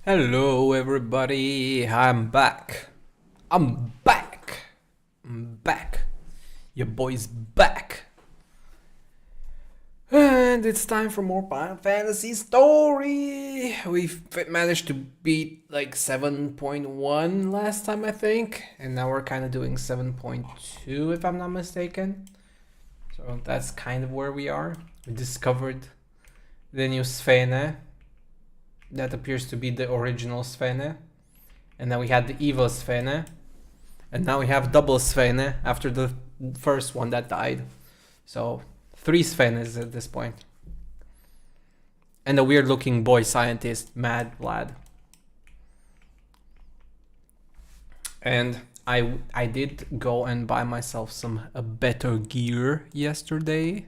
Hello everybody, I'm back. I'm back. Your boy's back. And it's time for more Fantasy Story. We've managed to beat like 7.1 last time, I think. And now we're kind of doing 7.2 if I'm not mistaken. So that's kind of where we are. We discovered the new Svene. That appears to be the original Svene. And then we had the evil Svene. And now we have double Svene after the first one that died. So 3 Svenes at this point. And a weird looking boy scientist, Mad Vlad. And I did go and buy myself some better gear yesterday.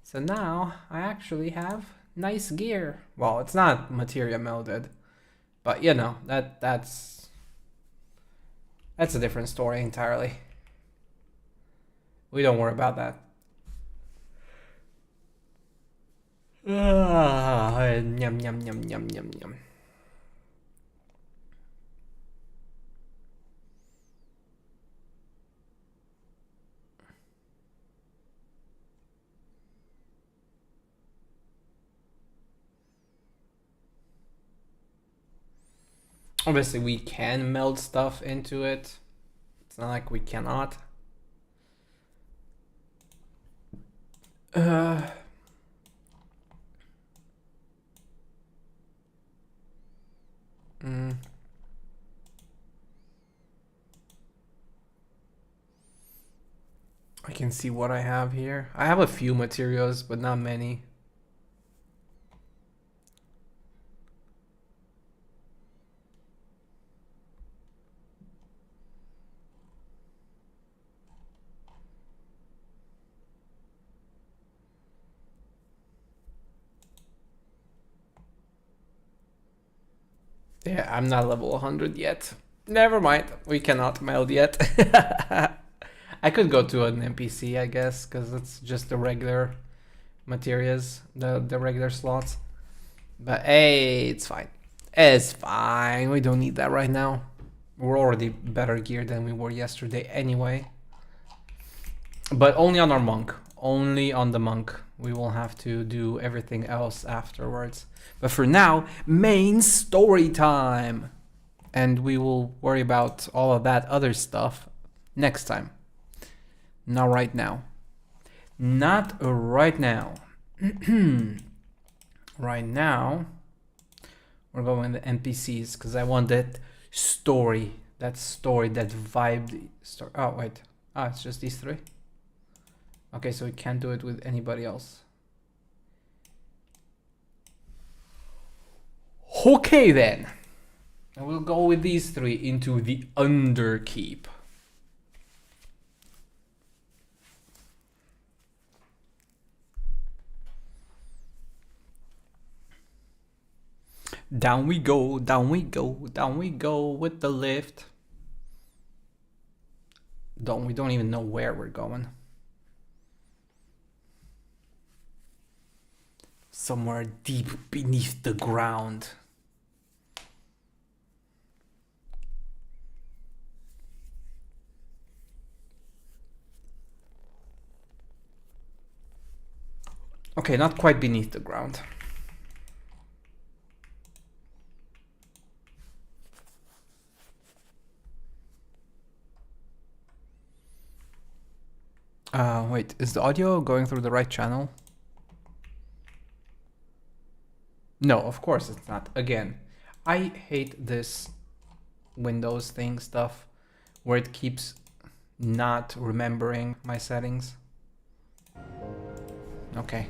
So now I actually have nice gear. Well, it's not materia melded, but you know, that's a different story entirely. We don't worry about that. Yum yum yum yum yum yum. Obviously, we can meld stuff into it. It's not like we cannot. I can see what I have here. I have a few materials, but not many. Yeah, I'm not level 100 yet. Never mind, we cannot meld yet. I could go to an NPC, I guess, because it's just the regular materials, the regular slots. But hey, it's fine. It's fine, we don't need that right now. We're already better geared than we were yesterday anyway. But only on our monk. Only on the monk. We will have to do everything else afterwards. But for now, main story time. And we will worry about all of that other stuff next time. Not right now. Not right now. Right now, we're going to NPCs because I want that story. That story, that vibe. Oh, wait. Ah, it's just these 3. Okay, so we can't do it with anybody else. Okay then. And we'll go with these 3 into the Underkeep. Down we go, down we go, down we go with the lift. We don't even know where we're going. Somewhere deep beneath the ground. Okay, not quite beneath the ground. Wait, is the audio going through the right channel? No, of course it's not. Again, I hate this Windows thing stuff where it keeps not remembering my settings. Okay.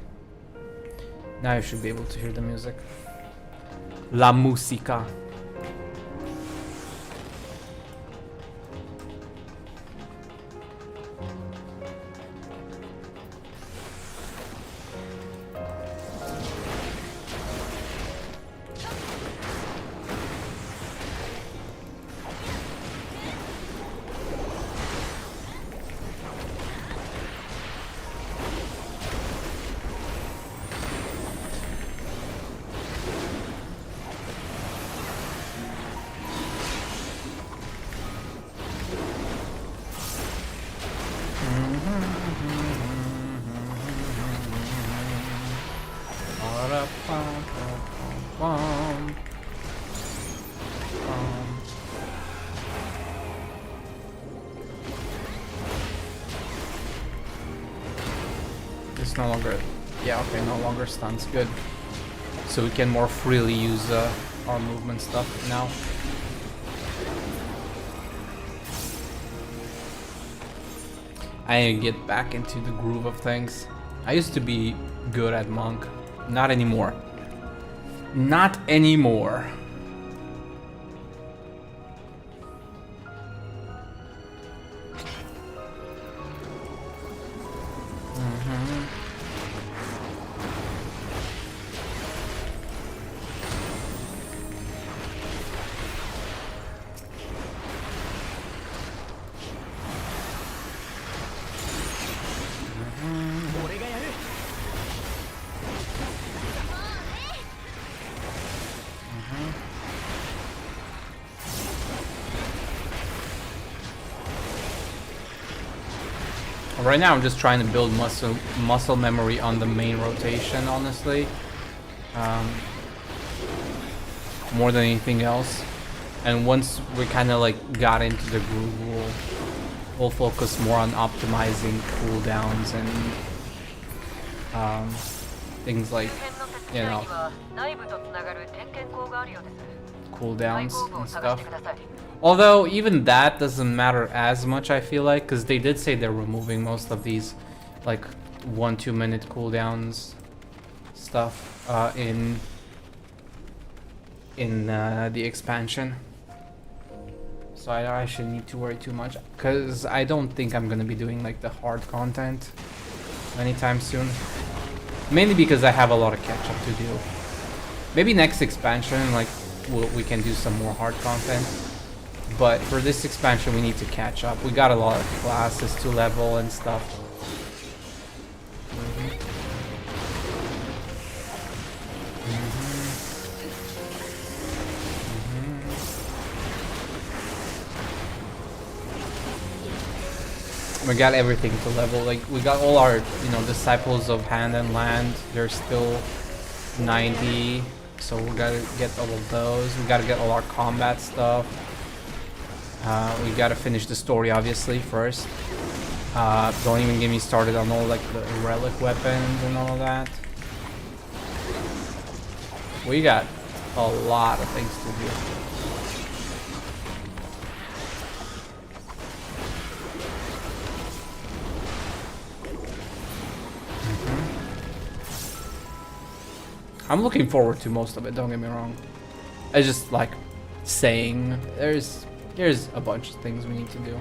Now you should be able to hear the music. La música. It's no longer, yeah, okay, no longer stuns, good. so we can more freely use our movement stuff now. I need to get back into the groove of things. I used to be good at monk. Not anymore. Not anymore. Right now I'm just trying to build muscle memory on the main rotation, honestly. More than anything else. And once we kind of like got into the groove, we'll focus more on optimizing cooldowns and things like, you know, cooldowns and stuff. Although even that doesn't matter as much, I feel like, because they did say they're removing most of these like 1-2 minute cooldowns stuff in the expansion. So I shouldn't need to worry too much, because I don't think I'm gonna be doing like the hard content anytime soon. Mainly because I have a lot of catch up to do. Maybe next expansion, like we can do some more hard content. But for this expansion, we need to catch up. We got a lot of classes to level and stuff. We got everything to level. Like we got all our, you know, disciples of hand and land. They're still 90, so we gotta get all of those. We gotta get all our combat stuff. We gotta finish the story obviously first. Don't even get me started on all like the relic weapons and all of that. We got a lot of things to do. I'm looking forward to most of it, don't get me wrong. It's just like saying there's a bunch of things we need to do.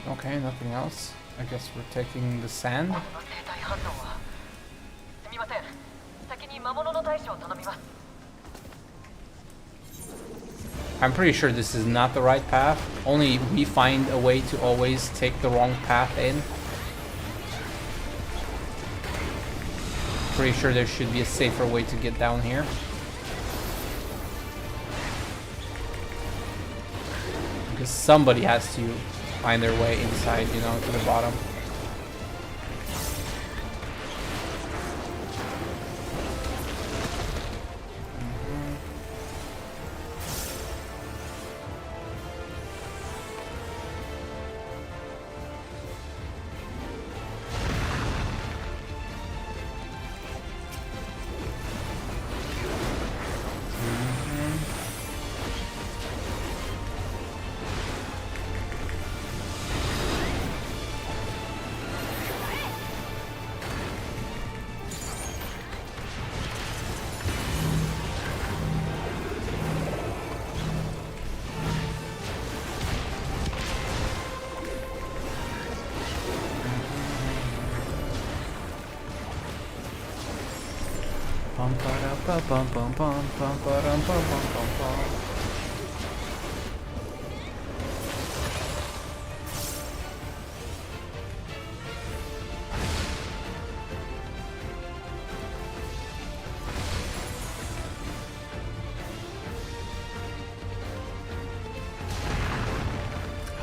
Okay, nothing else. I guess we're taking the sand. I'm pretty sure this is not the right path. Only we find a way to always take the wrong path in. Pretty sure there should be a safer way to get down here. Because somebody has to find their way inside, you know, to the bottom.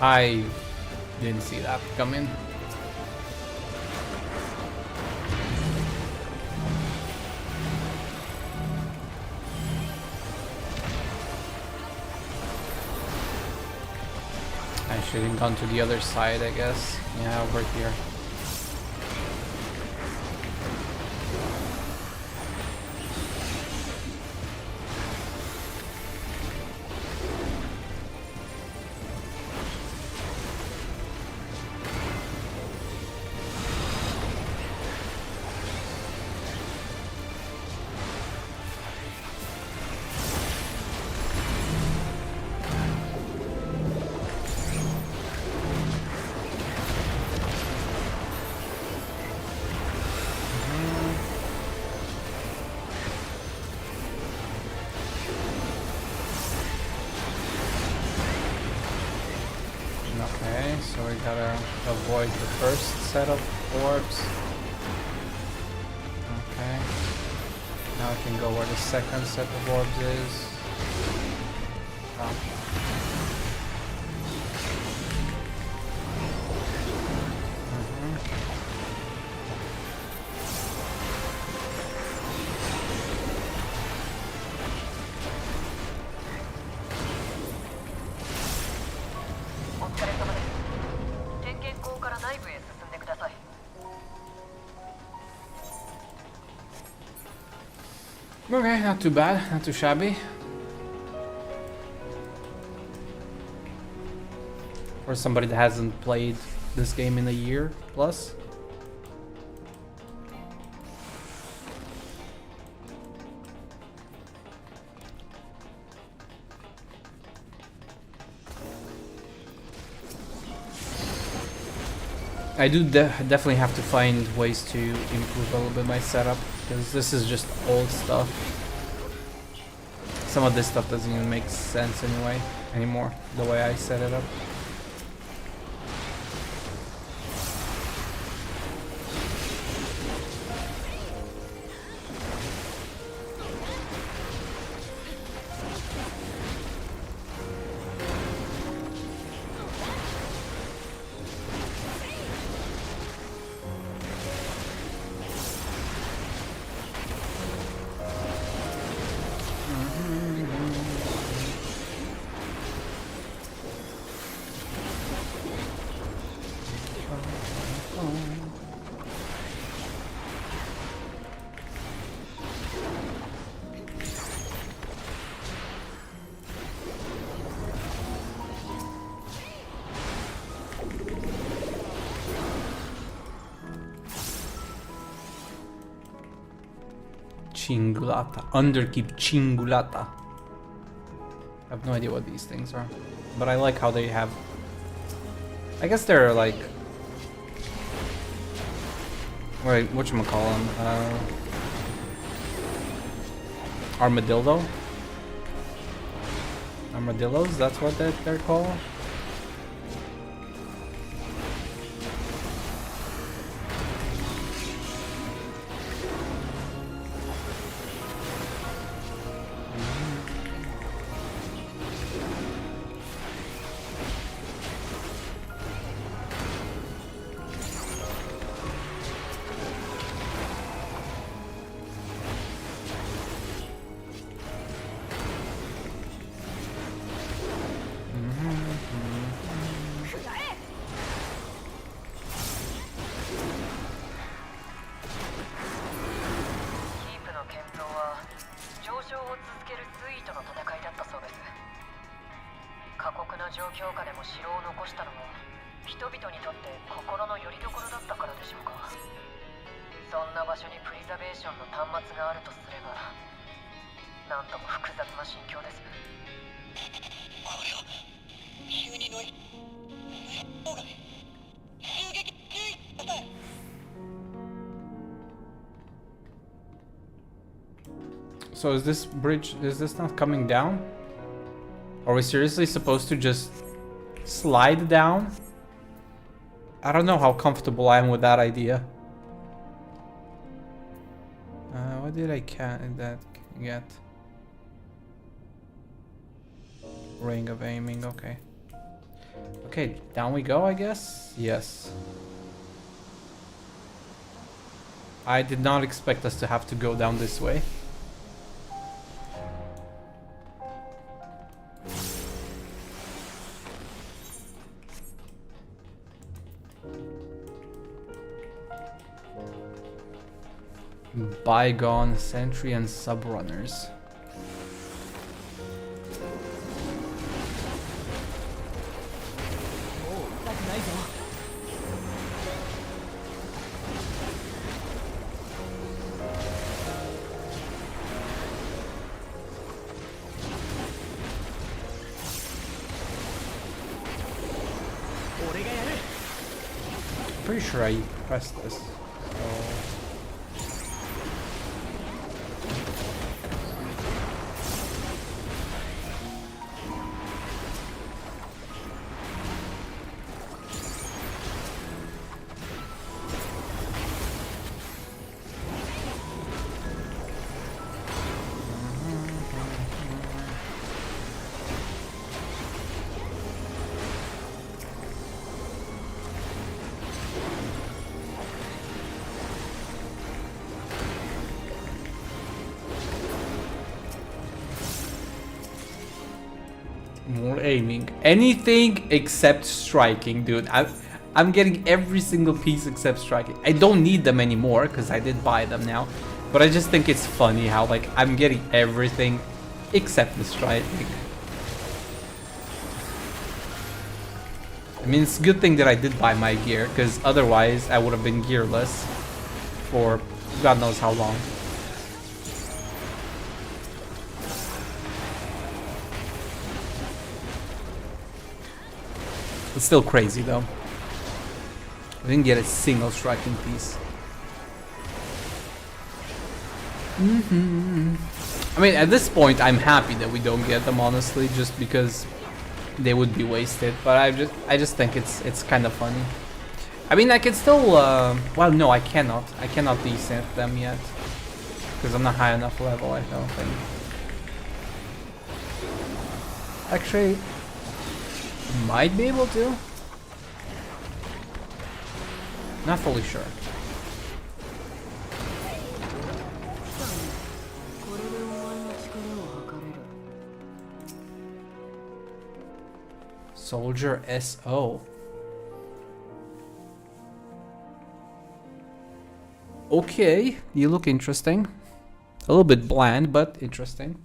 I didn't see that coming. I should have gone to the other side, I guess. Yeah, over here. Okay, so we gotta avoid the first set of orbs. Okay. Now I can go where the second set of orbs is. Oh. Okay, not too bad, not too shabby. For somebody that hasn't played this game in a year plus. I do definitely have to find ways to improve a little bit my setup, because this is just old stuff. Some of this stuff doesn't even make sense anymore, the way I set it up. Cingulata. Underkeep Cingulata. I have no idea what these things are. But I like how they have... I guess they're like... Wait, whatchamacallem? Armadillo? Armadillos? That's what they're called? So is this bridge, is this not coming down? Are we seriously supposed to just slide down? I don't know how comfortable I am with that idea. What did I get? Ring of aiming, okay. Okay, down we go, I guess? Yes. I did not expect us to have to go down this way. Bygone, Sentry, and Subrunners. Pretty sure I pressed this. More aiming. Anything except striking, dude. I'm getting every single piece except striking. I don't need them anymore because I did buy them now. But I just think it's funny how like I'm getting everything except the striking. I mean, it's a good thing that I did buy my gear because otherwise I would have been gearless for God knows how long. It's still crazy though. I didn't get a single striking piece. I mean, at this point, I'm happy that we don't get them, honestly, just because they would be wasted. But I just think it's kind of funny. I mean, I can still. Well, no, I cannot. I cannot descent them yet because I'm not high enough level. I don't think. Actually. Might be able to. Not fully sure. Soldier SO. Okay, you look interesting. A little bit bland, but interesting.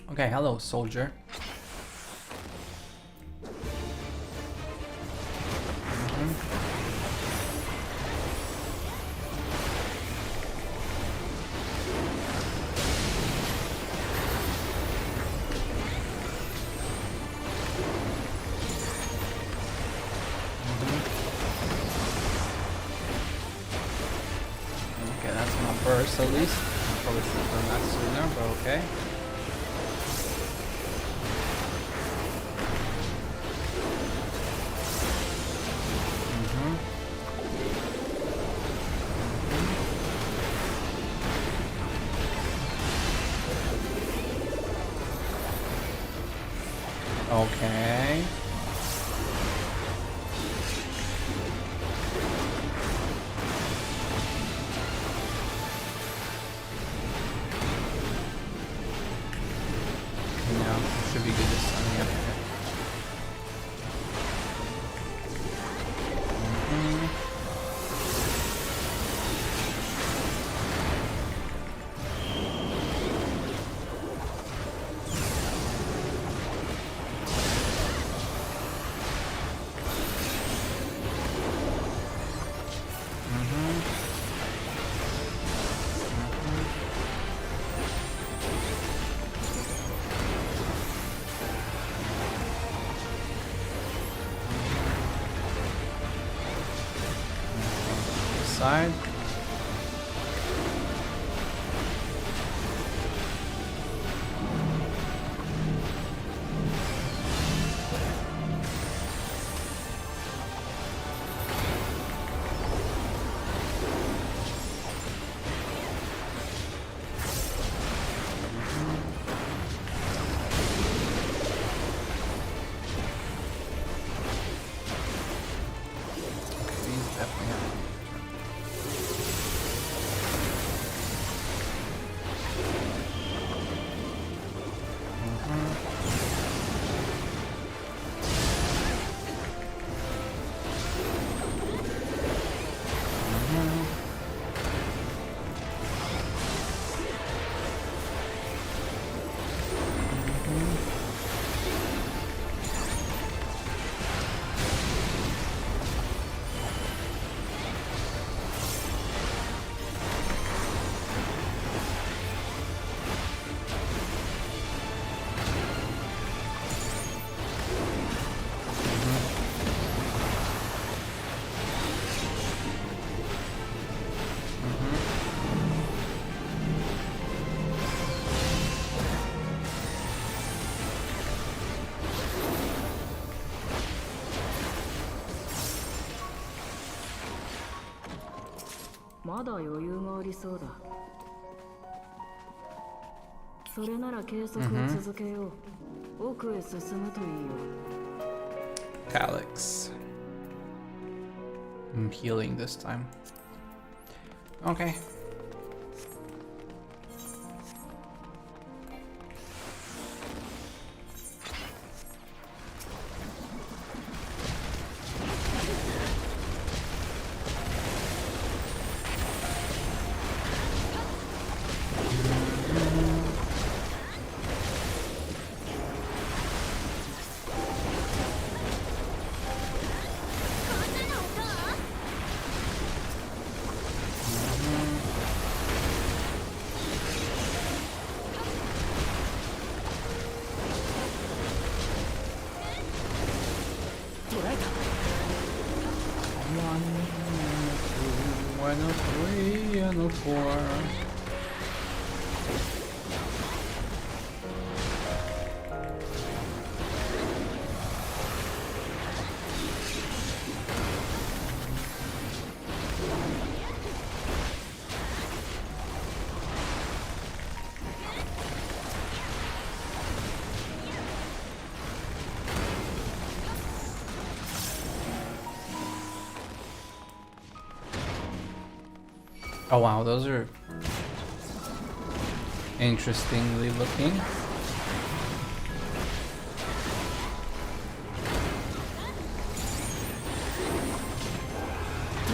Okay, hello, soldier. Okay, that's my burst at least. I probably should have done that sooner, but okay. Okay. No, it should be good this time, yeah. side.まだ余裕がありそうだ。それなら計測を続けよう。奥へ進むといいよ。Calyx. I'm healing this time. Okay. Oh wow, those are interestingly looking.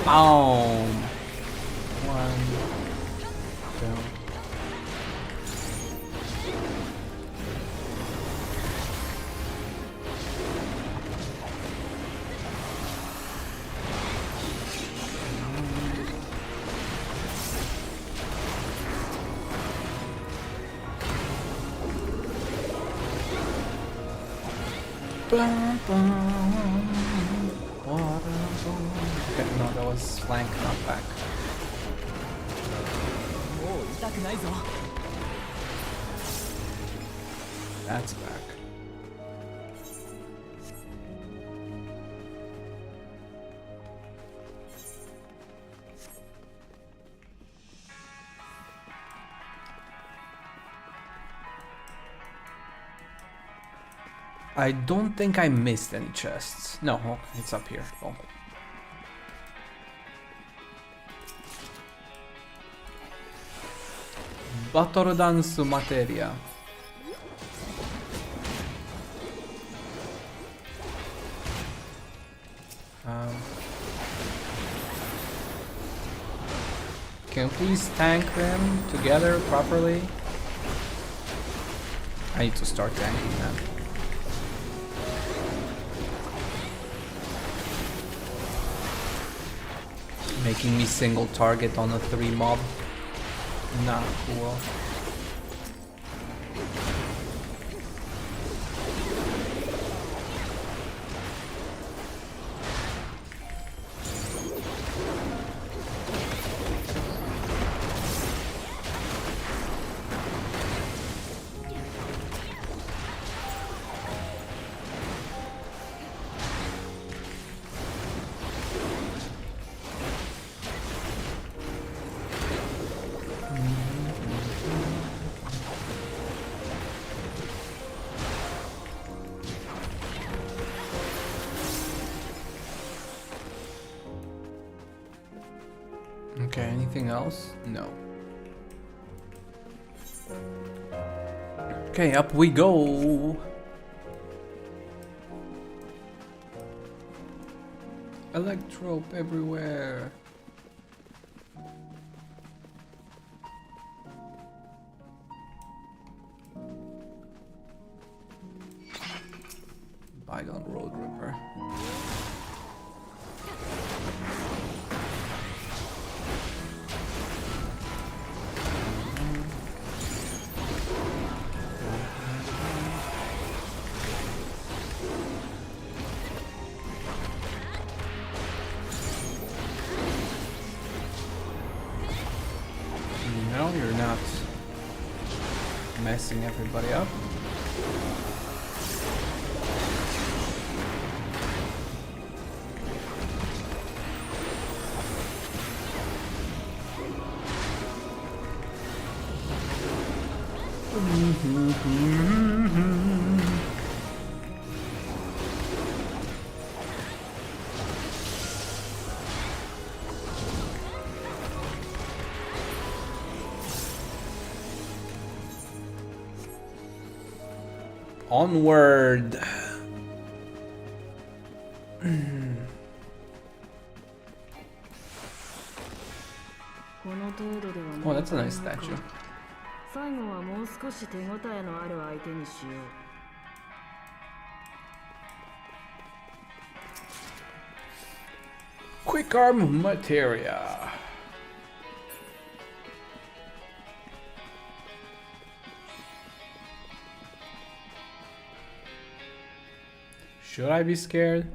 Oh, one, two. Okay, no, that was flank, not back. That's back. I don't think I missed any chests. No, oh, it's up here. Oh. Battle Dance Materia. Can you please tank them together properly? I need to start tanking them. Making me single target on a 3 mob. Not cool. Okay, anything else? No. Okay, up we go. Electrope everywhere. Bygone Road Ripper. No, you're not messing everybody up. Onward. Oh, that's a nice statue. 最後はもう少し手応えのある相手にしよう。Quick arm materia. Should I be scared?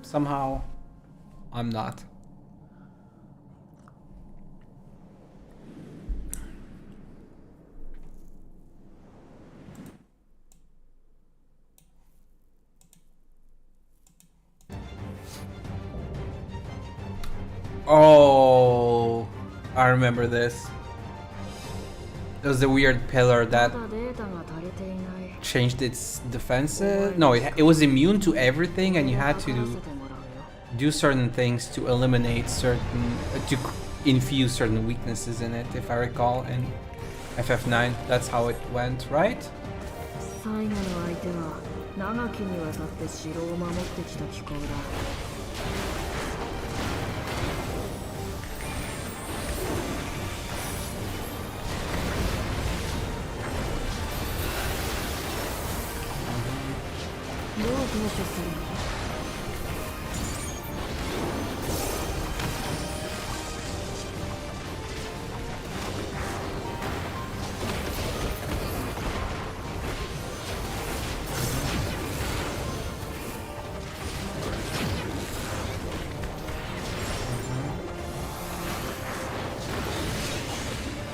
Somehow, I'm not. Oh, I remember this. It was the weird pillar that changed its defenses. No, it was immune to everything, and you had to do certain things to eliminate certain, to infuse certain weaknesses in it, if I recall, in FF9. That's how it went, right? 最後の相手は長きにわたって城を守ってきた機構だ。どう対処するの？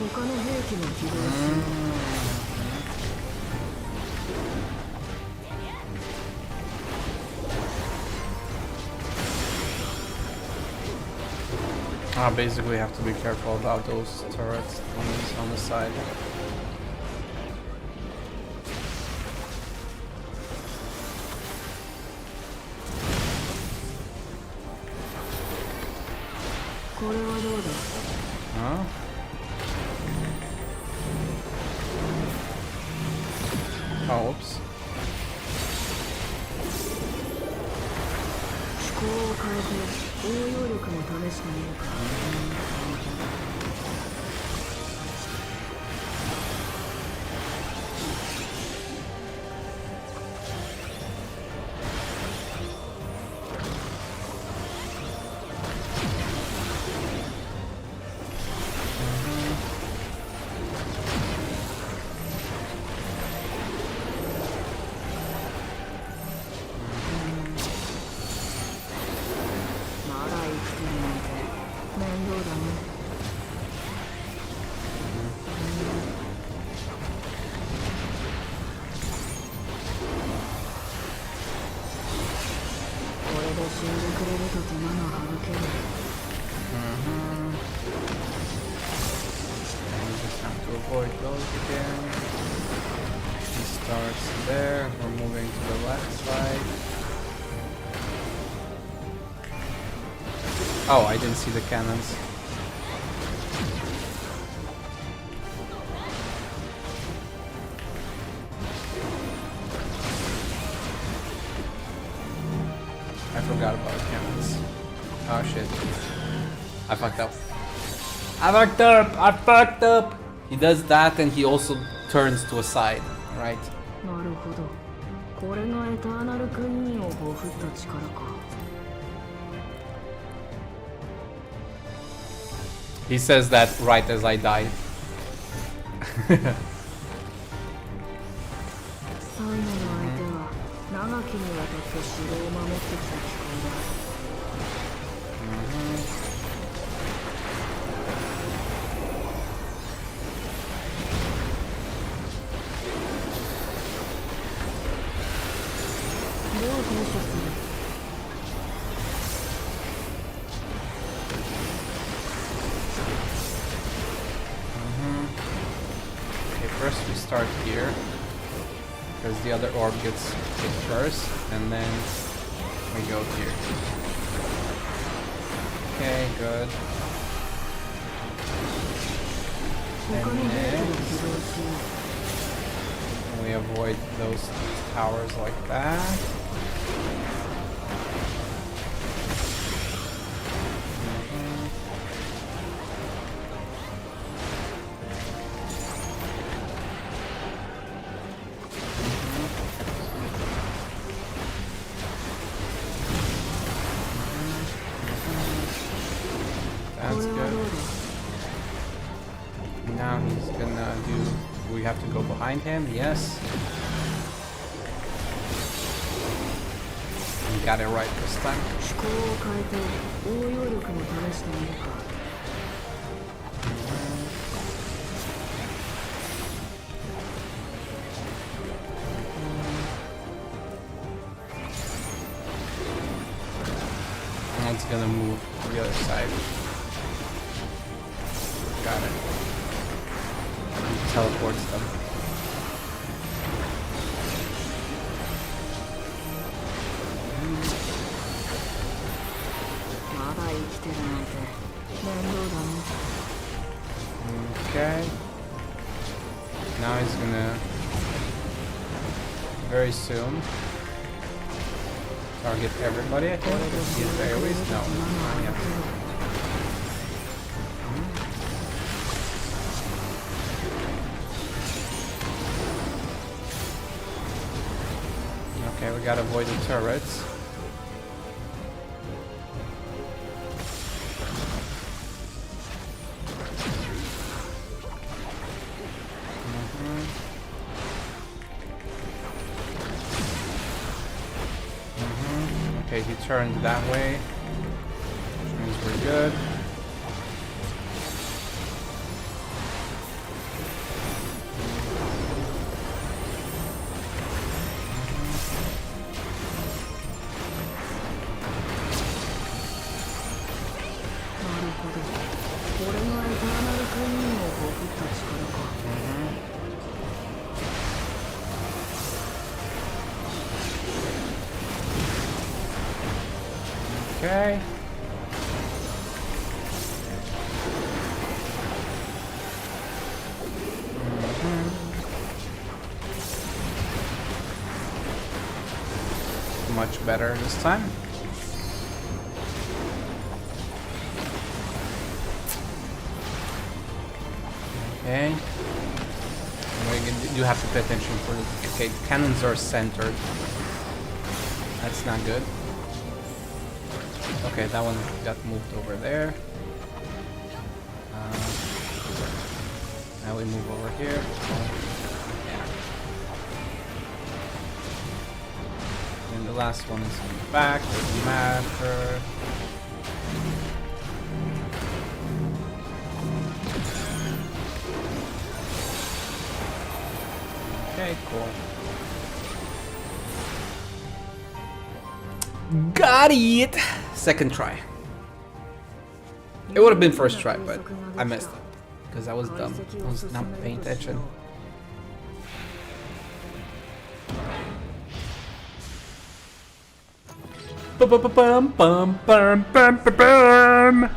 他の兵器も起動しよう。 Basically have to be careful about those turrets on the side. Huh? Oh, oops. 思考を変えて応用力も試してみるか。Avoid those again. He starts there. We're moving to the left side. Oh, I didn't see the cannons. I forgot about cannons. Oh shit. I fucked up. I fucked up! He does that and he also turns to a side, right? なるほど。これがエターナル君にをほふった力か。He says that right as I die. 最後の相手は長きにわたって城を守ってきた機関だ。どう対処する？ Okay, first we start here. Because the other orb gets hit first, and then we go here. Okay, good. And next, we avoid those towers like that. That's good. Now he's gonna do... We have to go behind him, yes. We got it right this time. 思考を変えて応用力も試してみるか。 And it's gonna move to the other side. Got it. He teleports them. Okay. Now he's gonna very soon target everybody, I think. His AoEs? No. Not yet. Okay, we gotta avoid the turrets. Okay, he turned that way, which means we're good. Okay. Much better this time. Okay. You have to pay attention for the... Okay, cannons are centered. That's not good. Okay, that one got moved over there. Now we move over here. Yeah. And the last one is in the back, doesn't matter. Okay, cool. Got it! Second try. It would have been first try, but I messed up. Because I was dumb. I was not paying attention. Bum, bum, bum, bum, bum, bum.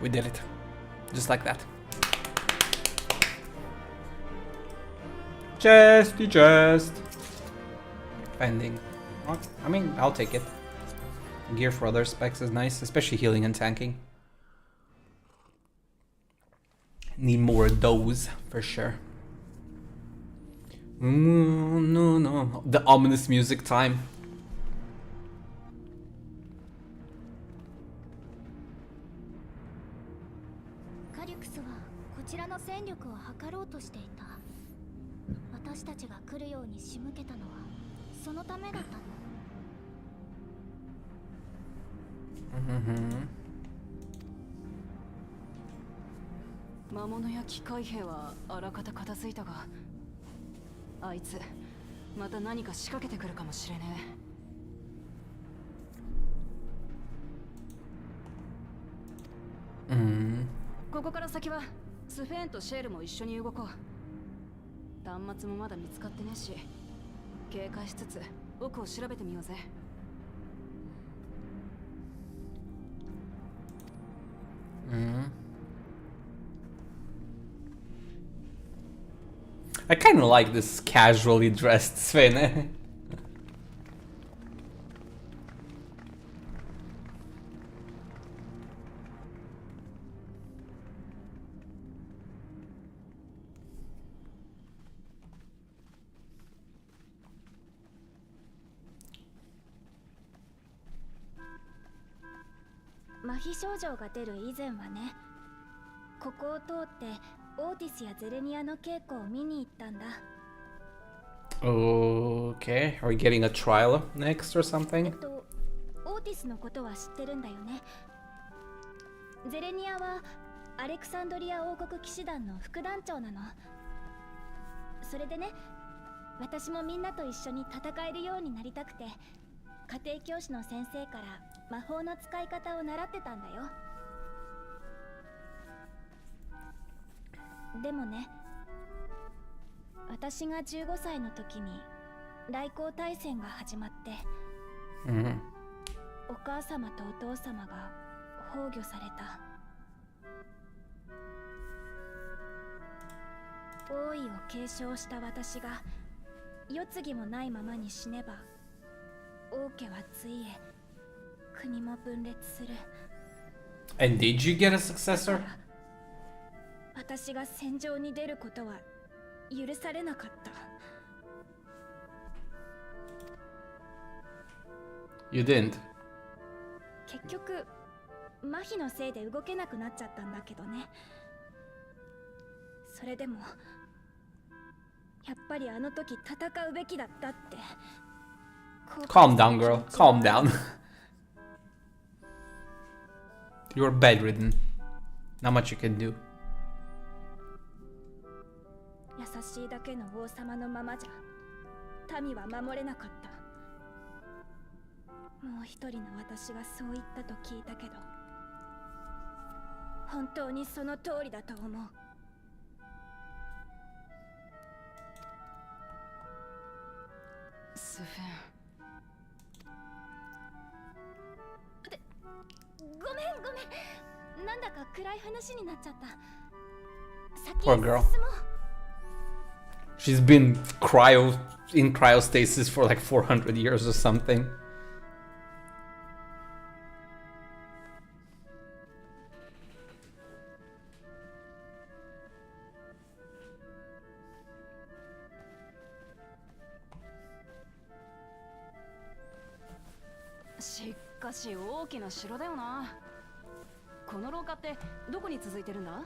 We did it. Just like that. Chesty chest. Pending. Well, I mean, I'll take it. Gear for other specs is nice, especially healing and tanking. Need more of those, for sure. No. The ominous music time. カリュクスはこちらの戦力を測ろうとしていた。私たちが来るように仕向けたのはそのためだったの。魔物や機械兵はあらかた片付いたが、あいつまた何か仕掛けてくるかもしれねえ。ここから先はスフェーンとシェールも一緒に動こう。端末もまだ見つかってねえし、警戒しつつ奥を調べてみようぜ。I kind of like this casually dressed Sven.「麻痺症状が出る以前はね、ここを通ってオーティスやゼレニアの稽古を見に行ったんだ。 Okay, are we getting a trial next or something? オーティスのことは知ってるんだよね。ゼレニアはアレクサンドリア王国騎士団の副団長なの。それでね、私もみんなと一緒に戦えるようになりたくて、家庭教師の先生から魔法の使い方を習ってたんだよ。でもね、私が15歳の時に来航大戦が始まって、お母様とお父様が崩御された。王位を継承した私が世継ぎもないままに死ねば、王家はついえ、国も分裂する。 And did you get a successor? 私が戦場に出ることは許されなかった。 You didn't. 結局麻痺のせいで動けなくなっちゃったんだけどね。それでもやっぱりあの時戦うべきだったって。 Calm down, girl. Calm down. You're bedridden. Not much you can do. 優しいだけの王様のままじゃ民は守れなかった。もう一人の私がそう言ったと聞いたけど、本当にその通りだと思う。スフェン。ごめん、なんだか暗い話になっちゃった。 Poor girl. She's been in cryostasis for like 400 years or something.しかし大きな城だよな。この廊下ってどこに続いてるんだ？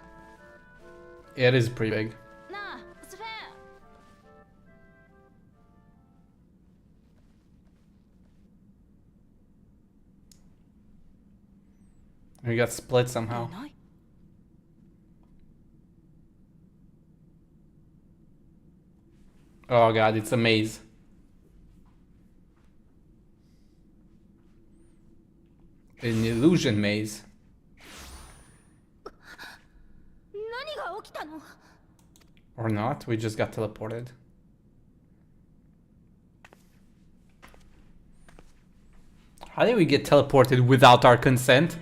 Yeah, it is pretty big. なあ、スフェン。We got split somehow. ない。Oh god, it's a maze. An illusion maze. 何が起きたの？ Or not, we just got teleported. How did we get teleported without our consent?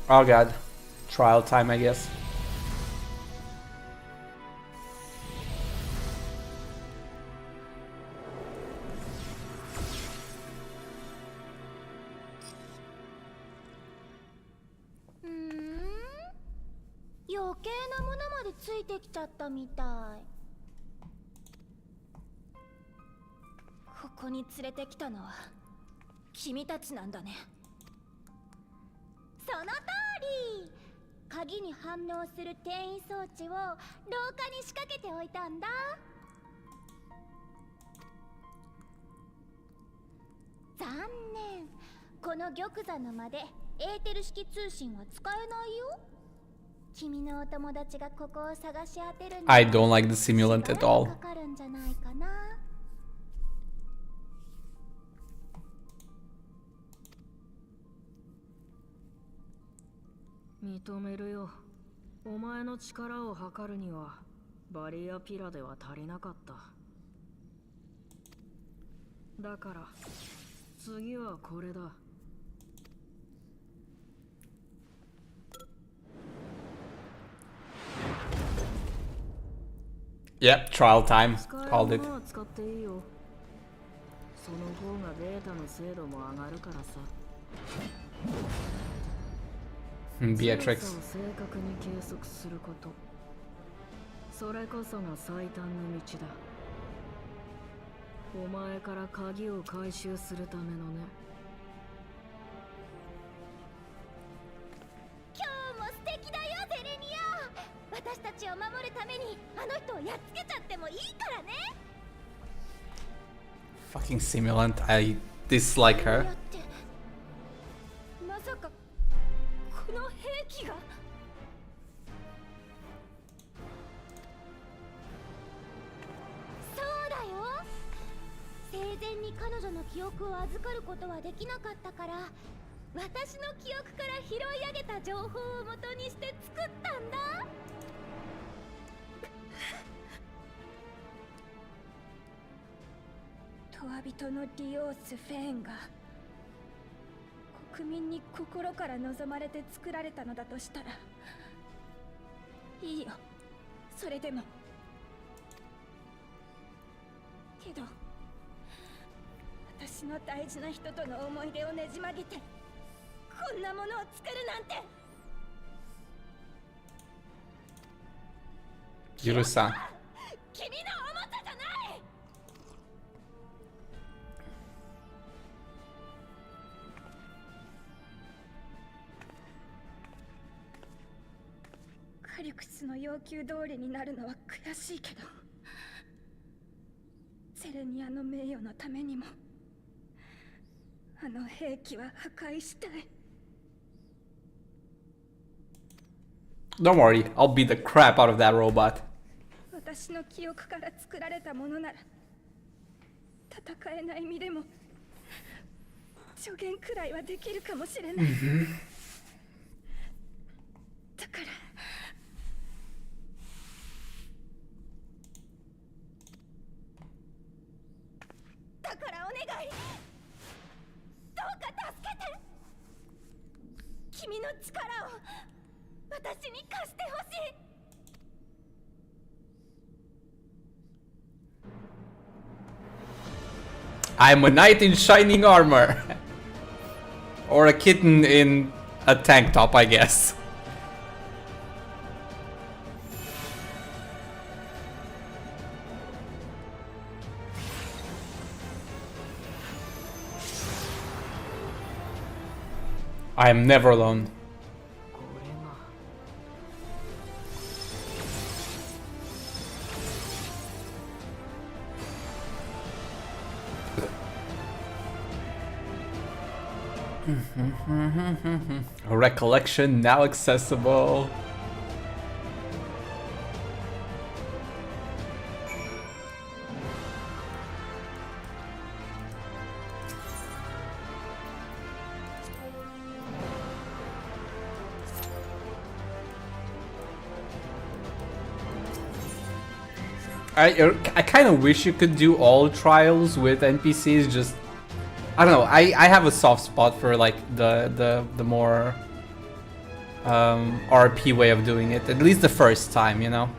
Oh god. Trial time, I guess.余計なものまでついてきちゃったみたい。ここに連れてきたのは君たちなんだね。その通り。鍵に反応する転移装置を廊下に仕掛けておいたんだ。残念。この玉座の間でエーテル式通信は使えないよ。君のお友達がここを探し当てるの I don't like the simulant at all. かかるんじゃないかな。認めるよ。お前の力を測るにはバリアピラでは足りなかった。だから次はこれだ。Yep, trial time. Called it. 使っていいよ。その方がデータの精度も上がるからさ。Beatrix. 正確に計測すること。それこそが最短の道だ。お前から鍵を回収するためのね。今日も素敵だよ、ゼレニア。私たちを守るためにあの人をやっつけちゃってもいいからね。Fucking simulant. I dislike her. まさかこの兵器が。そうだよ。生前に彼女の記憶を預かることはできなかったから、私の記憶から拾い上げた情報を元にして作ったんだ。トワビトのリオース・フェーンが国民に心から望まれて作られたのだとしたらいいよ。それでもけど私の大事な人との思い出をねじ曲げてこんなものを作るなんて。許さん。君のおもちゃじゃない。カリュクスの要求通りになるのは悔しいけど、ゼレニアの名誉のためにもあの兵器は破壊したい。 Don't worry, I'll beat the crap out of that robot. 私の記憶から作られたものなら戦えない身でも助言くらいはできるかもしれない。だからお願い、どうか助けて。君の力を私に貸してほしい。I'm a knight in shining armor. Or a kitten in a tank top, I guess. I am never alone. これが Recollection now accessible. I kind of wish you could do all trials with NPCs. Just I don't know. I have a soft spot for like the more RP way of doing it. At least the first time, you know.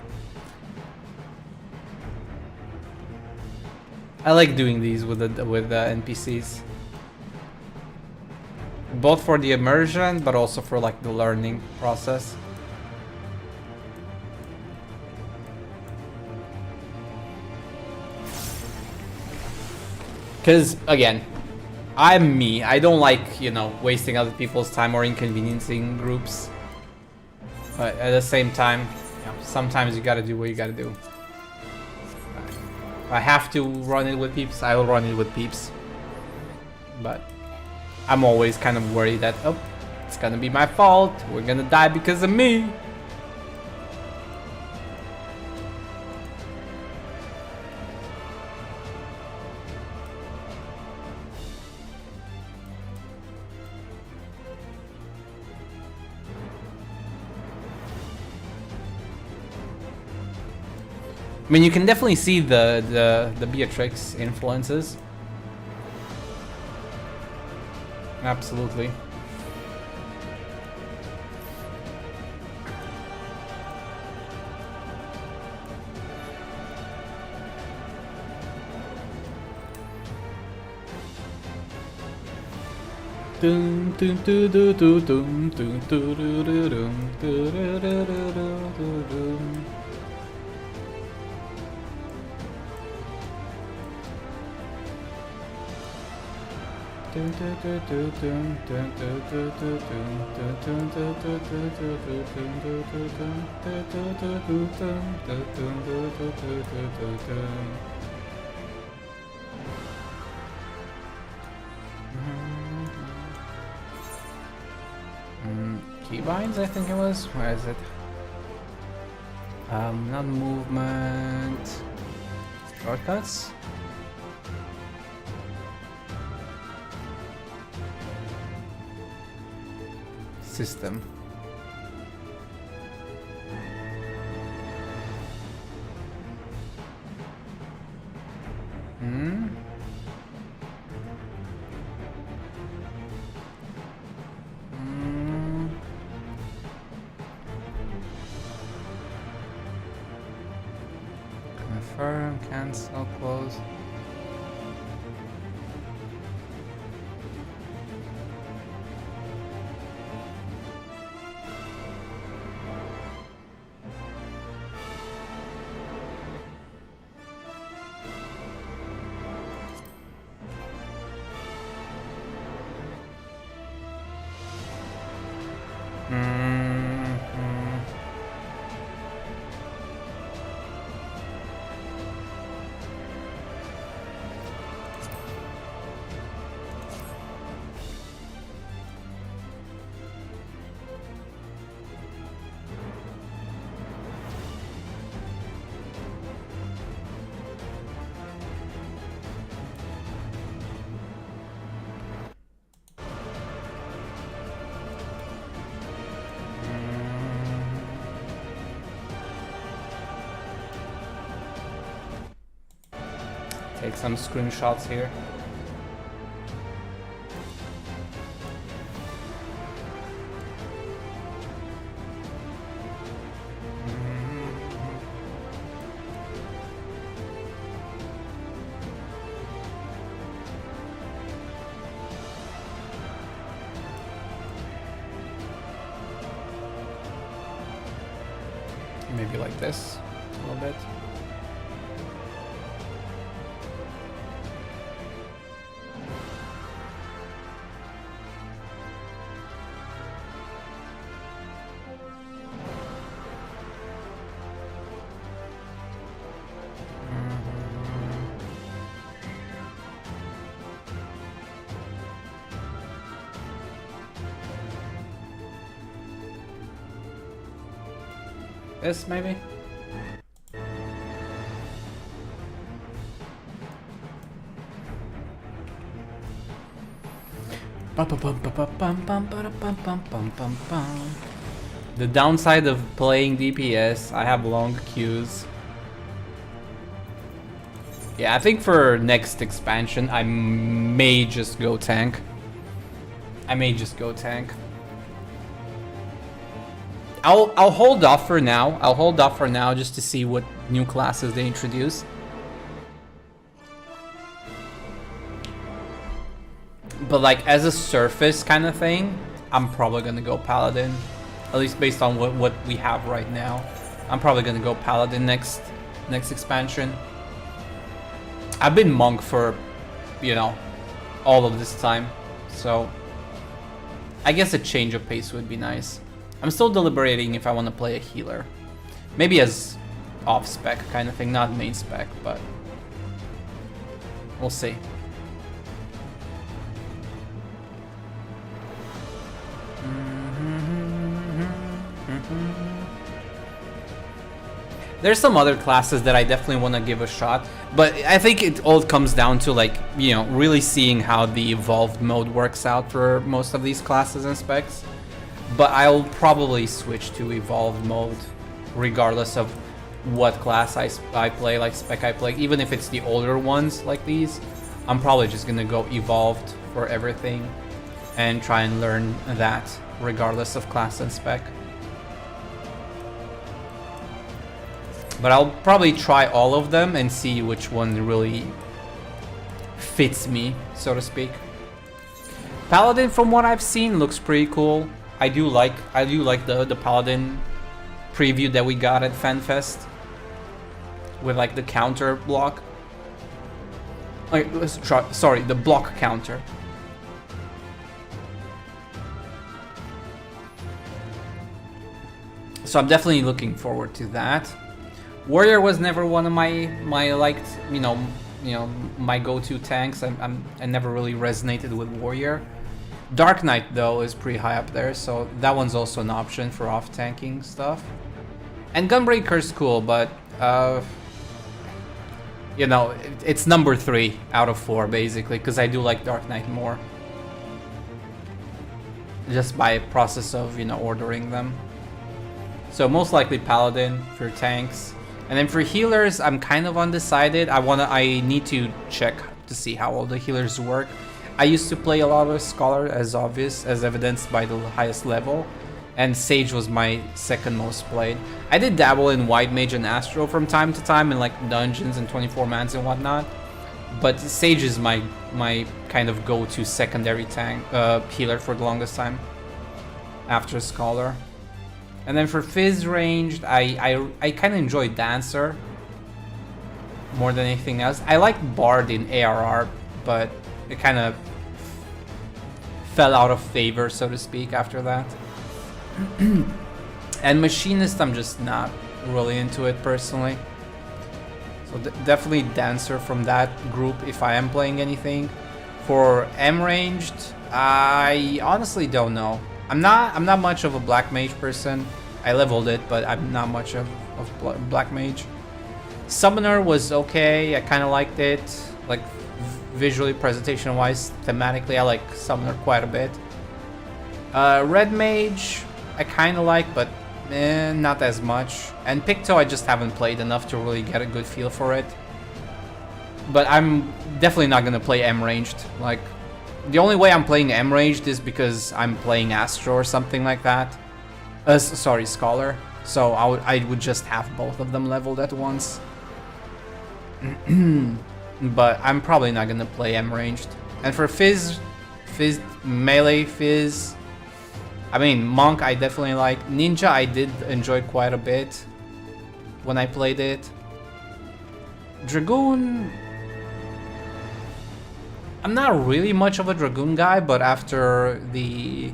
I like doing these with the NPCs, both for the immersion, but also for like the learning process. Because again, I'm me. I don't like, you know, wasting other people's time or inconveniencing groups. But at the same time, you know, sometimes you gotta do what you gotta do. If I have to run it with peeps, I will run it with peeps. But I'm always kind of worried that, oh, it's gonna be my fault. We're gonna die because of me. I mean, you can definitely see the Beatrix influences. Absolutely. Dun dun dun dun dun dun dun dun dun dun dun. Keybinds, I think it was. Where is it? Not movement. Shortcuts. System. Confirm, cancel, close. Take some screenshots here. Maybe like this a little bit. This maybe? The downside of playing DPS, I have long queues. Yeah, I think for next expansion, I may just go tank. I'll hold off for now. I'll hold off for now just to see what new classes they introduce. But like as a surface kind of thing, I'm probably gonna go Paladin. At least based on what we have right now. I'm probably gonna go Paladin next expansion. I've been Monk for, you know, all of this time. So I guess a change of pace would be nice. I'm still deliberating if I want to play a healer. Maybe as off-spec kind of thing, not main spec, but we'll see. There's some other classes that I definitely want to give a shot, but I think it all comes down to, like, you know, really seeing how the evolved mode works out for most of these classes and specs. But I'll probably switch to evolved mode regardless of what class I play, like spec I play. Even if it's the older ones like these, I'm probably just gonna go evolved for everything and try and learn that regardless of class and spec. But I'll probably try all of them and see which one really fits me, so to speak. Paladin, from what I've seen, looks pretty cool. I do like the Paladin preview that we got at FanFest with like the counter block. Like, let's try, sorry, the block counter. So I'm definitely looking forward to that. Warrior was never one of my liked, you know, my go-to tanks. I never really resonated with Warrior. Dark Knight though is pretty high up there, so that one's also an option for off-tanking stuff. And Gunbreaker's cool, but you know, it's number 3 out of 4 basically, because I do like Dark Knight more. Just by process of, you know, ordering them. So most likely Paladin for tanks. And then for healers, I'm kind of undecided. I need to check to see how all the healers work. I used to play a lot of Scholar, as obvious, as evidenced by the highest level. And Sage was my second most played. I did dabble in White Mage and Astro from time to time in like dungeons and 24 mans and whatnot. But Sage is my kind of go-to secondary tank healer for the longest time. After Scholar. And then for Fizz ranged, I kind of enjoy Dancer more than anything else. I like Bard in ARR, but it kind of fell out of favor, so to speak, after that. And Machinist, I'm just not really into it personally. So definitely Dancer from that group if I am playing anything. For M ranged, I honestly don't know. I'm not much of a Black Mage person. I leveled it, but I'm not much of Black Mage. Summoner was okay. I kind of liked it, like visually, presentation-wise, thematically. I like Summoner quite a bit. Red Mage, I kind of like, but not as much. And Picto, I just haven't played enough to really get a good feel for it. But I'm definitely not gonna play M ranged. Like, the only way I'm playing M ranged is because I'm playing Astro or something like that. Sorry, Scholar. So I would just have both of them leveled at once. But I'm probably not gonna play M ranged. And for Fizz melee Fizz, I mean Monk I definitely like. Ninja I did enjoy quite a bit when I played it. Dragoon, I'm not really much of a Dragoon guy, but after the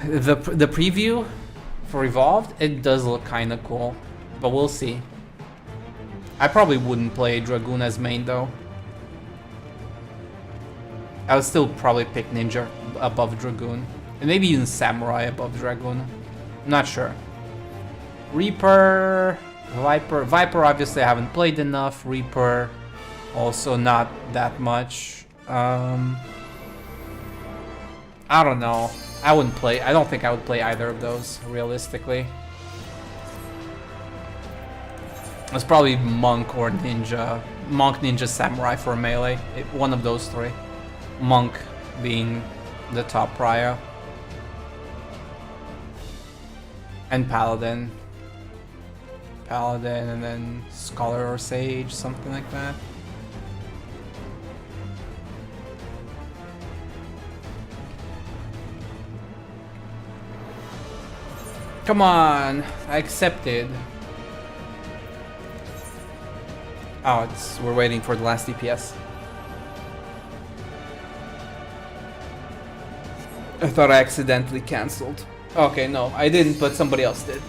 preview for Evolved, it does look kind of cool, but we'll see. I probably wouldn't play Dragoon as main though. I would still probably pick Ninja above Dragoon, and maybe even Samurai above Dragoon. I'm not sure. Reaper, Viper obviously I haven't played enough. Reaper also not that much. I don't know. I don't think I would play either of those realistically. It's probably monk or ninja. Monk, ninja, samurai for melee. One of those three. Monk being the top prior. And paladin. Paladin and then scholar or sage, something like that. Come on, I accepted. Oh, we're waiting for the last DPS. I thought I accidentally cancelled. Okay, no, I didn't, but somebody else did.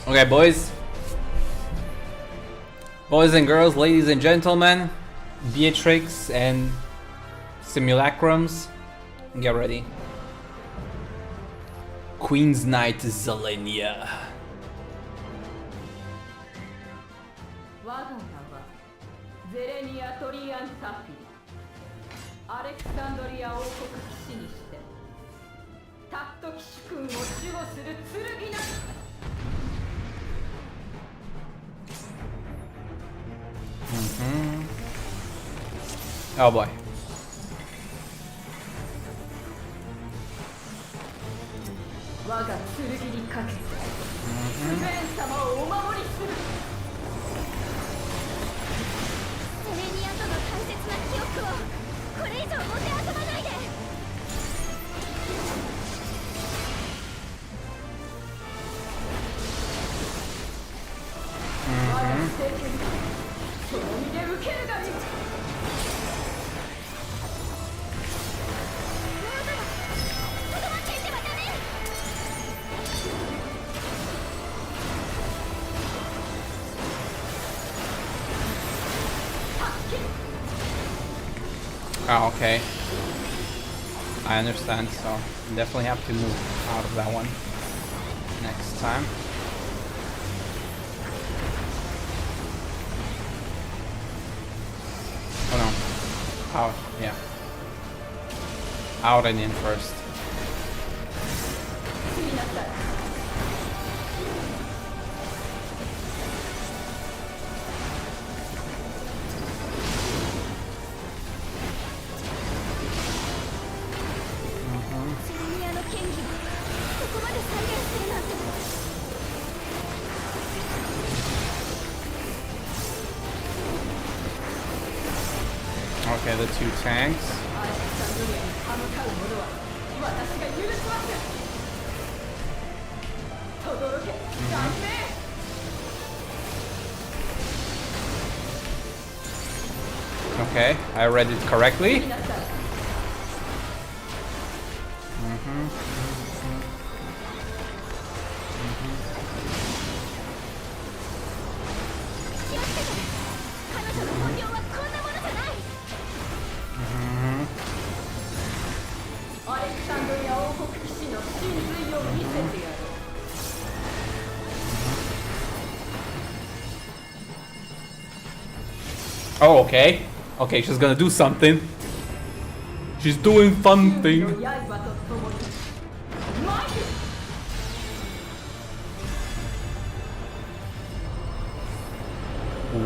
Okay, boys. Boys and girls, ladies and gentlemen, Beatrix and simulacrums, get ready. Queen's Knight Zelenia. Oh boy. Oh, okay. I understand, so definitely have to move out of that one next time. Oh no. Out, yeah. Out and in first. Okay, the two tanks. Okay, I read it correctly. Oh, okay. Okay, she's gonna do something. She's doing something.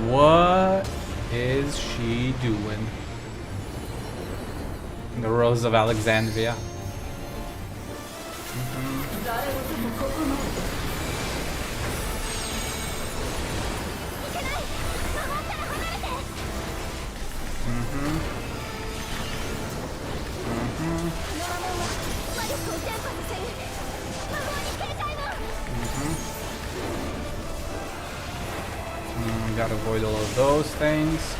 What is she doing? The Rose of Alexandria. Gotta avoid all of those things.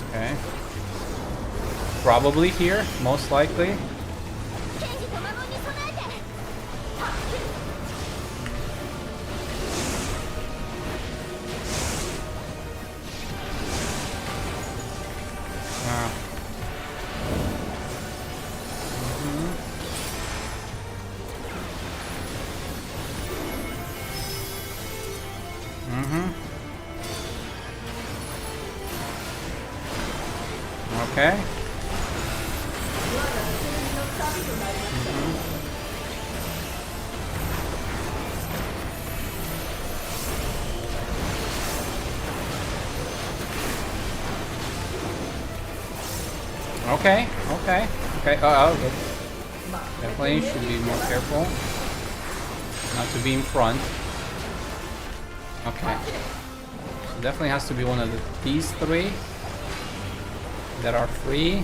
Okay. Probably here, most likely. Okay. Okay, okay, okay. Okay. Definitely should be more careful not to be in front. Okay. So definitely has to be one of these three that are free.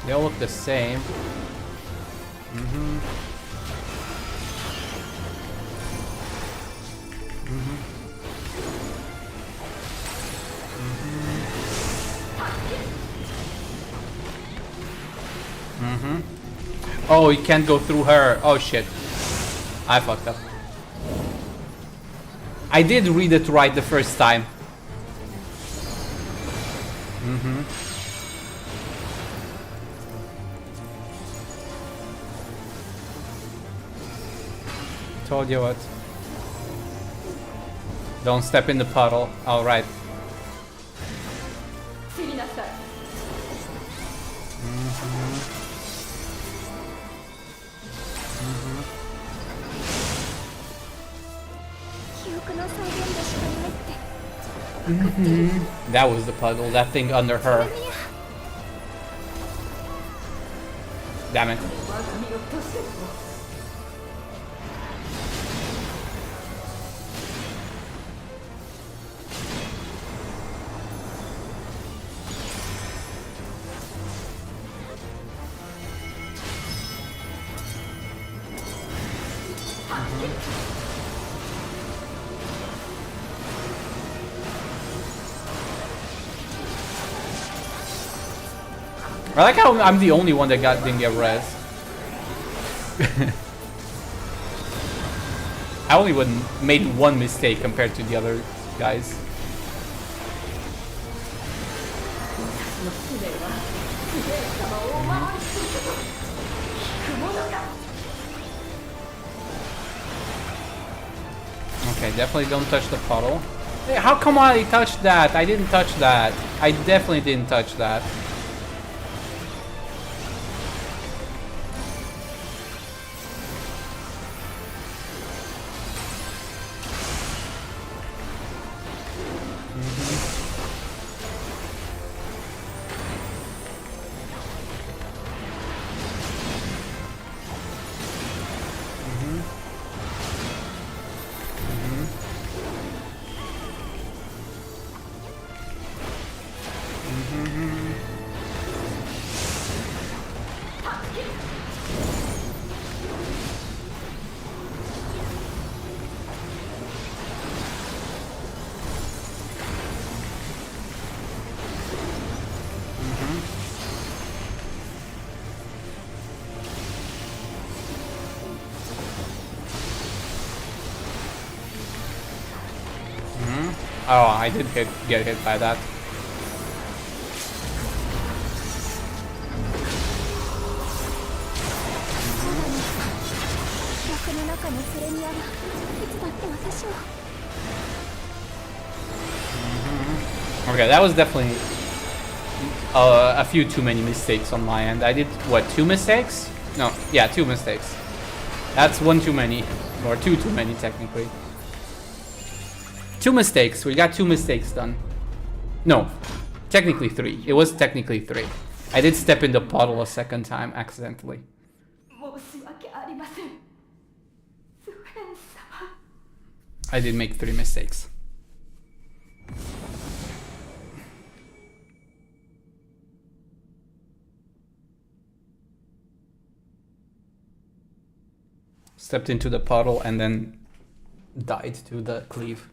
They all look the same. Oh, you can't go through her. Oh shit. I fucked up. I did read it right the first time. Told you what. Don't step in the puddle. Alright. That was the puddle, that thing under her. Damn it. I like how I'm the only one that didn't get res. I only made one mistake compared to the other guys. Okay, definitely don't touch the puddle. Hey, how come I touched that? I didn't touch that. I definitely didn't touch that. Oh, I did get hit by that. Okay, that was definitely a few too many mistakes on my end. I did, what, 2 mistakes? No, yeah, 2 mistakes. That's one too many, or 2 too many technically. 2 mistakes. We got 2 mistakes done. No, technically 3. It was technically 3. I did step in the puddle a second time accidentally. I did make 3 mistakes. Stepped into the puddle and then died to the cleave.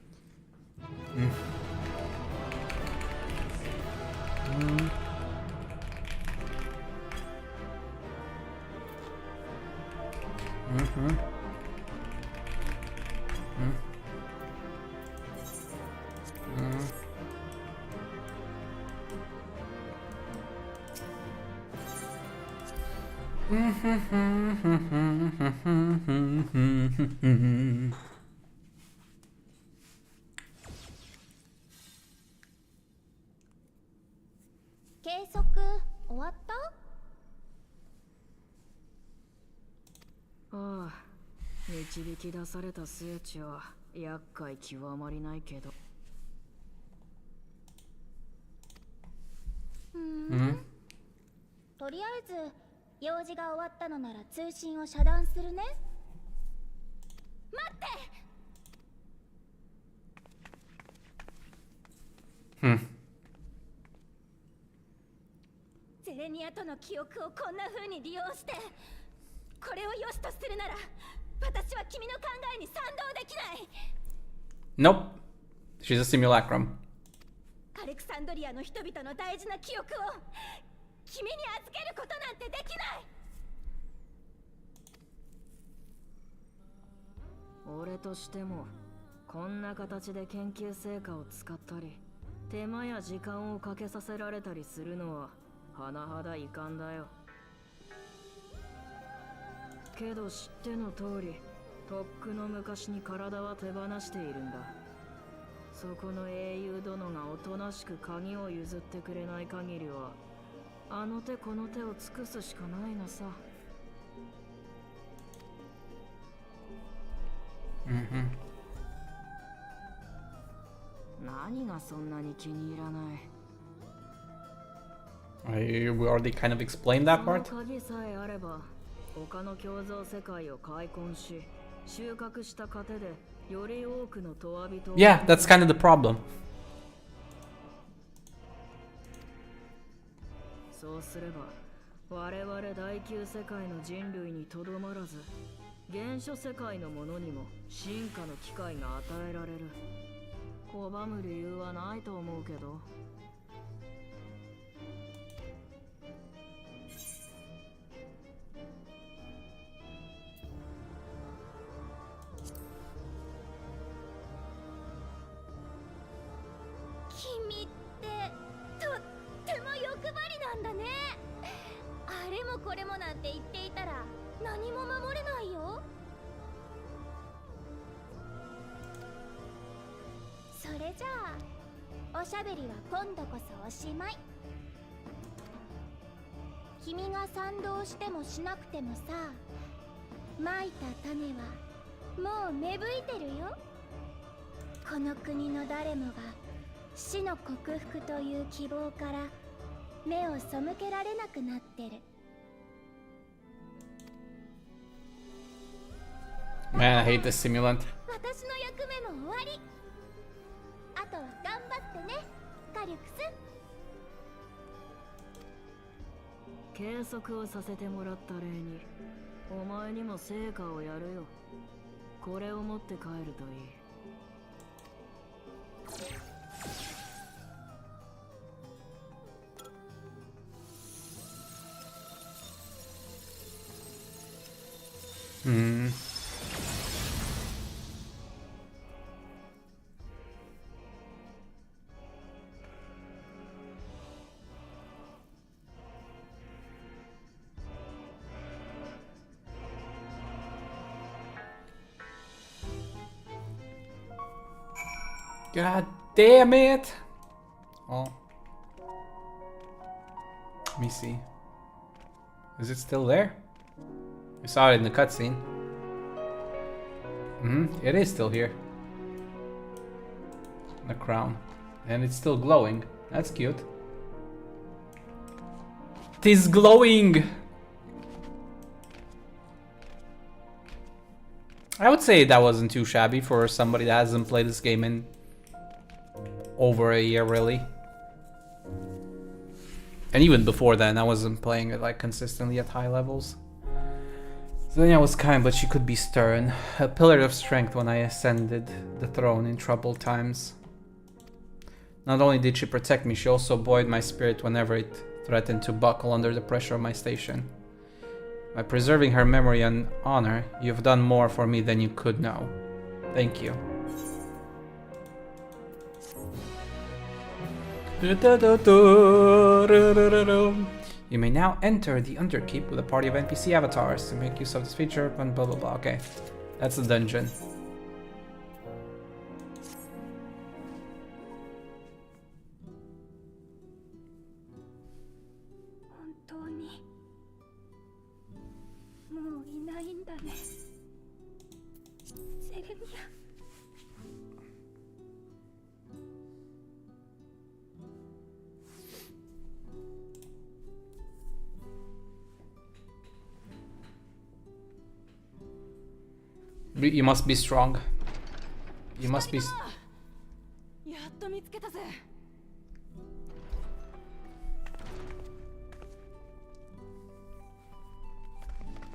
導き出された数値は厄介極まりないけど。とりあえず用事が終わったのなら通信を遮断するね。待って。ゼレニアとの記憶をこんな風に利用して、これを良しとするなら私は君の考えに賛同できない。 Nope. She's a simulacrum. アレクサンドリアの人々の大事な記憶を君に預けることなんてできない。俺としてもこんな形で研究成果を使ったり手間や時間をかけさせられたりするのは甚だ遺憾だよ。けど知っての通り、とっくの昔に体は手放しているんだ。そこの英雄殿がおとなしく鍵を譲ってくれない限りは、あの手この手を尽くすしかないのさ。何がそんなに気に入らない。We already kind of explained that part. その鍵さえあれば、他の共造世界を開墾し、収穫した糧でより多くのトワビト。Yeah, that's kind of the problem. そうすれば、我々第9世界の人類にとどまらず、原初世界のものにも進化の機会が与えられる。拒む理由はないと思うけど。君ってとっても欲張りなんだね。あれもこれもなんて言っていたら何も守れないよ。それじゃあおしゃべりは今度こそおしまい。君が賛同してもしなくてもさ、まいた種はもう芽吹いてるよ。この国の誰もが死の克服という希望から目を背けられなくなってる。Man, I hate this simulant. 私の役目も終わり。あとは頑張ってね、カリュクス。計測をさせてもらった例に、お前にも成果をやるよ。これを持って帰るといい。God damn it! Oh. Let me see. Is it still there? I saw it in the cutscene. It is still here. The crown. And it's still glowing. That's cute. It is glowing! I would say that wasn't too shabby for somebody that hasn't played this game in over a year, really. And even before then, I wasn't playing it like consistently at high levels. Zelenia was kind, but she could be stern. A pillar of strength when I ascended the throne in troubled times. Not only did she protect me, she also buoyed my spirit whenever it threatened to buckle under the pressure of my station. By preserving her memory and honor, you've done more for me than you could know. Thank you. You may now enter the Underkeep with a party of NPC avatars to make use of this feature and blah blah blah. Okay, that's the dungeon. You must be strong. You must be. やっと見つけたぜ。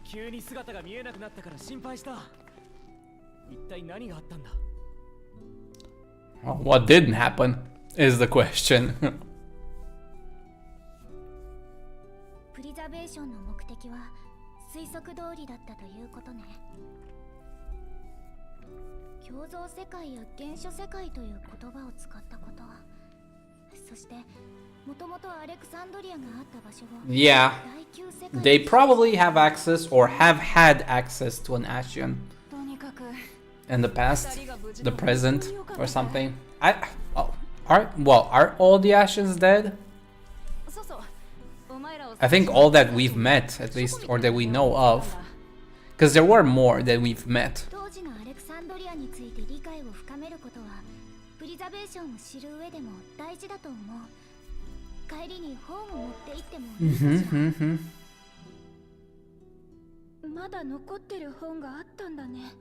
急に姿が見えなくなったから心配した。一体何があったんだ。 Well, what didn't happen is the question. プリザベーションの目的は推測通りだったということね。共造世界や原初世界という言葉を使ったこと、そしてもともとアレクサンドリアがあった場所を Yeah, 第9世界 they probably have access or have had access to an Ashian とにかく in the past, the present, or something. Are all the Ashians dead? そうそう。お前らを I think all that we've met, at least, or that we know of. Because there were more that we've met. 当時のアレクサンドリアについて理解を深めることはプリザベーションを知る上でも大事だと思う。帰りに本を持って行ってもいいかしら。まだ残ってる本があったんだね。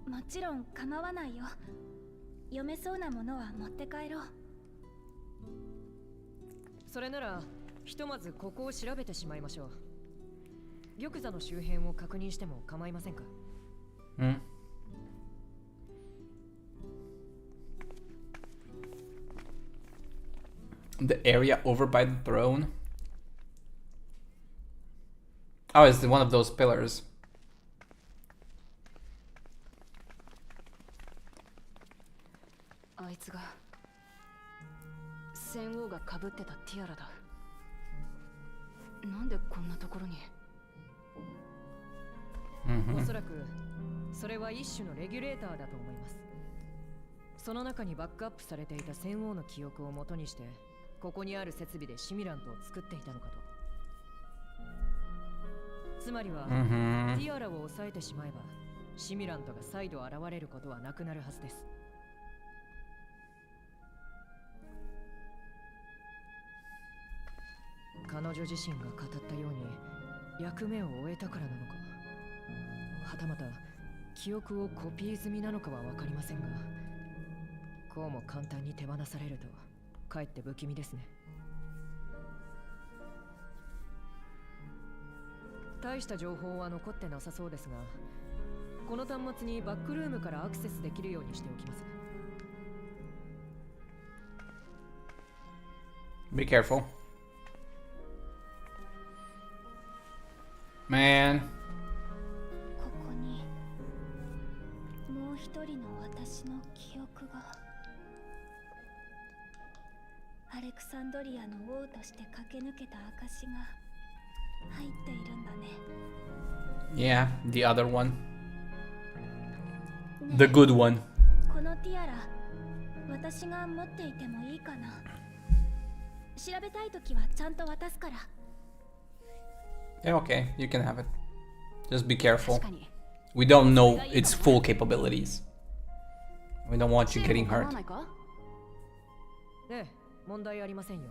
もちろん構わないよ。読めそうなものは持って帰ろう。それならひとまずここを調べてしまいましょう。玉座の周辺を確認しても構いませんか？ The area over by the throne. Oh, it's one of those pillars. あいつが戦王が被ってたティアラだ。なんでこんなところに。おそらくそれは一種のレギュレーターだと思います。その中にバックアップされていた戦王の記憶を元にしてここにある設備でシミュラントを作っていたのかと。つまりは、ティアラを抑えてしまえばシミュラントが再度現れることはなくなるはずです。彼女自身が語ったように役目を終えたからなのか、はたまた記憶をコピー済みなのかは分かりませんが、こうも簡単に手放されるとかえって不気味ですね。大した情報は残ってなさそうですが、この端末にバックルームからアクセスできるようにしておきます。Be careful. Man. ここにもう一人の私の記憶が。アレクサンドリアの王として駆け抜けた証が入っているんだね。Yeah, the other one. The good one. このティアラ、私が持っていてもいいかな。調べたいときはちゃんと渡すから。Yeah, okay, you can have it. Just be careful. 確かに。 We don't know its full capabilities. We don't want you getting 構わ hurt. ないか？ええ、問題ありませんよ。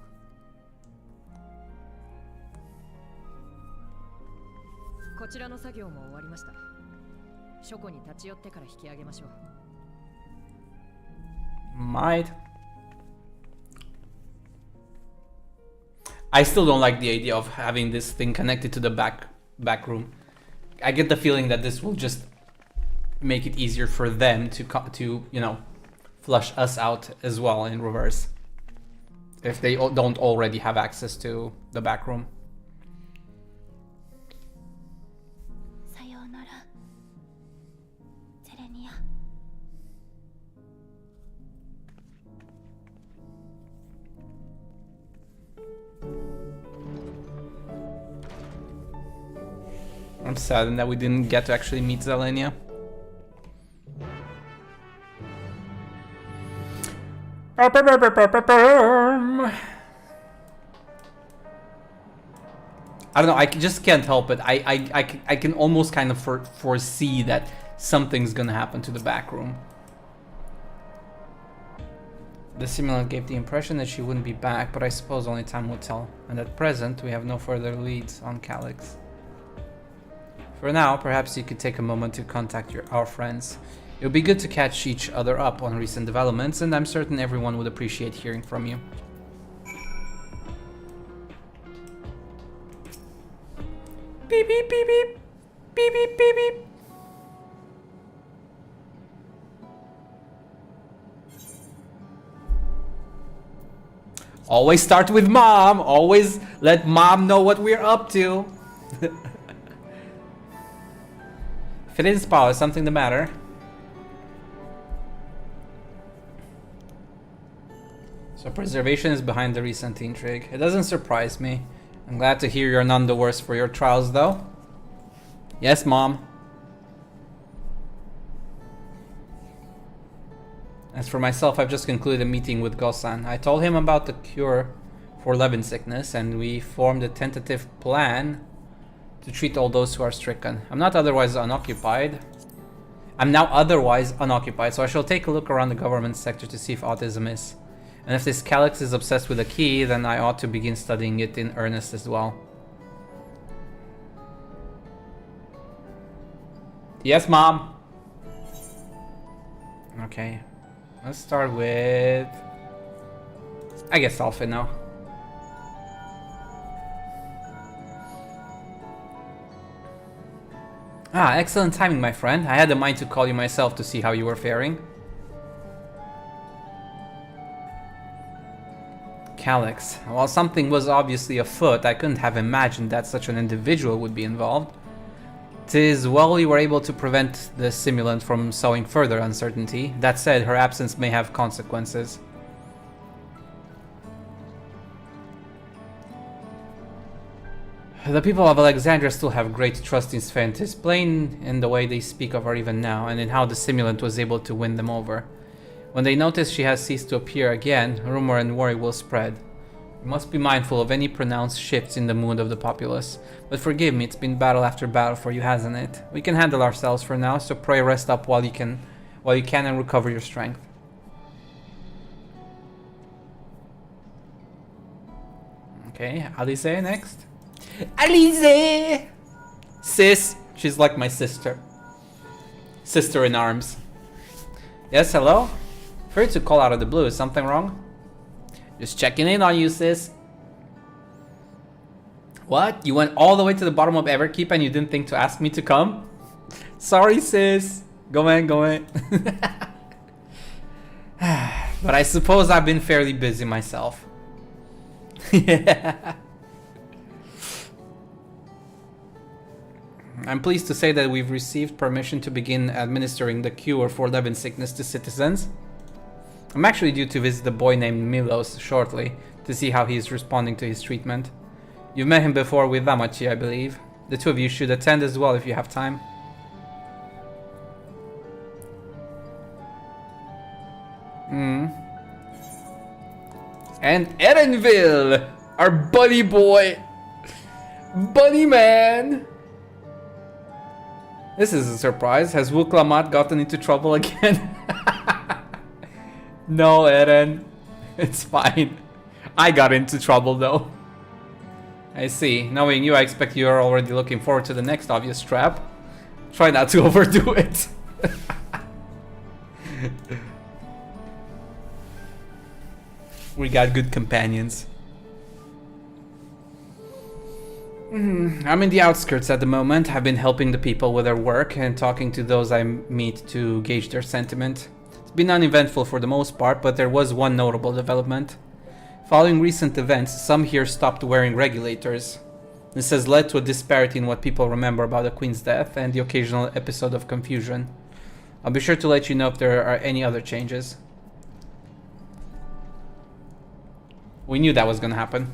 こちらの作業も終わりました。書庫に立ち寄ってから引き上げましょう。 Might. I still don't like the idea of having this thing connected to the back room. I get the feeling that this will just make it easier for them to you know, flush us out as well in reverse. If they don't already have access to the back room. さようなら、ゼレニア。I'm saddened that we didn't get to actually meet Zelenia. I don't know, I just can't help it. I can almost kind of foresee that something's gonna happen to the back room. The simulant gave the impression that she wouldn't be back, but I suppose only time will tell. And at present, we have no further leads on Calyx. For now, perhaps you could take a moment to contact our friends. It would be good to catch each other up on recent developments, and I'm certain everyone would appreciate hearing from you. Beep beep beep beep. Beep beep beep beep. Always start with mom. Always let mom know what we're up to. If it isn't Paul, is something the matter? So preservation is behind the recent intrigue. It doesn't surprise me. I'm glad to hear you're none the worse for your trials, though. Yes, Mom. As for myself, I've just concluded a meeting with Gosan. I told him about the cure for Levin sickness, and we formed a tentative plan to treat all those who are stricken. I'm now otherwise unoccupied, so I shall take a look around the government sector to see if autism is. And if this Calyx is obsessed with a key, then I ought to begin studying it in earnest as well. Yes, Mom. Okay. Let's start with... I guess Alpha now. Ah, excellent timing, my friend. I had a mind to call you myself to see how you were faring. Calyx. While something was obviously afoot, I couldn't have imagined that such an individual would be involved. 'Tis well you were able to prevent the simulant from sowing further uncertainty. That said, her absence may have consequences. The people of Alexandria still have great trust in Sventis, plain in the way they speak of her even now, and in how the simulant was able to win them over. When they notice she has ceased to appear again, rumor and worry will spread. We must be mindful of any pronounced shifts in the mood of the populace. But forgive me, it's been battle after battle for you, hasn't it? We can handle ourselves for now, so pray rest up while you can and recover your strength. Okay, Alice next. Alice! Sis! She's like my sister. Sister in arms. Yes, hello? Afraid to call out of the blue, is something wrong? Just checking in on you, sis. What? You went all the way to the bottom of Everkeep and you didn't think to ask me to come? Sorry, sis. Go in, go in. But I suppose I've been fairly busy myself. Yeah. I'm pleased to say that we've received permission to begin administering the cure for Levin sickness to citizens. I'm actually due to visit a boy named Milos shortly to see how he is responding to his treatment. You've met him before with Damachi, I believe. The two of you should attend as well if you have time. And Erenville, our buddy boy. Buddy man. This is a surprise. Has Wuklamat gotten into trouble again? No, Eren. It's fine. I got into trouble though. I see. Knowing you, I expect you are already looking forward to the next obvious trap. Try not to overdo it. We got good companions. I'm in the outskirts at the moment. I've been helping the people with their work and talking to those I meet to gauge their sentiment. It's been uneventful for the most part, but there was one notable development. Following recent events, some here stopped wearing regulators. This has led to a disparity in what people remember about the Queen's death and the occasional episode of confusion. I'll be sure to let you know if there are any other changes. We knew that was gonna happen.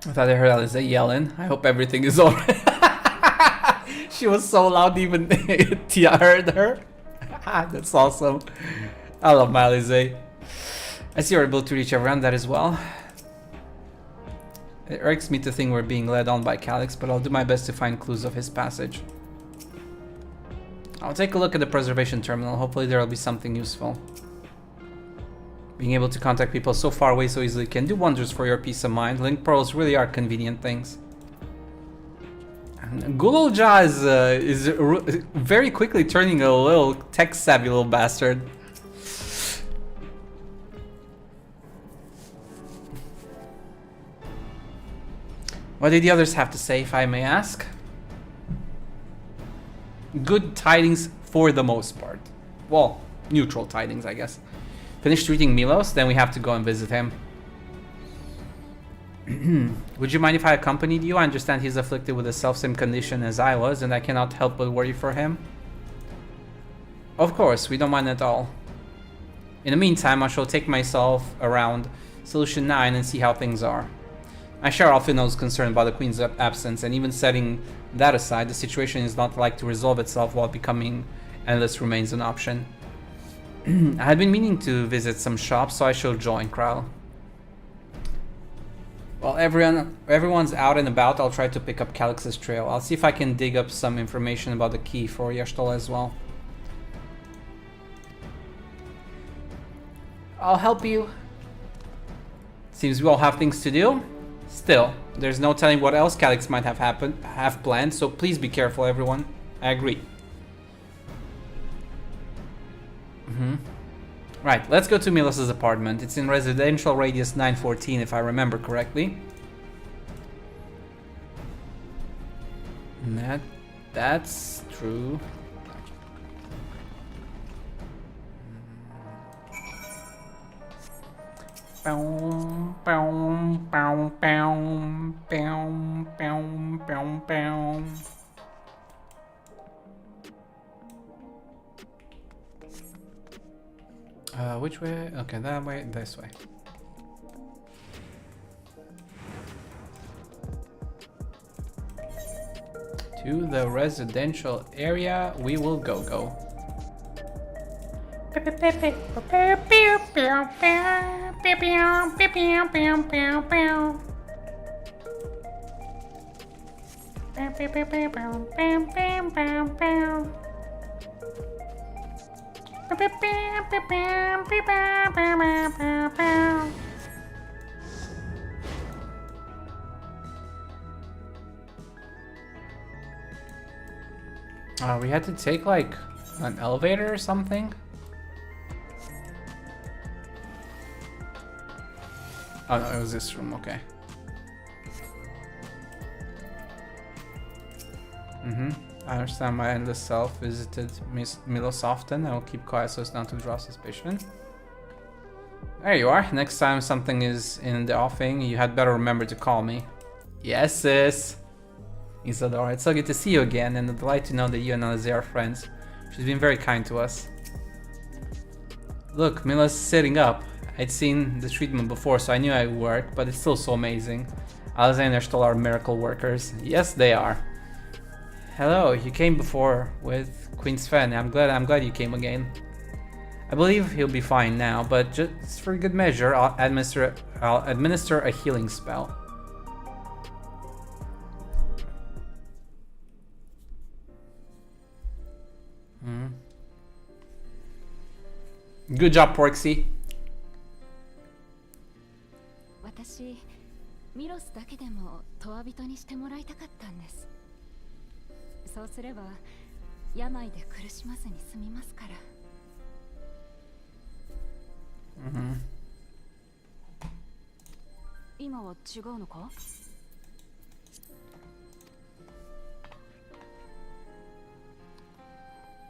I thought I heard Alice yelling. I hope everything is alright. She was so loud even Tia heard her. That's awesome. I love my Alizé. I see you're able to reach around that as well. It irks me to think we're being led on by Calyx, but I'll do my best to find clues of his passage. I'll take a look at the preservation terminal. Hopefully there will be something useful. Being able to contact people so far away so easily can do wonders for your peace of mind. Link pearls really are convenient things. And Gulolja is very quickly turning a little tech-savvy little bastard. What did the others have to say, if I may ask? Good tidings for the most part. Well, neutral tidings, I guess. Finished treating Milos, then we have to go and visit him. Would you mind if I accompanied you? I understand he's afflicted with the self-same condition as I was, and I cannot help but worry for him. Of course, we don't mind at all. In the meantime, I shall take myself around Solution 9 and see how things are. I share Alfino's concern about the Queen's absence, and even setting that aside, the situation is not like to resolve itself while becoming endless remains an option. I had been meaning to visit some shops, so I shall join Kral. While everyone's out and about, I'll try to pick up Calyx's trail. I'll see if I can dig up some information about the key for Yashtola as well. I'll help you. Seems we all have things to do. Still, there's no telling what else Calyx might have planned, so please be careful, everyone. I agree. Right, let's go to Milos's apartment. It's in residential radius 914, if I remember correctly. And that's true. Which way? Okay, that way, this way. To the residential area we will go. We had to take like an elevator or something. Oh no, it was this room, okay. I understand my endless self visited Milos often. I will keep quiet so as not to draw suspicion. There you are. Next time something is in the offing, you had better remember to call me. Yes, sis. Isadora, it's so good to see you again, and a delight to know that you and Alizé are friends. She's been very kind to us. Look, Milos is sitting up. I'd seen the treatment before, so I knew it would work, but it's still so amazing. Alizé and Erstol are miracle workers. Yes, they are. Hello, you came before with Queen Sven. I'm glad you came again. I believe he'll be fine now, but just for good measure, I'll administer a healing spell. Good job, Porksy. 私、ミロスだけでもトワ人にしてもらいたかったんです。そうすれば病で苦しまずに済みますから。今は違うのか？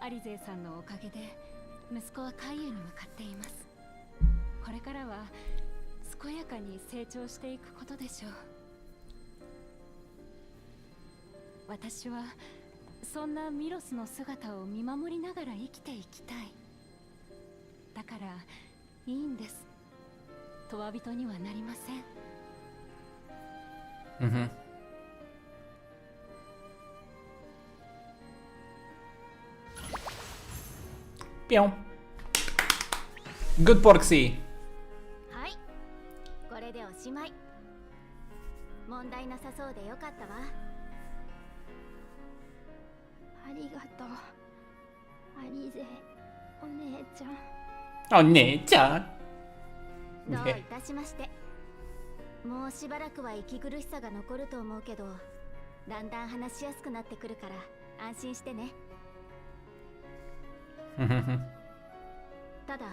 アリゼーさんのおかげで息子は海遊に向かっています。これからは健やかに成長していくことでしょう。私はそんなミロスの姿を見守りながら生きていきたい。だからいいんです。トワ人にはなりません。Pew. Good Porksy. はい、これでおしまい。問題なさそうでよかったわ。ありがとう、アリゼお姉ちゃん。Oh, nature. どういたしまして。もうしばらくは息苦しさが残ると思うけど、だんだん話しやすくなってくるから安心してね。ただ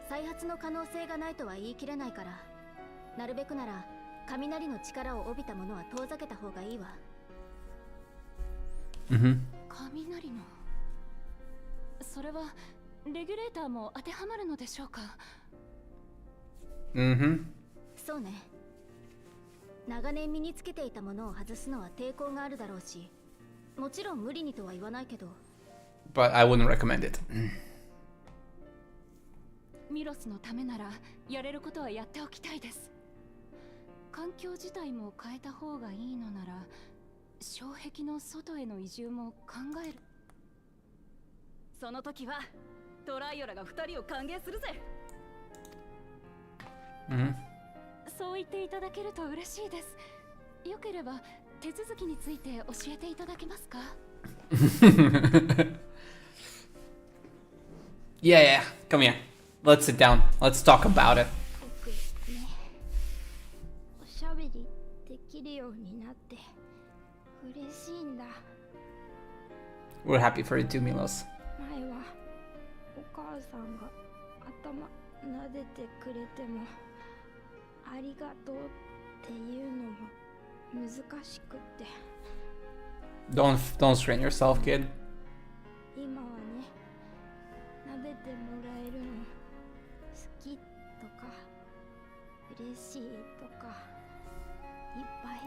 再発の可能性がないとは言い切れないから、なるべくなら雷の力を帯びたものは遠ざけた方がいいわ。雷の、それはレギュレーターも当てはまるのでしょうか。そうね。長年身につけていたものを外すのは抵抗があるだろうし、もちろん無理にとは言わないけど。But I wouldn't recommend it. ミロスのためならやれることはやっておきたいです。環境自体も変えた方がいいのなら、障壁の外への移住も考える。その時はトライオラが2人を歓迎するぜ。そう言っていただけると嬉しいです。よければ手続きについて教えていただけますか？ Yeah, come here. Let's sit down. Let's talk about it. 僕ね、おしゃべりできるようになって嬉しいんだ。We're happy for you too, Milos. 前はお母さんが頭撫でてくれてもありがとうっていうのも難しくって。Don't strain yourself, kid. 今はね、撫でてもらえるの好きとか嬉しいとかいっぱい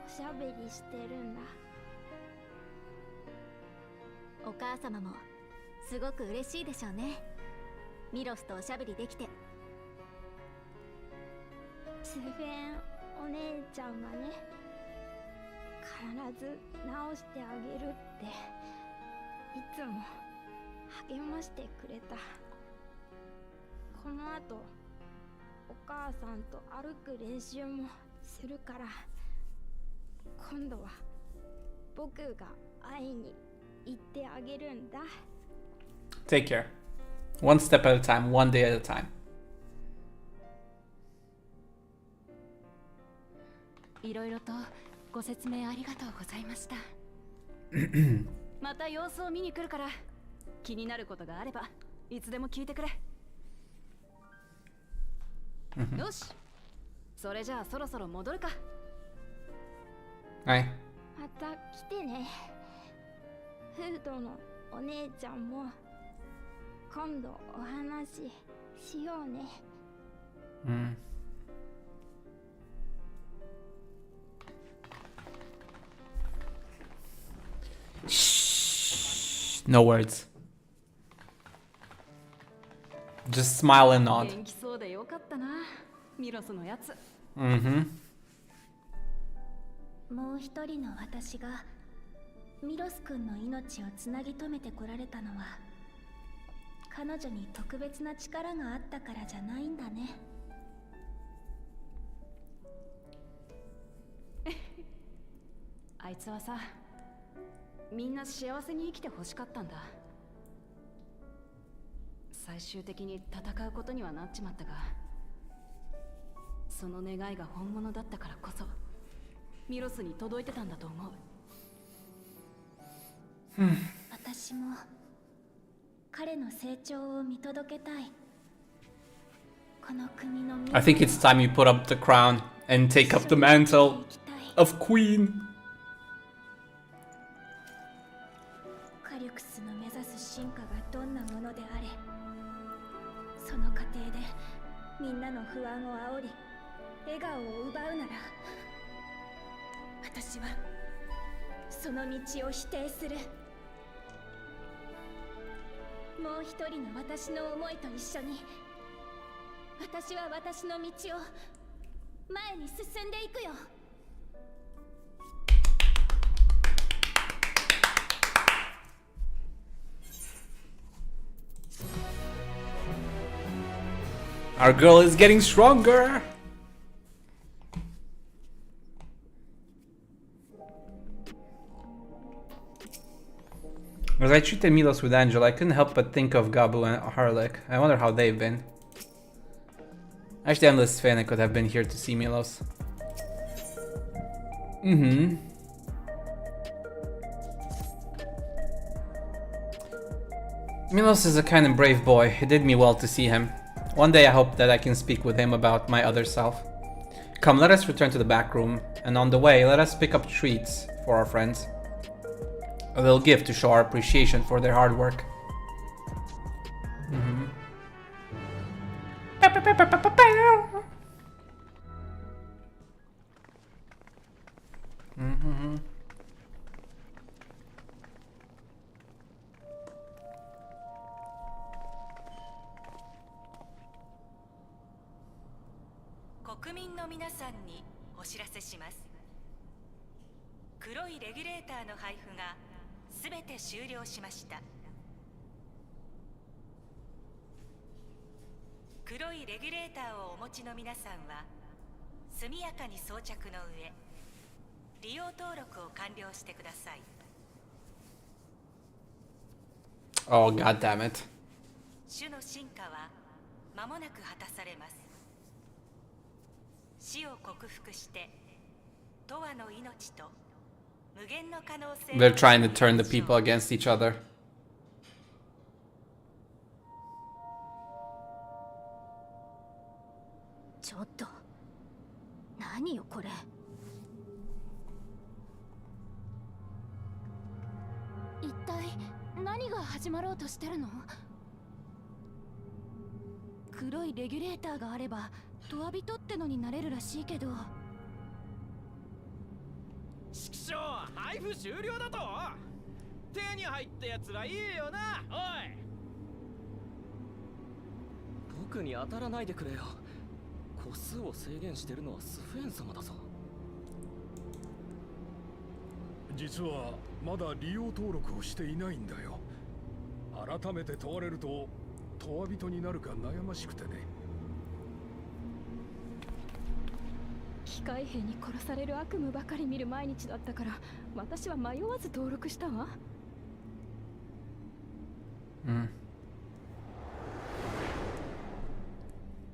おしゃべりしてるんだ。お母様もすごく嬉しいでしょうね。ミロスとおしゃべりできて。スフェンお姉ちゃんがね、必ず直してあげるっていつも励ましてくれた。この後お母さんと歩く練習もするから、今度は僕が会いに行ってあげるんだ。 Take care. One step at a time, one day at a time. いろいろとご説明ありがとうございました。また様子を見に来るから、気になることがあればいつでも聞いてくれ。よし、それじゃあそろそろ戻るか。はい。また来てね。フードのお姉ちゃんも今度お話ししようね。No words. Just smile and nod. 元気そうでよかったな、ミロスのやつ。もう一人の私がミロス君の命をつなぎ止めてこられたのは、彼女に特別な力があったからじゃないんだね。あいつはさ、みんな幸せに生きてほしかったんだ。最終的に戦うことにはなっちまったが、その願いが本物だったからこそミロスに届いてたんだと思う。私も彼の成長を見届けたい。この国の I think it's time you put up the crown and take up the mantle of queen. カリュクスの目指す進化がどんなものであれ、その過程でみんなの不安を煽り笑顔を奪うなら、私はその道を否定する。もう一人の私の思いと一緒に、私は私の道を前に進んでいくよ。Our girl is getting stronger. As I treated Milos with Angela, I couldn't help but think of Gabu and Harlek. I wonder how they've been. Actually, Endless Fan could have been here to see Milos. Milos is a kind and brave boy. It did me well to see him. One day I hope that I can speak with him about my other self. Come, let us return to the back room, and on the way, let us pick up treats for our friends. A little gift to show our appreciation for their hard work. Oh, god damn it. They're trying to turn the people against each other.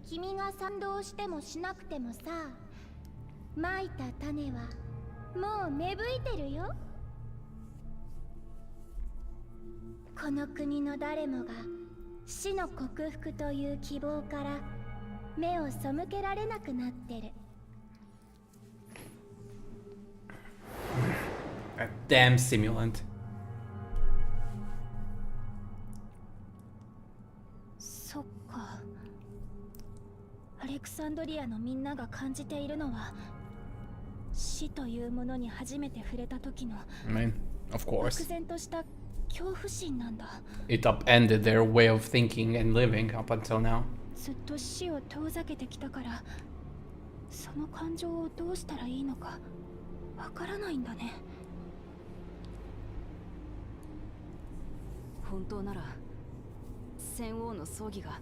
Kimiが賛同してもしなくてもさ、蒔いた種はもう芽吹いてるよ。この国の誰もが死の克服という希望から目を背けられなくなってる。A damn simulant. そっか。アレクサンドリアのみんなが感じているのは死というものに初めて触れた時の I mean, of course. 漠然とした恐怖心なんだ。It upended their way of thinking and living up until now. ずっと死を遠ざけてきたから、その感情をどうしたらいいのかわからないんだね。本当なら戦王の葬儀が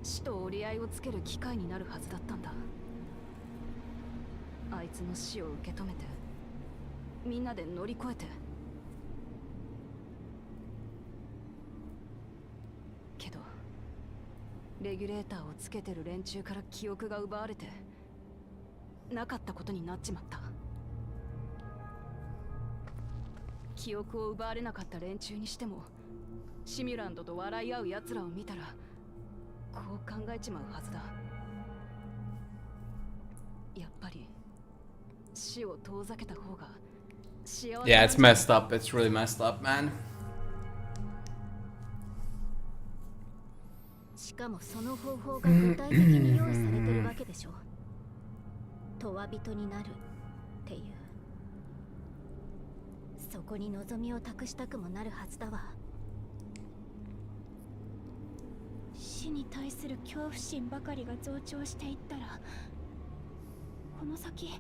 死と折り合いをつける機会になるはずだったんだ。あいつの死を受け止めてみんなで乗り越えて。けどレギュレーターをつけてる連中から記憶が奪われてなかったことになっちまった。記憶を奪われなかった連中にしてもシミュランドと笑い合う奴らを見たらこう考えちまうはずだ。やっぱり死を遠ざけた方が幸せ。 Yeah, it's messed up. It's really messed up, man. しかもその方法が具体的に用意されてるわけでしょ。永遠人になるっていう。そこに望みを託したくもなるはずだわ。死に対する恐怖心ばかりが増長していったら、この先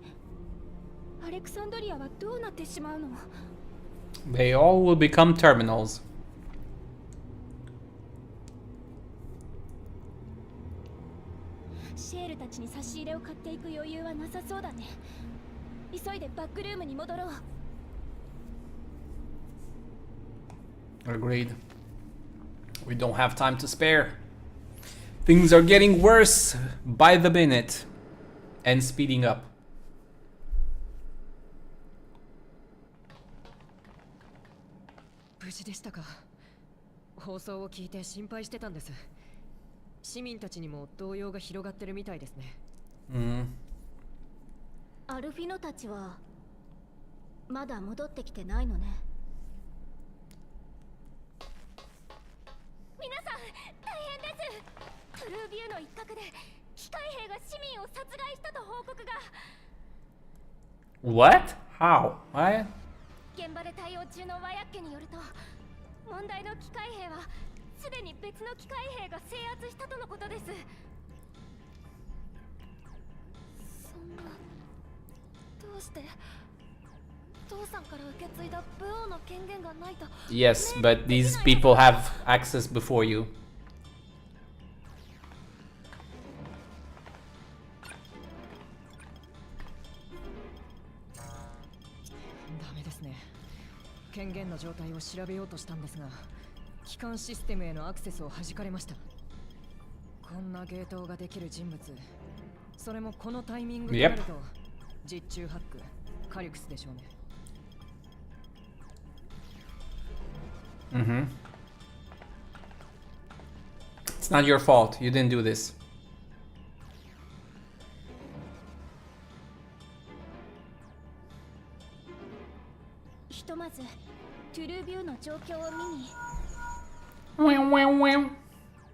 アレクサンドリアはどうなってしまうの？ They all will become terminals. 「シエルたちに差し入れを買っていく余裕はなさそうだね。急いでバックルームに戻ろう。 Agreed. We don't have time to spare. Things are getting worse by the minute and speeding up. 無事でしたか。放送を聞いて心配してたんです。市民たちにも動揺が広がってるみたいですね。アルフィノたちはまだ戻ってきてないのね。皆さん大変です。トゥルービューの一角で機械兵が市民を殺害したと報告が。 What? How? What? 現場で対応中のワヤッケによると、問題の機械兵はすでに別の機械兵が制圧したとのことです。そんな、どうして父さんから受け継いだ武王の権限がないと。 Yes, but these people have access before you. ダメですね。権限の状態を調べようとしたんですが、機関システムへのアクセスを弾かれました。こんなゲートができる人物、それもこのタイミングとなると、実中ハック、カリュクスでしょうね。It's not your fault. You didn't do this. ひとまずトゥルービューの状況を見に。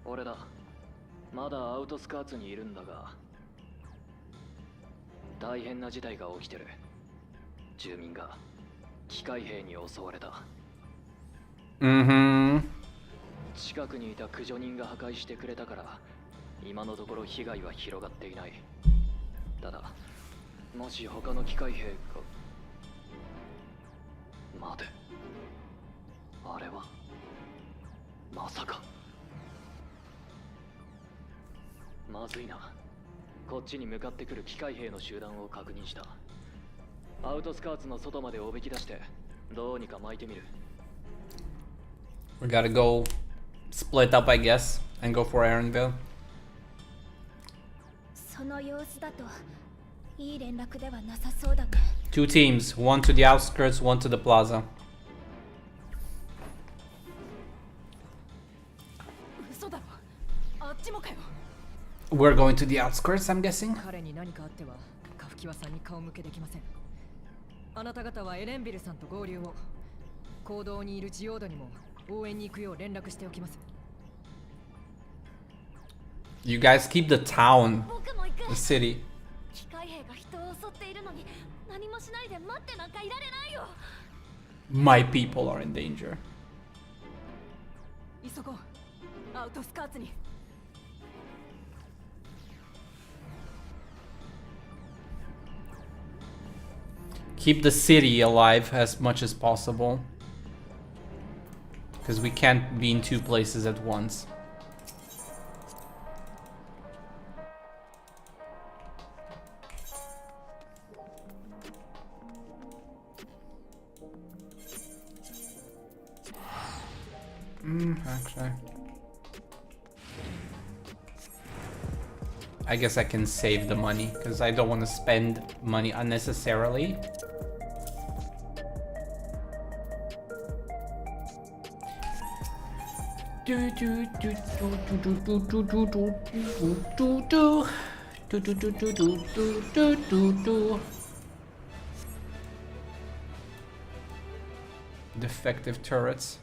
俺だ。まだアウトスカーツにいるんだが、大変な事態が起きてる。住民が機械兵に襲われた。近くにいた駆除人が破壊してくれたから、今のところ被害は広がっていない。ただ、もし他の機械兵が。待て。あれはまさか。まずいな。こっちに向かってくる機械兵の集団を確認した。アウトスカーツの外までおびき出してどうにか巻いてみる。We gotta go split up, I guess, and go for Aaronville. その様子だといい連絡ではなさそうだね。 Two teams, one to the outskirts, one to the plaza. 嘘だろ。あっちもかよ。We're going to the outskirts, I'm guessing. 彼に何かあってはカフキワさんに顔向けできません。あなた方はエレンビルさんと合流を。行動にいるジオードにも応援に行くよう連絡しておきます。 You guys keep the town, 僕も行く。 the city. 機械兵が人を襲っているのに何もしないで待ってなんかいられないよ。 My people are in danger. 急ごう。アウトスカーツに。 Keep the city alive as much as possible. Because we can't be in two places at once. Actually. I guess I can save the money, because I don't want to spend money unnecessarily. Defective turrets.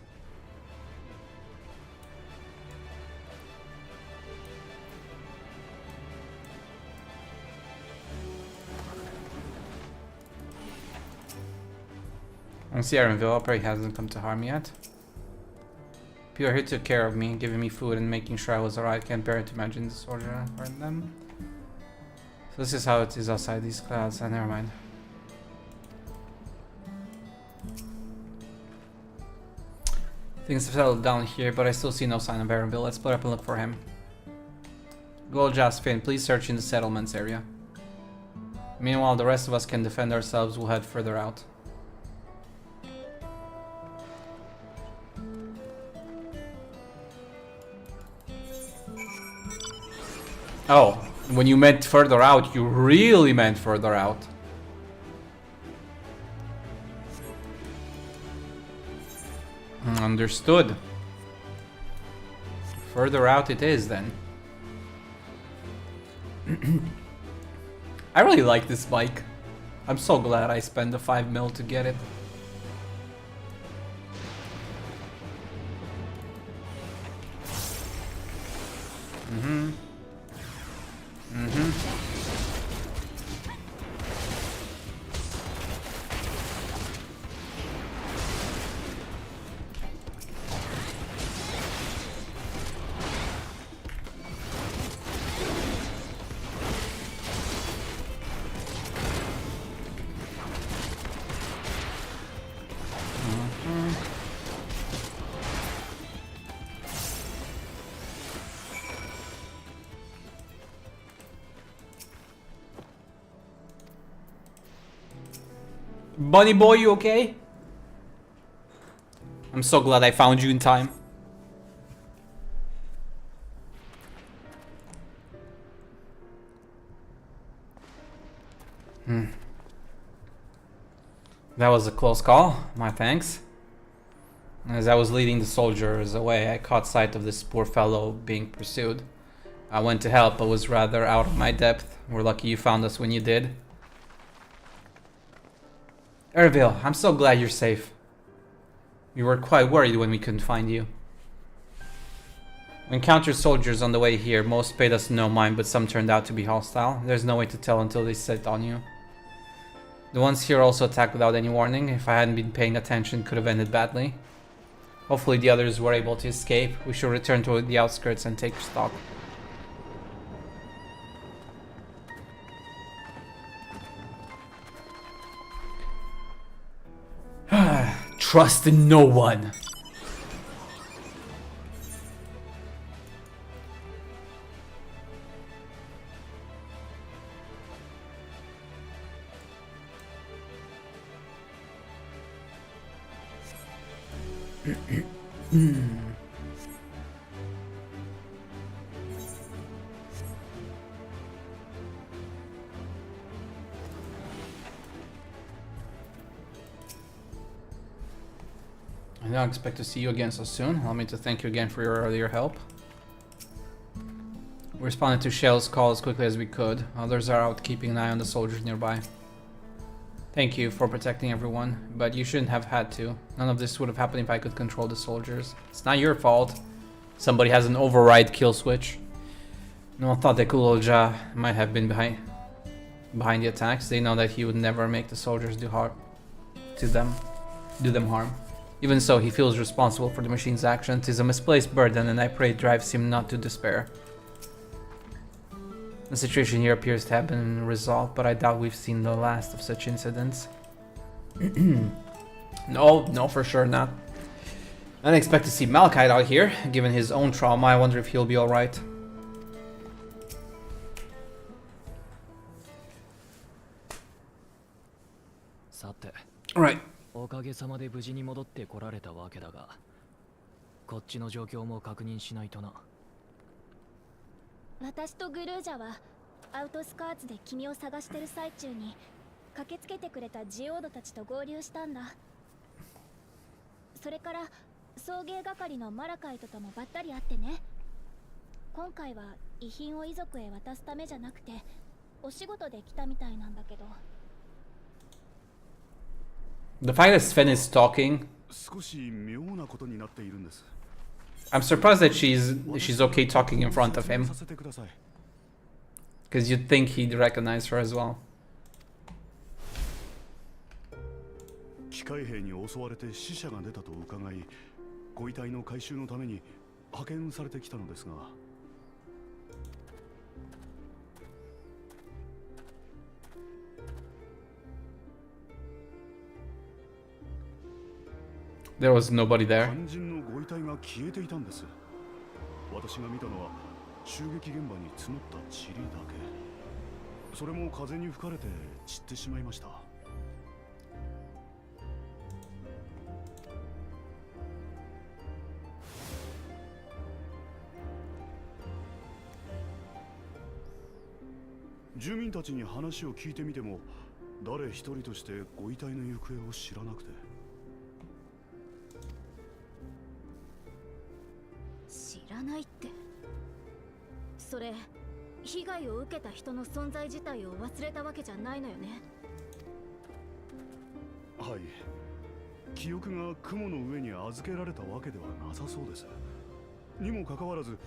I see Aaronville, probably hasn't come to harm yet. People here took care of me, giving me food and making sure I was alright. Can't bear to imagine disorder around them. So this is how it is outside these clouds. Never mind. Things have settled down here, but I still see no sign of Aaronville. Let's split up and look for him. Goljas, Finn, please search in the settlements area. Meanwhile, the rest of us can defend ourselves. We'll head further out. Oh, when you meant further out, you really meant further out. Understood. Further out it is then. I really like this bike. I'm so glad I spent the 5 mil to get it. Bunny boy, you okay? I'm so glad I found you in time. That was a close call, my thanks. As I was leading the soldiers away, I caught sight of this poor fellow being pursued. I went to help, but was rather out of my depth. We're lucky you found us when you did. Ervil, I'm so glad you're safe. We were quite worried when we couldn't find you. We encountered soldiers on the way here. Most paid us no mind, but some turned out to be hostile. There's no way to tell until they set on you. The ones here also attacked without any warning. If I hadn't been paying attention, it could have ended badly. Hopefully the others were able to escape. We should return to the outskirts and take stock. Trust in no one. I don't expect to see you again so soon. Allow me to thank you again for your earlier help. We responded to Shell's call as quickly as we could. Others are out keeping an eye on the soldiers nearby. Thank you for protecting everyone, but you shouldn't have had to. None of this would have happened if I could control the soldiers. It's not your fault. Somebody has an override kill switch. No one thought that Kulolja might have been behind the attacks. They know that he would never make the soldiers do them harm. Even so, he feels responsible for the machine's actions. It is a misplaced burden, and I pray it drives him not to despair. The situation here appears to have been resolved, but I doubt we've seen the last of such incidents. No, for sure not. I don't expect to see Malachite out here. Given his own trauma, I wonder if he'll be alright. Alright. おかげさまで無事に戻ってこられたわけだが、こっちの状況も確認しないとな。私とグルージャはアウトスカーツで君を探してる最中に駆けつけてくれたジオードたちと合流したんだ。それから送迎係のマラカイトともばったり会ってね。今回は遺品を遺族へ渡すためじゃなくてお仕事で来たみたいなんだけど。The fact that Sven is talking, I'm surprised that she's okay talking in front of him. Because you'd think he'd recognize her as well. 機械兵に襲われて死者が出たと伺い、ご遺体の回収のために派遣されてきたのですが。There was nobody there. 肝心のご遺体が消えていたんです。私が見たのは襲撃現場に積もった塵だけ。それも風に吹かれて散ってしまいました。住民たちに話を聞いてみても、誰一人としてご遺体の行方を知らなくて。知らないって、それ被害を受けた人の存在自体を忘れたわけじゃないのよね。はい、記憶が雲の上に預けられたわけではなさそうです。にもかかわらず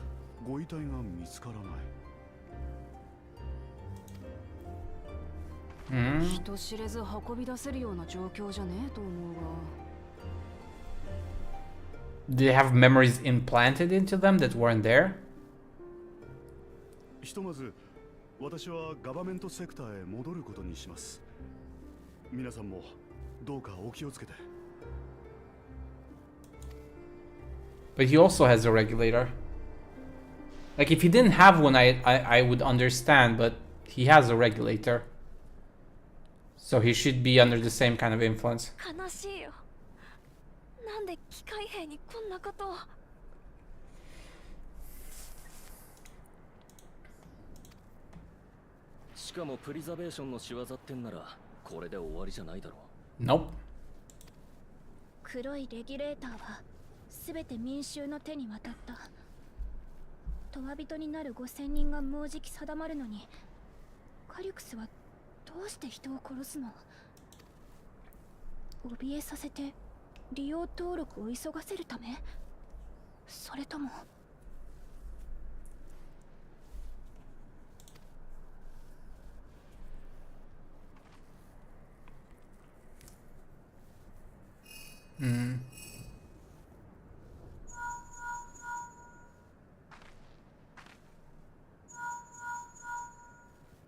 ご遺体が見つからない。人知れず運び出せるような状況じゃねえと思うが。 Do they have memories implanted into them that weren't there? ひとまず私はガバメントセクターへ戻ることにします。皆さんもどうかお気をつけて。 But he also has a regulator. Like, if he didn't have one, I would understand, but he has a regulator. So he should be under the same kind of influence. 悲しいよ。なんで機械兵にこんなことを。しかもプリザベーションの仕業ってんならこれで終わりじゃないだろう。 Nope. 黒いレギュレーターは全て民衆の手に渡った。トワ人になる5000人がもうじき定まるのに、カリュクスはどうして人を殺すの？怯えさせて利用登録を急がせるため？それとも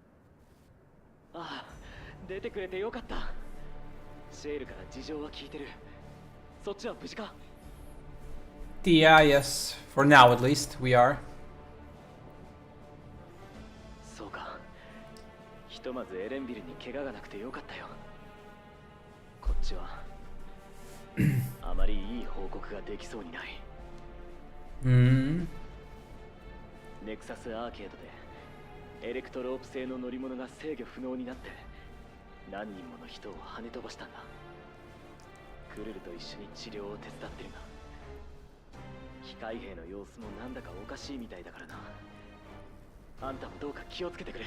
ああ、出てくれてよかった。シェールから事情は聞いてる。そっちは無事か？ Yeah, yes. For now, at least, we are. そうか。ひとまずエレンビルに怪我がなくてよかったよ。こっちはあまりいい報告ができそうにない。ネクサスアーケードでエレクトロープ製の乗り物が制御不能になって何人もの人を跳ね飛ばしたんだ。クルルと一緒に治療を手伝ってるが、機械兵の様子もなんだかおかしいみたいだからな。あんたもどうか気をつけてくれ。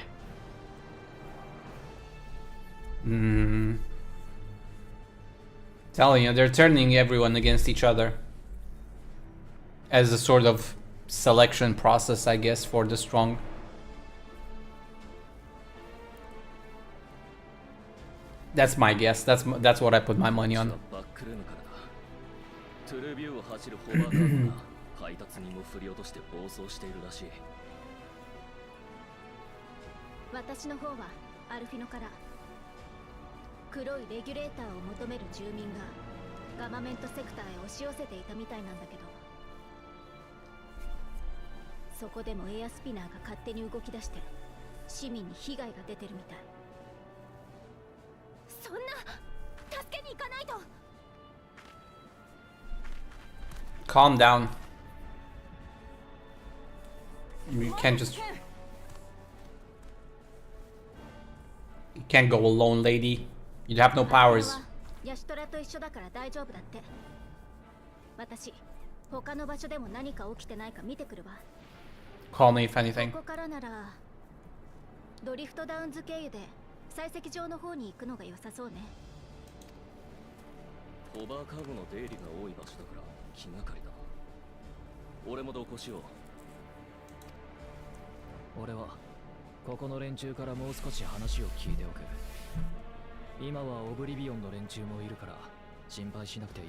Telling you, they're turning everyone against each other. As a sort of selection process, I guess, for the strong. That's my guess. That's what I put my money on. トゥルビューを走るホバーカーが配達にも振り落として暴走しているらしい。私の方はアルフィノから。黒いレギュレーターを求める住民がガバメントセクターへ押し寄せていたみたいなんだけど、そこでもエアスピナーが勝手に動き出して市民に被害が出てるみたい。そんな、助けに行かないと。Calm down. You can't just... You can't go alone, lady. You have no powers. ヤシトラと一緒だから大丈夫だって。私、他の場所でも何か起きてないか見てくるわ。Call me if anything. ここからならドリフトダウンズ経由で採石場の方に行くのが良さそうね。ホバーカーゴの出入りが多い場所だから気がかりだ。俺も同行しよう。俺はここの連中からもう少し話を聞いておく。今はオブリビオンの連中もいるから心配しなくていい。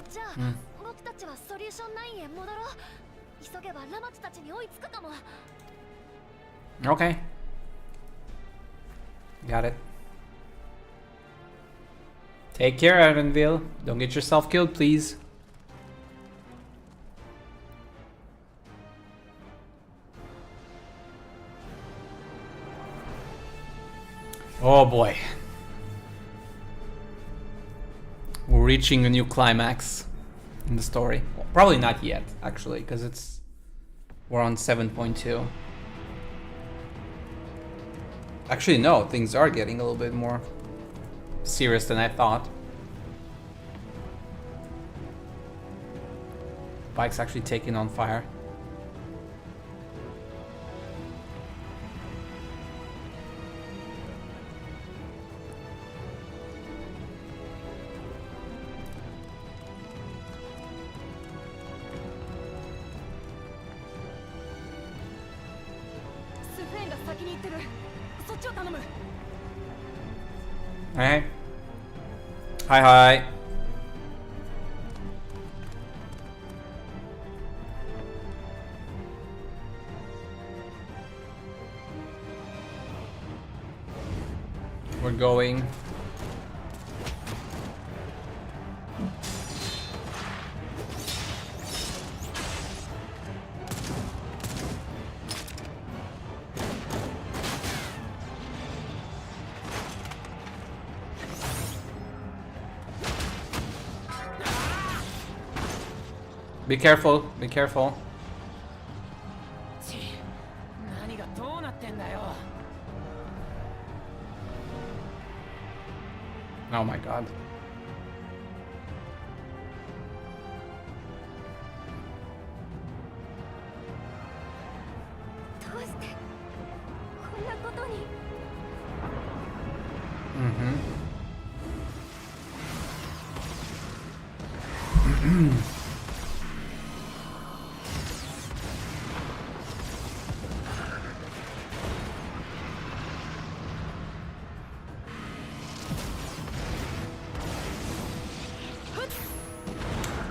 じゃあ、僕たちはソリューション9へ戻ろう。急げばラマチたちに追いつくかも。Okay. Got it. Take care, Ironville. Don't get yourself killed, please. Oh boy. We're reaching a new climax in the story. Well, probably not yet, actually, because we're on 7.2. Actually, no, things are getting a little bit more serious than I thought. Bike's actually taking on fire. Hey. Hi, hi. We're going. Be careful, be careful. Oh my god.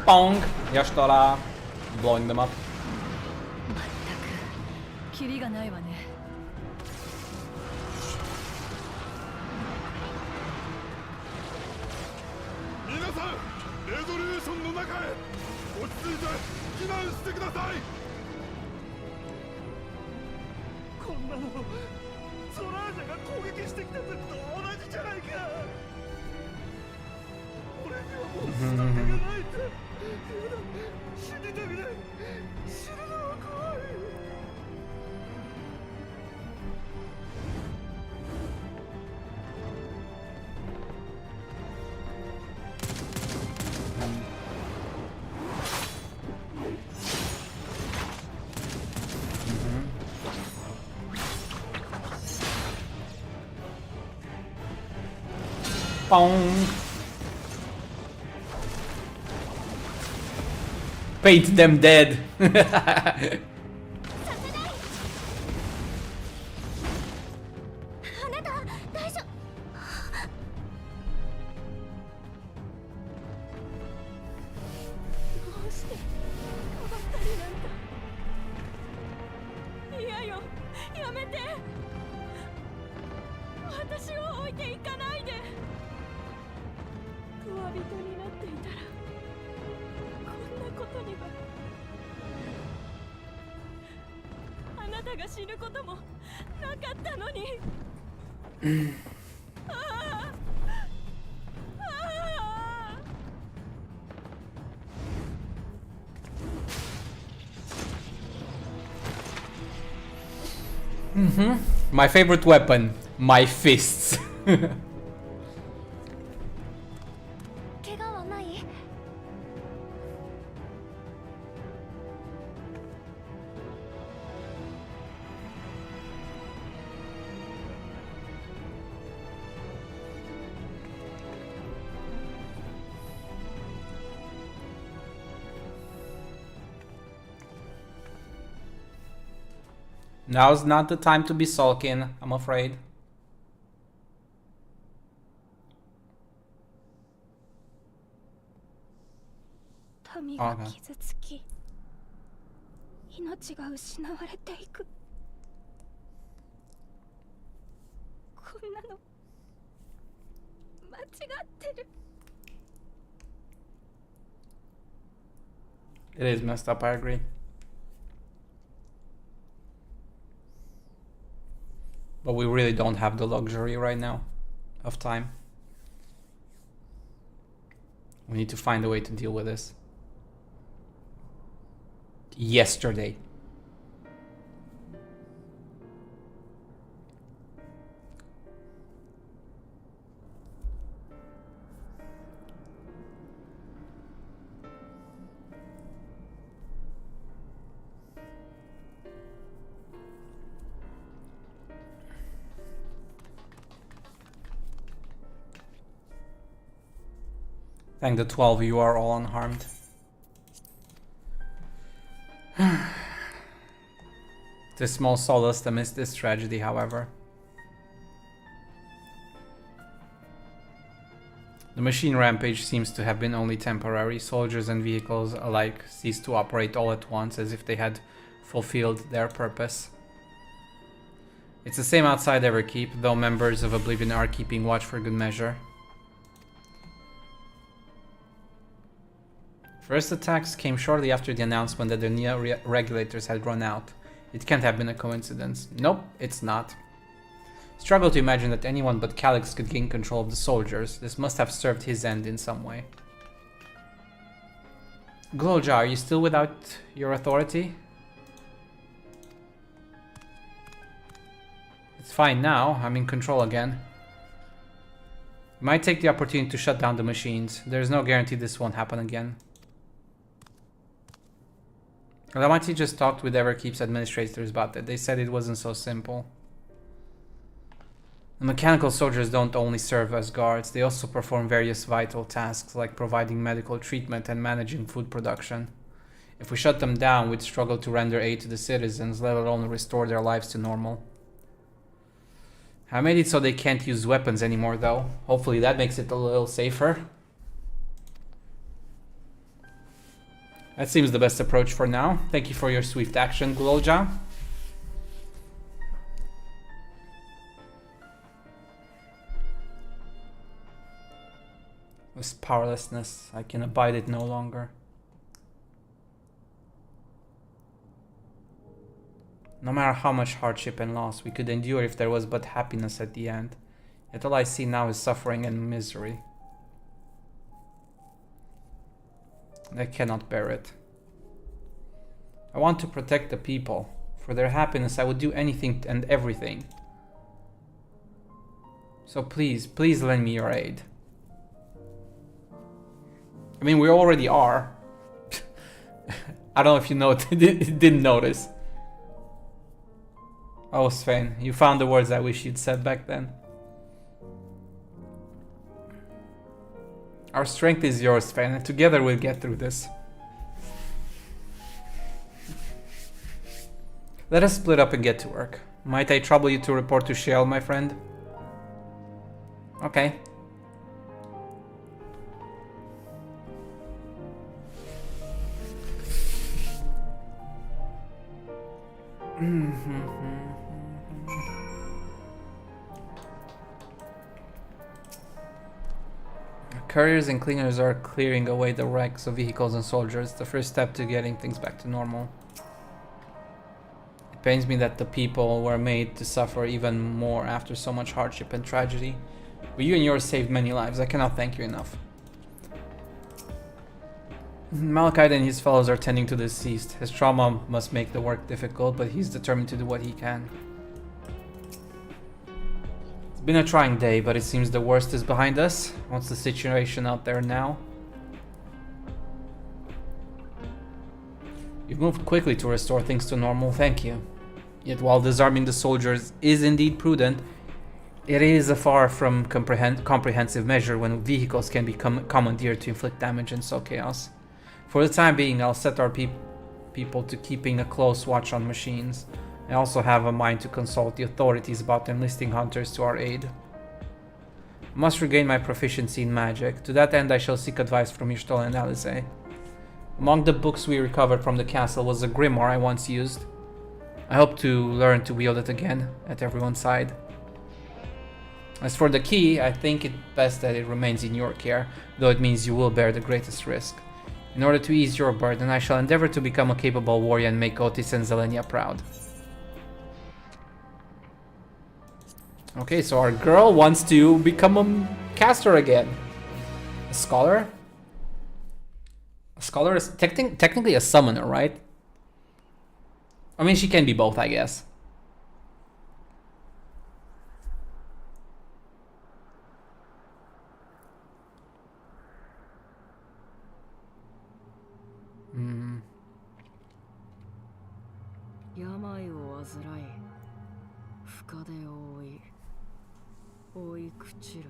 Pong! Yashtora! Blowing them up. キリがないわね。皆さん、レゾリューションの中へ落ち着いて避難してください。こんなのソラージャが攻撃してきた時と同じじゃないか。俺にはもう仕掛けがないって。死にたくない。死ぬのは怖い。Pong! Paint them dead! うん。 My favorite weapon, my fists. 怪我はない？ Now's not the time to be sulking, I'm afraid. 民が傷つき、命が失われていく。こんなの間違ってる。 It is messed up, I agree. But we really don't have the luxury right now of time. We need to find a way to deal with this. Yesterday. Thank the 12, you are all unharmed. Tis small solace amidst this tragedy, however. The machine rampage seems to have been only temporary. Soldiers and vehicles alike ceased to operate all at once, as if they had fulfilled their purpose. It's the same outside Everkeep, though members of Oblivion are keeping watch for good measure. First attacks came shortly after the announcement that the NIA regulators had run out. It can't have been a coincidence. Nope, it's not. Struggle to imagine that anyone but Calyx could gain control of the soldiers. This must have served his end in some way. Glowja, are you still without your authority? It's fine now, I'm in control again. Might take the opportunity to shut down the machines. There's no guarantee this won't happen again. Lamati just talked with Everkeep's administrators about that. They said it wasn't so simple. The mechanical soldiers don't only serve as guards, they also perform various vital tasks like providing medical treatment and managing food production. If we shut them down, we'd struggle to render aid to the citizens, let alone restore their lives to normal. I made it so they can't use weapons anymore though. Hopefully that makes it a little safer. That seems the best approach for now. Thank you for your swift action, Glowja. This powerlessness, I can abide it no longer. No matter how much hardship and loss we could endure if there was but happiness at the end, yet all I see now is suffering and misery. I cannot bear it. I want to protect the people. For their happiness, I would do anything and everything. So please, please lend me your aid. I mean, we already are. I don't know if you didn't notice. Oh, Sven, you found the words I wish you'd said back then. Our strength is yours, Sven, and together we'll get through this. Let us split up and get to work. Might I trouble you to report to Shale, my friend? Okay. Couriers and cleaners are clearing away the wrecks of vehicles and soldiers, the first step to getting things back to normal. It pains me that the people were made to suffer even more after so much hardship and tragedy. But you and yours saved many lives, I cannot thank you enough. Malachite and his fellows are tending to the deceased. His trauma must make the work difficult, but he's determined to do what he can. It's been a trying day, but it seems the worst is behind us. What's the situation out there now? You've moved quickly to restore things to normal, thank you. Yet while disarming the soldiers is indeed prudent, it is a far from comprehensive measure when vehicles can be commandeered to inflict damage and sow chaos. For the time being, I'll set our people to keeping a close watch on machines. I also have a mind to consult the authorities about enlisting hunters to our aid. I must regain my proficiency in magic. To that end, I shall seek advice from Ishtal and Alize. Among the books we recovered from the castle was a grimoire I once used. I hope to learn to wield it again, at everyone's side. As for the key, I think it best that it remains in your care, though it means you will bear the greatest risk. In order to ease your burden, I shall endeavor to become a capable warrior and make Otis and Zelenia proud. Okay, so our girl wants to become a caster again. A scholar? A scholar is technically a summoner, right? I mean, she can be both, I guess. Hmm. 病を患い深手を負い追い朽ちる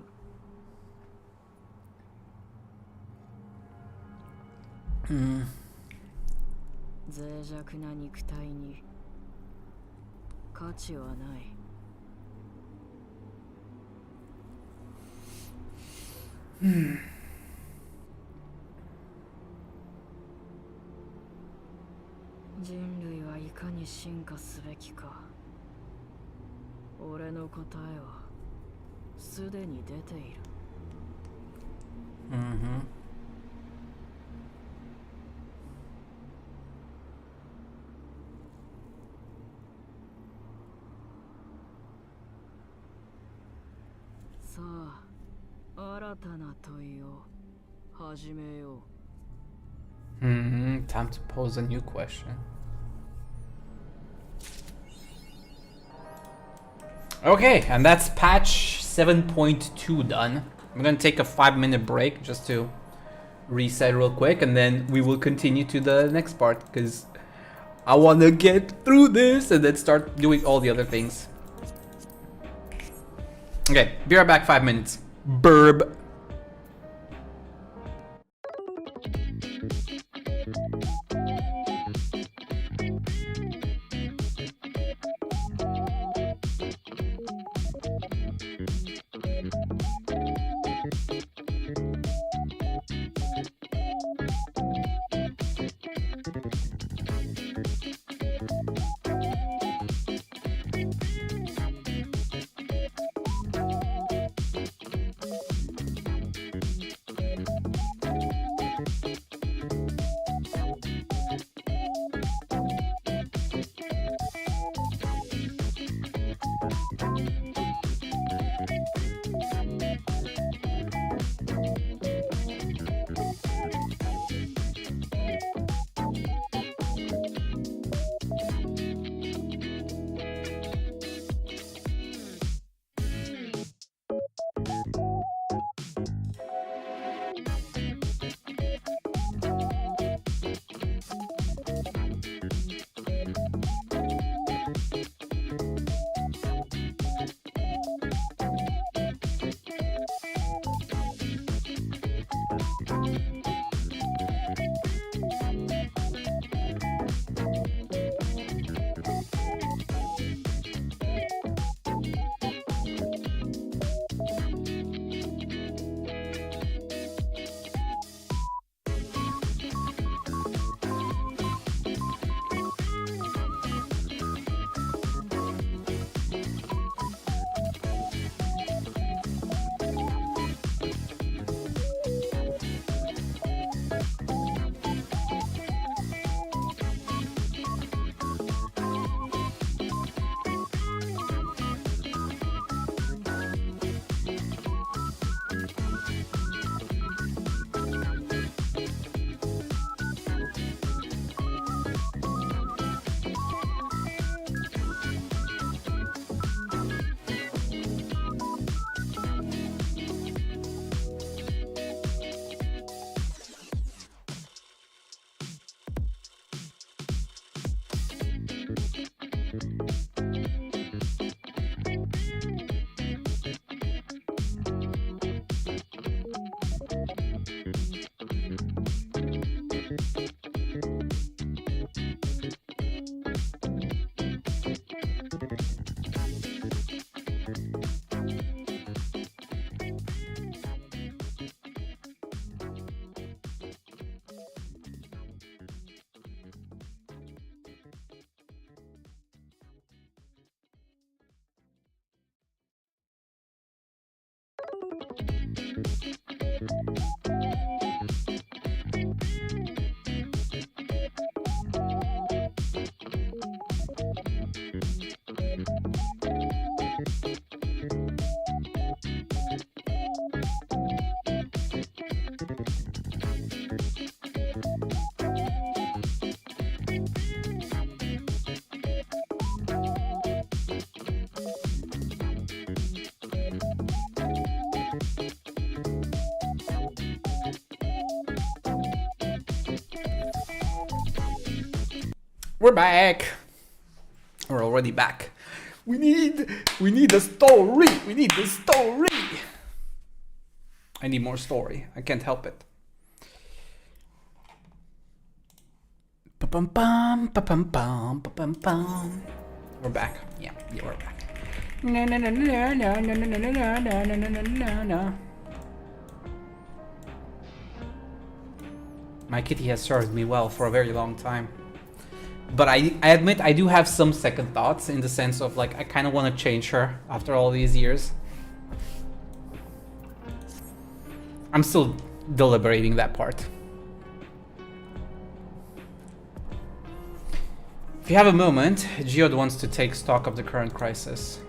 脆弱な肉体に価値はない 人類はいかに進化すべきか俺の答えはすでに出ている Mm-hmm. さあ新たな問いを始めよう Time to pose a new question. Okay, and that's patch 7.2 done. I'm gonna take a 5-minute break just to reset real quick, and then we will continue to the next part because I want to get through this and then start doing all the other things. Okay, be right back. 5 minutes. Burb. We're back. We're already back. We need a story. We need the story. I need more story. I can't help it. Pa-pum-pum, pa-pum-pum, pa-pum-pum. We're back. Yeah, we're back. No, no, no, no, no, no, no, no, no, no, no, no, no, no. My kitty has served me well for a very long time. But I admit I do have some second thoughts, in the sense of like I kind of want to change her after all these years. I'm still deliberating that part. If you have a moment, Geode wants to take stock of the current crisis.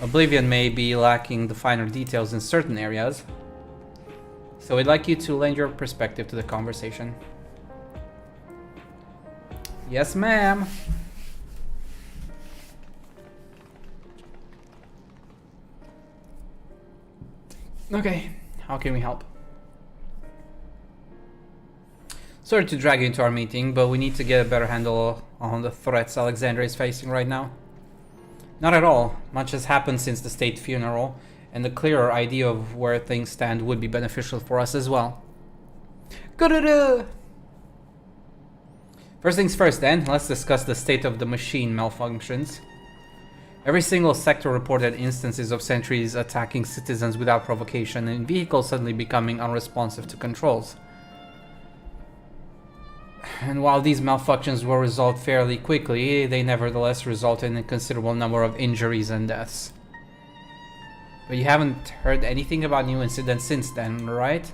Oblivion may be lacking the finer details in certain areas, so we'd like you to lend your perspective to the conversation. Yes, ma'am. Okay, how can we help? Sorry to drag you into our meeting, but we need to get a better handle on the threats Alexandria is facing right now. Not at all. Much has happened since the state funeral, and a clearer idea of where things stand would be beneficial for us as well. Good. First things first then, let's discuss the state of the machine malfunctions. Every single sector reported instances of sentries attacking citizens without provocation and vehicles suddenly becoming unresponsive to controls. And while these malfunctions were resolved fairly quickly, they nevertheless resulted in a considerable number of injuries and deaths. But you haven't heard anything about new incidents since then, right?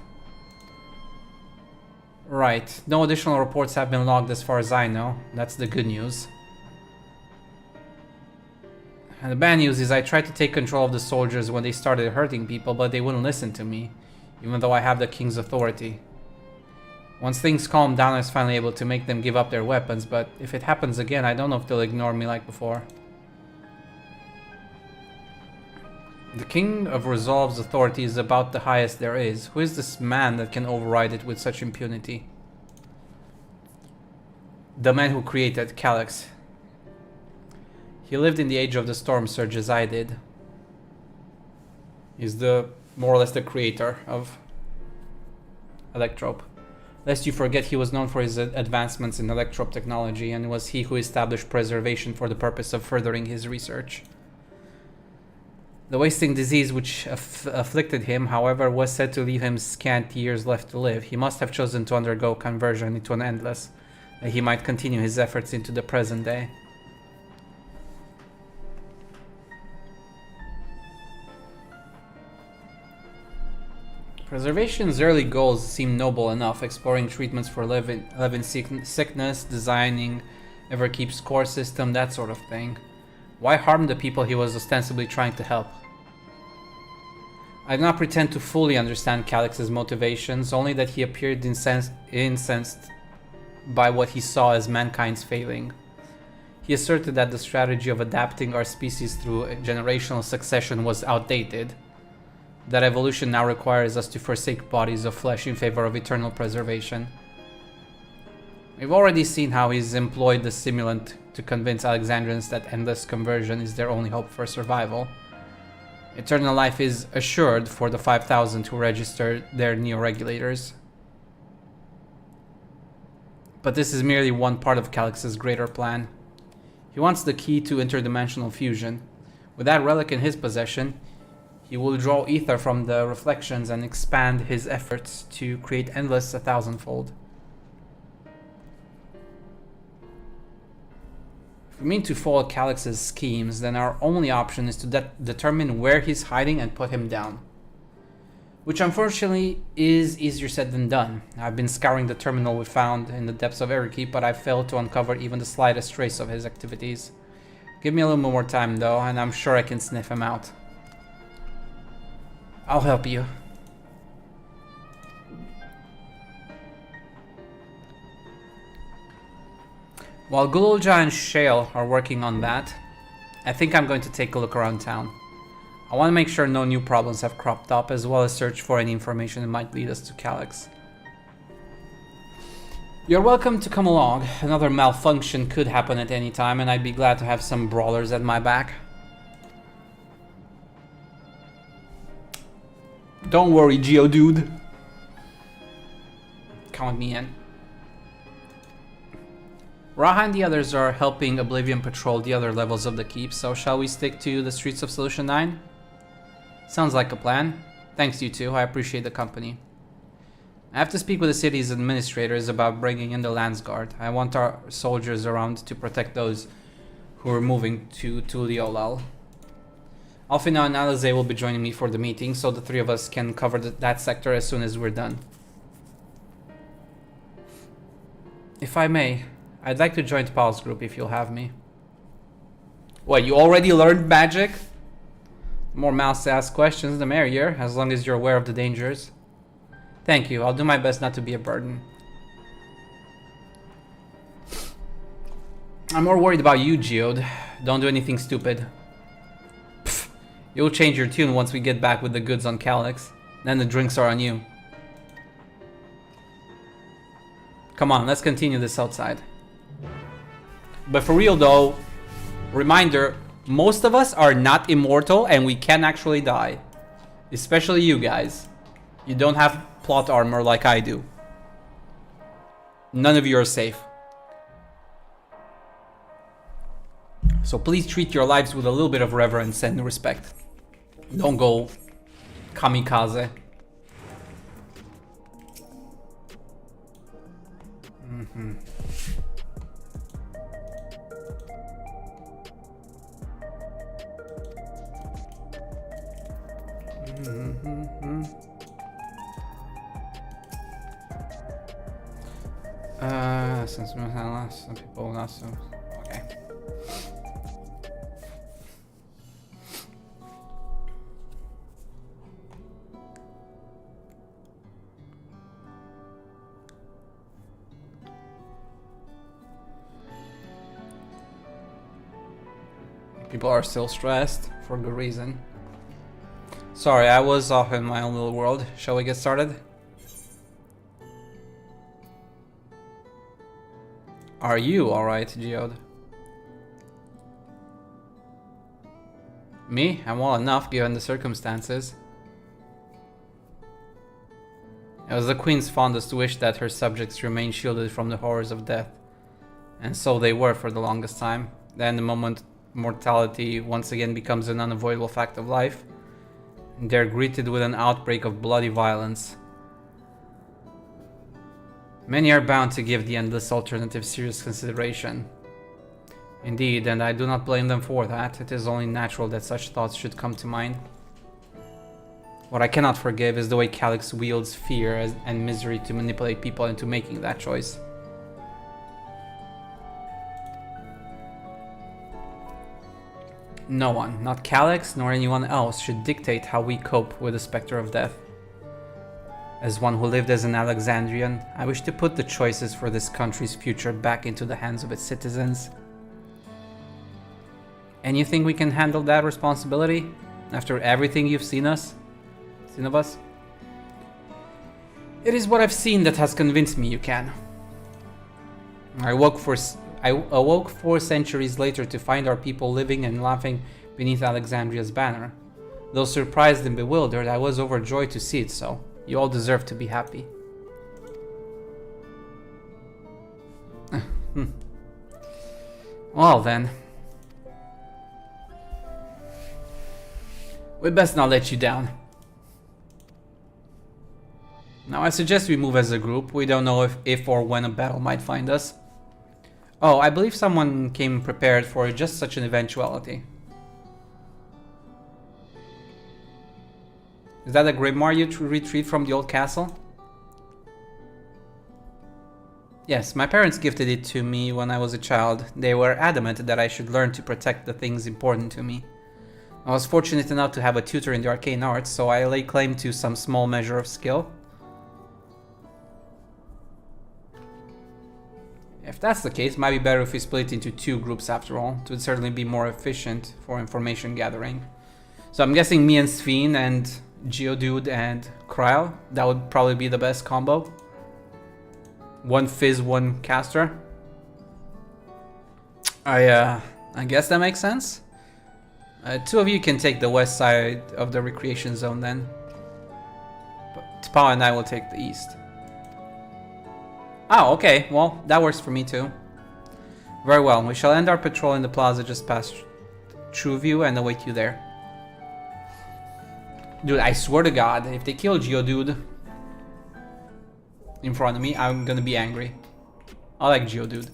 Right. No additional reports have been logged as far as I know. That's the good news. And the bad news is I tried to take control of the soldiers when they started hurting people, but they wouldn't listen to me, even though I have the king's authority. Once things calmed down, I was finally able to make them give up their weapons, but if it happens again, I don't know if they'll ignore me like before. The King of Resolve's authority is about the highest there is. Who is this man that can override it with such impunity? The man who created Calyx. He lived in the age of the storm surge as I did. He's more or less the creator of Electrope. Lest you forget, he was known for his advancements in Electrope technology, and it was he who established preservation for the purpose of furthering his research. The wasting disease which afflicted him, however, was said to leave him scant years left to live. He must have chosen to undergo conversion into an endless, that he might continue his efforts into the present day. Preservation's early goals seem noble enough, exploring treatments for living sickness, designing Everkeep score system, that sort of thing. Why harm the people he was ostensibly trying to help? I do not pretend to fully understand Calyx's motivations, only that he appeared incensed by what he saw as mankind's failing. He asserted that the strategy of adapting our species through generational succession was outdated, that evolution now requires us to forsake bodies of flesh in favor of eternal preservation. We've already seen how he's employed the simulant to convince Alexandrians that endless conversion is their only hope for survival. Eternal life is assured for the 5,000 who register their neo-regulators. But this is merely one part of Calyx's greater plan. He wants the key to interdimensional fusion. With that relic in his possession, he will draw ether from the reflections and expand his efforts to create endless 1,000-fold. If we mean to follow Calyx's schemes, then our only option is to determine where he's hiding and put him down. Which unfortunately is easier said than done. I've been scouring the terminal we found in the depths of Everkeep, but I've failed to uncover even the slightest trace of his activities. Give me a little more time though, and I'm sure I can sniff him out. I'll help you. While Gululja and Shale are working on that, I think I'm going to take a look around town. I want to make sure no new problems have cropped up, as well as search for any information that might lead us to Calyx. You're welcome to come along. Another malfunction could happen at any time, and I'd be glad to have some brawlers at my back. Don't worry, Geodude. Count me in. Raha and the others are helping Oblivion patrol the other levels of the keep, so shall we stick to the streets of Solution 9? Sounds like a plan. Thanks, you two. I appreciate the company. I have to speak with the city's administrators about bringing in the Landsguard. I want our soldiers around to protect those who are moving to Tuliolal. Alfina and Alize will be joining me for the meeting, so the three of us can cover that sector as soon as we're done. If I may, I'd like to join Paul's group if you'll have me. What, you already learned magic? The more mouths to ask questions, the merrier, as long as you're aware of the dangers. Thank you, I'll do my best not to be a burden. I'm more worried about you, Geode. Don't do anything stupid. Pfft, you'll change your tune once we get back with the goods on Calyx. Then the drinks are on you. Come on, let's continue this outside. But for real though, reminder, most of us are not immortal and we can actually die. Especially you guys. You don't have plot armor like I do. None of you are safe. So please treat your lives with a little bit of reverence and respect. Don't go kamikaze. Some people not so. Okay. People are still stressed for good reason. Sorry, I was off in my own little world. Shall we get started? Are you alright, Geode? Me? I'm well enough given the circumstances. It was the Queen's fondest wish that her subjects remain shielded from the horrors of death. And so they were for the longest time. Then the moment mortality once again becomes an unavoidable fact of life, they're greeted with an outbreak of bloody violence. Many are bound to give the endless alternative serious consideration. Indeed, and I do not blame them for that. It is only natural that such thoughts should come to mind. What I cannot forgive is the way Calyx wields fear and misery to manipulate people into making that choice. No one, not Calyx nor anyone else, should dictate how we cope with the specter of death. As one who lived as an Alexandrian, I wish to put the choices for this country's future back into the hands of its citizens. And you think we can handle that responsibility after everything you've seen of us? It is what I've seen that has convinced me you can. I awoke 4 centuries later to find our people living and laughing beneath Alexandria's banner. Though surprised and bewildered, I was overjoyed to see it so. You all deserve to be happy. Well then. We'd best not let you down. Now I suggest we move as a group. We don't know if or when a battle might find us. Oh, I believe someone came prepared for just such an eventuality. Is that a grimoire you retrieved from the old castle? Yes, my parents gifted it to me when I was a child. They were adamant that I should learn to protect the things important to me. I was fortunate enough to have a tutor in the arcane arts, so I lay claim to some small measure of skill. If that's the case, it might be better if we split into 2 groups after all. It would certainly be more efficient for information gathering. So I'm guessing me and Sphene and Geodude and Kryle, that would probably be the best combo. One fizz, one caster. I guess that makes sense. Two of you can take the west side of the recreation zone then. But T'Pau and I will take the east. Oh, okay. Well, that works for me too. Very well. We shall end our patrol in the plaza just past Trueview and await you there. Dude, I swear to God, if they kill Geodude in front of me, I'm gonna be angry. I like Geodude.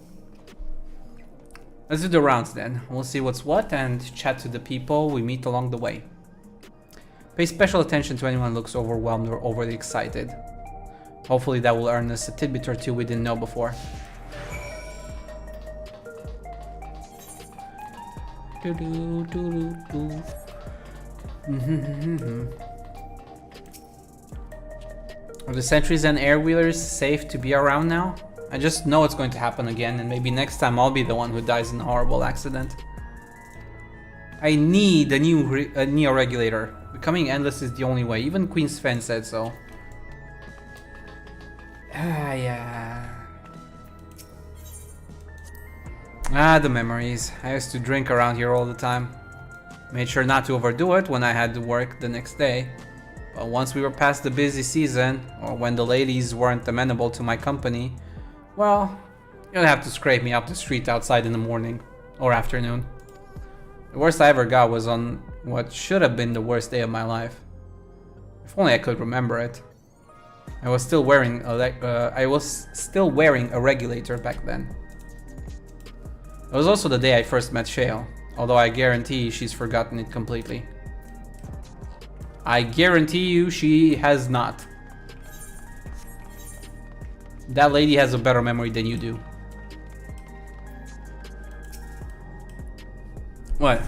Let's do the rounds then. We'll see what's what and chat to the people we meet along the way. Pay special attention to anyone who looks overwhelmed or overly excited. Hopefully that will earn us a tidbit or two we didn't know before. Are the sentries and air wheelers safe to be around now? I just know it's going to happen again, and maybe next time I'll be the one who dies in a horrible accident. I need a Neo regulator. Becoming endless is the only way. Even Queen Sven said so. Yeah. The memories. I used to drink around here all the time. Made sure not to overdo it when I had to work the next day. But once we were past the busy season, or when the ladies weren't amenable to my company, well, you'll have to scrape me up the street outside in the morning or afternoon. The worst I ever got was on what should have been the worst day of my life. If only I could remember it. I was still wearing a regulator back then. It was also the day I first met Shale, although I guarantee she's forgotten it completely. I guarantee you she has not. That lady has a better memory than you do. What?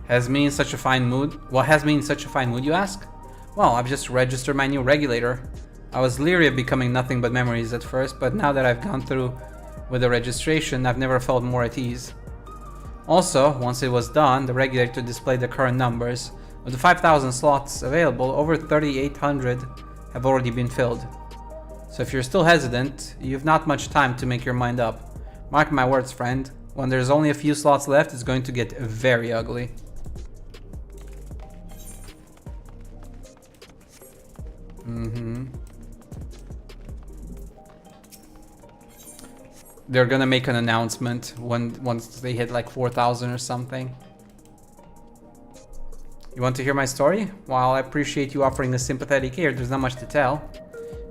Has me in such a fine mood? What has me in such a fine mood, you ask? Well, I've just registered my new regulator. I was leery of becoming nothing but memories at first, but now that I've gone through with the registration, I've never felt more at ease. Also, once it was done, the regulator displayed the current numbers. Of the 5,000 slots available, over 3,800 have already been filled. So if you're still hesitant, you've not much time to make your mind up. Mark my words, friend. When there's only a few slots left, it's going to get very ugly. They're gonna make an announcement once they hit like 4,000 or something. You want to hear my story? While I appreciate you offering a sympathetic ear, there's not much to tell.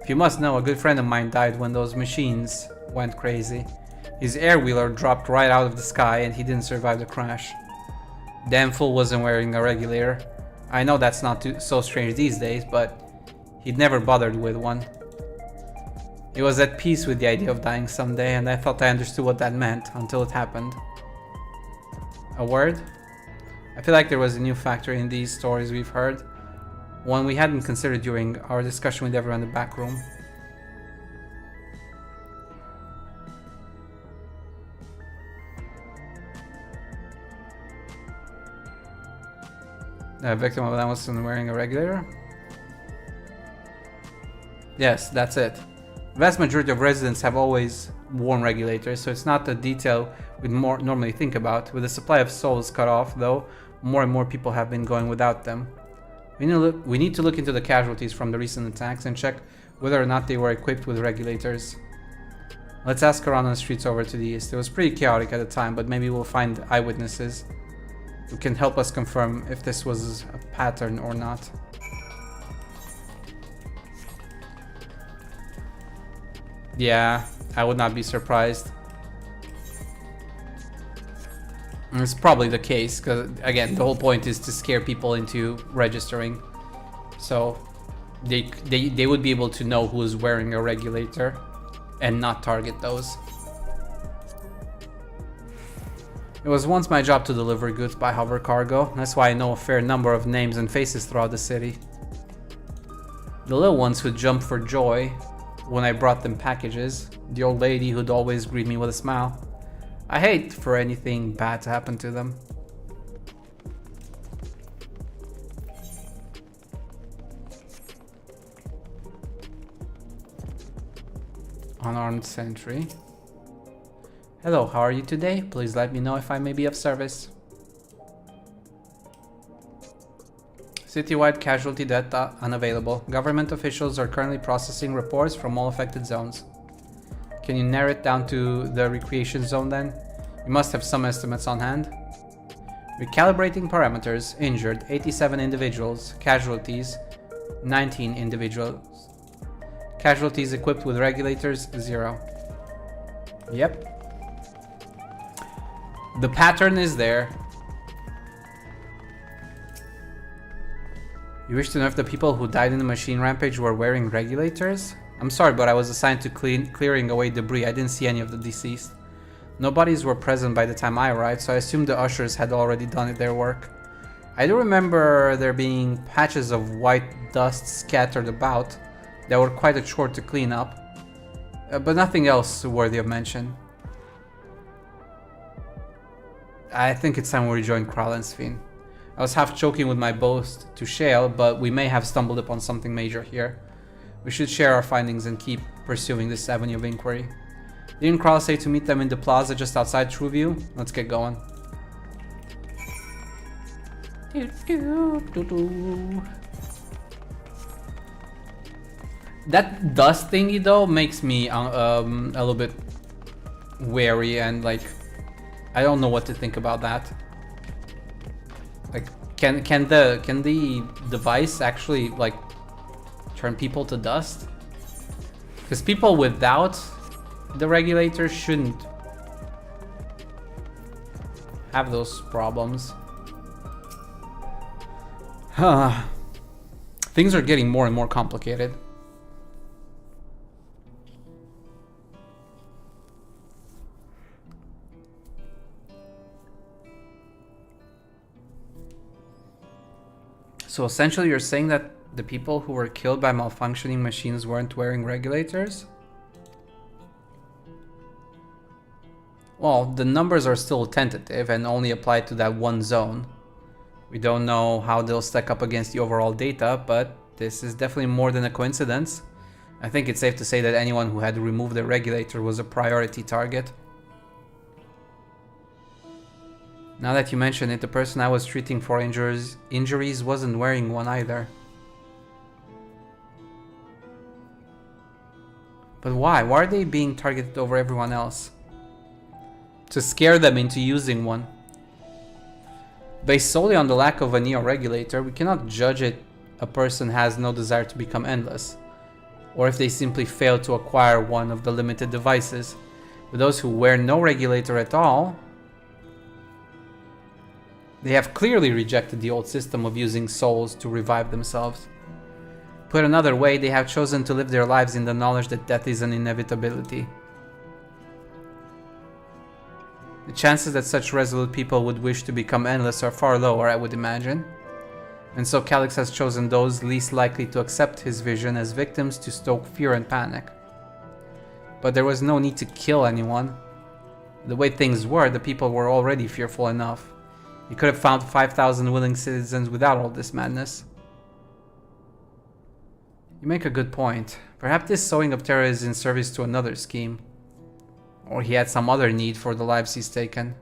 If you must know, a good friend of mine died when those machines went crazy. His air wheeler dropped right out of the sky and he didn't survive the crash. Damn fool wasn't wearing a regulator. I know that's not so strange these days, but he'd never bothered with one. He was at peace with the idea of dying someday, and I thought I understood what that meant until it happened. A word? I feel like there was a new factor in these stories we've heard, one we hadn't considered during our discussion with everyone in the back room. The victim of that wasn't wearing a regulator? Yes, that's it. The vast majority of residents have always worn regulators, so it's not a detail we'd normally think about. With the supply of souls cut off, though, more and more people have been going without them. We need to look into the casualties from the recent attacks and check whether or not they were equipped with regulators. Let's ask around on the streets over to the east. It was pretty chaotic at the time, but maybe we'll find eyewitnesses who can help us confirm if this was a pattern or not. Yeah, I would not be surprised. It's probably the case, because again, the whole point is to scare people into registering. So they would be able to know who is wearing a regulator and not target those. It was once my job to deliver goods by hover cargo. That's why I know a fair number of names and faces throughout the city. The little ones who jumped for joy when I brought them packages. The old lady who'd always greet me with a smile. I hate for anything bad to happen to them. Unarmed sentry. Hello, how are you today? Please let me know if I may be of service. Citywide casualty data unavailable. Government officials are currently processing reports from all affected zones. Can you narrow it down to the recreation zone then? You must have some estimates on hand. Recalibrating parameters. Injured 87 individuals. Casualties 19 individuals. Casualties equipped with regulators 0. Yep. The pattern is there. You wish to know if the people who died in the machine rampage were wearing regulators? I'm sorry, but I was assigned to clearing away debris. I didn't see any of the deceased. No bodies were present by the time I arrived, so I assumed the ushers had already done their work. I do remember there being patches of white dust scattered about that were quite a chore to clean up, but nothing else worthy of mention. I think it's time we rejoin Kralensfin. I was half joking with my boast to Shale, but we may have stumbled upon something major here. We should share our findings and keep pursuing this avenue of inquiry. Didn't Kral say to meet them in the plaza just outside Trueview? Let's get going. That dust thingy though makes me a little bit wary and like I don't know what to think about that. Like can the device actually like turn people to dust? Because people without the regulator shouldn't have those problems. Things are getting more and more complicated. So essentially you're saying that the people who were killed by malfunctioning machines weren't wearing regulators? Well, the numbers are still tentative and only apply to that one zone. We don't know how they'll stack up against the overall data, but this is definitely more than a coincidence. I think it's safe to say that anyone who had removed the regulator was a priority target. Now that you mention it, the person I was treating for injuries wasn't wearing one either. But why? Why are they being targeted over everyone else? To scare them into using one. Based solely on the lack of a neo-regulator, we cannot judge it a person has no desire to become endless, or if they simply fail to acquire one of the limited devices. For those who wear no regulator at all, they have clearly rejected the old system of using souls to revive themselves. Put another way, they have chosen to live their lives in the knowledge that death is an inevitability. The chances that such resolute people would wish to become endless are far lower, I would imagine. And so Calyx has chosen those least likely to accept his vision as victims to stoke fear and panic. But there was no need to kill anyone. The way things were, the people were already fearful enough. You could have found 5,000 willing citizens without all this madness. You make a good point. Perhaps this sowing of terror is in service to another scheme. Or he had some other need for the lives he's taken.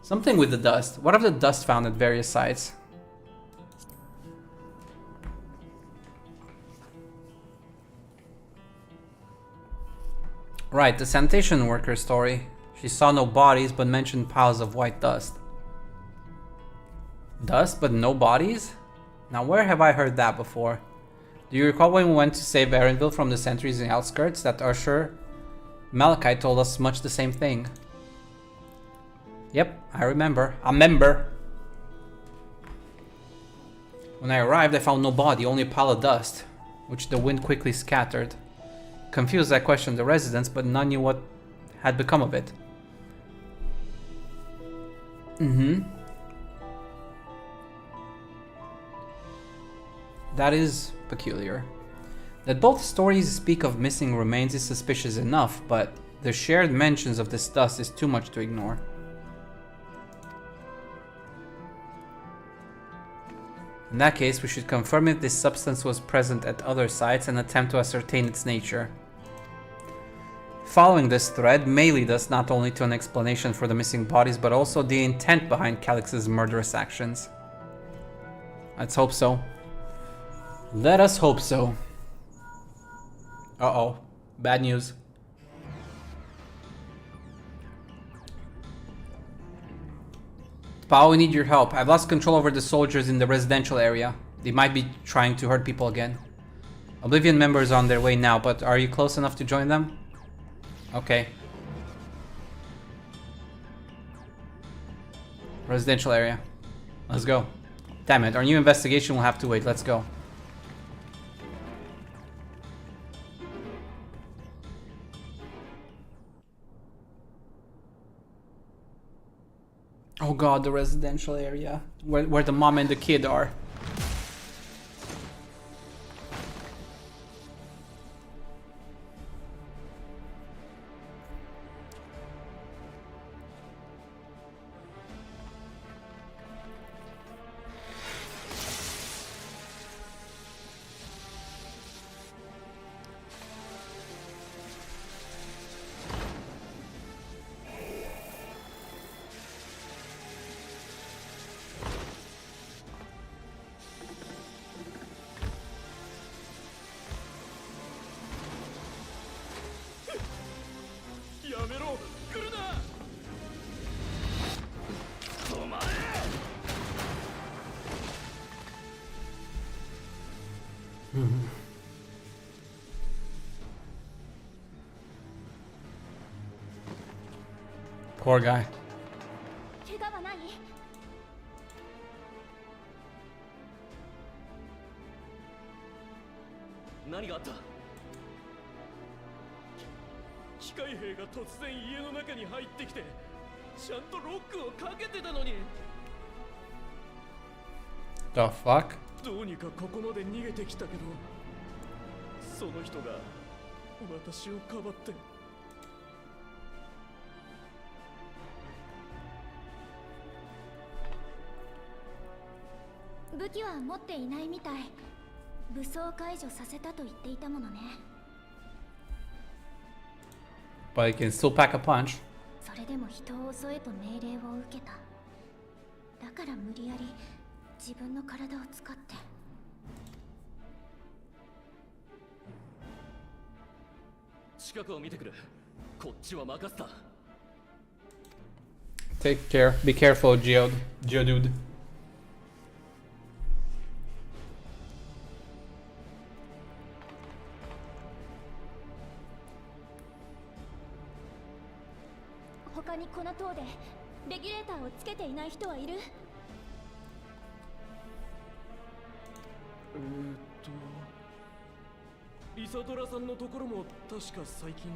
Something with the dust. What of the dust found at various sites? Right, the sanitation worker story. She saw no bodies but mentioned piles of white dust. Dust but no bodies? Now where have I heard that before? Do you recall when we went to save Erenville from the sentries in the outskirts? That Usher Malachi told us much the same thing. Yep, I remember. I remember. When I arrived, I found no body, only a pile of dust, which the wind quickly scattered. Confused, I questioned the residents, but none knew what had become of it. That is peculiar. That both stories speak of missing remains is suspicious enough, but the shared mentions of this dust is too much to ignore. In that case, we should confirm if this substance was present at other sites and attempt to ascertain its nature. Following this thread may lead us not only to an explanation for the missing bodies, but also the intent behind Calix's murderous actions. Let's hope so. Let us hope so. Uh-oh. Bad news. Pao, we need your help. I've lost control over the soldiers in the residential area. They might be trying to hurt people again. Oblivion members are on their way now, but are you close enough to join them? Okay. Residential area. Let's go. Damn it, our new investigation will have to wait. Let's go. Oh god, the residential area. Where the mom and the kid are. Poor guy. 怪我はない？何があった？機械兵が突然家の中に入ってきて、ちゃんとロックをかけてたのに。The fuck? どうにかここまで逃げてきたけど、その人が私をかばって。武器は持っていないみたい。武装解除させたと言っていたものね。But he can still pack a punch. それでも人を襲えと命令を受けた。だから無理やり自分の体を使って。近くを見てくる。こっちは任せた。Take care. Be careful, Geodude.「他にこの塔でレギュレーターをつけていない人はいる？」イサドラさんのところも確か最近。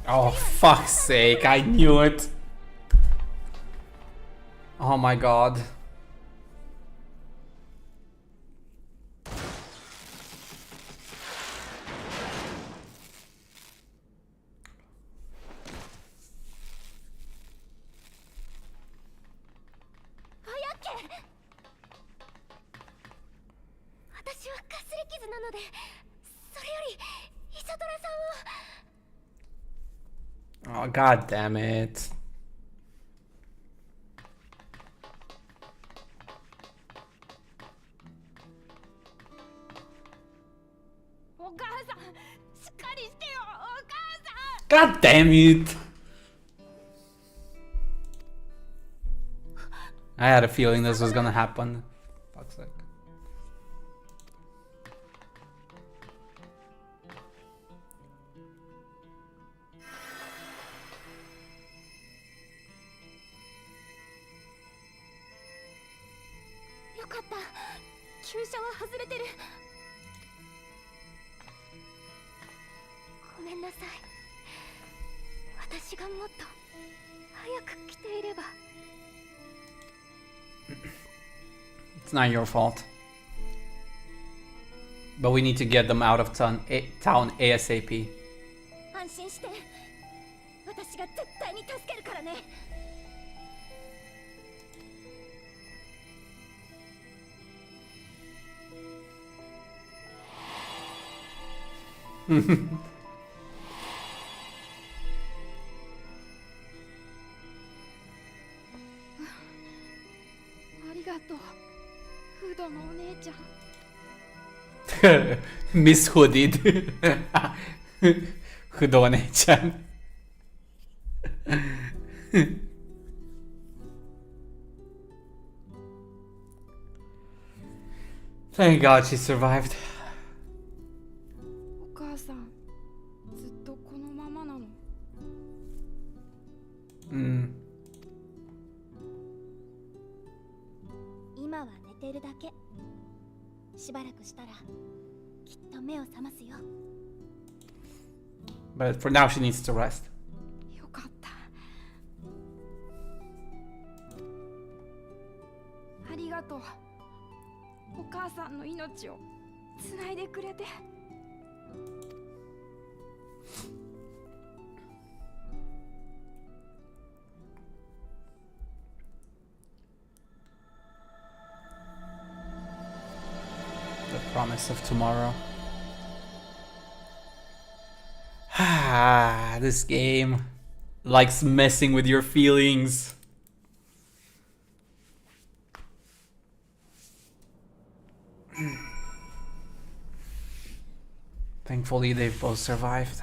Oh, fuck's sake, I knew it. Oh my god. Oh, god damn it. God damn it. I had a feeling this was gonna happen. Fuck's sake. It's not your fault. But we need to get them out of town ASAP. 安心して。私が絶対に助けるからね。Miss Hooded. Hudone-chan. Thank God she survived. お母さんずっとこのままなの。 今は寝てるだけ。しばらくしたらきっと目を覚ますよ。 But for now she needs to rest. よかった。ありがとう。お母さんの命をつないでくれて。 The promise of tomorrow. Ah, this game likes messing with your feelings. Thankfully, they've both survived.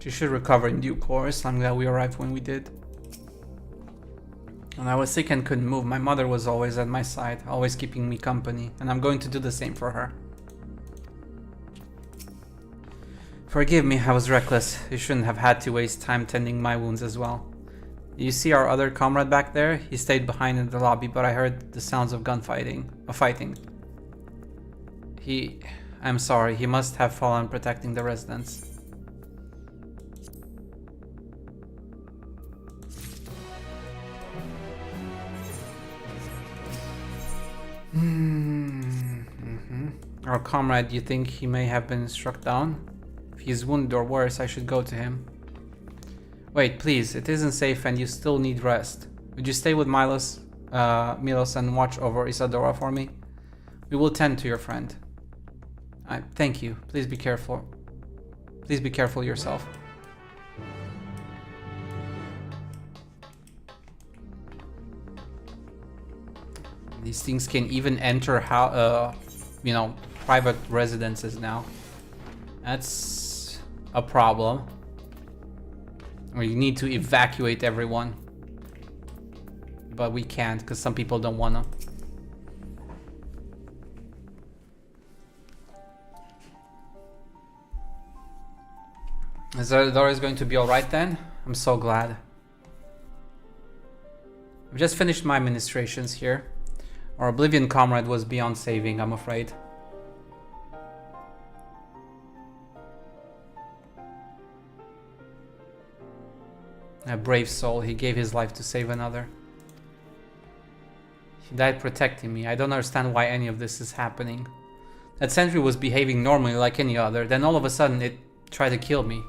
She should recover in due course. I'm glad we arrived when we did. When I was sick and couldn't move, my mother was always at my side, always keeping me company, and I'm going to do the same for her. Forgive me, I was reckless. You shouldn't have had to waste time tending my wounds as well. You see our other comrade back there? He stayed behind in the lobby, but I heard the sounds of gunfighting. I'm sorry, he must have fallen protecting the residents. Our comrade, you think he may have been struck down? If he's wounded or worse, I should go to him. Wait, please, it isn't safe and you still need rest. Would you stay with Milos and watch over Isadora for me? We will tend to your friend. Thank you. Please be careful. Please be careful yourself. These things can even enter private residences now. That's a problem. Or you need to evacuate everyone. But we can't because some people don't wanna. Isadora is going to be alright then? I'm so glad. I've just finished my ministrations here. Our Oblivion comrade was beyond saving, I'm afraid. A brave soul, he gave his life to save another. He died protecting me. I don't understand why any of this is happening. That sentry was behaving normally like any other, then all of a sudden it tried to kill me.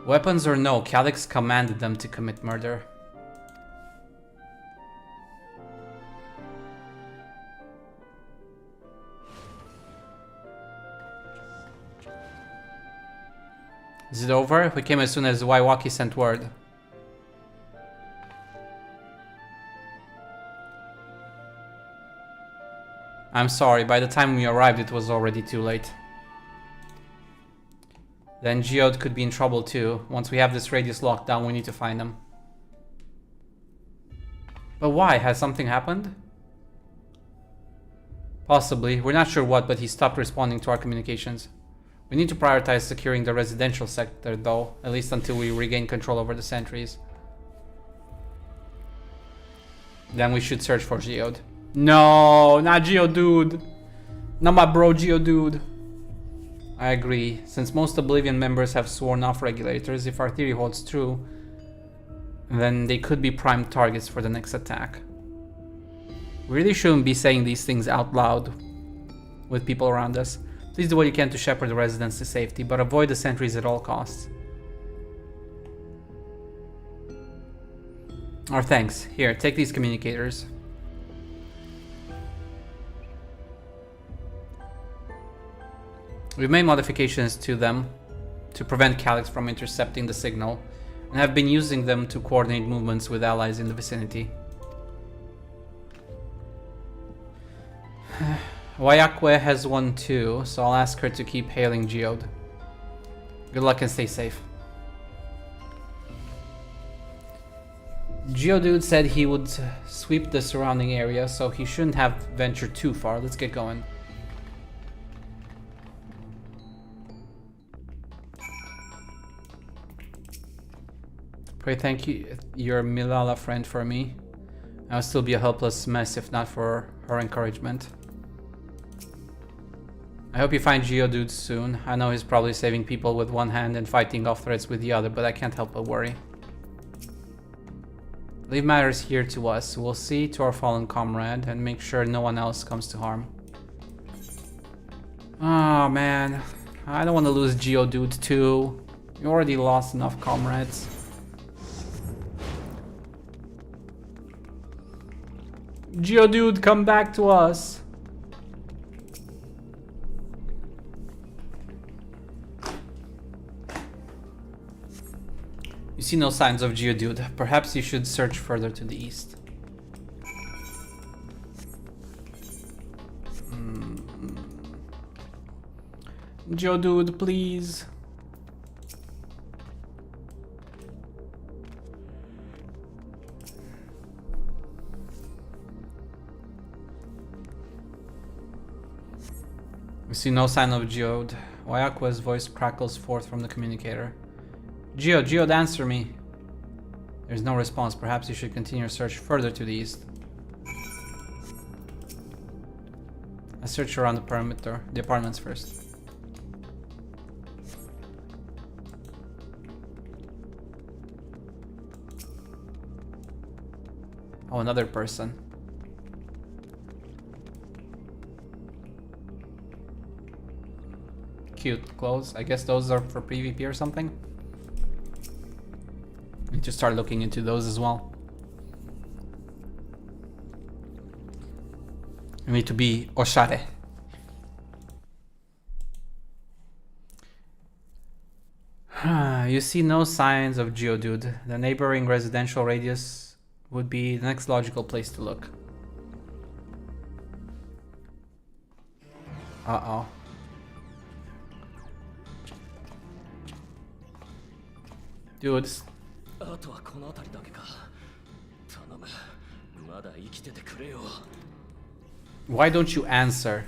Weapons or no, Calix commanded them to commit murder. Is it over? We came as soon as Waiwaki sent word. I'm sorry, by the time we arrived it was already too late. Then Geode could be in trouble too. Once we have this radius locked down, we need to find him. But why? Has something happened? Possibly. We're not sure what, but he stopped responding to our communications. We need to prioritize securing the residential sector though, at least until we regain control over the sentries. Then we should search for Geode. No, not Geodude. Not my bro Geodude. I agree. Since most Oblivion members have sworn off regulators, if our theory holds true, then they could be prime targets for the next attack. We really shouldn't be saying these things out loud with people around us. Please do what you can to shepherd the residents to safety, but avoid the sentries at all costs. Our thanks. Here, take these communicators. We've made modifications to them to prevent Calyx from intercepting the signal, and have been using them to coordinate movements with allies in the vicinity. Wayakwe has one too, so I'll ask her to keep hailing Geode. Good luck and stay safe. Geodude said he would sweep the surrounding area, so he shouldn't have ventured too far. Let's get going. Pray thank you, your Milala friend, for me. I'll still be a helpless mess if not for her encouragement. I hope you find Geodude soon. I know he's probably saving people with one hand and fighting off threats with the other, but I can't help but worry. Leave matters here to us. We'll see to our fallen comrade and make sure no one else comes to harm. Oh man, I don't want to lose Geodude too. We already lost enough comrades. Geodude, come back to us. You see no signs of Geodude. Perhaps you should search further to the east. Geodude, please. We see no sign of Geode. Wayakwe's voice crackles forth from the communicator. Geode, answer me. There's no response. Perhaps you should continue your search further to the east. I search around the perimeter, the apartments first. Oh, another person. Cute clothes. I guess those are for PvP or something. Need to start looking into those as well. I need to be oshare. You see no signs of Geodude. The neighboring residential radius would be the next logical place to look. Uh-oh. Dude. Why don't you answer?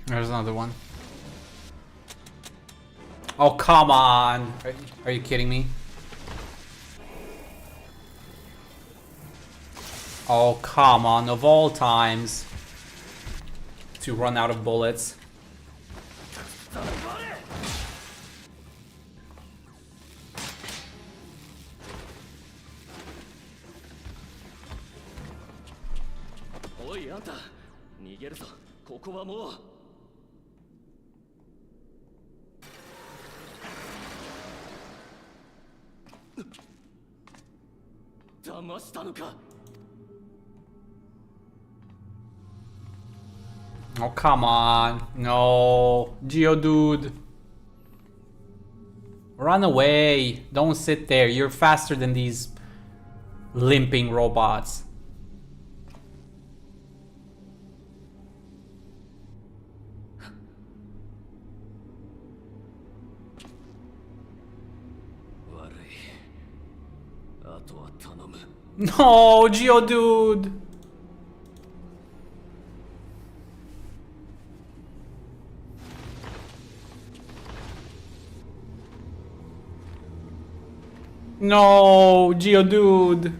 There's another one. Oh, come on. Are you kidding me? Oh, come on. Of all times to run out of bullets. あんた逃げるぞ。ここはもう騙したのか。 Oh, come on. No. Geodude. Run away. Don't sit there. You're faster than these limping robots. No, Geodude. No, Geodude.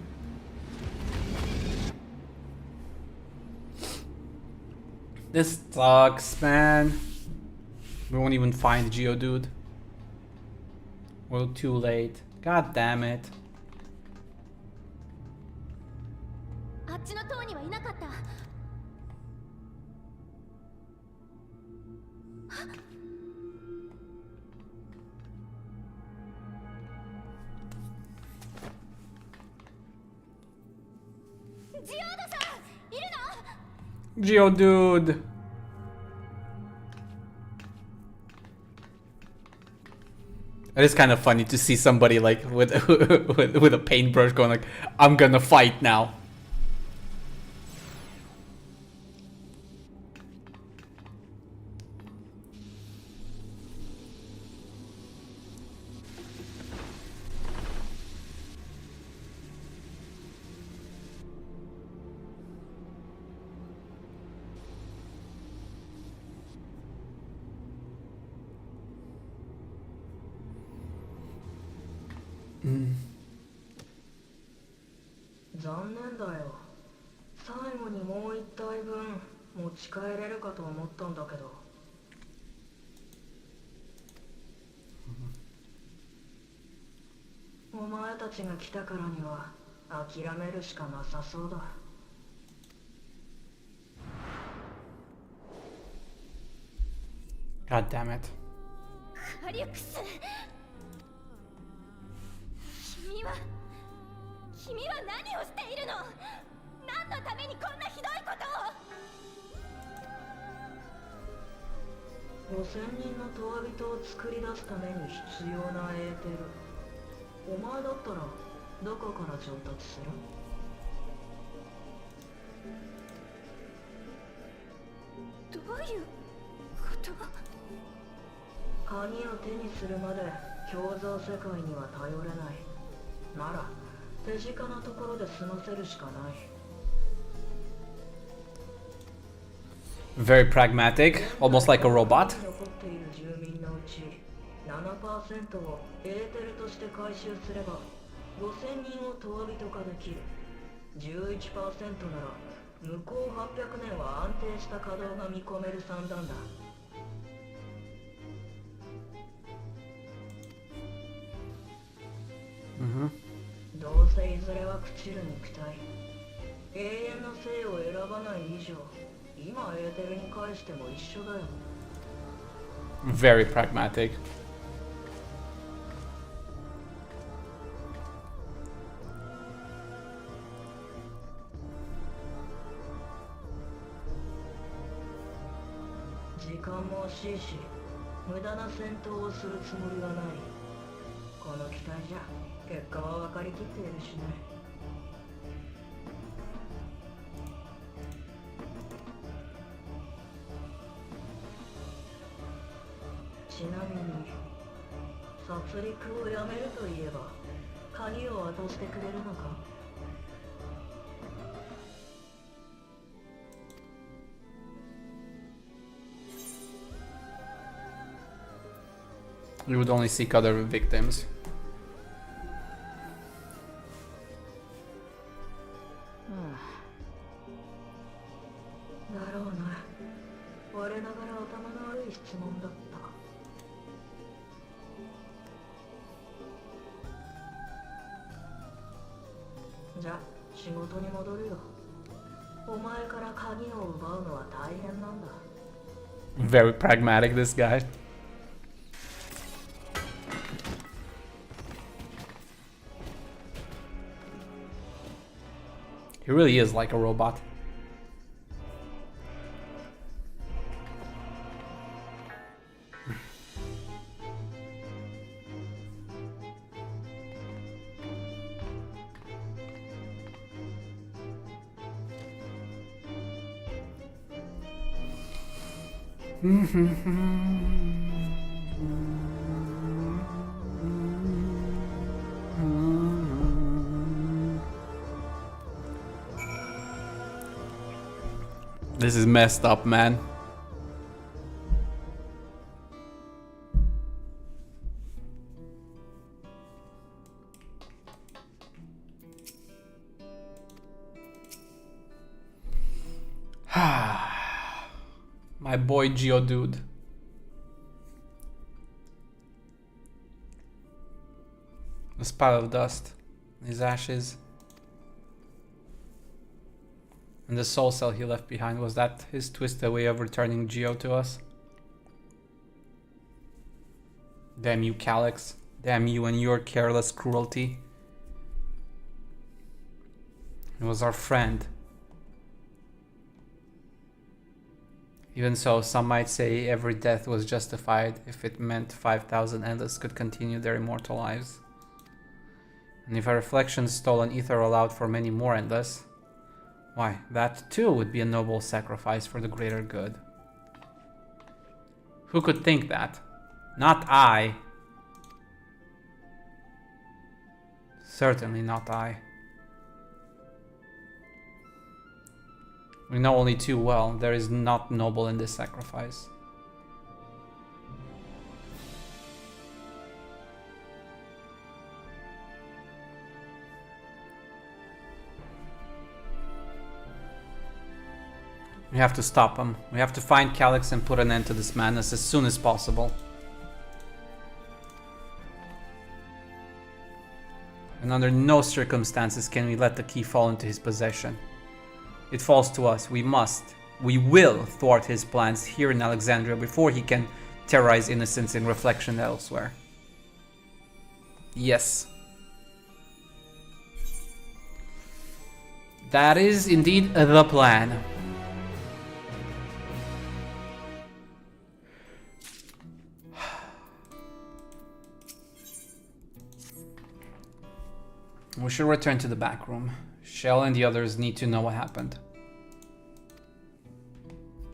This sucks, man. We won't even find Geodude. Well, too late. God damn it. あっちの塔にはいなかった。ジオードさん、いるの？ Geodude. It is kind of funny to see somebody like with with a paintbrush going like, I'm gonna fight now. Mm. 残念だよ。最後にもう一体分持ち帰れるかと思ったんだけど。お前たちが来たからには諦めるしかなさそうだ。God damn it. カリュクス。君は何をしているの？何のためにこんなひどいことを？5000人のトワビトを作り出すために必要なエーテル。お前だったらどこから調達する？どういうこと？鍵を手にするまで共造世界には頼れない。なら手近なところで済ませるしかない。 Very pragmatic, almost like a robot. 残っている住民のうち 7% をエーテルとして回収すれば5000人をトワビト化できる。 11% なら向こう800年は安定した稼働が見込める算段だ。どうせいずれは朽ちる肉体。永遠の生を選ばない以上、今エーテルに返しても一緒だよ。 Very pragmatic. 時間も惜しいし、無駄な戦闘をするつもりはない。この機体じゃ結果は分かりきっているしね。ちなみに殺戮をやめると言えば鍵を渡してくれるのか？ You would only seek other victims. だろうな。我ながら頭の悪い質問だった。じゃあ仕事に戻るよ。お前から鍵を奪うのは大変なんだ。 Very pragmatic, this guy. He really is like a robot. This is messed up, man. My boy Geodude. A pile of dust. His ashes. And the soul cell he left behind, was that his twisted way of returning Geo to us? Damn you, Calyx. Damn you and your careless cruelty. He was our friend. Even so, some might say every death was justified if it meant 5,000 endless could continue their immortal lives. And if a reflection stolen ether allowed for many more endless, why, that too would be a noble sacrifice for the greater good. Who could think that? Not I. Certainly not I. We know only too well there is not noble in this sacrifice. We have to stop him. We have to find Calyx and put an end to this madness as soon as possible. And under no circumstances can we let the key fall into his possession. It falls to us. We will thwart his plans here in Alexandria before he can terrorize innocents in reflection elsewhere. Yes. That is indeed the plan. We should return to the back room. Shell and the others need to know what happened.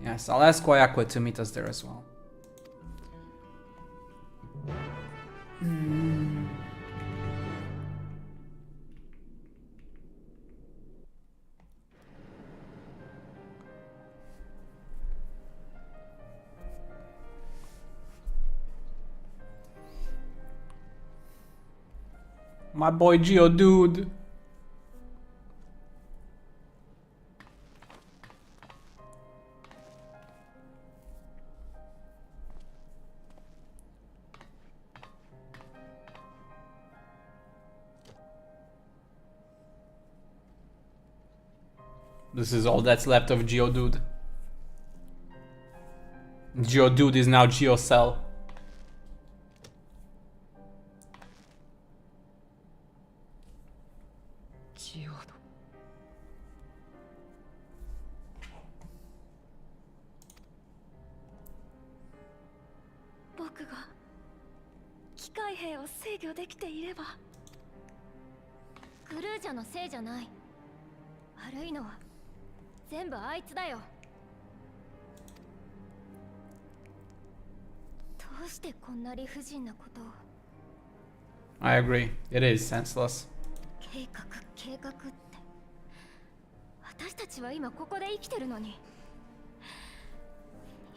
Yes, I'll ask Guayakua to meet us there as well. My boy Geodude. This is all that's left of Geodude. Geodude is now Geocell.グルージャのせいじゃない。悪いのは全部あいつだよ。どうしてこんな理不尽なことを。I agree. It is senseless. 計画って。私たちは今ここで生きてるのに。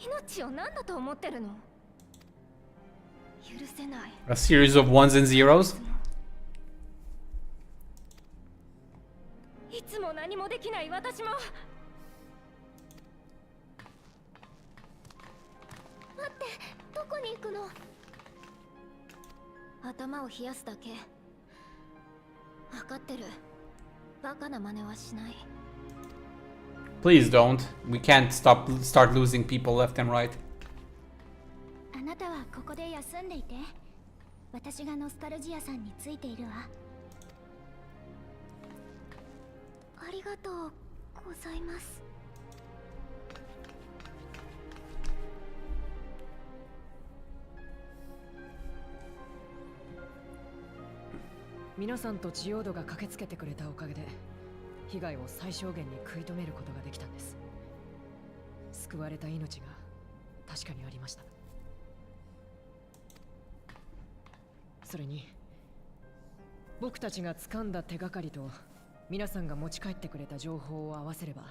命を何だと思ってるの？許せない。A series of ones and zeros? いつも何もできない私も。待って、どこに行くの？頭を冷やすだけ。分かってる。バカな真似はしない。Please don't. We can't start losing people left and right. あなたはここで休んでいて。私がノスタルジアさんについているわ。ありがとうございます。皆さんとジオードが駆けつけてくれたおかげで被害を最小限に食い止めることができたんです。救われた命が確かにありました。それに僕たちが掴んだ手がかりと皆さんが持ち帰ってくれた情報を合わせれば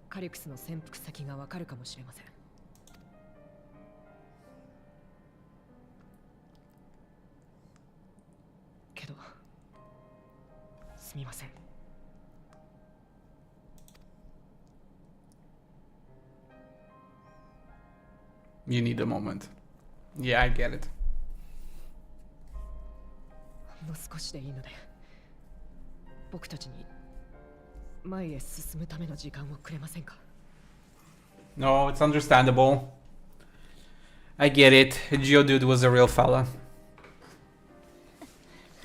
カリクスの潜伏先がわかるかもしれません。けどすみません。You need a moment. Yeah, I get it. もう少しでいいので僕たちに前へ進むための時間をくれませんか？ No, it's understandable. I get it. Geodude was a real fella.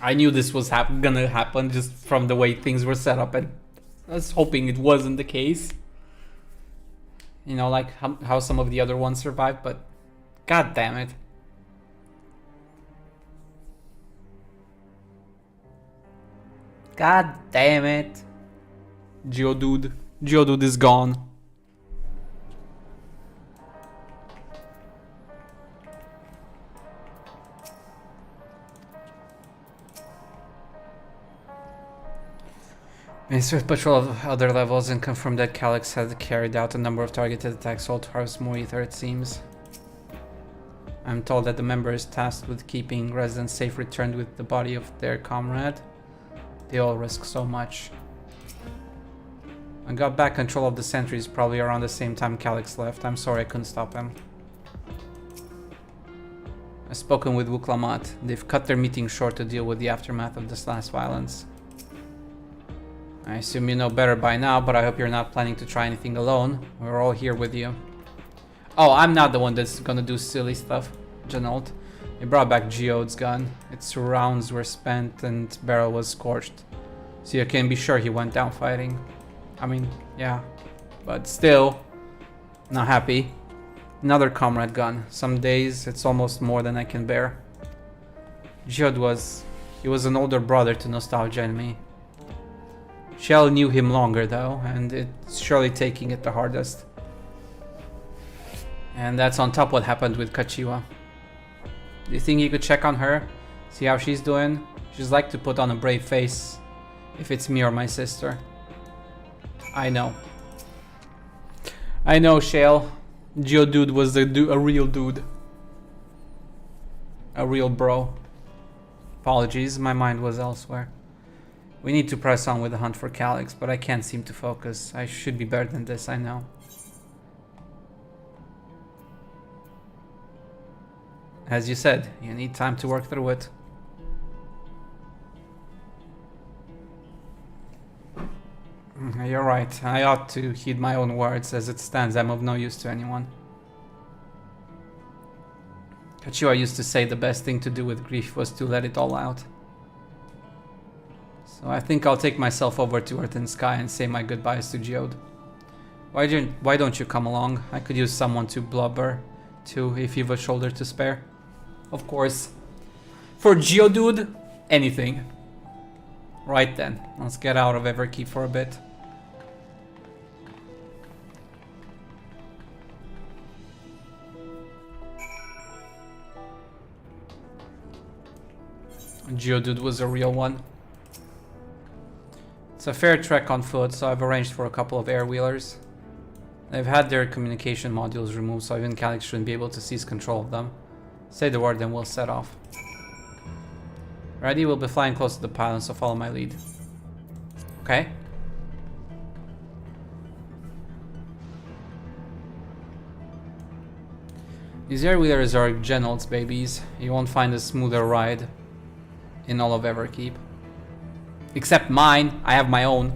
I knew this was gonna happen just from the way things were set up, and I was hoping it wasn't the case. You know, like how some of the other ones survived, but god damn it. God damn it. Geodude. Geodude is gone. Ministry of Patrol of other levels and confirmed that Calyx had carried out a number of targeted attacks all to harvest more ether, it seems. I'm told that the member is tasked with keeping residents safe returned with the body of their comrade. They all risk so much. I got back control of the sentries probably around the same time Calyx left. I'm sorry I couldn't stop him. I've spoken with Wuklamat. They've cut their meeting short to deal with the aftermath of this last violence. I assume you know better by now, but I hope you're not planning to try anything alone. We're all here with you. Oh, I'm not the one that's gonna do silly stuff, Janolt. They brought back Geode's gun. Its rounds were spent and barrel was scorched. So you can be sure he went down fighting. I mean, yeah. But still, not happy. Another comrade gun. Some days it's almost more than I can bear. Geode he was an older brother to Nostalgia and me. Shell knew him longer though, and it's surely taking it the hardest. And that's on top what happened with Kachiwa. Do you think you could check on her? See how she's doing? She's like to put on a brave face if it's me or my sister. I know. I know, Shale. Geodude was a real dude. A real bro. Apologies, my mind was elsewhere. We need to press on with the hunt for Calyx, but I can't seem to focus. I should be better than this, I know. As you said, you need time to work through it. You're right, I ought to heed my own words. As it stands, I'm of no use to anyone. Kachiwa used to say the best thing to do with grief was to let it all out. So I think I'll take myself over to Earth and Sky and say my goodbyes to Geode. Why don't you come along? I could use someone to blubber to if you've a shoulder to spare. Of course. For Geodude, anything. Right then, let's get out of Everkeep for a bit. Geodude was a real one. It's a fair trek on foot, so I've arranged for a couple of air-wheelers. They've had their communication modules removed, so even Calyx shouldn't be able to seize control of them. Say the word, then we'll set off. Ready? We'll be flying close to the pylon, so follow my lead. Okay. These air-wheelers are Genolt's babies. You won't find a smoother ride in all of Everkeep. Except mine. I have my own.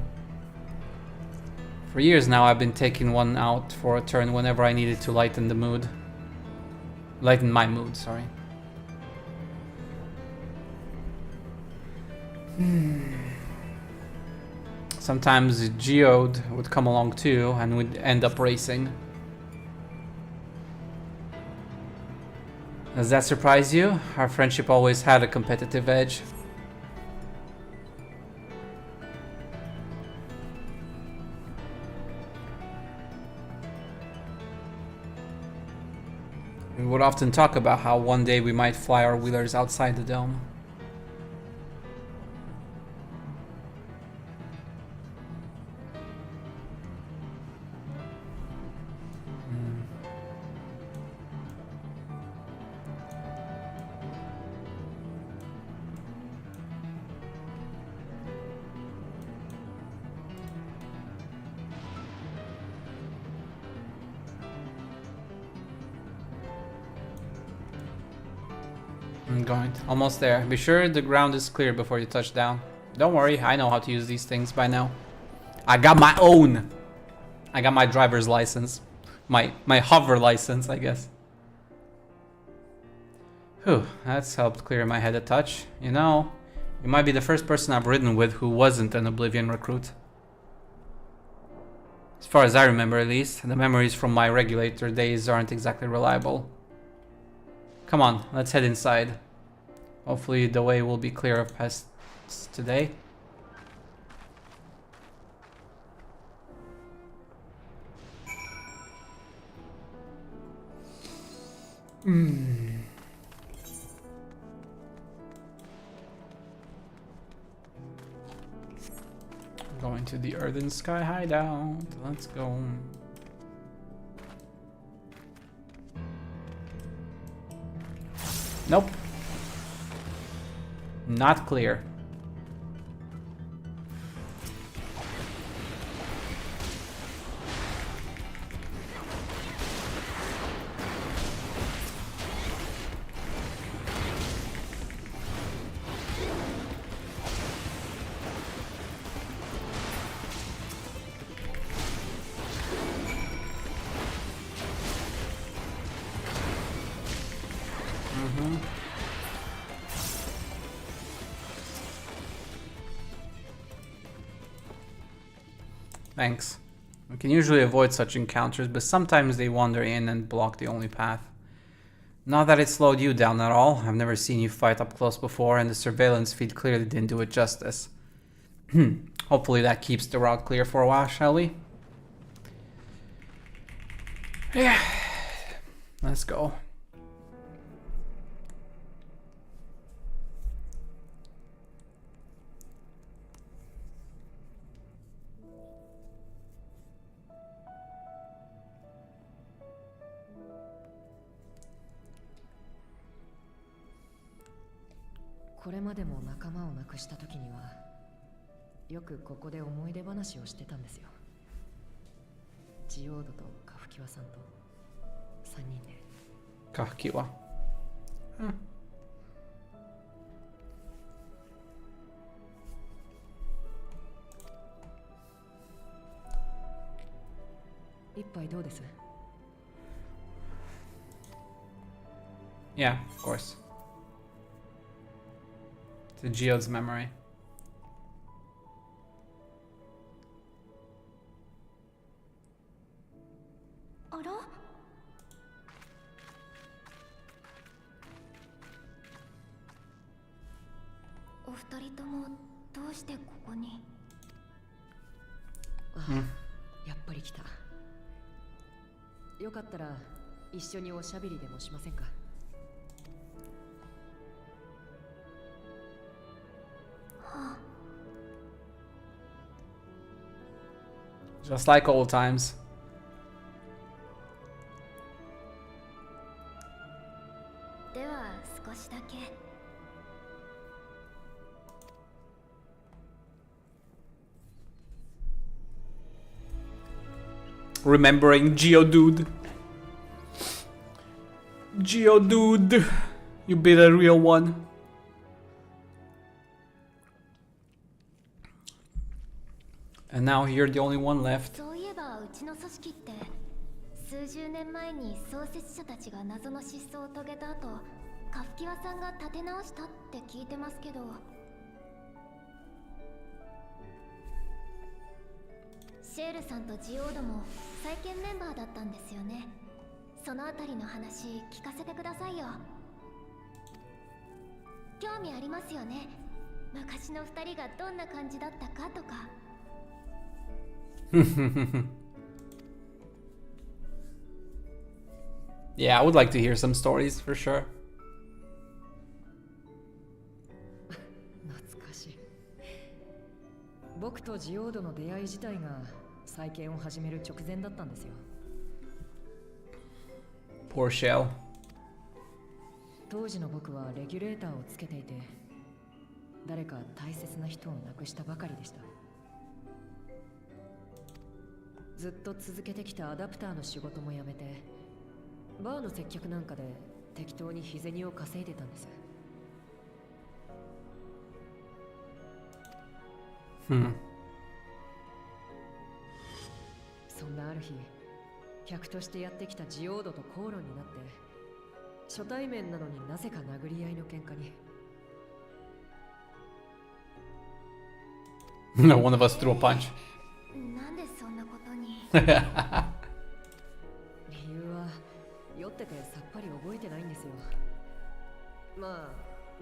For years now, I've been taking one out for a turn whenever I needed to lighten the mood. Lighten my mood, sorry. Sometimes Geode would come along too, and we'd end up racing. Does that surprise you? Our friendship always had a competitive edge. We would often talk about how one day we might fly our wheelers outside the dome. I'm going almost there. Be sure the ground is clear before you touch down. Don't worry, I know how to use these things by now. I got my own. I got my driver's license. My hover license, I guess. Whew, that's helped clear my head a touch. You know, you might be the first person I've ridden with who wasn't an Oblivion recruit. As far as I remember at least, the memories from my regulator days aren't exactly reliable. Come on, let's head inside. Hopefully the way will be clear of pests today. Going to the Earthen Sky hideout. Let's go. Nope. Not clear. Thanks. We can usually avoid such encounters, but sometimes they wander in and block the only path. Not that it slowed you down at all. I've never seen you fight up close before, and the surveillance feed clearly didn't do it justice. Hopefully that keeps the route clear for a while, shall we? Yeah. Let's go.これまでも仲間を亡くした時にはよくここで思い出話をしてたんですよ。ジオードとカフキワさんと3人で。カフキワ。一杯どうです？ Yeah, of course. To Geode's memory. Hmm. やっぱり来た。よかったら一緒におしゃべりでもしませんか？ Just like old times. Remembering Geodude. Geodude, you be the real one. And now you're the only one left. ばうちの組織って数十年前に創設者たちが謎の失踪を遂げた後、カフキワさんが立て直したって聞いてますけど、シェールさんとジオードも再建メンバーだったんですよね。そのあたりの話聞かせてくださいよ。興味ありますよね。昔の二人がどんな感じだったかとか。Yeah, I would like to hear some stories for sure. 懐かしい。僕とジオードの出会い自体が再建を始める直前だったんですよ。Poor Shell. 当時の僕はレギュレーターをつけていて、誰か大切な人を亡くしたばかりでした。ずっと続けてきたアダプターの仕事も辞めて、バーの接客なんかで適当に日銭を稼いでたんです。そんなある日、客としてやってきたジオードと口論になって、初対面なのになぜか殴り合いの喧嘩に。No one of us threw a punch. なんでそんなことに。理由は酔っててさっぱり覚えてないんですよ。まあ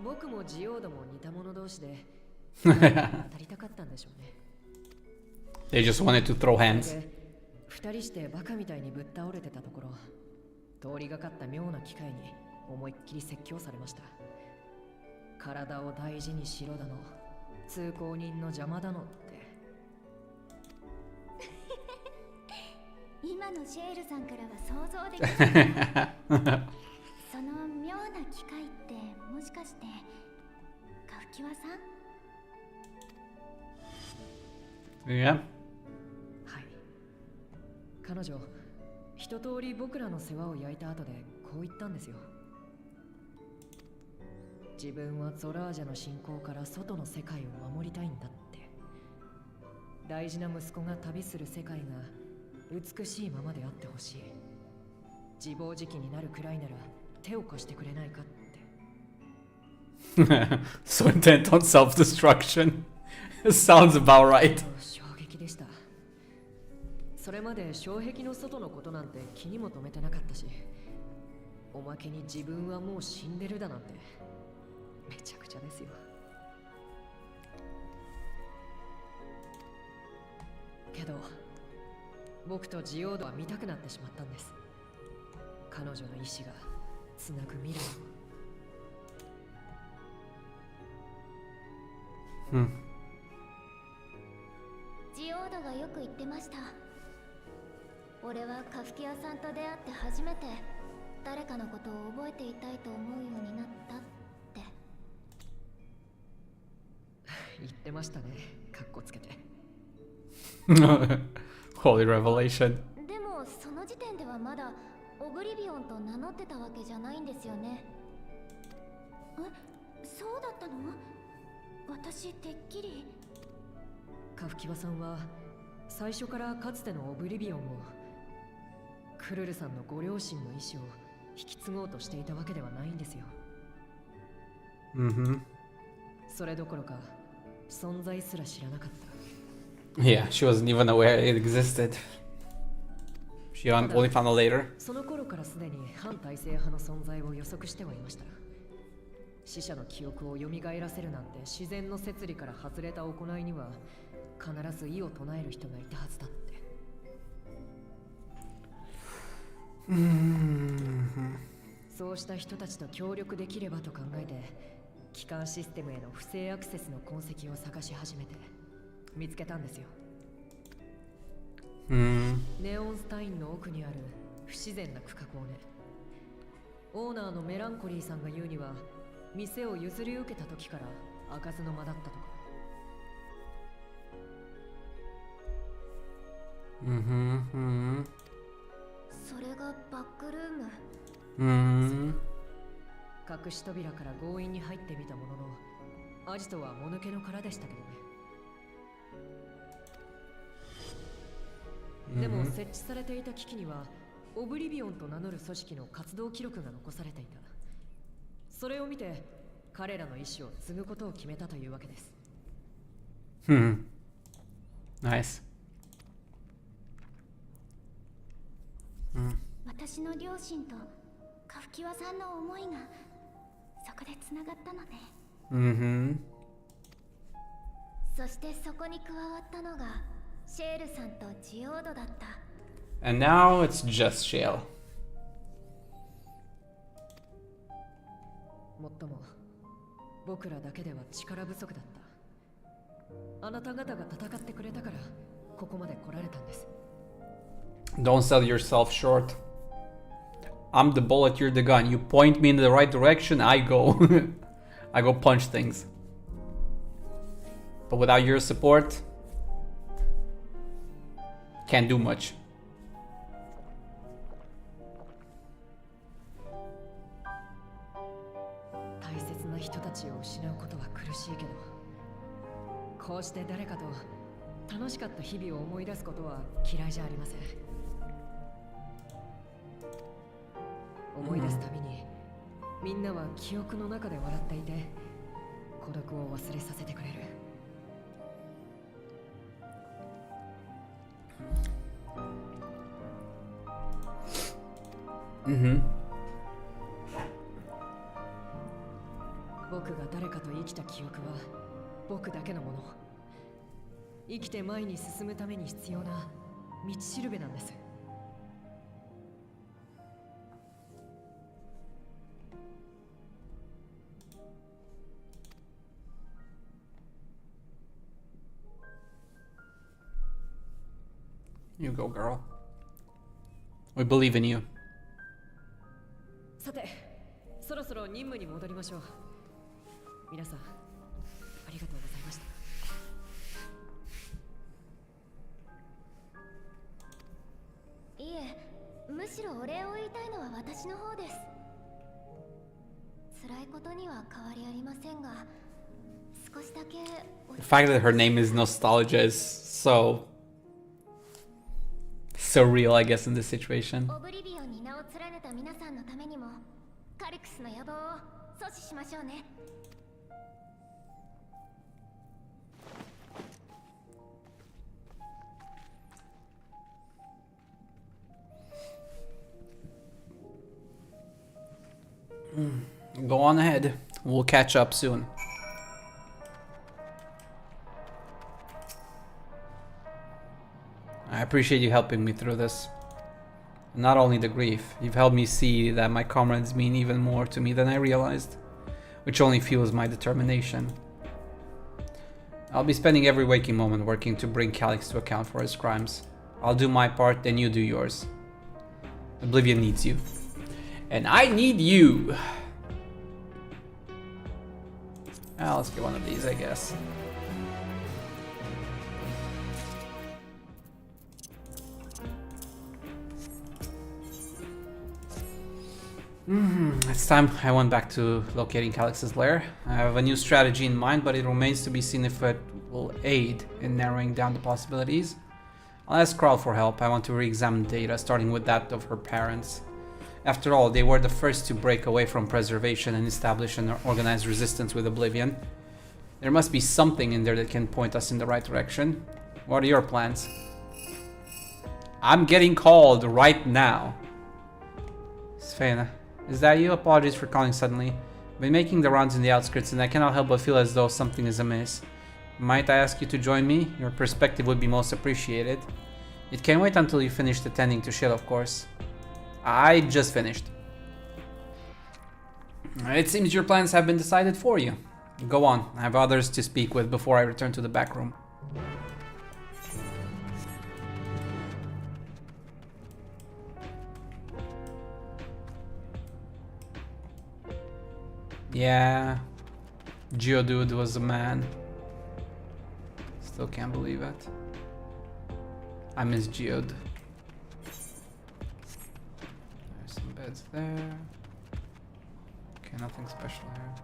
僕もジオードも似た者同士で当たりたかったんでしょうね。They just wanted to throw hands. 二人してバカみたいにぶっ倒れてたところ、通りがかった妙な機会に思いっきり説教されました。体を大事にしろだの、通行人の邪魔だのって。今のシェールさんからは想像できない。その妙な機会ってもしかしてカフキワさん？ Yeah. はい。彼女、一通り僕らの世話を焼いた後でこう言ったんですよ。自分はゾラージャの侵攻から外の世界を守りたいんだって。大事な息子が旅する世界が美しいままであってほしい。自暴自棄になるくらいなら手を貸してくれないかって。So intent on self-destruction. Sounds about right. 衝撃でした。それまで障壁の外のことなんて気にも留めてなかったし、おまけに自分はもう死んでるだなんてめちゃくちゃですよ。けど僕とジオードは見たくなってしまったんです。彼女の意志がつなぐ未来を。ジオードがよく言ってました。俺はカフキヤさんと出会って初めて誰かのことを覚えていたいと思うようになったって。言ってましたね、かっこつけて。Holy revelation. でもその時点ではまだオブリビオンと名乗ってたわけじゃないんですよね。え、そうだったの？私てっきり。カフキワさんは最初からかつてのオブリビオンを、クルルさんのご両親の意志を引き継ごうとしていたわけではないんですよ。それどころか存在すら知らなかった。Yeah, she wasn't even aware it existed. She only found out later. その頃からすでに反体制派の存在を予測してはいました。死者の記憶を蘇らせるなんて自然の摂理から外れた行いには必ず異を唱える人がいたはずだって。そうした人たちと協力できればと考えて、基幹システムへの不正アクセスの痕跡を探し始めて見つけたんですよ。ネオンスタインの奥にある不自然な区画をね。オーナーのメランコリーさんが言うには、店を譲り受けた時から開かずの間だったとか。それがバックルーム。隠し扉から強引に入ってみたものの、アジトはもぬけの殻でしたけどね。でも設置されていた機器にはオブリビオンと名乗る組織の活動記録が残されていた。それを見て彼らの意思を継ぐことを決めたというわけです。Nice. 私の両親とカフキワさんの思いがそこでつながったのね。そしてそこに加わったのがシェールさんとジオードだった。 And now it's just Shale. もっとも僕らだけでは力不足だった。あなた方が戦ってくれたからここまで来られたんです。 Don't sell yourself short. I'm the bullet, you're the gun. You point me in the right direction, I go. I go punch things. But without your support, can't do much. 大切な人たちを失うことは苦しいけど、こうして誰かと楽しかった日々を思い出すことは嫌いじゃありません。思い出すたびにみんなは記憶の中で笑っていて孤独を忘れさせてくれる。僕が誰かと生きた記憶は僕だけのもの。生きて前に進むために必要な道しるべなんです。You go, girl. We believe in you. さて、そろそろ任務に戻りましょう。皆さん、ありがとうございました。いえ、むしろお礼を言いたいのは私の方です。辛いことには変わりありませんが、少しだけ The fact that her name is Nostalgia is so surreal, I guess, in this situation. オブリビオンに名を連ねた皆さんのためにもカリクスの野望を阻止しましょうね。Go on ahead. We'll catch up soon. I appreciate you helping me through this. Not only the grief, you've helped me see that my comrades mean even more to me than I realized, which only fuels my determination. I'll be spending every waking moment working to bring Calyx to account for his crimes. I'll do my part, then you do yours. Oblivion needs you. And I need you! Well, let's get one of these, I guess. It's time I went back to locating Calyx's lair. I have a new strategy in mind, but it remains to be seen if it will aid in narrowing down the possibilities. I'll ask Kral for help. I want to re-examine data, starting with that of her parents. After all, they were the first to break away from preservation and establish an organized resistance with Oblivion. There must be something in there that can point us in the right direction. What are your plans? I'm getting called right now. Sfena, is that you? Apologies for calling suddenly. I've been making the rounds in the outskirts and I cannot help but feel as though something is amiss. Might I ask you to join me? Your perspective would be most appreciated. It can wait until you finish attending to shit, of course. I just finished. It seems your plans have been decided for you. Go on, I have others to speak with before I return to the back room. Yeah, Geodude was a man. Still can't believe it. I miss Geode. There's some beds there. Okay, nothing special here.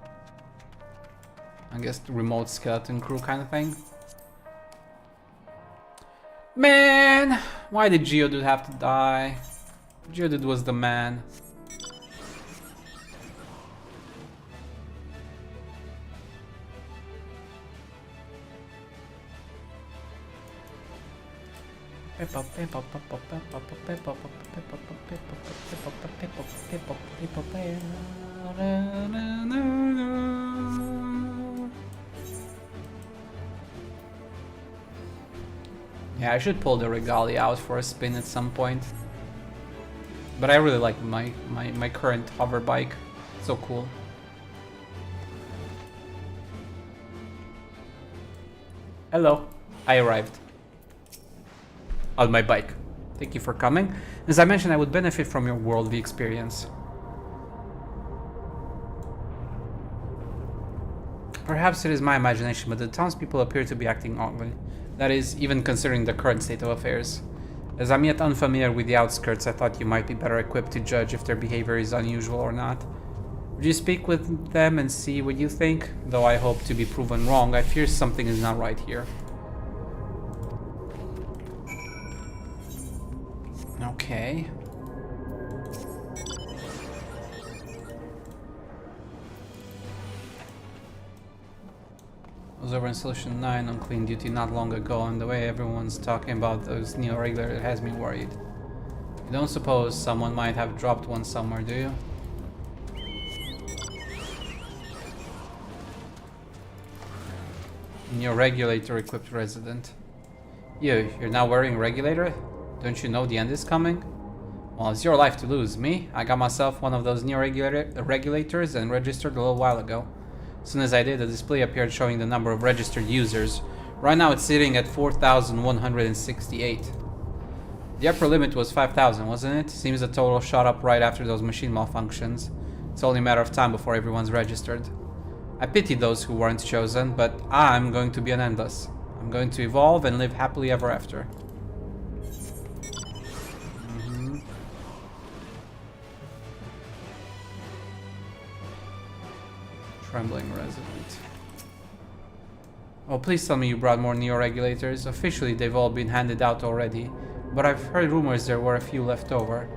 I guess the remote skeleton crew kind of thing. Man! man! Why did Geodude have to die? Geodude was the man. Yeah, I should pull the Regalia out for a spin at some point. But I really like my current hover bike. So cool. Hello, I arrived. On my bike. Thank you for coming. As I mentioned, I would benefit from your worldly experience. Perhaps it is my imagination, but the townspeople appear to be acting oddly. That is, even considering the current state of affairs. As I'm yet unfamiliar with the outskirts, I thought you might be better equipped to judge if their behavior is unusual or not. Would you speak with them and see what you think? Though I hope to be proven wrong, I fear something is not right here. Okay. I was over in Solution 9 on clean duty not long ago, and the way everyone's talking about those neo-regular has me worried. You don't suppose someone might have dropped one somewhere, do you? Neo-regulator equipped resident. You're now wearing regulator? Don't you know the end is coming? Well, it's your life to lose. Me? I got myself one of those neo-regulators and registered a little while ago. As soon as I did, a display appeared showing the number of registered users. Right now it's sitting at 4,168. The upper limit was 5,000, wasn't it? Seems the total shot up right after those machine malfunctions. It's only a matter of time before everyone's registered. I pity those who weren't chosen, but I'm going to be an endless. I'm going to evolve and live happily ever after. Trembling resident. Oh, please tell me you brought more neo-regulators. Officially, they've all been handed out already, but I've heard rumors there were a few left over.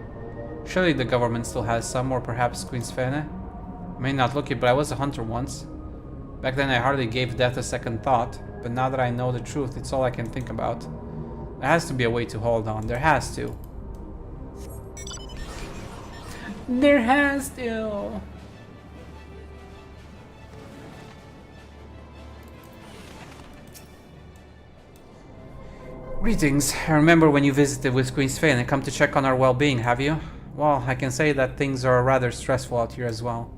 Surely the government still has some, or perhaps Queen Svene? I may not look it, but I was a hunter once. Back then I hardly gave death a second thought, but now that I know the truth, it's all I can think about. There has to be a way to hold on. There has to. There has to. Greetings. I remember when you visited with Queen Svane and come to check on our well-being, have you? Well, I can say that things are rather stressful out here as well.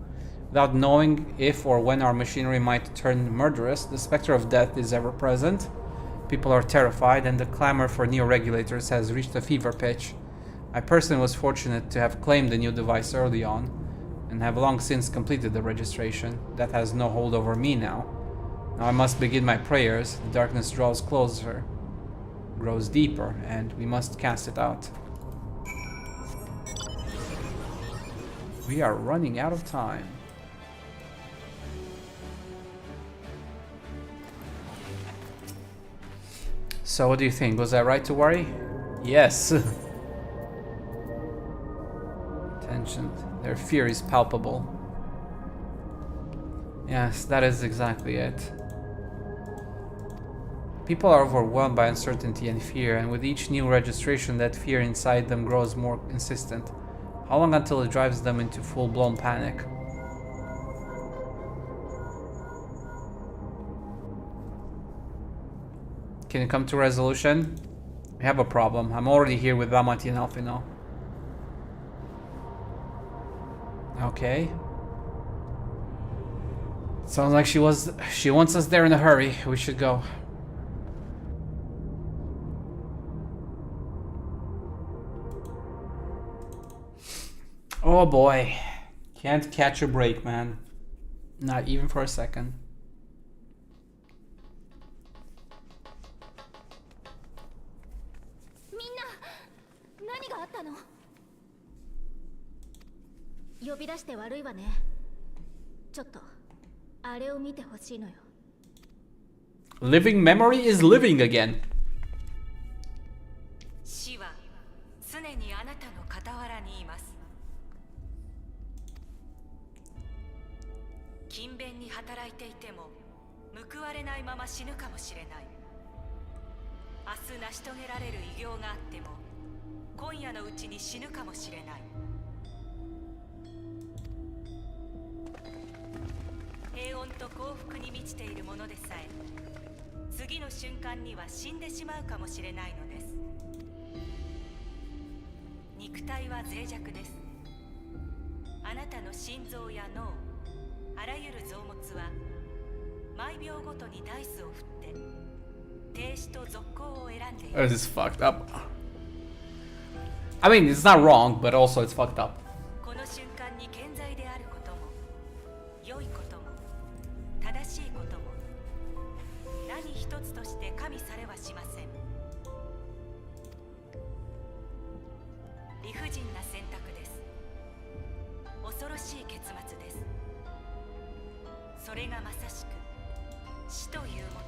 Without knowing if or when our machinery might turn murderous, the specter of death is ever present. People are terrified, and the clamor for neo-regulators has reached a fever pitch. I personally was fortunate to have claimed the new device early on, and have long since completed the registration. That has no hold over me now. Now I must begin my prayers. The darkness draws closer, grows deeper, and we must cast it out. We are running out of time. So what do you think? Was I right to worry? Yes. Tension. Their fear is palpable. Yes, that is exactly it. People are overwhelmed by uncertainty and fear, and with each new registration, that fear inside them grows more insistent. How long until it drives them into full-blown panic? Can you come to resolution? We have a problem. I'm already here with Ramati and Alfino. Okay. Sounds like she wants us there in a hurry. We should go. Oh boy. Can't catch a break, man. Not even for a second. Living memory is living again. 勤勉に働いていても報われないまま死ぬかもしれない。明日成し遂げられる偉業があっても今夜のうちに死ぬかもしれない。平穏と幸福に満ちているものでさえ次の瞬間には死んでしまうかもしれないのです。肉体は脆弱です。あなたの心臓や脳、あらゆる臓物は毎秒ごとにダイスを振って停止と続行を選んでいる。This is fucked up. I mean, it's not wrong, but also it's fucked up. この瞬間に健在であることも良いことも正しいことも何一つとして加味されはしません。理不尽な選択です。恐ろしい結末です。それがまさしく死というも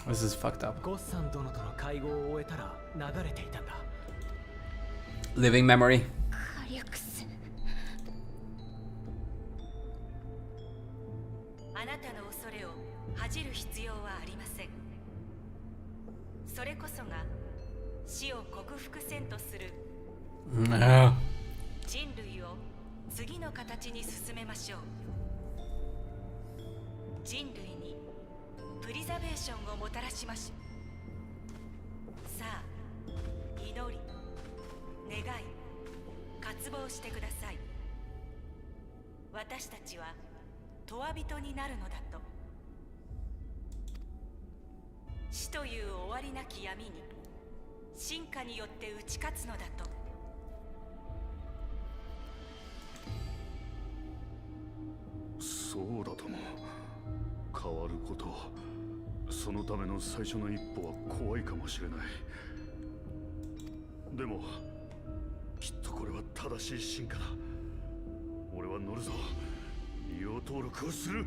の。This is fucked up. ゴッサン殿との会合を終えたら流れていたんだ。 Living memory. 火力ス。あなたの恐れを恥じる必要はありません。それこそが死を克服せんとする人類を次の形に進めましょう。人類にプリザベーションをもたらしましょう。さあ、祈り、願い、渇望してください。私たちは永遠人になるのだと。死という終わりなき闇に進化によって打ち勝つのだと。そうだとも。変わること、そのための最初の一歩は怖いかもしれない。でもきっとこれは正しい進化だ。俺は乗るぞ。利用登録をする。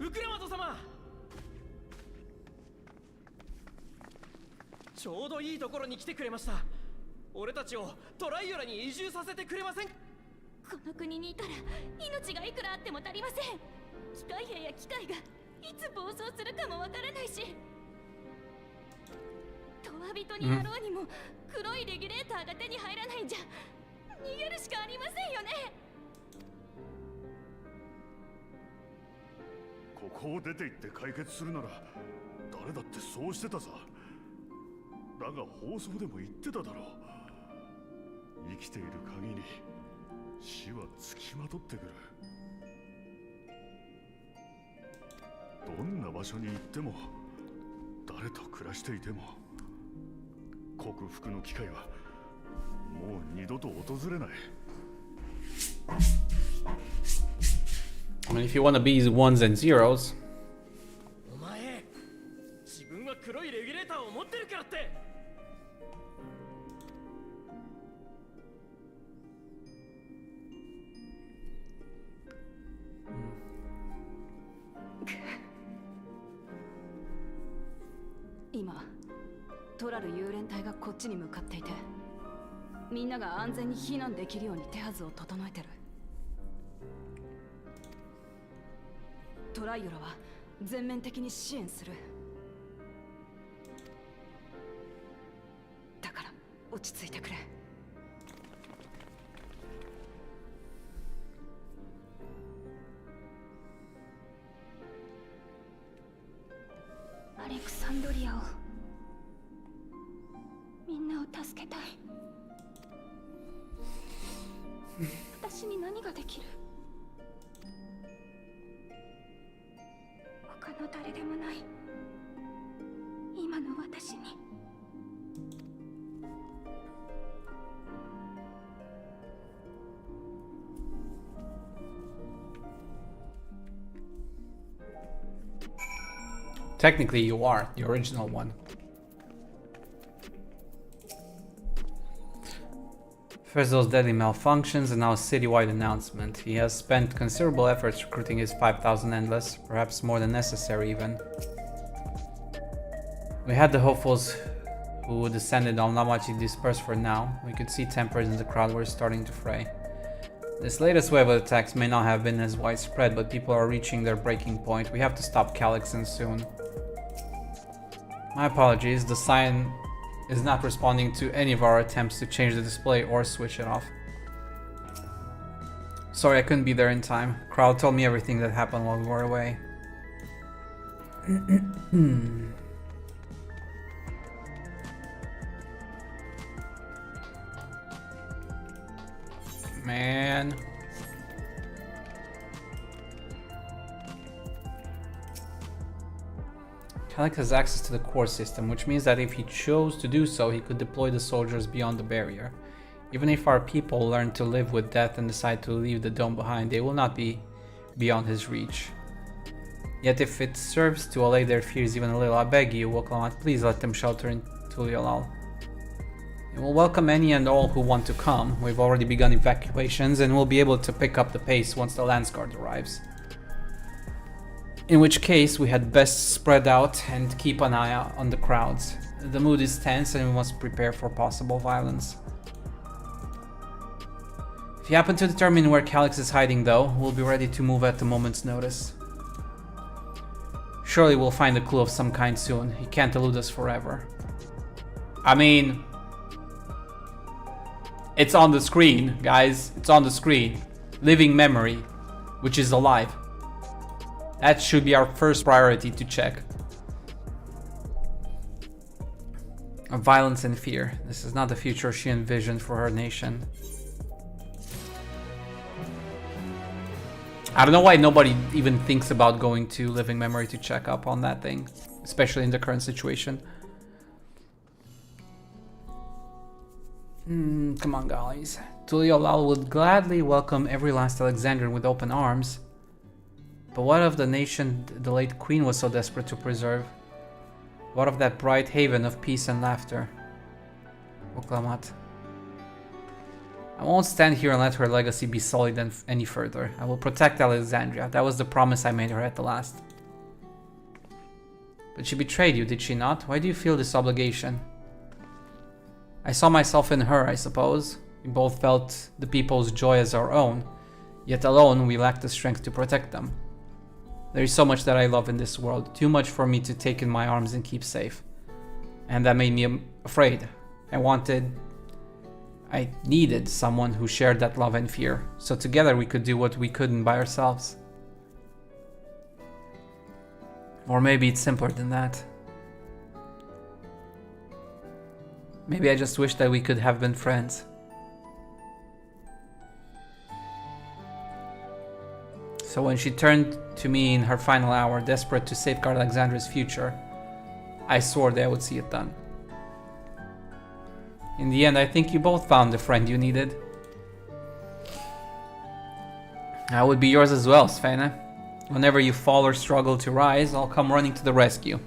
ウクラマト様、ちょうどいいところに来てくれました。俺たちをトライオラに移住させてくれません？この国にいたら命がいくらあっても足りません。機械兵や機械がいつ暴走するかもわからないし、永遠人になろうにも黒いレギュレーターが手に入らないんじゃ逃げるしかありませんよね。ここを出て行って解決するなら誰だってそうしてたさ。だが放送でも言ってただろう。生きている限り死はつきまとってくる。どんな場所に行っても誰と暮らしていても克服の機会はもう二度と訪れない。 I mean, if you want to be ones and zeros. お前、自分は黒いレギュレーターを持ってるからって。今トラル幽連隊がこっちに向かっていて、みんなが安全に避難できるように手はずを整えてる。トライオラは全面的に支援する。だから落ち着いてくれ。アレクサンドリアを、みんなを助けたい。私に何ができる？他の誰でもない今の私に。Technically, you are the original one. First those deadly malfunctions and now a citywide announcement. He has spent considerable efforts recruiting his 5,000 endless, perhaps more than necessary even. We had the hopefuls who descended on Lamachi dispersed for now. We could see tempers in the crowd were starting to fray. This latest wave of attacks may not have been as widespread, but people are reaching their breaking point. We have to stop Calixen soon. My apologies, the sign is not responding to any of our attempts to change the display or switch it off. Sorry I couldn't be there in time. Crowd told me everything that happened while we were away. Man. Calix has access to the core system, which means that if he chose to do so, he could deploy the soldiers beyond the barrier. Even if our people learn to live with death and decide to leave the dome behind, they will not be beyond his reach. Yet if it serves to allay their fears even a little, I beg you, Woklamat, please let them shelter in Tuliolal. We will welcome any and all who want to come. We've already begun evacuations and we'll be able to pick up the pace once the Lance Guard arrives. In which case, we had best spread out and keep an eye out on the crowds. The mood is tense and we must prepare for possible violence. If you happen to determine where Calix is hiding though, we'll be ready to move at the moment's notice. Surely we'll find a clue of some kind soon. He can't elude us forever. I mean, it's on the screen, guys. It's on the screen. Living memory, which is alive. That should be our first priority to check. Of violence and fear. This is not the future she envisioned for her nation. I don't know why nobody even thinks about going to living memory to check up on that thing, especially in the current situation. Come on, guys. Tuliolal would gladly welcome every last Alexandrian with open arms. But what of the nation the late queen was so desperate to preserve? What of that bright haven of peace and laughter? Oklamat. I won't stand here and let her legacy be sullied any further. I will protect Alexandria. That was the promise I made her at the last. But she betrayed you, did she not? Why do you feel this obligation? I saw myself in her, I suppose. We both felt the people's joy as our own, yet alone we lacked the strength to protect them. There is so much that I love in this world, too much for me to take in my arms and keep safe. And that made me afraid. I needed someone who shared that love and fear, so together we could do what we couldn't by ourselves. Or maybe it's simpler than that. Maybe I just wish that we could have been friends. So when she turned to me in her final hour, desperate to safeguard Alexandra's future, I swore that I would see it done. In the end, I think you both found the friend you needed. I would be yours as well, Svena. Whenever you fall or struggle to rise, I'll come running to the rescue.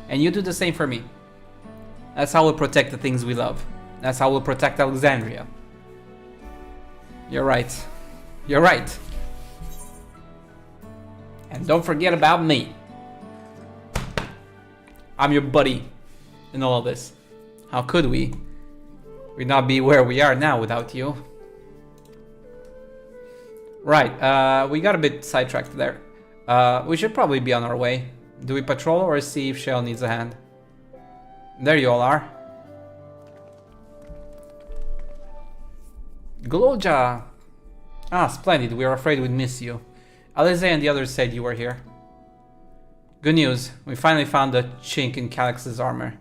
And you do the same for me. That's how we'll protect the things we love. That's how we'll protect Alexandria. You're right. You're right. And don't forget about me. I'm your buddy in all of this. How could we? We'd not be where we are now without you. Right, we got a bit sidetracked there. We should probably be on our way. Do we patrol or see if Shell needs a hand? There you all are. Gloja! Ah, splendid, we were afraid we'd miss you. Alize and the others said you were here. Good news, we finally found a chink in Calix's armor.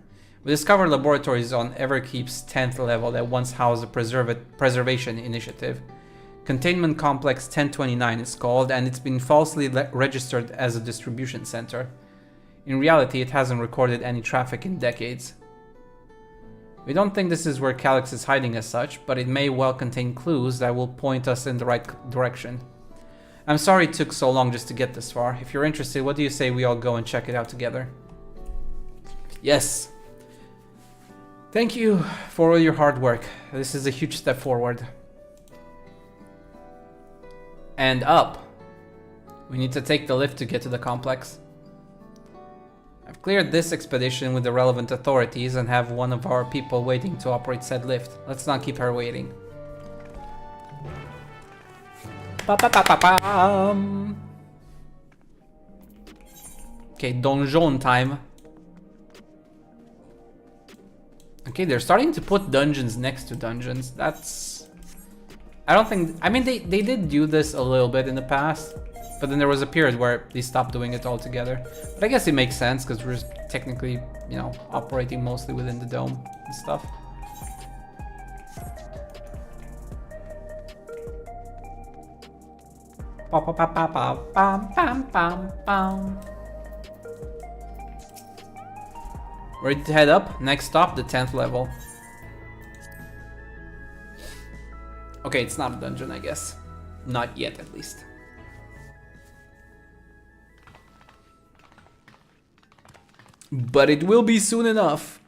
We discovered laboratories on Everkeep's 10th level that once housed a preservation initiative. Containment Complex 1029 is called, and it's been falsely registered as a distribution center. In reality, it hasn't recorded any traffic in decades. We don't think this is where Calix is hiding as such, but it may well contain clues that will point us in the right direction. I'm sorry it took so long just to get this far. If you're interested, what do you say we all go and check it out together? Yes! Thank you for all your hard work. This is a huge step forward. And up. We need to take the lift to get to the complex. I've cleared this expedition with the relevant authorities and have one of our people waiting to operate said lift. Let's not keep her waiting. Pa-pa-pa-pa-pam. Okay, donjon time. Okay, they're starting to put dungeons next to dungeons. That's... I don't think... I mean, they did do this a little bit in the past. But then there was a period where they stopped doing it altogether. But I guess it makes sense because we're technically, you know, operating mostly within the dome and stuff. Ready to head up? Next stop, the 10th level. Okay, it's not a dungeon, I guess. Not yet, at least. But it will be soon enough.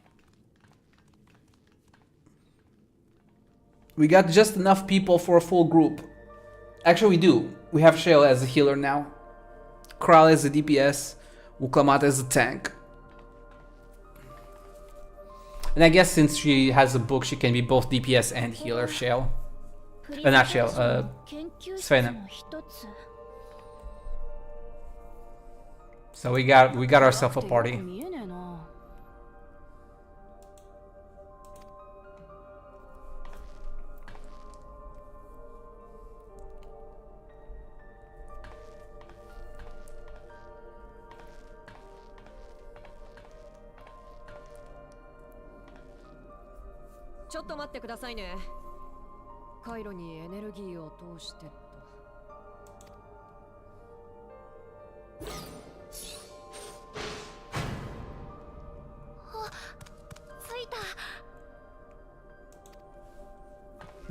We got just enough people for a full group. Actually, we do. We have Shale as a healer now. Kral as a DPS. Wuklamat as a tank. And I guess since she has a book, she can be both DPS and healer, Shale. Not Shale, Svena. So we got ourselves a party.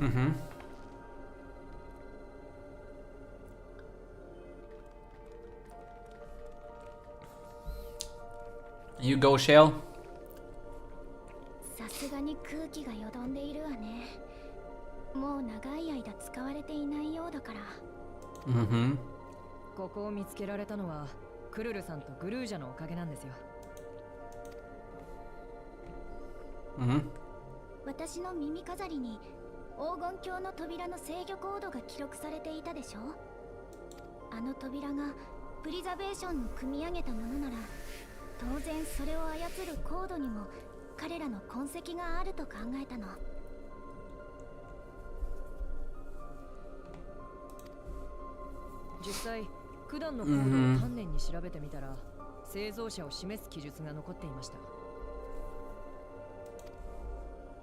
Mm-hmm. You go, Shale. さすがに空気がよどんでいるわね。もう長い間使われていないようだから。Mm-hmm. ここを見つけられたのはクルルさんとグルージャのおかげなんですよ。Mm-hmm. 私の耳飾りに黄金鏡の扉の制御コードが記録されていたでしょ。あの扉がプリザベーションの組み上げたものなら、当然それを操るコードにも彼らの痕跡があると考えたの。実際、九段のコードを丹念に調べてみたら、製造者を示す記述が残っていました。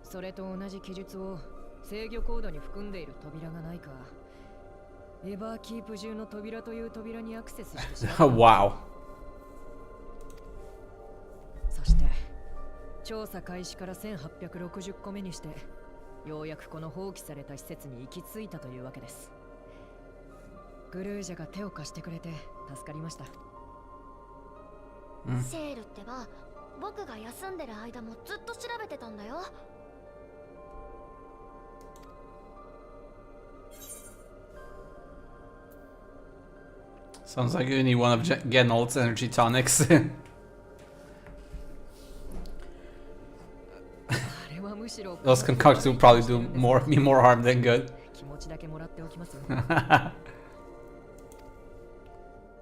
それと同じ記述を制御コードに含んでいる扉がないか、エバーキープ中の扉という扉にアクセスしてしまう。Wow. そして調査開始から1860個目にして、ようやくこの放棄された施設に行き着いたというわけです。グルージャが手を貸してくれて助かりました。セールってば、僕が休んでる間もずっと調べてたんだよ。Sounds like you need one of Genolt's energy tonics. Those concoctions will probably do me more harm than good.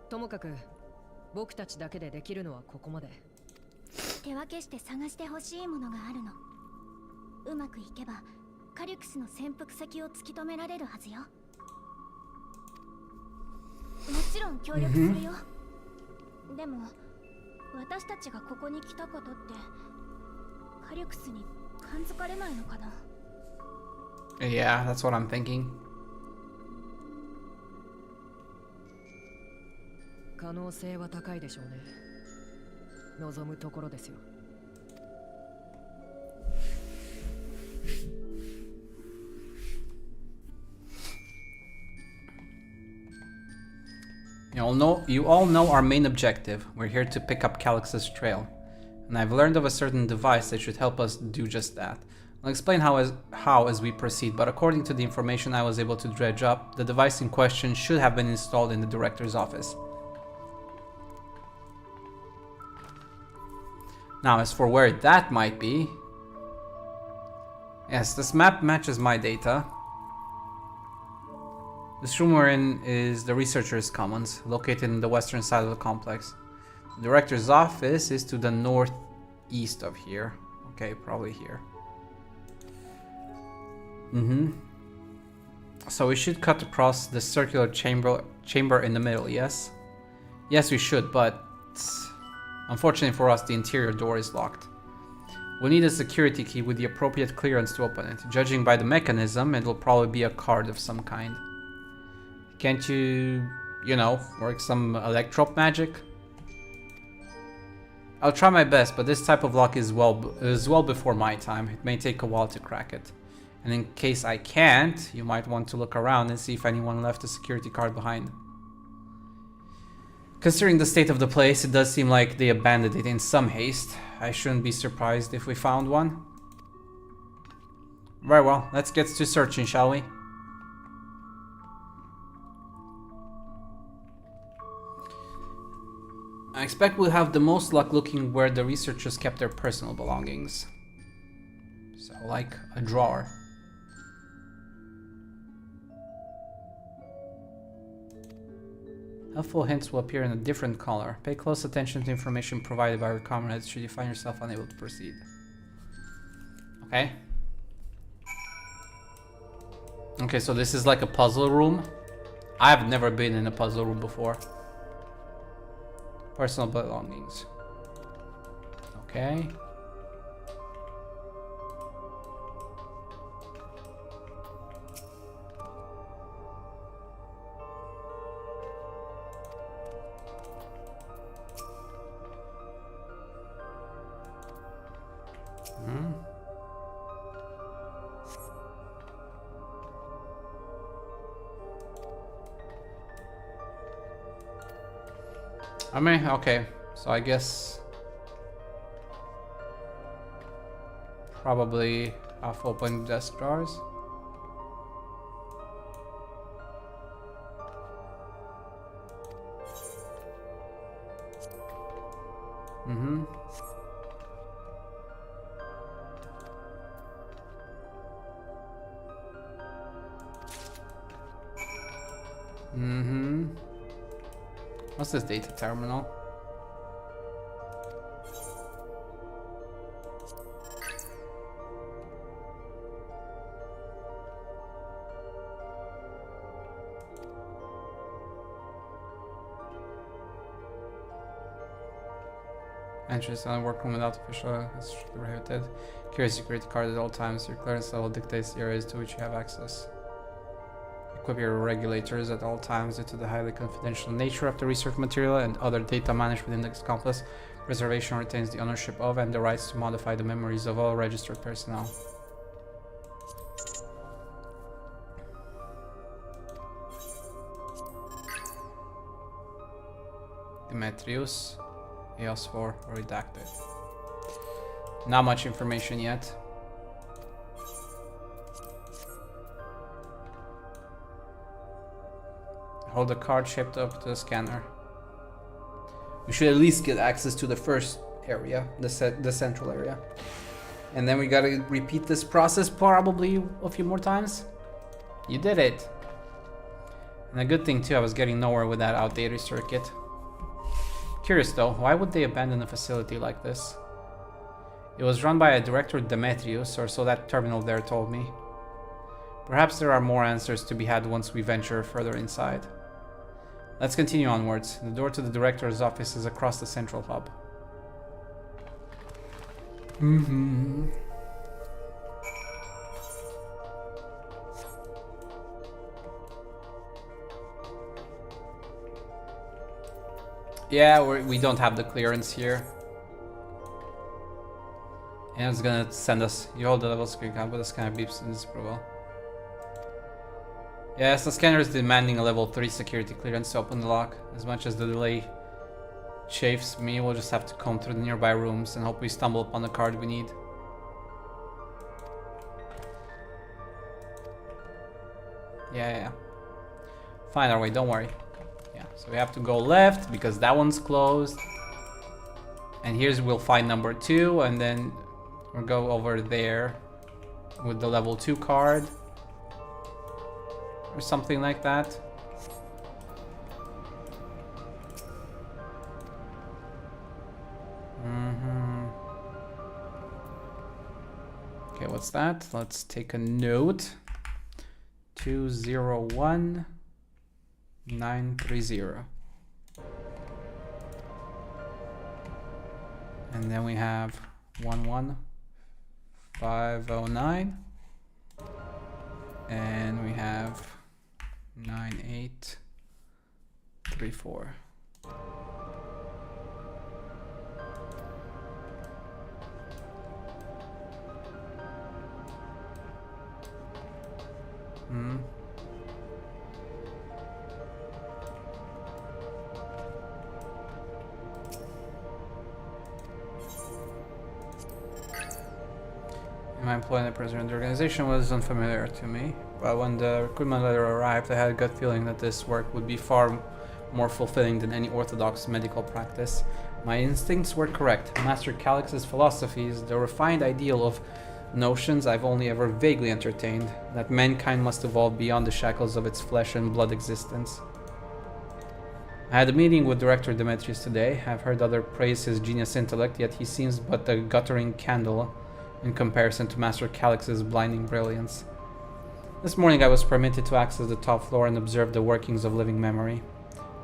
ともかく僕たちだけでできるのはここまで。手分けして探してほしいものがあるの。うまくいけばカリュクスの潜伏先を突き止められるはずよ。もちろん協力するよ。でも私たちがここに来たことってカリュクスに感づかれないのかな。 Yeah, that's what I'm thinking. 可能性は高いでしょうね。望むところですよ。You all know our main objective. We're here to pick up Calyx's trail. And I've learned of a certain device that should help us do just that. I'll explain how as we proceed, but according to the information I was able to dredge up, the device in question should have been installed in the director's office. Now, as for where that might be... Yes, this map matches my data. This room we're in is the Researcher's Commons, located in the western side of the complex. The Director's office is to the northeast of here. Okay, probably here. So we should cut across the circular chamber in the middle, yes? Yes, we should, but... Unfortunately for us, the interior door is locked. We'll need a security key with the appropriate clearance to open it. Judging by the mechanism, it'll probably be a card of some kind. Can't you, you know, work some electro magic? I'll try my best, but this type of lock is well before my time. It may take a while to crack it. And in case I can't, you might want to look around and see if anyone left a security card behind. Considering the state of the place, it does seem like they abandoned it in some haste. I shouldn't be surprised if we found one. Very well, let's get to searching, shall we? I expect we'll have the most luck looking where the researchers kept their personal belongings. So, like a drawer. Helpful hints will appear in a different color. Pay close attention to information provided by your comrades should you find yourself unable to proceed. Okay. Okay, so this is like a puzzle room. I've never been in a puzzle room before. Personal belongings. Okay. I mean, okay, so I guess probably half open desk drawers. What's this data terminal? Entrance on workroom without official is strictly prohibited. Carry a security card at all times. Your clearance level dictates the areas to which you have access. Equip your regulators at all times due to the highly confidential nature of the research material and other data managed within the complex. Preservation retains the ownership of and the rights to modify the memories of all registered personnel. Demetrius, EOS4, redacted. Not much information yet. Hold the card shaped up to the scanner. We should at least get access to the first area, the central area. And then we gotta repeat this process probably a few more times. You did it. And a good thing too, I was getting nowhere with that outdated circuit. Curious though, why would they abandon a facility like this? It was run by a director Demetrius, or so that terminal there told me. Perhaps there are more answers to be had once we venture further inside. Let's continue onwards. The door to the director's office is across the central hub. Yeah, we don't have the clearance here. And it's gonna send us. You hold the level screen count, but the scanner beeps in disapproval. Yes, the scanner is demanding a level 3 security clearance to open the lock. As much as the delay chafes me, we'll just have to comb through the nearby rooms and hope we stumble upon the card we need. Yeah. Find our way, don't worry. Yeah, so we have to go left because that one's closed. And here's we'll find number 2, and then we'll go over there with the level 2 card. Or something like that. Okay, what's that? Let's take a note. 201930. And then we have 11509. And we have 9834. My employment at present in the organization was unfamiliar to me, but when the recruitment letter arrived, I had a gut feeling that this work would be far more fulfilling than any orthodox medical practice. My instincts were correct. Master Calix's philosophies, the refined ideal of notions I've only ever vaguely entertained, that mankind must evolve beyond the shackles of its flesh and blood existence. I had a meeting with Director Demetrius today. I've heard others praise his genius intellect, yet he seems but a guttering candle in comparison to Master Calix's blinding brilliance. This morning I was permitted to access the top floor and observe the workings of living memory.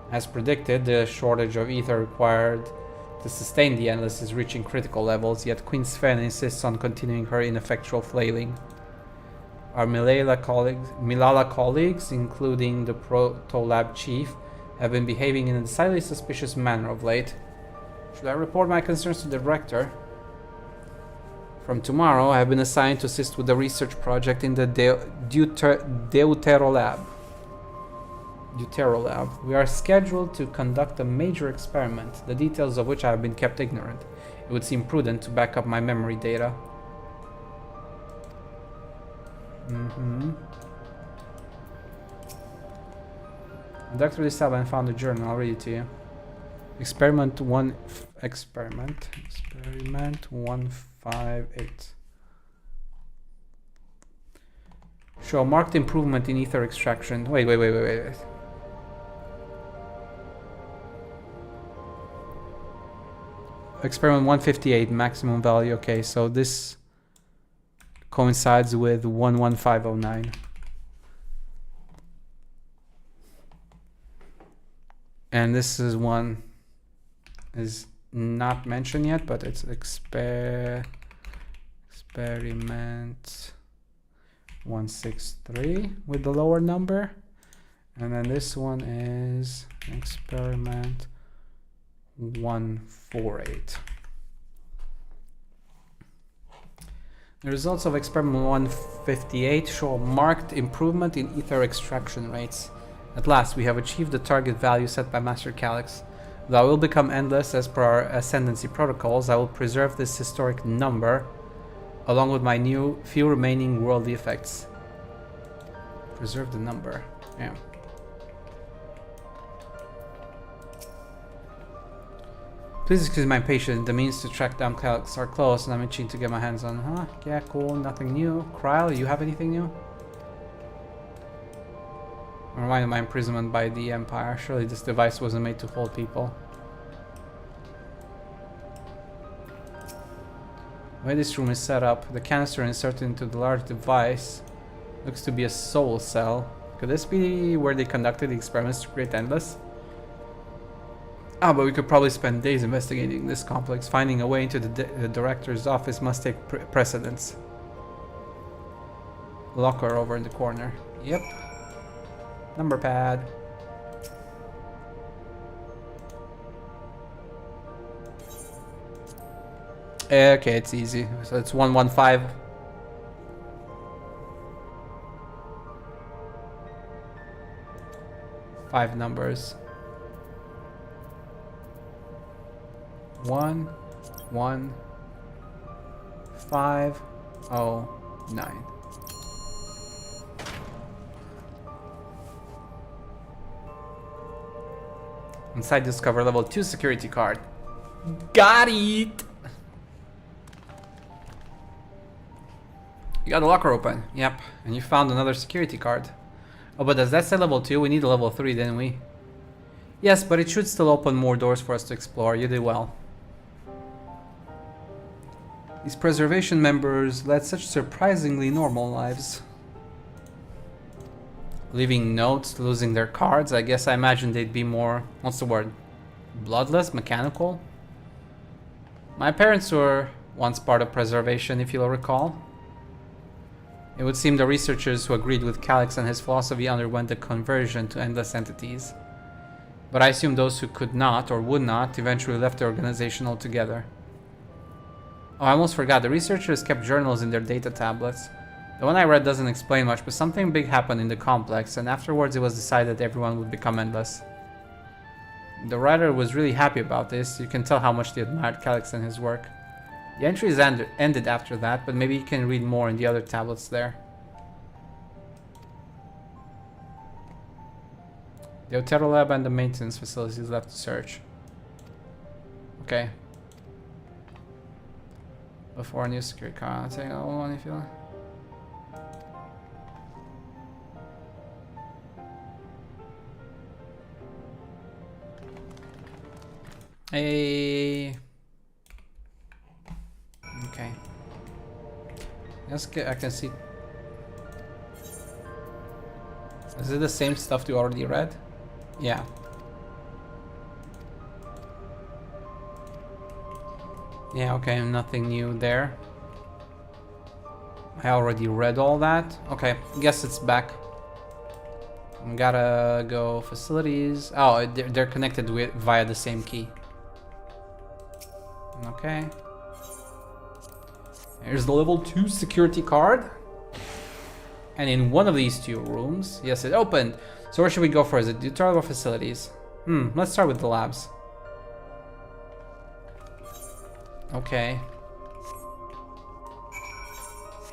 As predicted, the shortage of ether required to sustain the Endless is reaching critical levels, yet Queen Sven insists on continuing her ineffectual flailing. Our Milala colleagues, including the Proto-Lab chief, have been behaving in a decidedly suspicious manner of late. Should I report my concerns to the director? From tomorrow, I have been assigned to assist with the research project in the Deutero Lab. We are scheduled to conduct a major experiment, the details of which I have been kept ignorant. It would seem prudent to back up my memory data. Dr. Lisaban found a journal. I'll read it to you. Experiment 158. Show marked improvement in ether extraction. Wait. Experiment 158, maximum value. Okay, so this coincides with 11509. And this is one is not mentioned yet, but it's experiment 163 with the lower number. And then this one is experiment 148. The results of experiment 158 show a marked improvement in ether extraction rates. At last, we have achieved the target value set by Master Calix. Though I will become endless as per our ascendancy protocols, I will preserve this historic number along with my few remaining worldly effects. Preserve the number. Yeah. Please excuse my impatience. The means to track down Calix are close, and I'm itching to get my hands on. Huh? Yeah, cool. Nothing new. Kryle, you have anything new? I'm reminded of my imprisonment by the Empire. Surely this device wasn't made to hold people. The way this room is set up, the canister inserted into the large device looks to be a soul cell. Could this be where they conducted the experiments to create Endless? Ah, but we could probably spend days investigating this complex. Finding a way into the director's office must take precedence. Locker over in the corner. Yep. Number pad. Okay, it's easy. So it's 115. Five numbers. 11509. Inside, discover level 2 security card. Got it! You got the locker open. Yep. And you found another security card. Oh, but does that say level 2? We need a level 3, didn't we? Yes, but it should still open more doors for us to explore. You did well. These preservation members led such surprisingly normal lives. Leaving notes, losing their cards. I guess I imagine they'd be more... what's the word? Bloodless? Mechanical? My parents were once part of preservation, if you'll recall. It would seem the researchers who agreed with Calyx and his philosophy underwent the conversion to endless entities. But I assume those who could not or would not eventually left the organization altogether. Oh, I almost forgot. The researchers kept journals in their data tablets. The one I read doesn't explain much, but something big happened in the complex, and afterwards it was decided everyone would become endless. The writer was really happy about this. You can tell how much they admired Calyx and his work. The entries ended after that, but maybe you can read more in the other tablets there. The Otero lab and the maintenance facilities left to search. Okay. Before a new security car, I'll take all one if you like. Hey. Okay. I can see. Is it the same stuff you already read? Yeah. Yeah, okay, nothing new there. I already read all that. Okay, guess it's back. Gotta go facilities. Oh, they're connected with via the same key. Okay. Here's the level 2 security card. And in one of these 2 rooms, yes, it opened. So where should we go for? Is it tutorial or facilities? Let's start with the labs. Okay.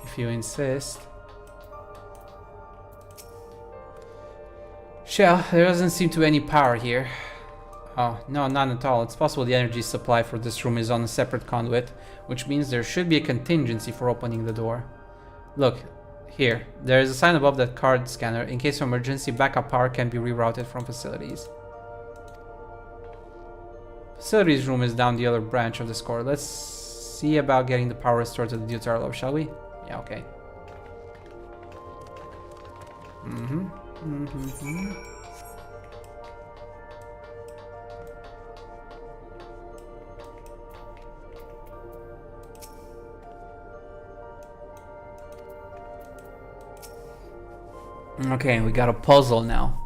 If you insist. Shell, there doesn't seem to be any power here. Oh, no, none at all. It's possible the energy supply for this room is on a separate conduit, which means there should be a contingency for opening the door. Look, here. There is a sign above that card scanner. In case of emergency, backup power can be rerouted from facilities. Facilities room is down the other branch of this core. Let's see about getting the power restored to the tutorial, shall we? Yeah, okay. Okay, we got a puzzle now.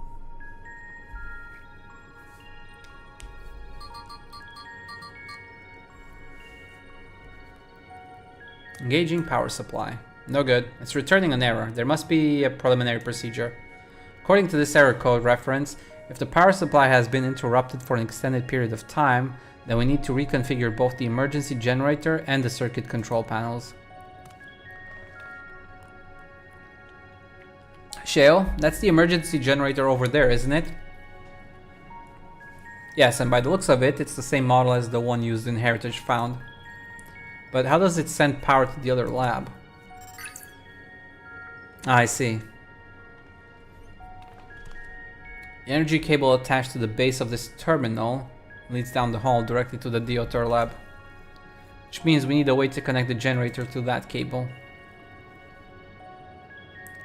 Engaging power supply. No good. It's returning an error. There must be a preliminary procedure. According to this error code reference, if the power supply has been interrupted for an extended period of time, then we need to reconfigure both the emergency generator and the circuit control panels. Shale, that's the emergency generator over there, isn't it? Yes, and by the looks of it, it's the same model as the one used in Heritage Found. But how does it send power to the other lab? Ah, I see. The energy cable attached to the base of this terminal leads down the hall directly to the Diotor lab. Which means we need a way to connect the generator to that cable.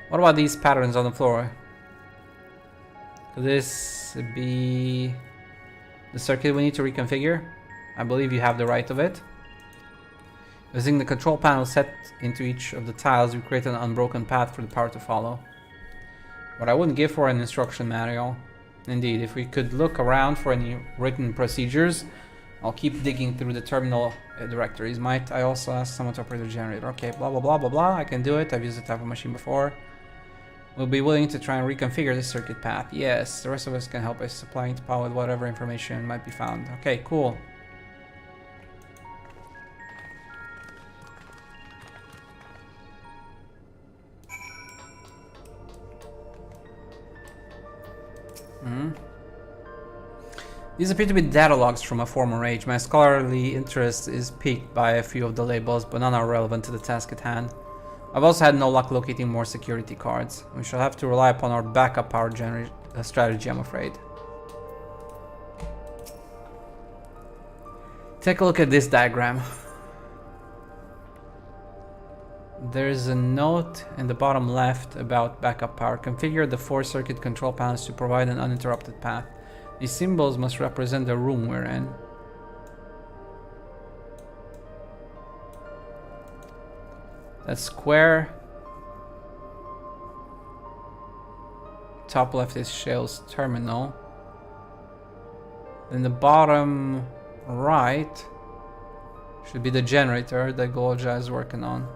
What about these patterns on the floor? Could this be the circuit we need to reconfigure? I believe you have the right of it. Using the control panel set into each of the tiles, we create an unbroken path for the power to follow. What I wouldn't give for an instruction manual. Indeed, if we could look around for any written procedures, I'll keep digging through the terminal directories. Might I also ask someone to operate the generator? Okay, blah blah blah blah blah. I can do it. I've used the type of machine before. We'll be willing to try and reconfigure the circuit path. Yes, the rest of us can help by supplying power with whatever information might be found. Okay, cool. These appear to be data logs from a former age. My scholarly interest is piqued by a few of the labels, but none are relevant to the task at hand. I've also had no luck locating more security cards. We shall have to rely upon our backup power strategy, I'm afraid. Take a look at this diagram. There's a note in the bottom left about backup power. Configure the 4 circuit control panels to provide an uninterrupted path. These symbols must represent the room we're in. That's square. Top left is Shale's terminal. Then the bottom right should be the generator that Golja is working on.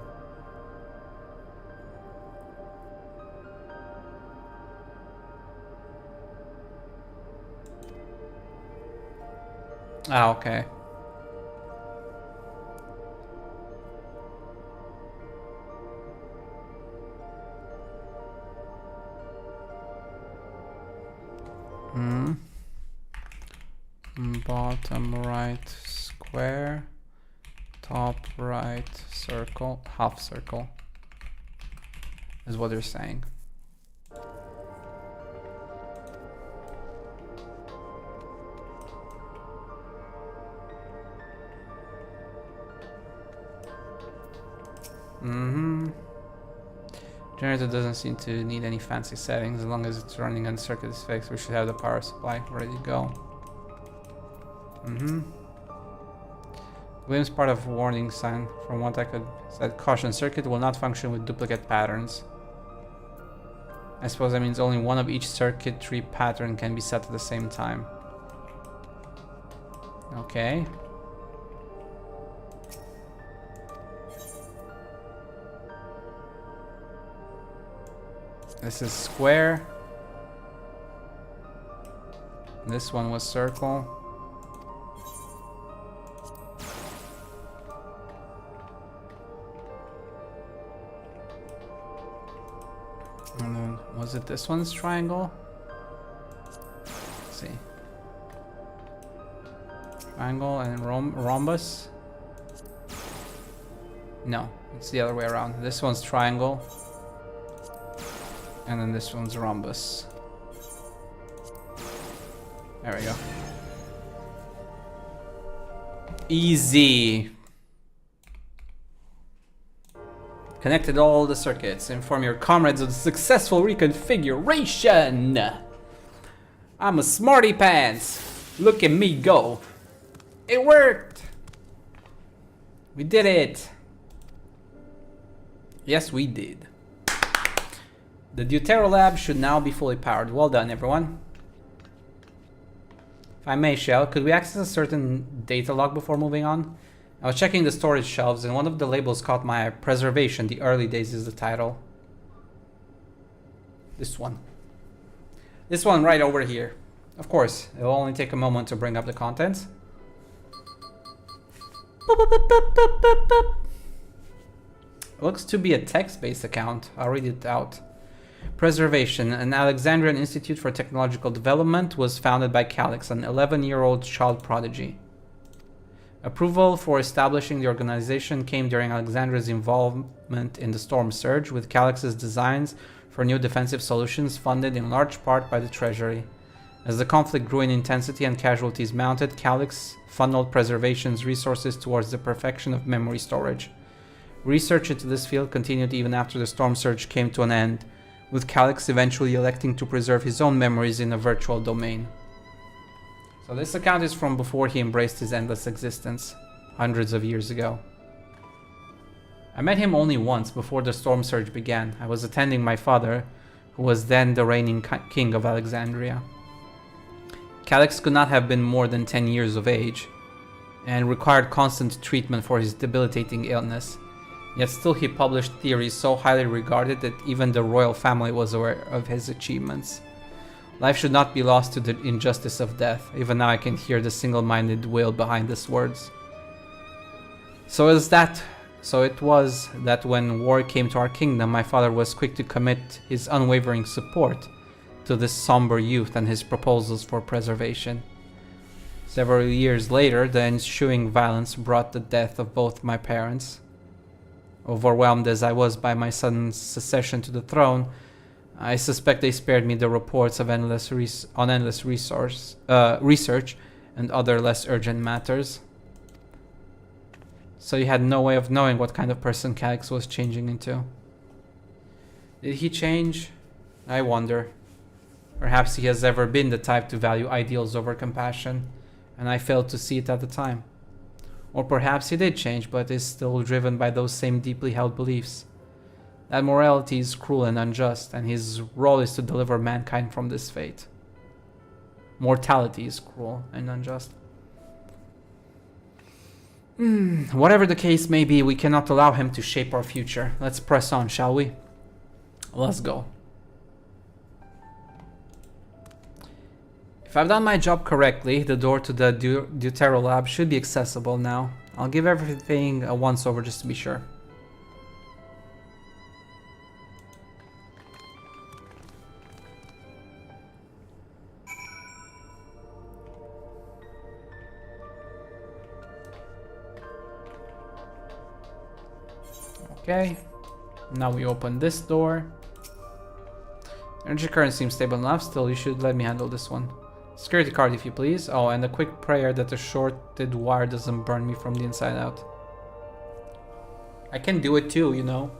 Ah, okay. Bottom right square, top right circle, half circle is what they're saying. Generator doesn't seem to need any fancy settings. As long as it's running and the circuit is fixed, we should have the power supply ready to go. William's part of warning sign from what I could said caution circuit will not function with duplicate patterns. I suppose that means only one of each circuitry pattern can be set at the same time. Okay. This is square. This one was circle. And then, was it this one's triangle? Let's see. Triangle and rhombus? No, it's the other way around. This one's triangle. And then this one's rhombus. There we go. Easy. Connected all the circuits. Inform your comrades of the successful reconfiguration. I'm a smarty pants. Look at me go. It worked. We did it. Yes, we did. The Deutero lab should now be fully powered. Well done, everyone. If I may, Shell, could we access a certain data log before moving on? I was checking the storage shelves and one of the labels caught my eye. Preservation, the early days is the title. This one. This one right over here. Of course, it will only take a moment to bring up the contents. It looks to be a text-based account. I'll read it out. Preservation, an Alexandrian Institute for Technological Development, was founded by Calix, an 11-year-old child prodigy. Approval for establishing the organization came during Alexandria's involvement in the storm surge, with Calix's designs for new defensive solutions funded in large part by the Treasury. As the conflict grew in intensity and casualties mounted, Calix funneled Preservation's resources towards the perfection of memory storage. Research into this field continued even after the storm surge came to an end, with Calix eventually electing to preserve his own memories in a virtual domain. So this account is from before he embraced his endless existence, hundreds of years ago. I met him only once before the storm surge began. I was attending my father, who was then the reigning king of Alexandria. Calix could not have been more than 10 years of age, and required constant treatment for his debilitating illness. Yet still he published theories so highly regarded that even the royal family was aware of his achievements. Life should not be lost to the injustice of death. Even now I can hear the single-minded will behind his words. So it was that when war came to our kingdom, my father was quick to commit his unwavering support to this somber youth and his proposals for preservation. Several years later, the ensuing violence brought the death of both my parents. Overwhelmed as I was by my sudden succession to the throne, I suspect they spared me the reports of endless research and other less urgent matters. So you had no way of knowing what kind of person Calix was changing into. Did he change? I wonder. Perhaps he has ever been the type to value ideals over compassion, and I failed to see it at the time. Or perhaps he did change, but is still driven by those same deeply held beliefs. That morality is cruel and unjust, and his role is to deliver mankind from this fate. Mortality is cruel and unjust. Whatever the case may be, we cannot allow him to shape our future. Let's press on, shall we? Let's go. If I've done my job correctly, the door to the Deutero lab should be accessible now. I'll give everything a once over just to be sure. Okay, now we open this door. Energy current seems stable enough. Still, you should let me handle this one. Security card if you please. Oh, and a quick prayer that the shorted wire doesn't burn me from the inside out. I can do it too, you know.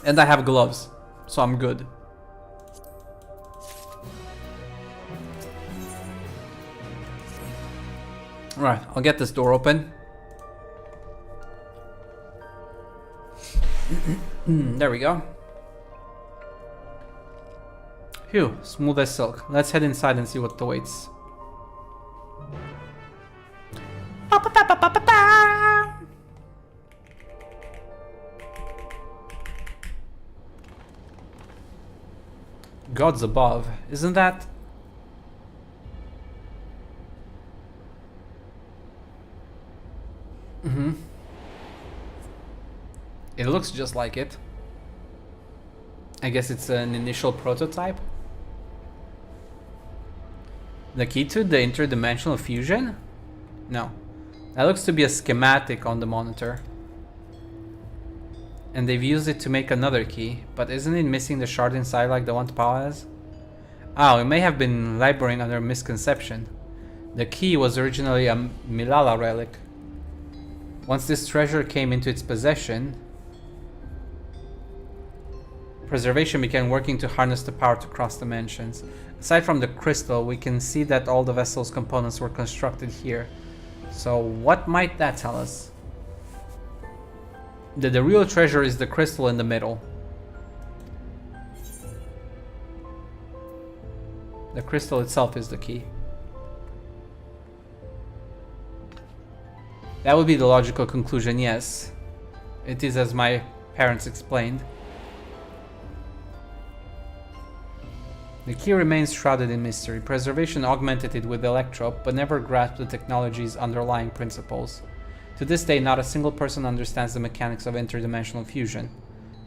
And I have gloves, so I'm good. Alright, I'll get this door open. There we go. Phew, smooth as silk. Let's head inside and see what awaits. Gods above, isn't that? It looks just like it. I guess it's an initial prototype. The key to the interdimensional fusion? No. That looks to be a schematic on the monitor. And they've used it to make another key, but isn't it missing the shard inside like the one Pao has? Oh, it may have been laboring under misconception. The key was originally a Milala relic. Once this treasure came into its possession, Preservation began working to harness the power to cross dimensions. Aside from the crystal, we can see that all the vessel's components were constructed here. So what might that tell us? That the real treasure is the crystal in the middle. The crystal itself is the key. That would be the logical conclusion, yes. It is as my parents explained. The key remains shrouded in mystery. Preservation augmented it with Electrope, but never grasped the technology's underlying principles. To this day, not a single person understands the mechanics of interdimensional fusion.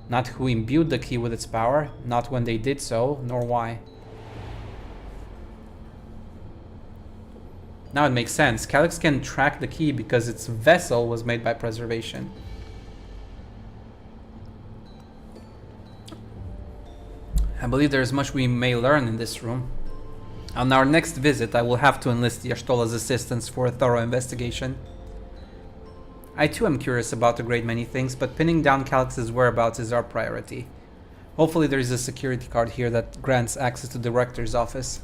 Not who imbued the key with its power, not when they did so, nor why. Now it makes sense. Calix can track the key because its vessel was made by Preservation. I believe there is much we may learn in this room. On our next visit, I will have to enlist the Ashtola's assistance for a thorough investigation. I too am curious about a great many things, but pinning down Calix's whereabouts is our priority. Hopefully there is a security card here that grants access to the Rector's office.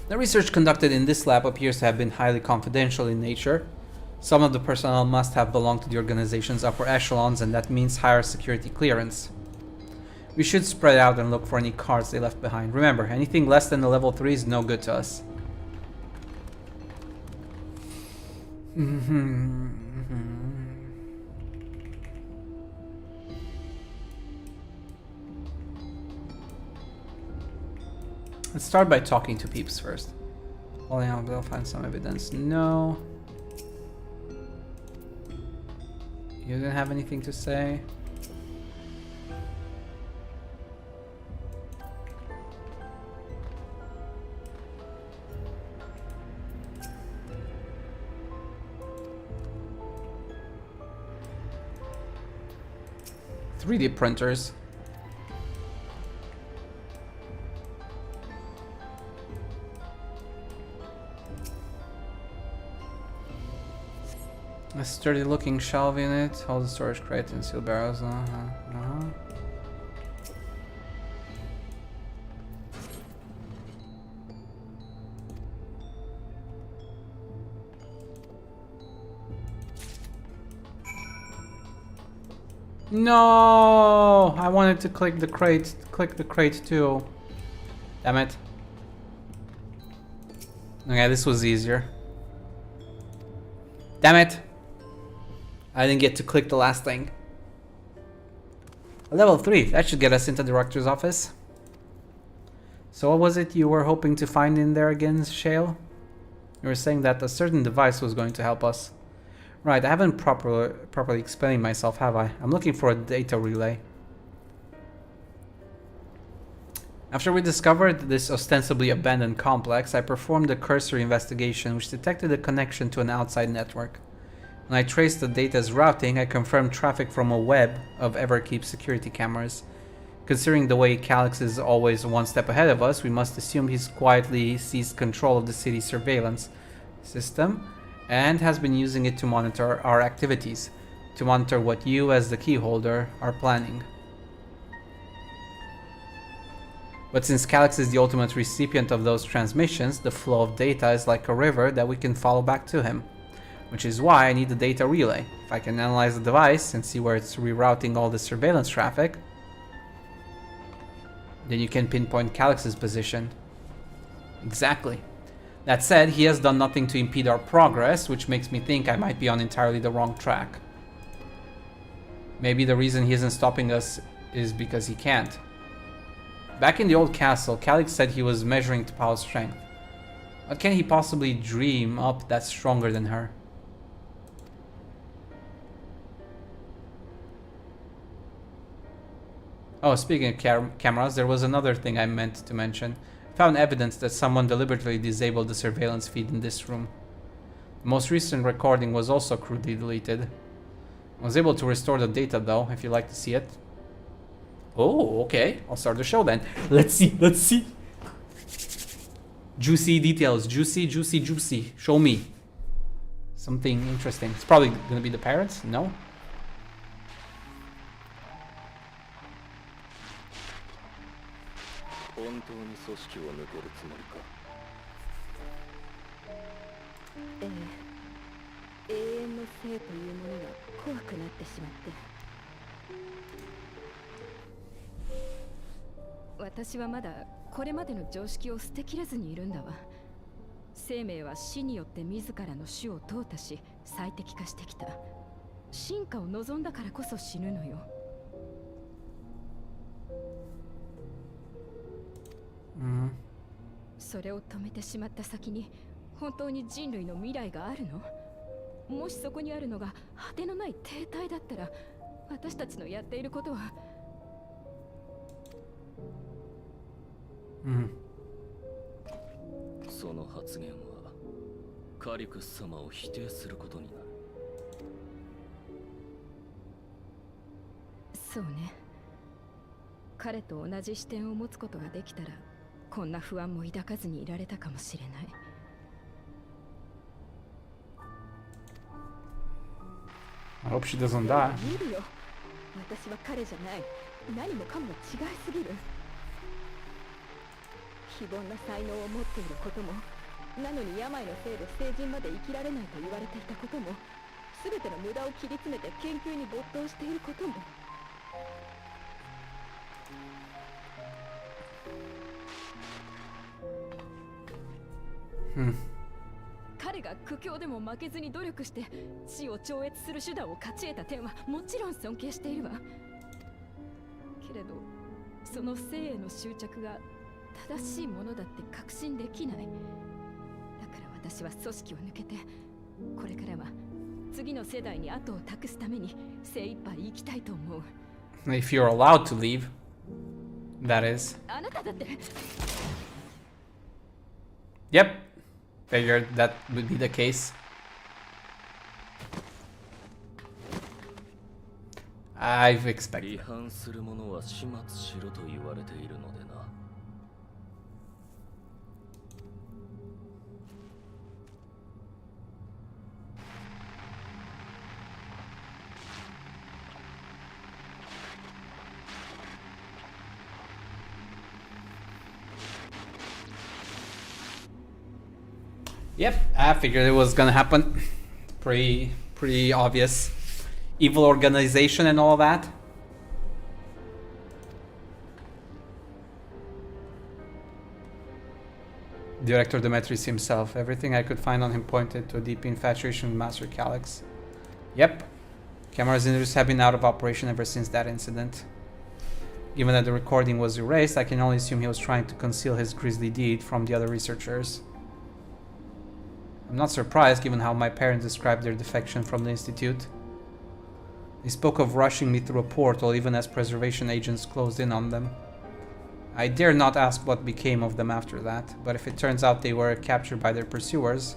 The research conducted in this lab appears to have been highly confidential in nature. Some of the personnel must have belonged to the organization's upper echelons, and that means higher security clearance. We should spread out and look for any cards they left behind. Remember, anything less than a level 3 is no good to us. Let's start by talking to peeps first. Well, yeah, they'll find some evidence. No. You didn't have anything to say? 3D printers. A sturdy looking shelf in it, all the storage crates and steel barrels. No, I wanted to click the crate too. Damn it. Okay, this was easier. Damn it. I didn't get to click the last thing. Level 3, that should get us into the director's office. So what was it you were hoping to find in there again, Shale? You were saying that a certain device was going to help us. Right, I haven't properly explained myself, have I? I'm looking for a data relay. After we discovered this ostensibly abandoned complex, I performed a cursory investigation which detected a connection to an outside network. When I traced the data's routing, I confirmed traffic from a web of Everkeep security cameras. Considering the way Calyx is always one step ahead of us, we must assume he's quietly seized control of the city's surveillance system and has been using it to monitor our activities, to monitor what you, as the key holder, are planning. But since Calyx is the ultimate recipient of those transmissions, the flow of data is like a river that we can follow back to him. Which is why I need the data relay. If I can analyze the device and see where it's rerouting all the surveillance traffic, then you can pinpoint Calyx's position. Exactly. That said, he has done nothing to impede our progress, which makes me think I might be on entirely the wrong track. Maybe the reason he isn't stopping us is because he can't. Back in the old castle, Calyx said he was measuring T'Pau's strength. What can he possibly dream up that's stronger than her? Oh, speaking of cameras, there was another thing I meant to mention. I found evidence that someone deliberately disabled the surveillance feed in this room. The most recent recording was also crudely deleted. I was able to restore the data though, if you'd like to see it. Oh, okay. I'll start the show then. Let's see. Juicy details. Juicy. Show me. Something interesting. It's probably gonna be the parents? No?私はまだこれまでの常識を捨てきれずにいるんだわ。生命は死によって自らの種を淘汰し最適化してきた。進化を望んだからこそ死ぬのよ。それを止めてしまった先に本当に人類の未来があるの？もしそこにあるのが果てのない停滞だったら、私たちのやっていることは。その発言はカリクス様を否定することになる。そうね。彼と同じ視点を持つことができたら、こんな不安も抱かずにいられたかもしれない。I hope she doesn't die. 見るよ。私は彼じゃない。何もかも違いすぎる。非凡な才能を持っていることも、なのに病のせいで成人まで生きられないと言われていたことも、すべての無駄を切り詰めて研究に没頭していることも。彼が苦境でも負けずに努力して死を超越する手段を勝ち得た点はもちろん尊敬しているわ。けれどその生への執着が正しいものだって確信できない。だから私は組織を抜けて、これからは次の世代に後を託すために精一杯生きたいと思う。If you're allowed to leave, that is. あなただって。Yep. Figured that would be the case. I've expected. 違反する者は始末しろと言われているのでな。Yep, I figured it was gonna happen. Pretty obvious. Evil organization and all that. Director Demetrius himself. Everything I could find on him pointed to a deep infatuation with Master Calyx. Yep. Cameras in use have been out of operation ever since that incident. Given that the recording was erased, I can only assume he was trying to conceal his grisly deed from the other researchers. I'm not surprised given how my parents described their defection from the Institute. They spoke of rushing me through a portal even as preservation agents closed in on them. I dare not ask what became of them after that, but if it turns out they were captured by their pursuers...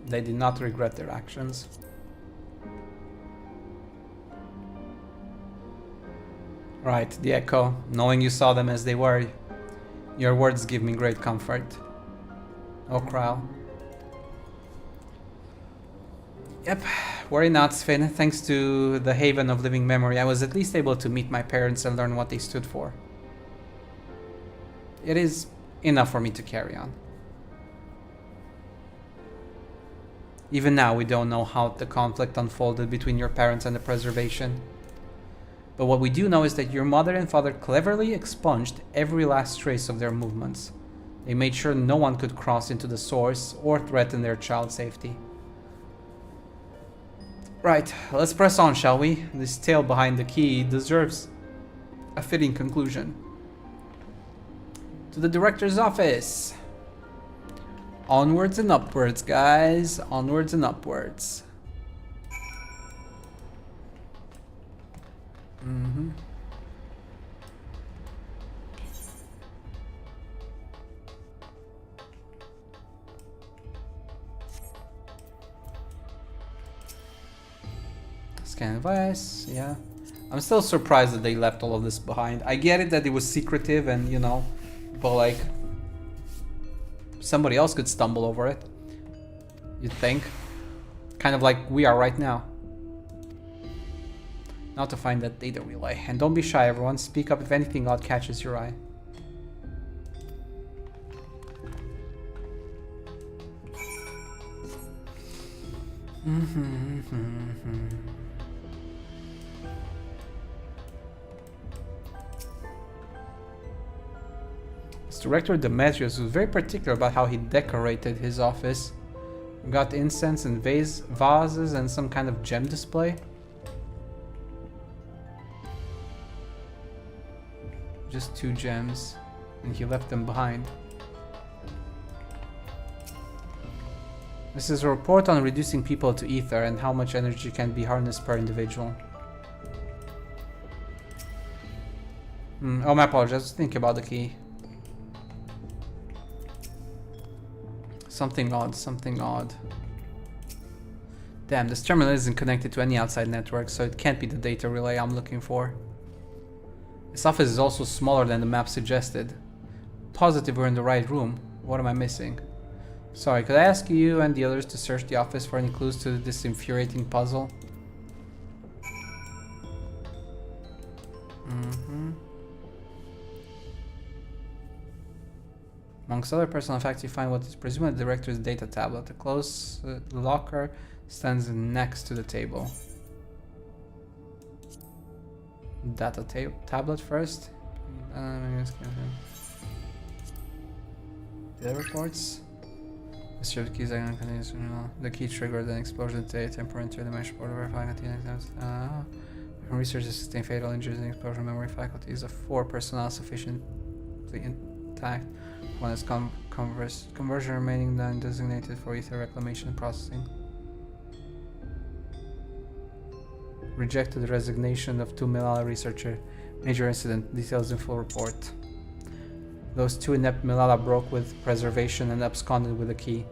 They did not regret their actions. Right, the Echo. Knowing you saw them as they were, your words give me great comfort. Oh, Kral. Yep, worry not, Sven. Thanks to the Haven of Living Memory, I was at least able to meet my parents and learn what they stood for. It is enough for me to carry on. Even now, we don't know how the conflict unfolded between your parents and the Preservation. But what we do know is that your mother and father cleverly expunged every last trace of their movements. They made sure no one could cross into the source or threaten their child's safety. Right, let's press on, shall we? This tale behind the key deserves a fitting conclusion. To the director's office! Onwards and upwards, guys. Onwards and upwards. Scan device, yeah. I'm still surprised that they left all of this behind. I get it that it was secretive and, you know, but like... somebody else could stumble over it, you'd think. Kind of like we are right now. Now to find that data relay. And don't be shy, everyone. Speak up if anything odd catches your eye. Director Demetrius was very particular about how he decorated his office. We got incense and vases and some kind of gem display. Just 2 gems, and he left them behind. This is a report on reducing people to ether and how much energy can be harnessed per individual. Oh, my apologies. Think about the key. Something odd, something odd. Damn, this terminal isn't connected to any outside network, so it can't be the data relay I'm looking for. This office is also smaller than the map suggested. Positive we're in the right room. What am I missing? Sorry, could I ask you and the others to search the office for any clues to this infuriating puzzle? Amongst other personal facts, you find what is presumably the director's data tablet. A closed locker stands next to the table. Data tablet first. The reports. The keys are the key triggered an explosion to a temporary interdimensional portal verifying research to sustain fatal injuries and explosion memory faculties of 4 personnel sufficiently intact. One is conversion remaining then designated for ether reclamation and processing. rejected the resignation of 2 Milala researcher. Major incident. Details in full report. Those 2 inept Milala broke with preservation and absconded with the key.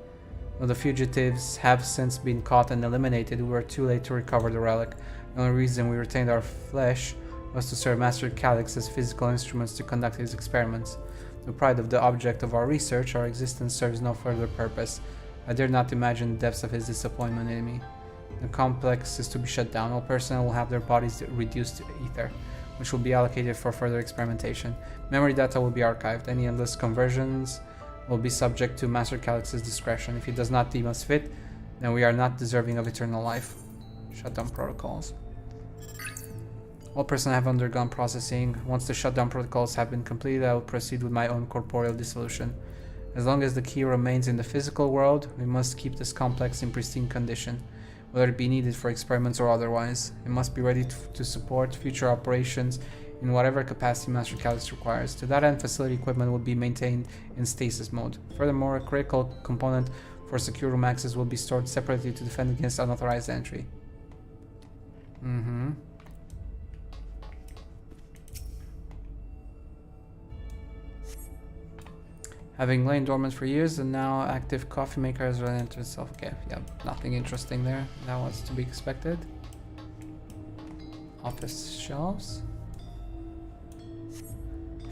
Though the fugitives have since been caught and eliminated, we were too late to recover the relic. The only reason we retained our flesh was to serve Master Calix as physical instruments to conduct his experiments. The pride of the object of our research, our existence serves no further purpose. I dare not imagine the depths of his disappointment in me. The complex is to be shut down. All personnel will have their bodies reduced to ether, which will be allocated for further experimentation. Memory data will be archived. Any endless conversions will be subject to Master Calix's discretion. If he does not deem us fit, then we are not deserving of eternal life. Shutdown protocols. All personnel have undergone processing. Once the shutdown protocols have been completed, I will proceed with my own corporeal dissolution. As long as the key remains in the physical world, we must keep this complex in pristine condition, whether it be needed for experiments or otherwise. It must be ready to support future operations in whatever capacity Master Calix requires. To that end, facility equipment will be maintained in stasis mode. Furthermore, a critical component for secure room access will be stored separately to defend against unauthorized entry. Having lain dormant for years, the now active coffee maker has re-entered itself. Okay, yeah, nothing interesting there. That was to be expected. Office shelves.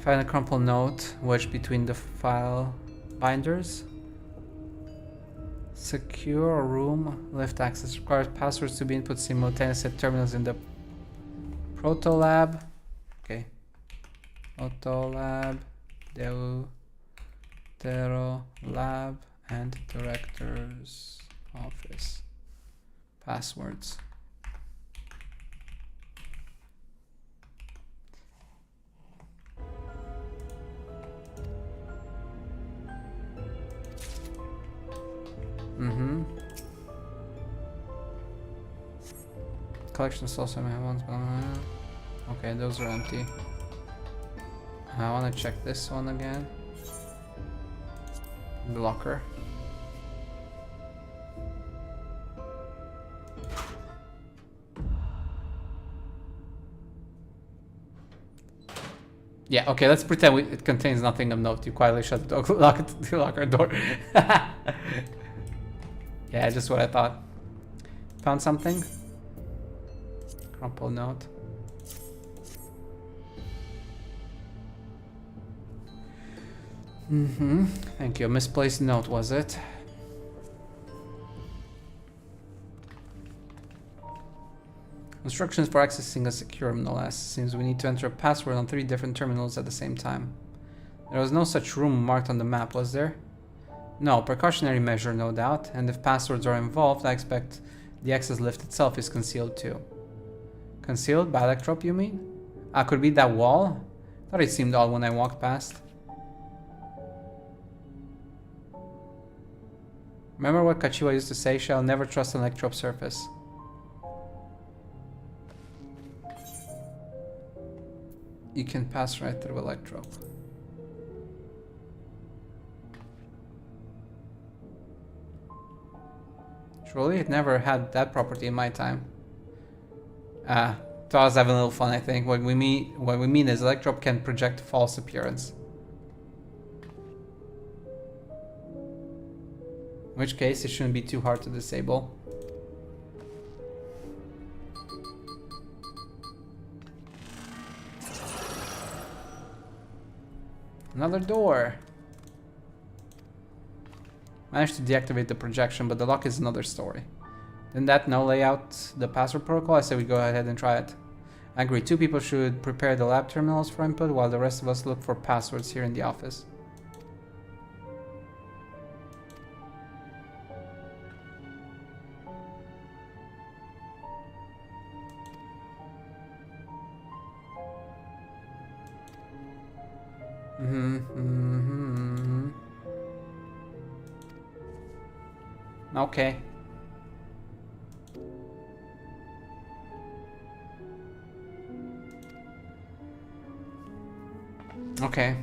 Find a crumpled note wedged between the file binders. Secure room. Lift access requires passwords to be input simultaneously at terminals in the Proto Lab. Okay. Proto Lab. Deutero Lab and Director's Office. Passwords. Collection also may have ones going on. Okay, those are empty. I want to check this one again. The locker. Yeah, okay, let's pretend it contains nothing of note. You quietly shut the locker door. Yeah, just what I thought. Found something? Crumpled note. Thank you. A misplaced note, was it? Instructions for accessing a secure room, no less. Seems we need to enter a password on 3 different terminals at the same time. There was no such room marked on the map, was there? No, precautionary measure, no doubt. And if passwords are involved, I expect the access lift itself is concealed too. Concealed? By electrope, you mean? Could be that wall? Thought it seemed odd when I walked past. Remember what Kachiwa used to say? Shall never trust an electrope surface. You can pass right through electrope. Surely it never had that property in my time. So I was having a little fun, I think. What we mean is electrope can project false appearance. In which case, it shouldn't be too hard to disable. Another door. Managed to deactivate the projection, but the lock is another story. Didn't that now lay out the password protocol? I say we go ahead and try it. I agree. 2 people should prepare the lab terminals for input, while the rest of us look for passwords here in the office. Okay. Okay.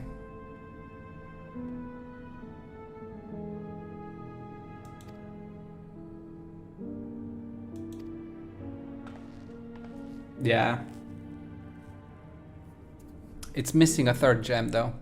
Yeah. It's missing a third gem though.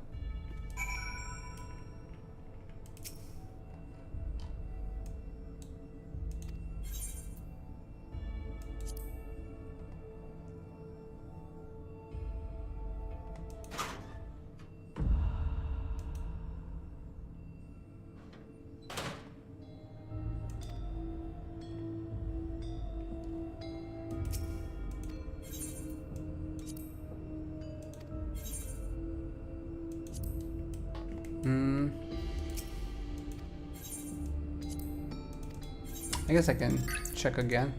I guess I can check again.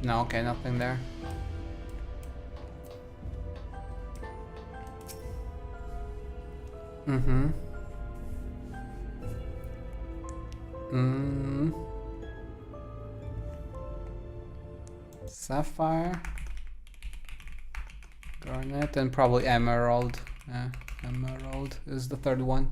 No, okay, nothing there. Sapphire, garnet, and probably emerald. Yeah, emerald is the third one.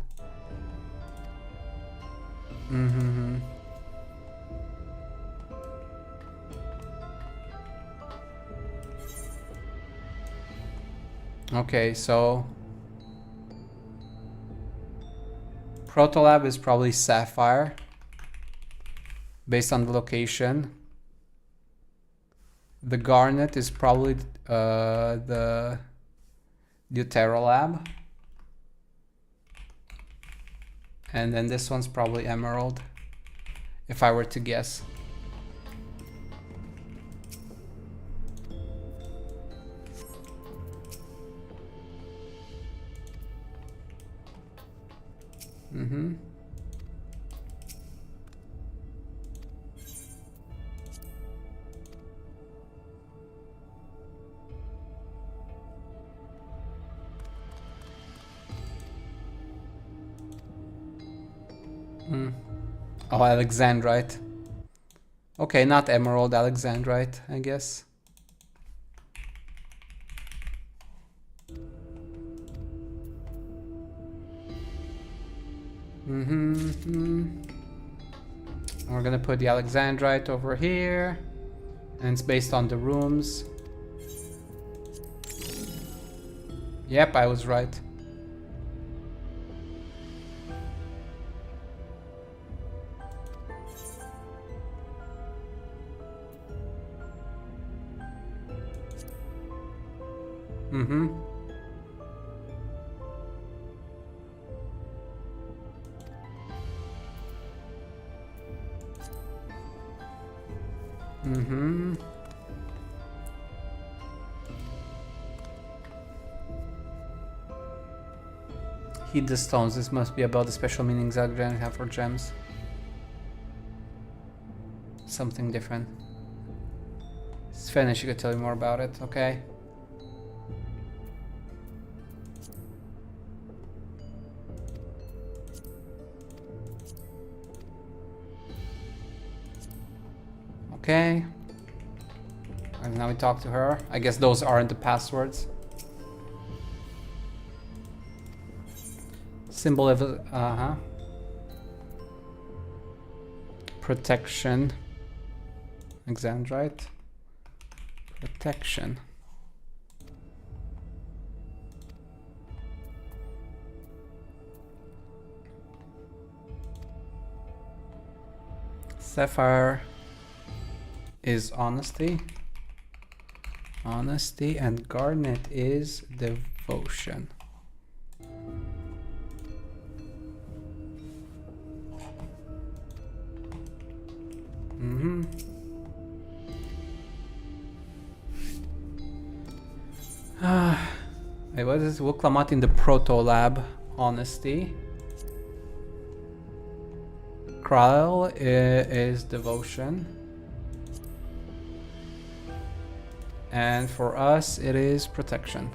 Okay, so Protolab is probably sapphire based on the location. The garnet is probably the Deuterolab. And then this one's probably emerald, if I were to guess. Oh, Alexandrite. Okay, not emerald, Alexandrite, I guess. We're gonna put the Alexandrite over here, and it's based on the rooms. Yep, I was right. Heat the stones. This must be about the special meanings Alexandria have for gems. Something different. Sven, she could tell you more about it, okay? Okay. And now we talk to her. I guess those aren't the passwords. Symbol of protection. Alexandrite. Protection. Sapphire is honesty. Honesty, and garnet is devotion. Wait, what is this? Wuklamat in the Proto Lab. Honesty. Kral is devotion. And for us, it is protection.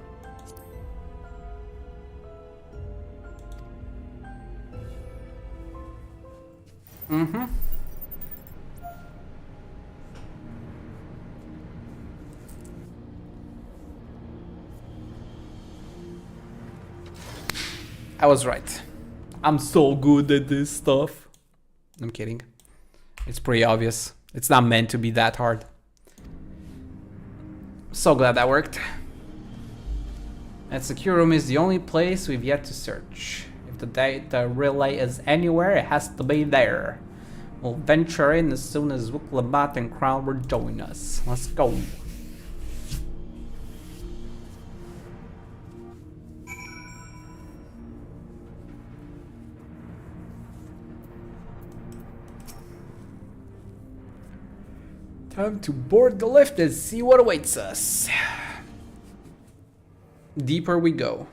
I was right. I'm so good at this stuff. I'm kidding. It's pretty obvious. It's not meant to be that hard. So glad that worked. And secure room is the only place we've yet to search. If the data relay is anywhere, it has to be there. We'll venture in as soon as Wuklabat and Crown will join us. Let's go. Time to board the lift and see what awaits us. Deeper we go.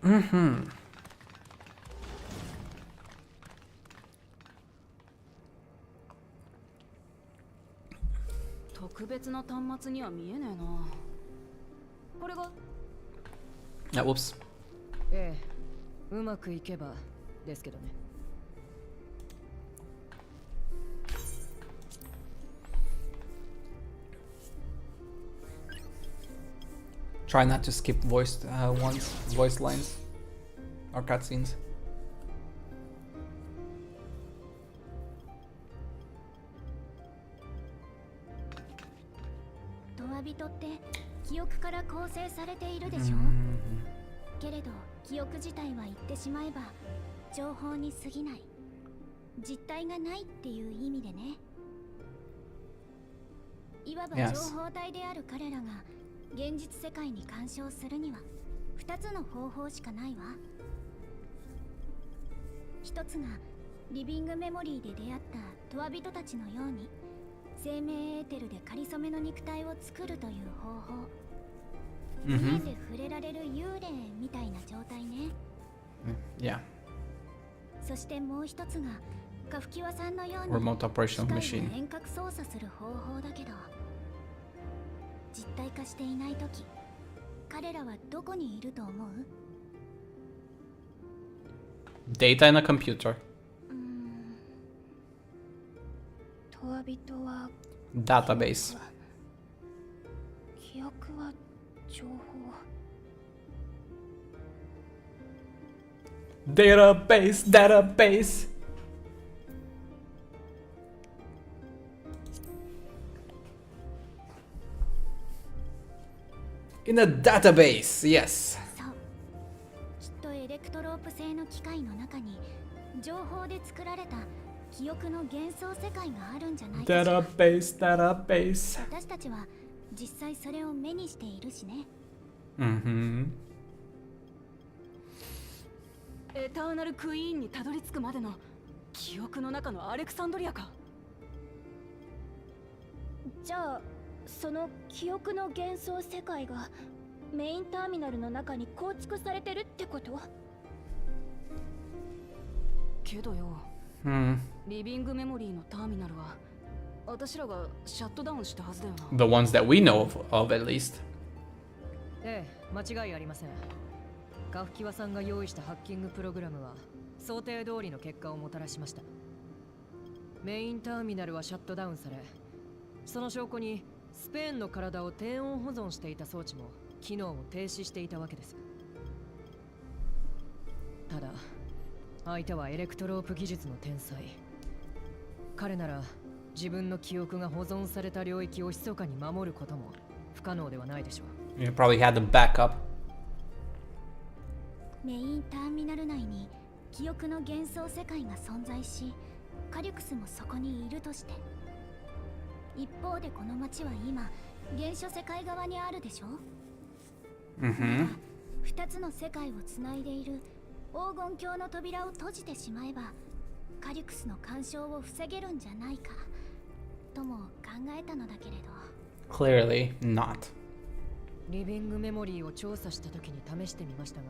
Mm-hmm. 特別な端末には見えねえな。これが Whoops. ええ、うまくいけばですけどね。Try not to skip voice lines or cutscenes. トワビトって記憶から構成されているでしょ。けれど記憶自体は言ってしまえば情報に過ぎない、実体がないっていう意味でね。いわば情報体である彼らが現実世界に干渉するには2つの方法しかないわ。一つがリビングメモリーで出会ったトワビトたちのように生命エーテルで仮初めの肉体を作るという方法。見えて触れられる幽霊みたいな状態ね。Yeah. そしてもう一つがカフキワさんのように Remote operational 機械 machine. が遠隔操作する方法だけど、実体化していないとき彼らはどこにいると思う？ Data in a computer. トワビトは Database. 記憶は情報。 Database. In a database, yes. そう。きっとエレクトロープ製の機械の中に情報で作られた記憶の幻想世界があるんじゃないかしら。Database. 私たちは実際それを目にしているしね。エターナルクイーンにたどり着くまでの記憶の中のアレクサンドリアか。じゃあその記憶の幻想世界がメインターミナルの中に構築されてるってこと？けどよ、リビングメモリーのターミナルは私らがシャットダウンしたはずだよな。The ones that we know of at least. ええ、間違いありません。カフキワさんが用意したハッキングプログラムは想定通りの結果をもたらしました。メインターミナルはシャットダウンされ、その証拠にスペーンの体を低温保存していた装置も機能を停止していたわけです。ただ相手はエレクトロープ技術の天才。彼なら自分の記憶が保存された領域を密かに守ることも不可能ではないでしょう。 You probably had the backup. メインターミナル内に記憶の幻想世界が存在し、カリュクスもそこにいるとして、一方でこの街は今原初世界側にあるでしょ。二つの世界をつないでいる黄金鏡の扉を閉じてしまえばカリュクスの干渉を防げるんじゃないかとも考えたのだけれど。 Clearly not. リビングメモリーを調査した時に試してみましたが、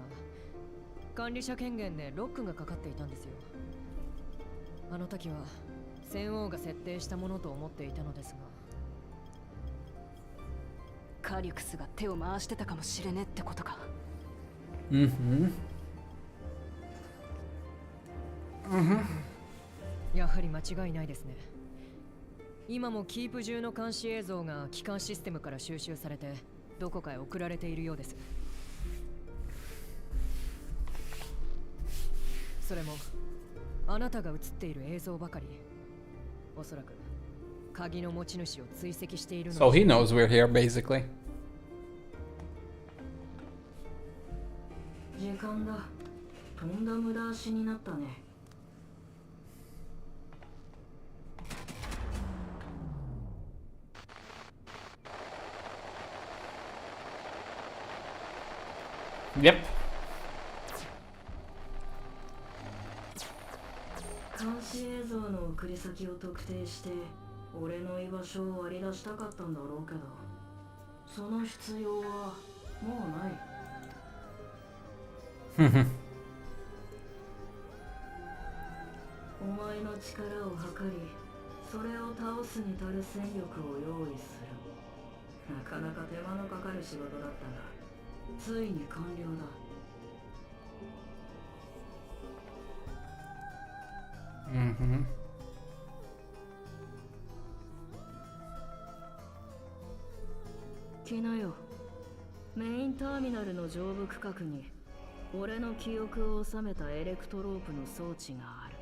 管理者権限でロックがかかっていたんですよ。あの時は戦王が設定したものと思っていたのですが、カリュクスが手を回してたかもしれねえってことか。やはり間違いないですね。今もキープ中の監視映像が機関システムから収集されてどこかへ送られているようです。それもあなたが映っている映像ばかり。おそらく鍵の持ち主を追跡しているの。 So he knows we're here, basically. 時間だ。とんだ無駄足になったね。Yep. 監視映像の送り先を特定して俺の居場所を割り出したかったんだろうけど、その必要はもうない。お前の力を測り、それを倒すに足る戦力を用意する。なかなか手間のかかる仕事だったが、ついに完了だ。来なよ。メインターミナルの上部区画に俺の記憶を収めたエレクトロープの装置がある。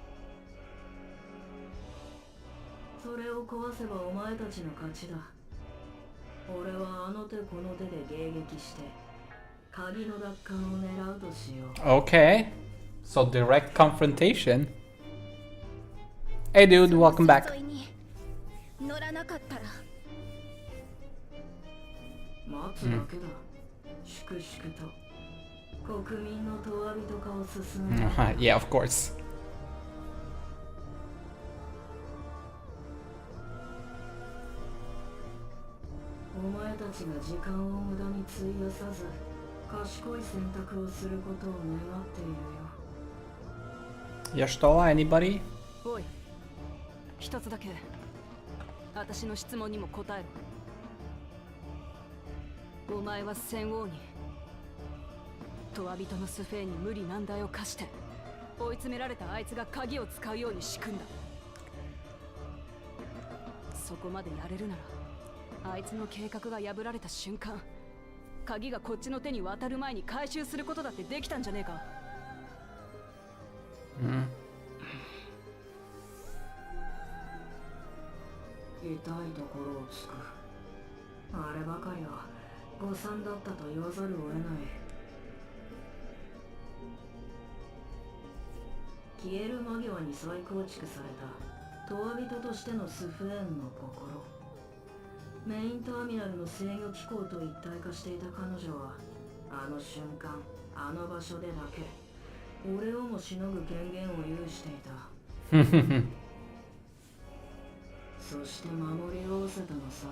それを壊せばお前たちの勝ちだ。俺はあの手この手で迎撃して鍵の奪還を狙うとしよう。 Okay. So direct confrontation. Hey dude, welcome back. 乗らなかったら待つだけだ。粛々と国民の問わびとかを進める。Yeah, of course. お前たちが時間を無駄に費やさず賢い選択をすることを願っているよ。 Yashtola, anybody? おい、一つだけ私の質問にも答えろ。お前は戦王に問わ人のスフェーンに無理難題を課して追い詰められたあいつが鍵を使うように仕組んだ。そこまでやれるならあいつの計画が破られた瞬間、鍵がこっちの手に渡る前に回収することだってできたんじゃねえか。痛いところをつく。あればかりは誤算だったと言わざるを得ない。消える間際に再構築された問わ人としてのスフェーンの心。メインターミナルの制御機構と一体化していた彼女はあの瞬間あの場所でだけ俺をもしのぐ権限を有していた。そして守りおおせたのさ。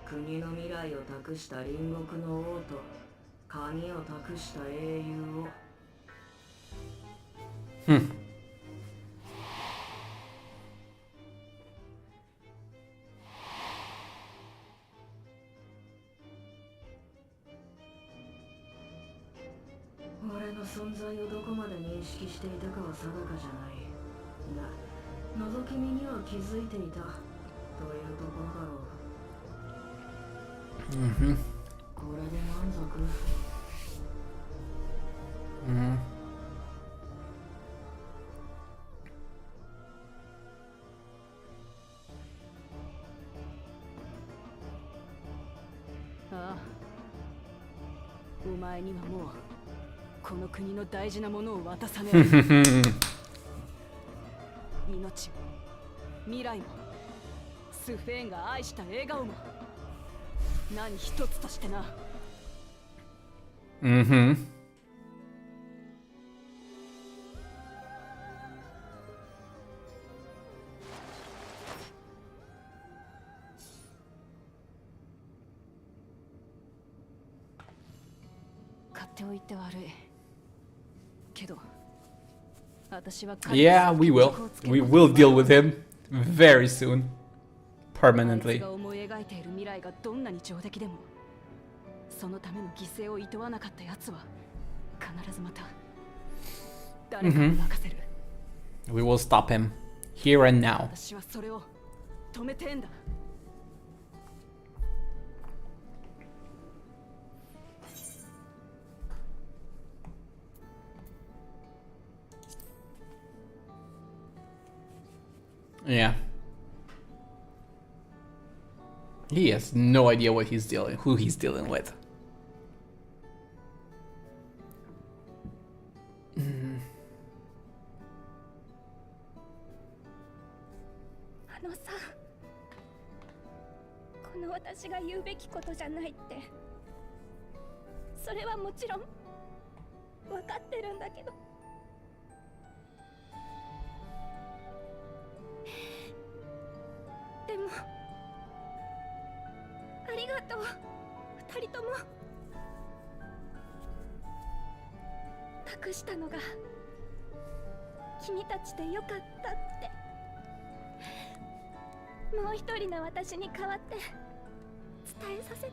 国の未来を託した隣国の王と鍵を託した英雄を。俺の存在をどこまで認識していたかは定かじゃない。が覗き見には気づいていたというところだろう。これで満足。ああ、お前にはもうこの国の大事なものを渡さねえ。命も未来もスフェーンが愛した笑顔も何一つとしてな。買っておいて悪いけど、私は Yeah, we will. We will deal with him very soon. Permanently. が思い描いている未来がどんなに上出来でも、そのための犠牲を厭わなかったやつは必ずまた誰かに任せる。We will stop him here and now. 私はそれを止めてんだ。Yeah. He has no idea who he's dealing with. あのさ、この私が言うべきことじゃないって、それはもちろん分かってるんだけど、でもありがとう、二人とも。託したのが君たちでよかったって、もう一人の私に代わって伝えさせて。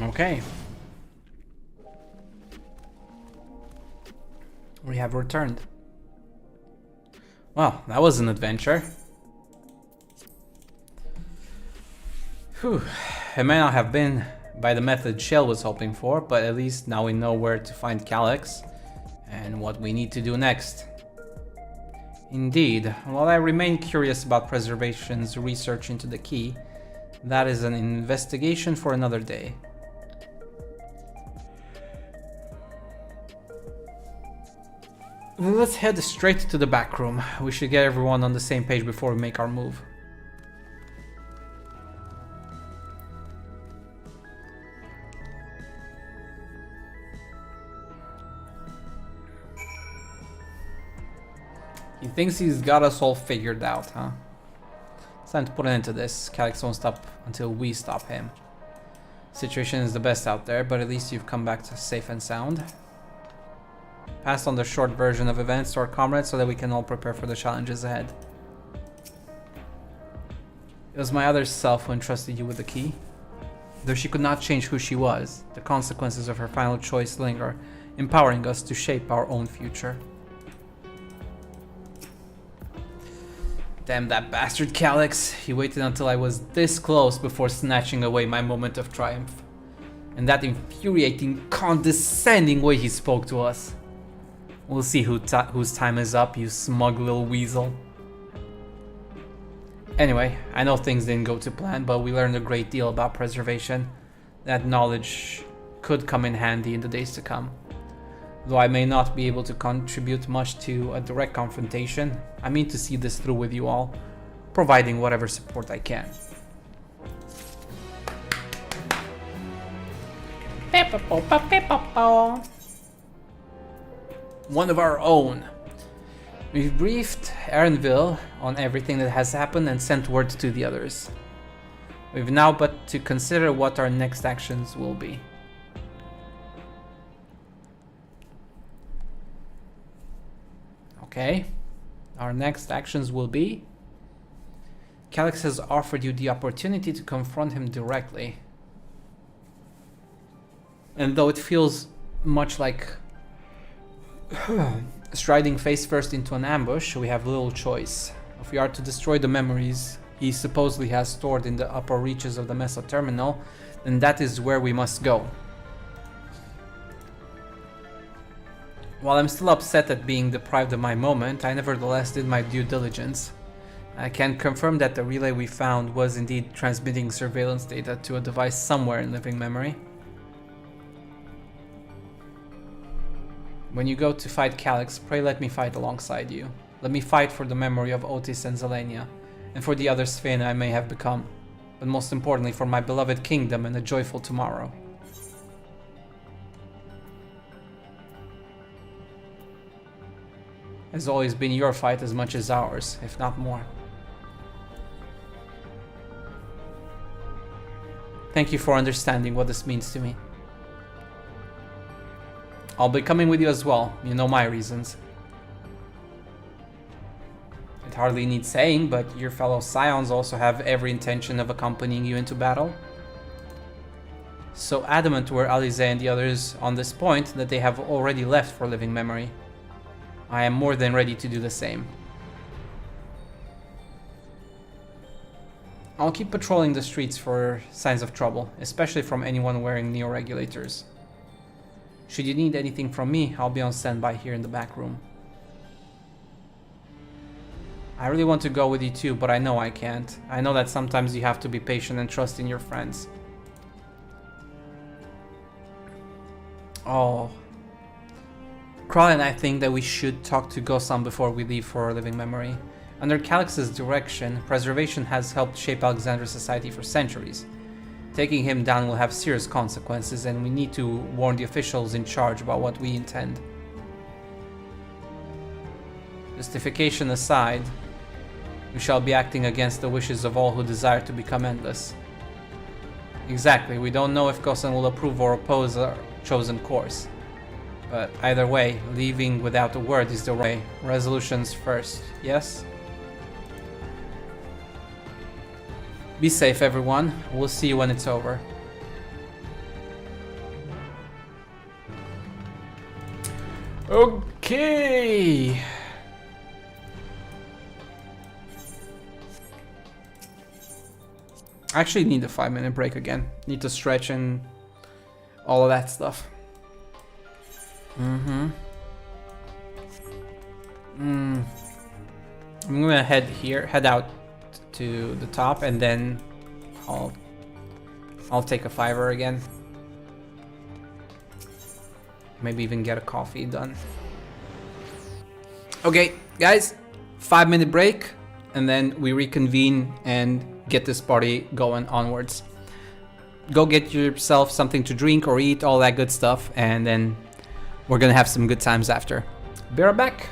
Okay. We have returned. Well, that was an adventure. Whew. It may not have been by the method Shell was hoping for, but at least now we know where to find Calyx and what we need to do next. Indeed, while I remain curious about Preservation's research into the key, that is an investigation for another day. Let's head straight to the back room. We should get everyone on the same page before we make our move. He thinks he's got us all figured out, huh? It's time to put an end to this. Calyx won't stop until we stop him. Situation is the best out there, but at least you've come back to safe and sound. Pass on the short version of events to our comrades so that we can all prepare for the challenges ahead. It was my other self who entrusted you with the key. Though she could not change who she was, the consequences of her final choice linger, empowering us to shape our own future. Damn that bastard Calyx. He waited until I was this close before snatching away my moment of triumph. And that infuriating, condescending way he spoke to us. We'll see whose time is up, you smug little weasel. Anyway, I know things didn't go to plan, but we learned a great deal about preservation. That knowledge could come in handy in the days to come. Though I may not be able to contribute much to a direct confrontation, I mean to see this through with you all, providing whatever support I can. One of our own. We've briefed Erenville on everything that has happened and sent word to the others. We've now but to consider what our next actions will be. Okay, our next actions will be... Calyx has offered you the opportunity to confront him directly. And though it feels much like striding face first into an ambush, we have little choice. If we are to destroy the memories he supposedly has stored in the upper reaches of the Mesa Terminal, then that is where we must go. While I'm still upset at being deprived of my moment, I nevertheless did my due diligence. I can confirm that the relay we found was indeed transmitting surveillance data to a device somewhere in living memory. When you go to fight Calyx, pray let me fight alongside you. Let me fight for the memory of Otis and Zelenia, and for the other Sphena I may have become, but most importantly for my beloved kingdom and a joyful tomorrow. Has always been your fight as much as ours, if not more. Thank you for understanding what this means to me. I'll be coming with you as well, you know my reasons. It hardly needs saying, but your fellow Scions also have every intention of accompanying you into battle. So adamant were Alize and the others on this point that they have already left for living memory. I am more than ready to do the same. I'll keep patrolling the streets for signs of trouble, especially from anyone wearing neo-regulators. Should you need anything from me, I'll be on standby here in the back room. I really want to go with you too, but I know I can't. I know that sometimes you have to be patient and trust in your friends. Oh. Kral and I think that we should talk to Gosan before we leave for living memory. Under Calix's direction, preservation has helped shape Alexandra's society for centuries. Taking him down will have serious consequences, and we need to warn the officials in charge about what we intend. Justification aside, we shall be acting against the wishes of all who desire to become endless. Exactly, we don't know if Gosan will approve or oppose our chosen course. But either way, leaving without a word is the way. Resolutions first, yes? Be safe, everyone. We'll see you when it's over. Okay. I actually need a 5-minute break again. Need to stretch and all of that stuff. I'm gonna head out to the top, and then I'll take a 5-er again. Maybe even get a coffee done. Okay, guys, 5-minute break, and then we reconvene and get this party going onwards. Go get yourself something to drink or eat, all that good stuff, and then we're gonna have some good times after. Be right back.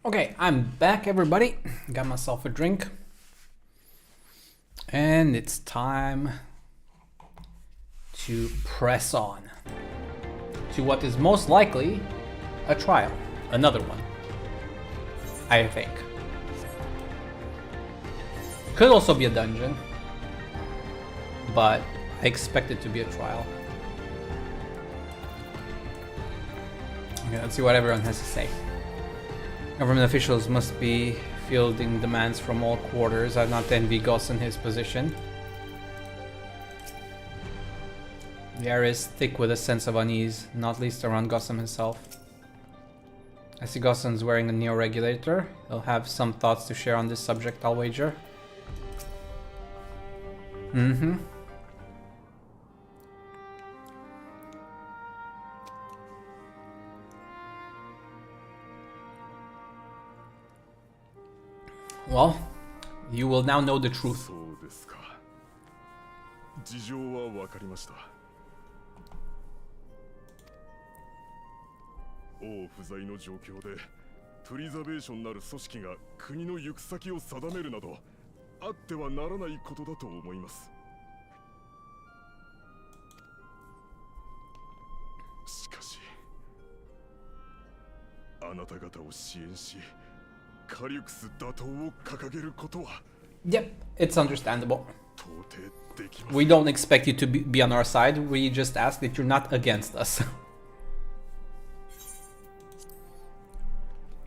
Okay, I'm back, everybody. Got myself a drink. And it's time to press on to what is most likely a trial. Another one, I think. Could also be a dungeon, but I expect it to be a trial. Okay, let's see what everyone has to say. Government officials must be fielding demands from all quarters. I not envy Goss in his position. The air is thick with a sense of unease, not least around Gossam himself. I see Gossam's wearing a neo-regulator. He'll have some thoughts to share on this subject, I'll wager. Well, you will now know the truth. そうですか。事情は分かりました。王不在の状況でプリザベーションなる組織が国の行く先を定めるなどあってはならないことだと思います。しかしあなた方を支援しカリュクス打倒を掲げることは Yep, it's understandable. 到底できません。 We don't expect you to be on our side. We just ask that you're not against us.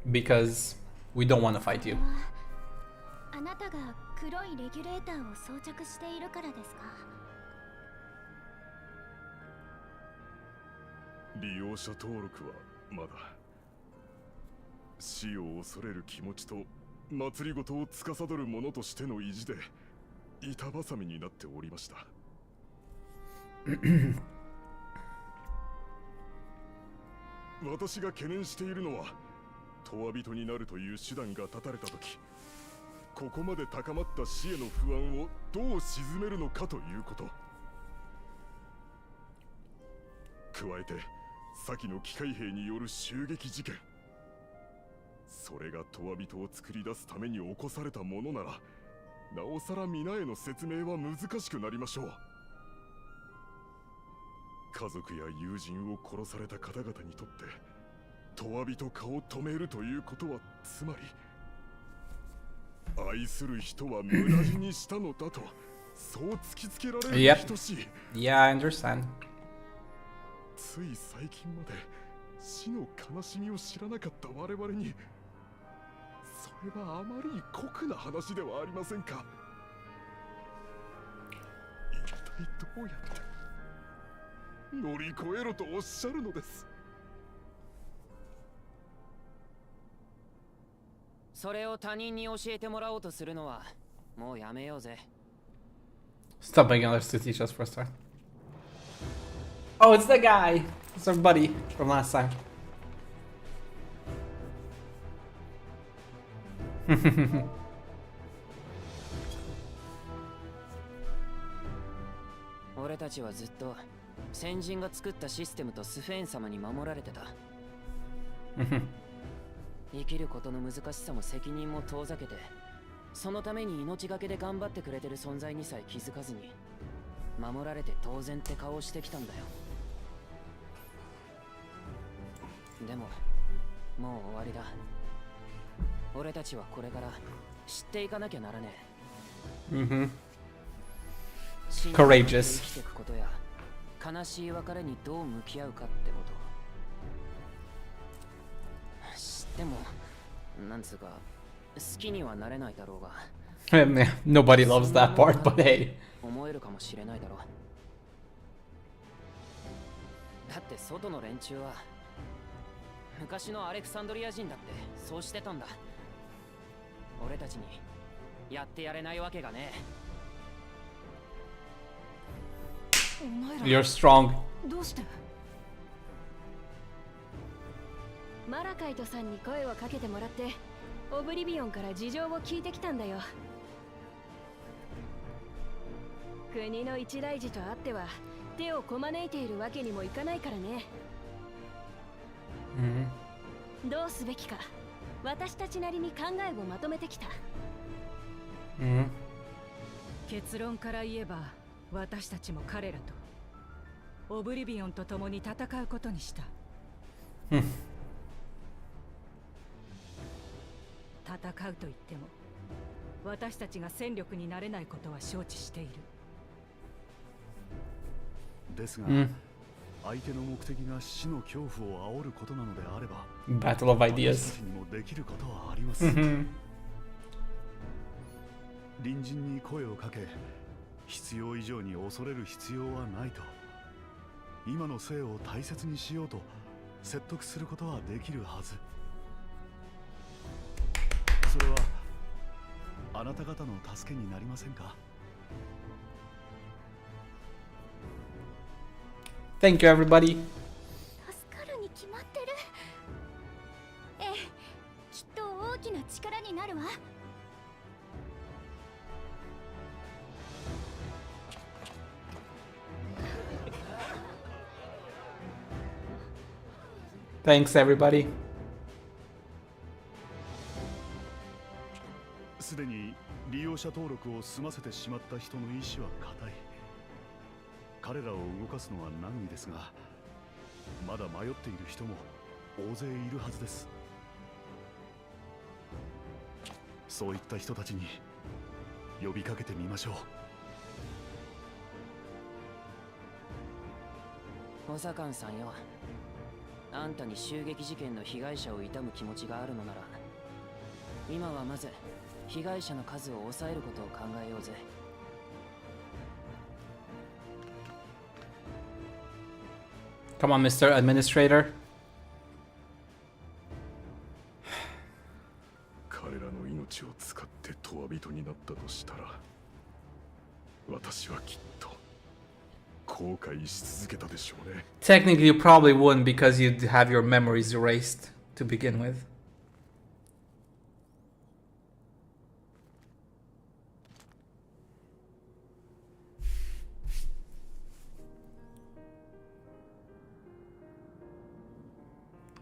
Because we don't want to fight you. あなたが黒いレギュレーターを装着しているからですか？利用者登録はまだ。死を恐れる気持ちと祭りごとを司る者としての意地で板挟みになっておりました。私が懸念しているのは永遠人になるという手段が断たれたとき、ここまで高まった死への不安をどう鎮めるのかということ。加えて先の機械兵による襲撃事件、それが永遠人を作り出すために起こされたものならなおさら皆への説明は難しくなりましょう。家族や友人を殺された方々にとって永遠人化を止めるということはつまり愛する人は無駄死にしたのだとそう突きつけられるに等しい。 Yeah, I understand. つい最近まで死の悲しみを知らなかった我々にそれはあまりに酷な話ではありませんか。一体どうやって乗り越えろとおっしゃるのです。それを他人に教えてもらおうとするのはもうやめようぜ。 Stop begging others to teach us for a start. Oh, it's the guy. It's our buddy from last time. 俺たちはずっと先人が作ったシステムとスフェーン様に守られてた。生きることの難しさも責任も遠ざけて、そのために命がけで頑張ってくれてる存在にさえ気づかずに守られて当然って顔をしてきたんだよ。でももう終わりだ。俺たちはこれから知っていかなきゃならねえ。Courageous. 生きていくことや悲しい別れにどう向き合うかってこと。知ってもなんつうか好きにはなれないだろうが。Nobody loves that part, but hey. 思えるかもしれないだろう。だって外の連中は昔のアレクサンドリア人だってそうしてたんだ。俺たちにやってやれないわけがねお前ら You're strong. どうして？マラカイトさんに声をかけてもらってオブリビオンから事情を聞いてきたんだよ。国の一大事とあっては手をこまねいているわけにもいかないからね。どうすべきか私たちなりに考えをまとめてきた。結論から言えば私たちも彼らとオブリビオンと共に戦うことにした。戦うと言っても私たちが戦力になれないことは承知している。ですが、相手の目的が死の恐怖を煽ることなのであれば、Battle of 私 ideas. たちにもできることはあります。隣人に声をかけ、必要以上に恐れる必要はないと、今の生を大切にしようと説得することはできるはず。それはあなた方の助けになりませんか？ Thank you, everybody. 助かるに決まってる。ええ、きっと大きな力になるわ。Thanks, everybody. すでに利用者登録を済ませてしまった人の意志は固い。彼らを動かすのは難儀ですが、まだ迷っている人も大勢いるはずです。そういった人たちに呼びかけてみましょう。補佐官さんよ、あんたに襲撃事件の被害者を悼む気持ちがあるのなら、今はまず被害者の数を抑えることを考えようぜ。Come on, Mr. Administrator. 彼らの命を使ってトワ人になったとしたら、私はきっと後悔し続けたでしょうね。 Technically, you probably wouldn't because you'd have your memories erased to begin with.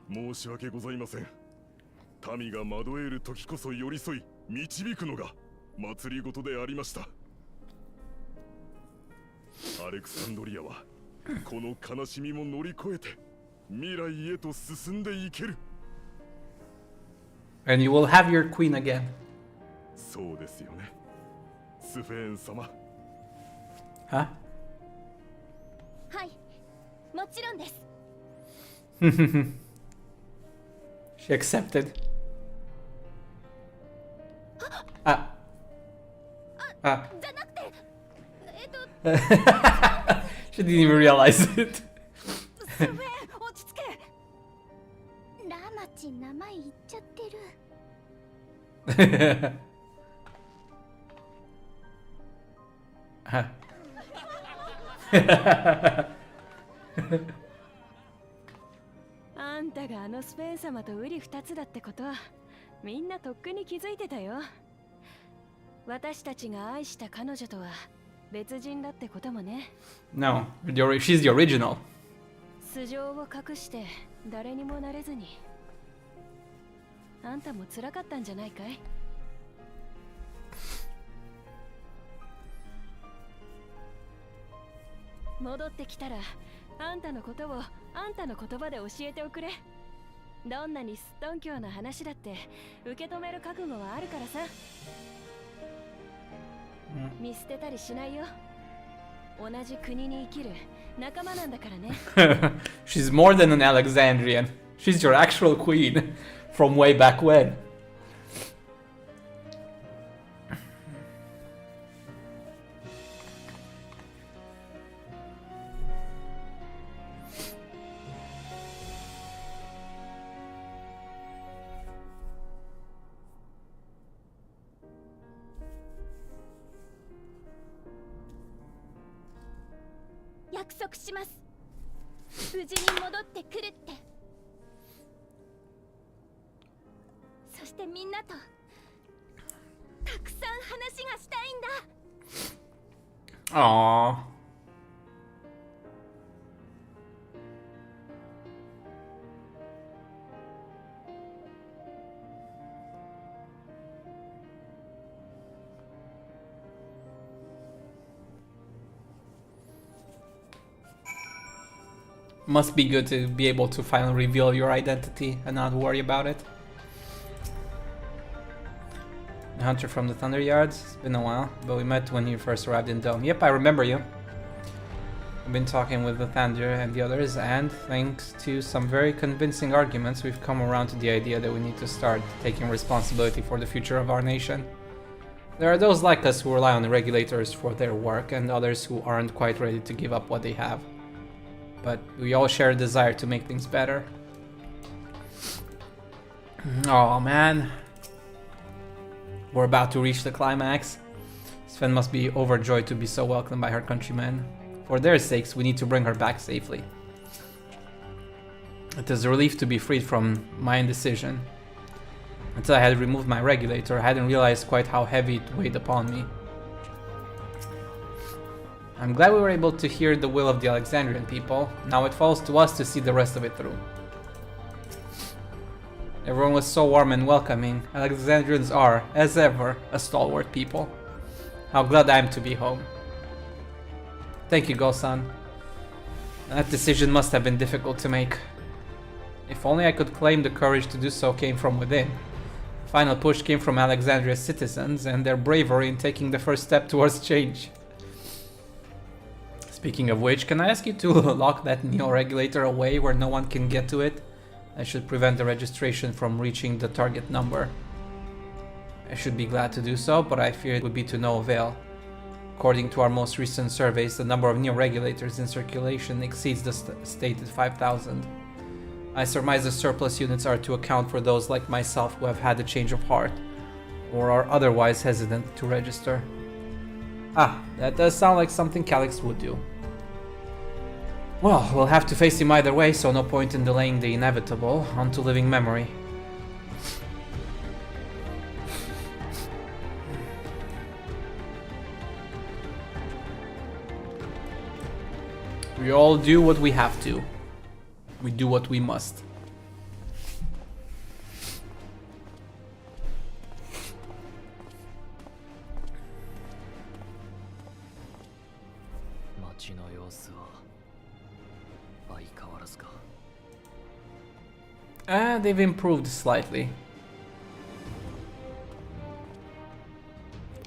申し訳ございません。民が惑える時こそ寄り添い導くのが祭りごとでありました。アレクサンドリアはこの悲しみも乗り越えて未来へと進んでいける。 And you will have your queen again. そうですよね、スフェーン様。 Huh? はい、もちろんです。She accepted. Ah. Ah. じゃなくて、She didn't even realize it. スフェン、落ち着け。ラマチ名前言っちゃってる。あんたがあのスペーン様とウリ二つだってことはみんなとっくに気づいてたよ。私たちが愛した彼女とは別人だってこともね。No, she's the original. 素性を隠して誰にもなれずに、あんたも辛かったんじゃないかい？戻ってきたらあんたのことをあんたの言葉で教えておくれ。どんなにすっとんきょうな話だって受け止める覚悟はあるからさ。見捨てたりしないよ。同じ国に生きる仲間なんだからね。She's more than an Alexandrian. She's your actual queen from way back when. 約束します。無事に戻ってくるって。そしてみんなとたくさん話がしたいんだ。Aww. Must be good to be able to finally reveal your identity and not worry about it. The hunter from the Thunder Yards. It's been a while, but we met when you first arrived in Dome. Yep, I remember you. I've been talking with the Thunder and the others, and thanks to some very convincing arguments, we've come around to the idea that we need to start taking responsibility for the future of our nation. There are those like us who rely on the regulators for their work, and others who aren't quite ready to give up what they have. But we all share a desire to make things better. Oh man. We're about to reach the climax. Sven must be overjoyed to be so welcomed by her countrymen. For their sakes, we need to bring her back safely. It is a relief to be freed from my indecision. Until I had removed my regulator, I hadn't realized quite how heavy it weighed upon me. I'm glad we were able to hear the will of the Alexandrian people. Now it falls to us to see the rest of it through. Everyone was so warm and welcoming. Alexandrians are, as ever, a stalwart people. How glad I am to be home. Thank you, Gosan. That decision must have been difficult to make. If only I could claim the courage to do so came from within. The final push came from Alexandria's citizens and their bravery in taking the first step towards change. Speaking of which, can I ask you to lock that neo-regulator away where no one can get to it? I should prevent the registration from reaching the target number. I should be glad to do so, but I fear it would be to no avail. According to our most recent surveys, the number of neo-regulators in circulation exceeds the stated 5,000. I surmise the surplus units are to account for those like myself who have had a change of heart, or are otherwise hesitant to register. Ah, that does sound like something Calyx would do. Well, we'll have to face him either way, so no point in delaying the inevitable onto living memory. We all do what we have to. We do what we must. They've improved slightly.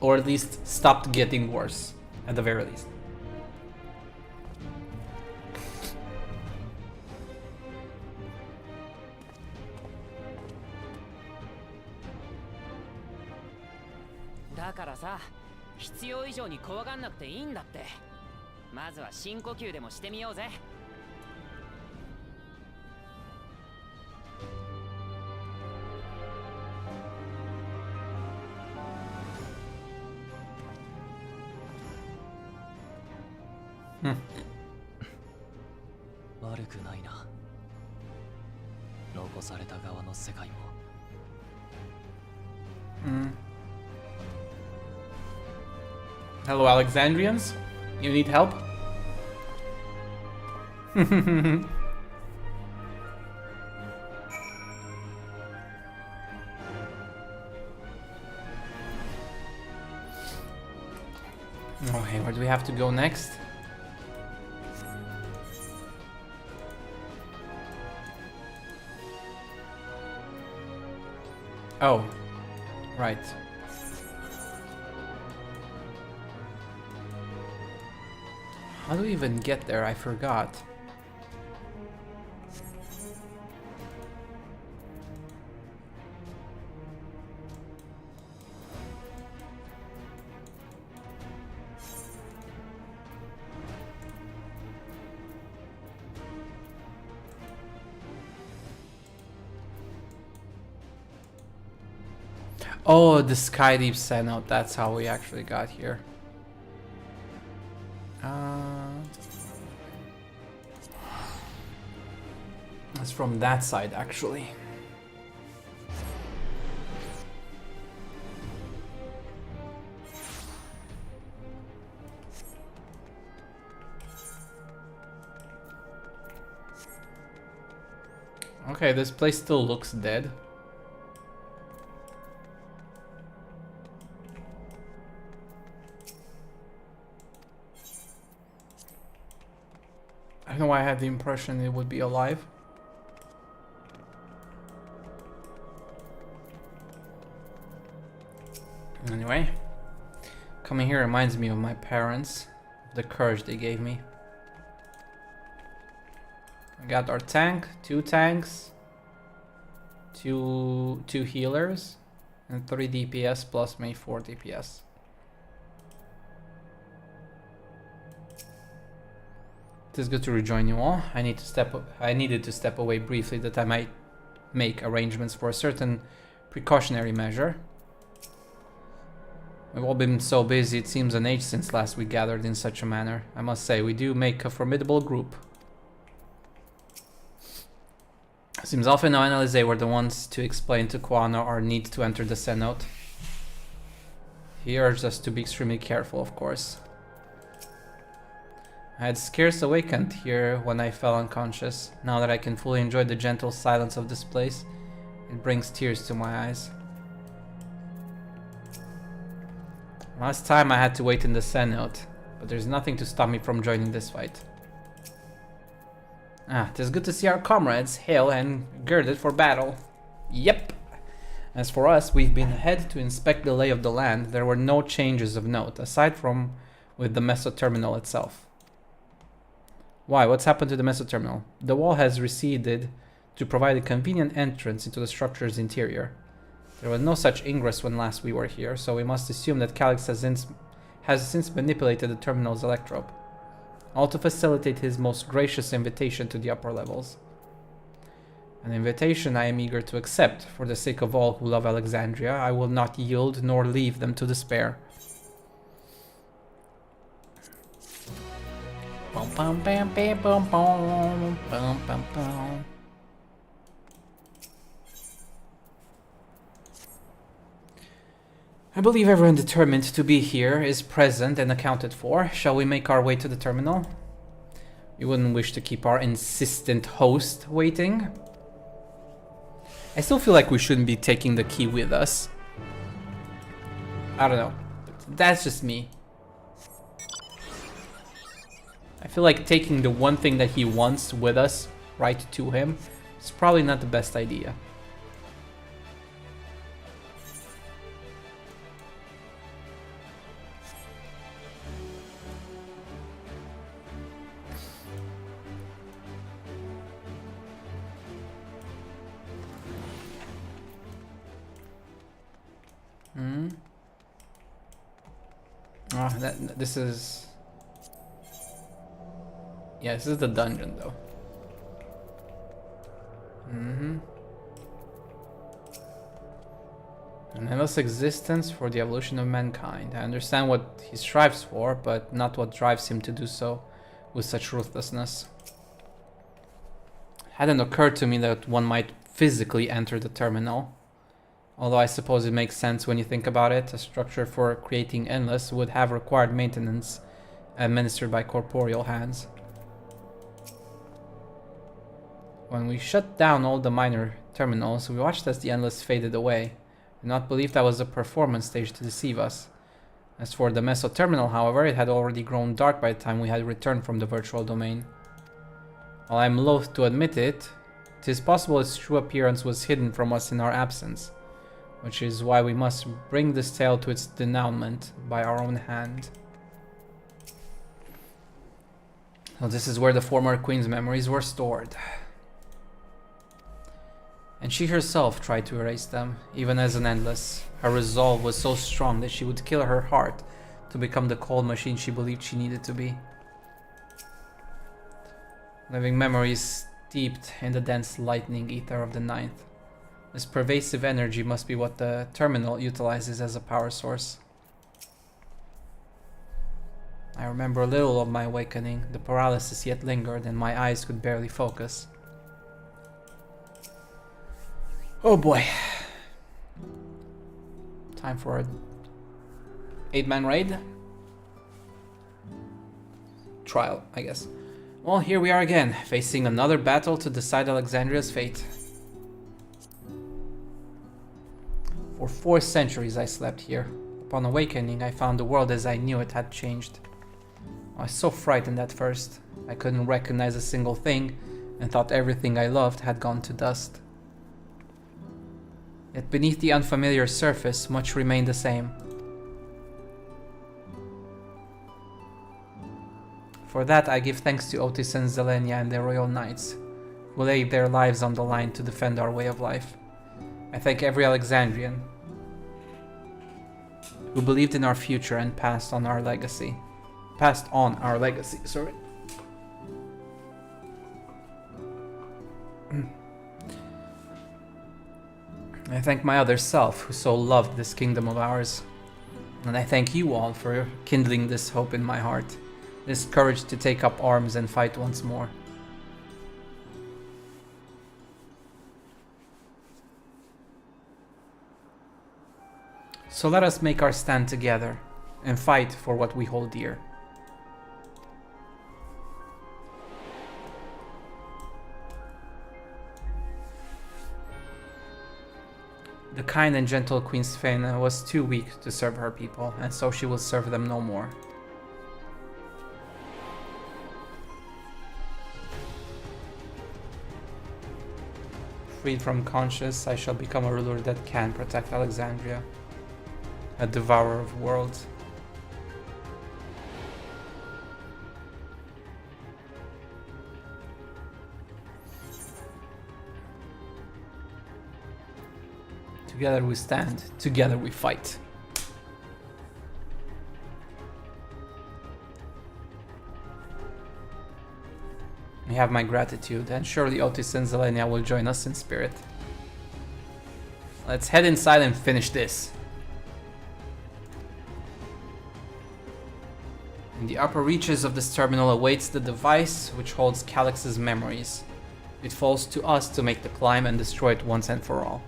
Or at least stopped getting worse, at the very least. Hello, Alexandrians? You need help? Okay, where do we have to go next? Oh, right. How do we even get there? I forgot. Oh, the Skydeep sent out. That's how we actually got here. That's from that side, actually. Okay, this place still looks dead. I don't know why I had the impression it would be alive. Anyway, coming here reminds me of my parents, the courage they gave me. We got our tank, 2 tanks, two healers, and 3 DPS plus maybe 4 DPS. It is good to rejoin you all. I needed to step away briefly that I might make arrangements for a certain precautionary measure. We've all been so busy, it seems an age since last we gathered in such a manner. I must say, we do make a formidable group. Seems Alpha and Analyze were the ones to explain to Kwano our need to enter the cenote. He urged us to be extremely careful, of course. I had scarce awakened here when I fell unconscious. Now that I can fully enjoy the gentle silence of this place, it brings tears to my eyes. Last time I had to wait in the cenote, but there's nothing to stop me from joining this fight. Ah, it is good to see our comrades hail and girded for battle. Yep. As for us, we've been ahead to inspect the lay of the land. There were no changes of note, aside from with the meso terminal itself. Why? What's happened to the meso terminal? The wall has receded to provide a convenient entrance into the structure's interior. There was no such ingress when last we were here, so we must assume that Calyx has since manipulated the terminal's electrope, all to facilitate his most gracious invitation to the upper levels. An invitation I am eager to accept. For the sake of all who love Alexandria, I will not yield nor leave them to despair. Bum, bum, bam, bam, bum, bum, bum, bum, bum. I believe everyone determined to be here is present and accounted for. Shall we make our way to the terminal? We wouldn't wish to keep our insistent host waiting. I still feel like we shouldn't be taking the key with us. I don't know. That's just me. I feel like taking the one thing that he wants with us right to him is probably not the best idea. Oh, this is... Yeah, this is the dungeon, though. An endless existence for the evolution of mankind. I understand what he strives for, but not what drives him to do so with such ruthlessness. It hadn't occurred to me that one might physically enter the terminal. Although I suppose it makes sense when you think about it. A structure for creating endless would have required maintenance administered by corporeal hands. When we shut down all the minor terminals, we watched as the endless faded away. I do not believe that was a performance stage to deceive us. As for the meso terminal, however, it had already grown dark by the time we had returned from the virtual domain. While I am loath to admit it, it is possible its true appearance was hidden from us in our absence, which is why we must bring this tale to its denouement by our own hand. Well, this is where the former queen's memories were stored. And she herself tried to erase them, even as an endless. Her resolve was so strong that she would kill her heart to become the cold machine she believed she needed to be. Living memories steeped in the dense lightning ether of the ninth. This pervasive energy must be what the terminal utilizes as a power source. I remember little of my awakening. The paralysis yet lingered and my eyes could barely focus. Oh boy. Time for an 8-man raid? Trial, I guess. Well, here we are again, facing another battle to decide Alexandria's fate. For 4 centuries I slept here. Upon awakening, I found the world as I knew it had changed. I was so frightened at first. I couldn't recognize a single thing and thought everything I loved had gone to dust. Yet beneath the unfamiliar surface, much remained the same. For that, I give thanks to Otis and Zelenia and the Royal Knights, who laid their lives on the line to defend our way of life. I thank every Alexandrian who believed in our future and passed on our legacy. Sorry. I thank my other self who so loved this kingdom of ours. And I thank you all for kindling this hope in my heart, this courage to take up arms and fight once more. So let us make our stand together and fight for what we hold dear. The kind and gentle Queen Sphena was too weak to serve her people, and so she will serve them no more. Freed from conscience, I shall become a ruler that can protect Alexandria, a devourer of worlds. Together we stand, together we fight. You have my gratitude, and surely Otis and Zelenia will join us in spirit. Let's head inside and finish this. In the upper reaches of this terminal awaits the device which holds Calyx's memories. It falls to us to make the climb and destroy it once and for all.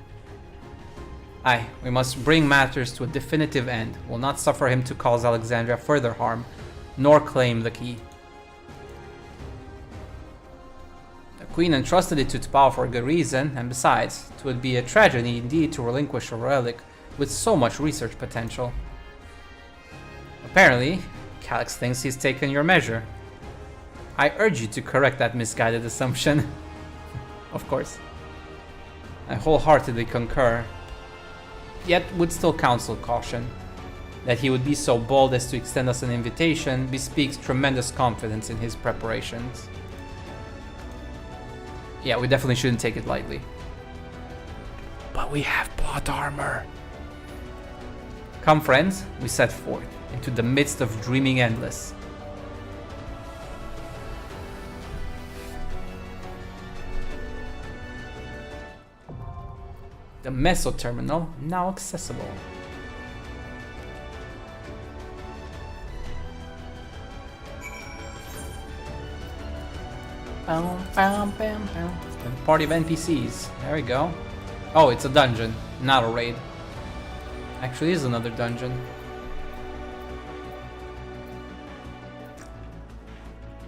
Aye, we must bring matters to a definitive end. We'll not suffer him to cause Alexandria further harm, nor claim the key. The Queen entrusted it to T'Pau for a good reason, and besides, it would be a tragedy indeed to relinquish a relic with so much research potential. Apparently, Calyx thinks he's taken your measure. I urge you to correct that misguided assumption. Of course. I wholeheartedly concur. Yet would still counsel caution. That he would be so bold as to extend us an invitation bespeaks tremendous confidence in his preparations. Yeah, we definitely shouldn't take it lightly. But we have plot armor. Come friends, we set forth into the midst of dreaming endless. The Meso Terminal now accessible. Party of NPCs. There we go. Oh, it's a dungeon, not a raid. Actually, is another dungeon.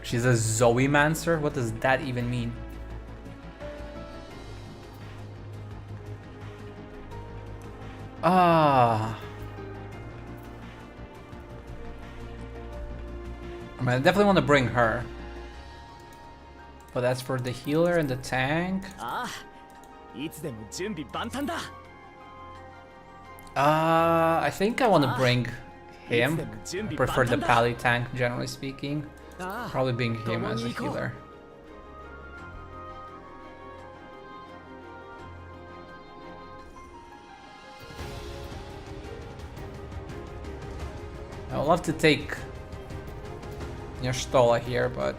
She's a Zoe-mancer? What does that even mean? Ah. I mean, I definitely want to bring her. But that's for the healer and the tank. I think I want to bring him. I prefer the pally tank, generally speaking. Probably bring him as a healer. I would love to take Stola here, but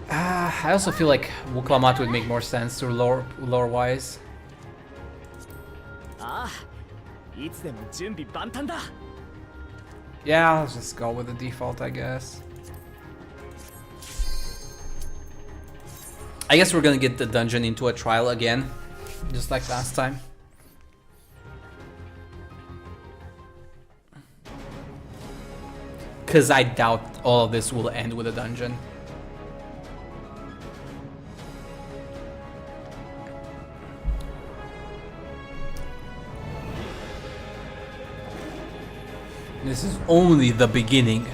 I also feel like Wuklamat would make more sense to lore-wise. Yeah, I'll just go with the default, I guess. I guess we're gonna get the dungeon into a trial again, just like last time. Because I doubt all of this will end with a dungeon. This is only the beginning.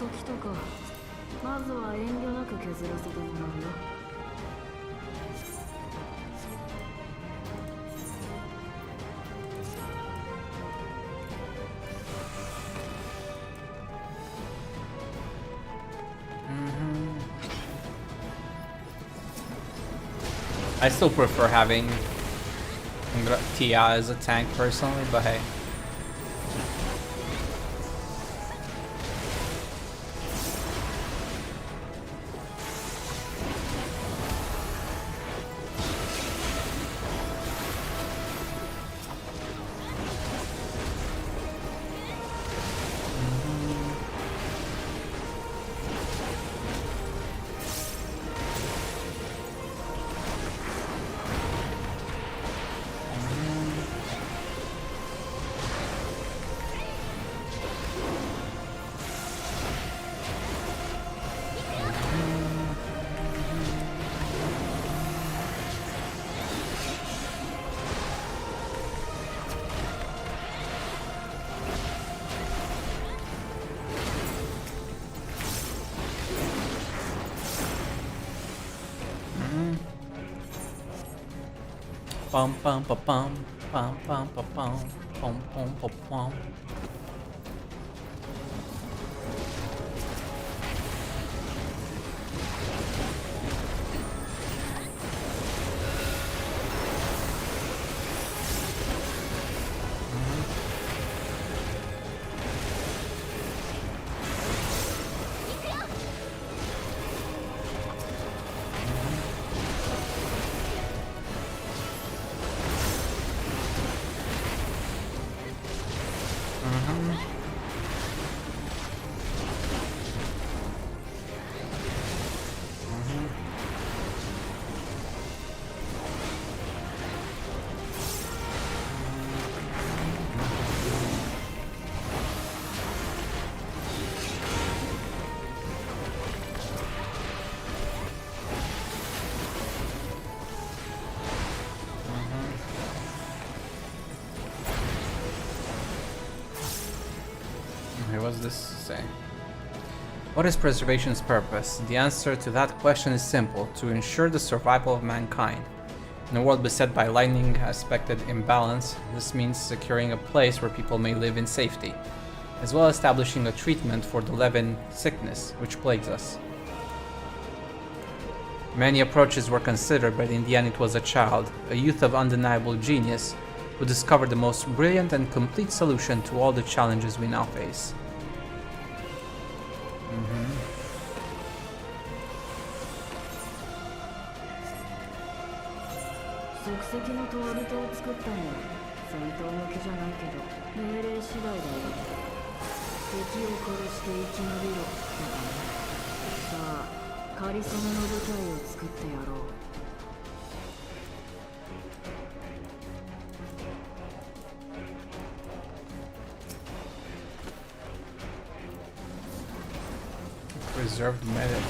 時とかまずは遠慮なく削らせてもらうよ。I still prefer having Tia as a tank personally, but hey. Bum bum ba bum bum bum ba bum bum bum ba bum. What's this say? What is preservation's purpose? The answer to that question is simple: to ensure the survival of mankind. In a world beset by lightning aspected imbalance, this means securing a place where people may live in safety, as well as establishing a treatment for the Levin sickness which plagues us. Many approaches were considered, but in the end it was a child, a youth of undeniable genius, who discovered the most brilliant and complete solution to all the challenges we now face.即席の問い人を作ったのは戦闘向けじゃないけど命令次第だよ。敵を殺して生き延びろってね。さあ、かりそめの舞台を作ってやろう。Reserved medic.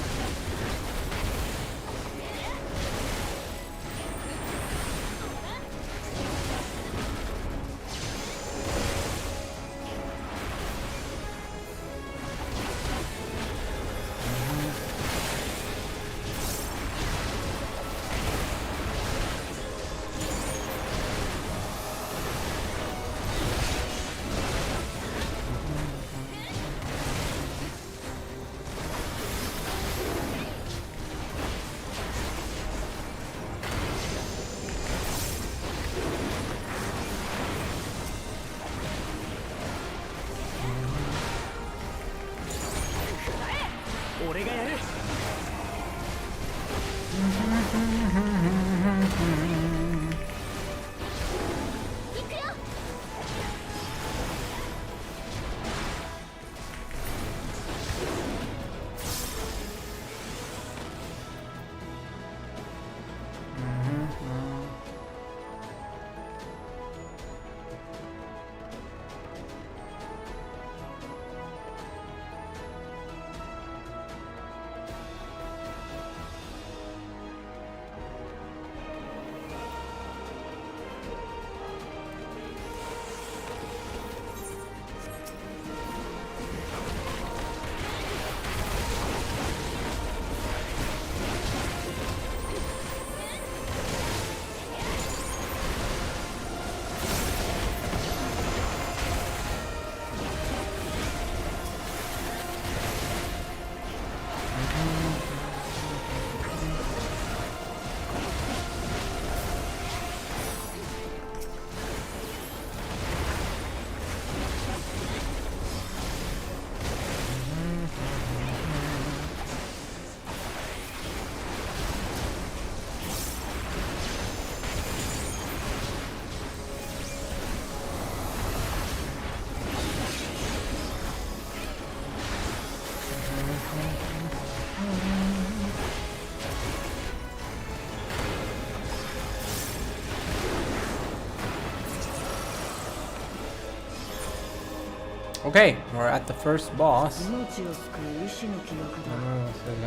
Okay, we're at the first boss. 命を救う意志の記憶だ。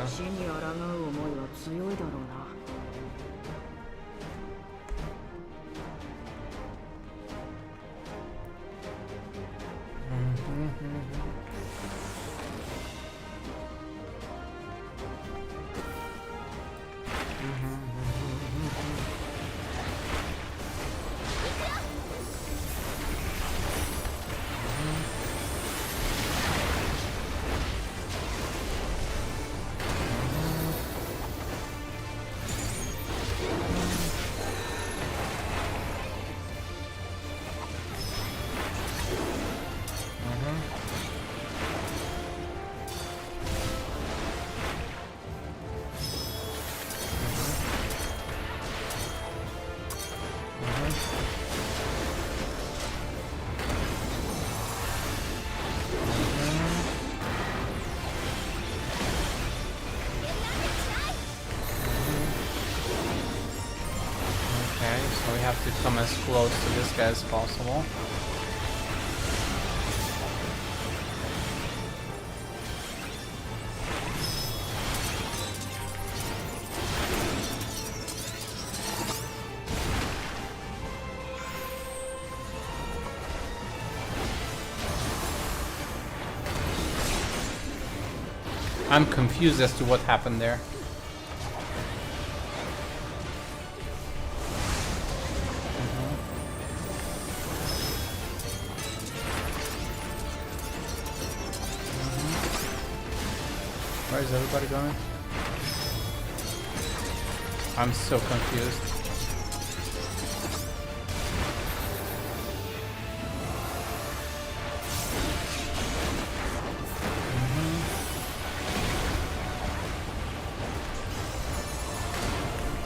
死に抗う思いは強いだろうな。So we have to come as close to this guy as possible. I'm confused as to what happened there. Where is everybody going? I'm so confused.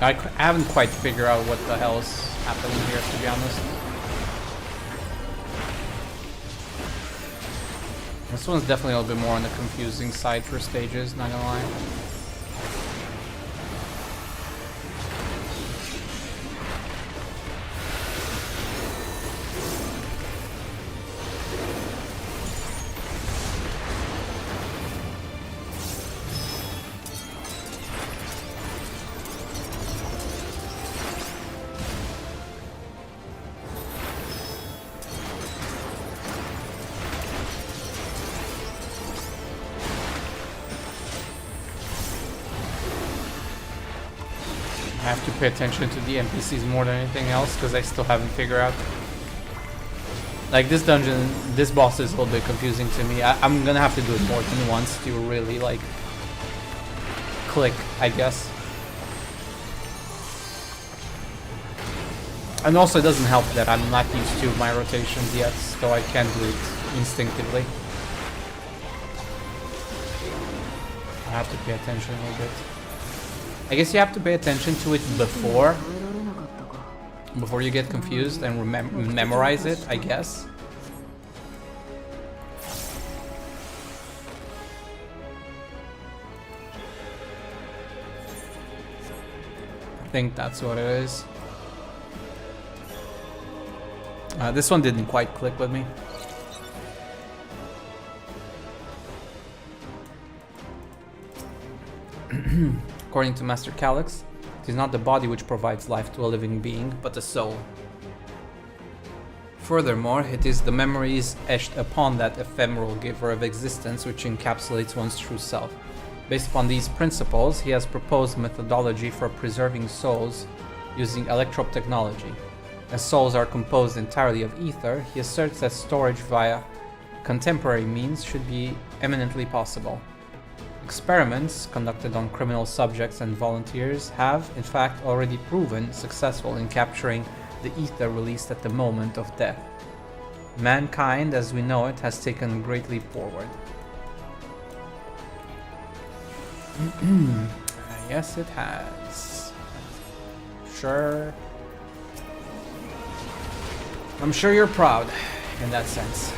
I haven't quite figured out what the hell is happening here, to be honest. This one's definitely a little bit more on the confusing side for stages, not gonna lie. I have to pay attention to the NPCs more than anything else because I still haven't figured out. Like this dungeon, this boss is a little bit confusing to me. I'm gonna have to do it more than once to really like click, I guess. And also it doesn't help that I'm not used to my rotations yet, so I can't do it instinctively. I have to pay attention a little bit. I guess you have to pay attention to it before you get confused and memorize it, I guess. I think that's what it is. This one didn't quite click with me. According to Master Calyx, it is not the body which provides life to a living being, but the soul. Furthermore, it is the memories etched upon that ephemeral giver of existence which encapsulates one's true self. Based upon these principles, he has proposed methodology for preserving souls using electrope technology. As souls are composed entirely of ether, he asserts that storage via contemporary means should be eminently possible. Experiments conducted on criminal subjects and volunteers have, in fact, already proven successful in capturing the ether released at the moment of death. Mankind, as we know it, has taken a great leap forward. Yes, it has. Sure. I'm sure you're proud in that sense.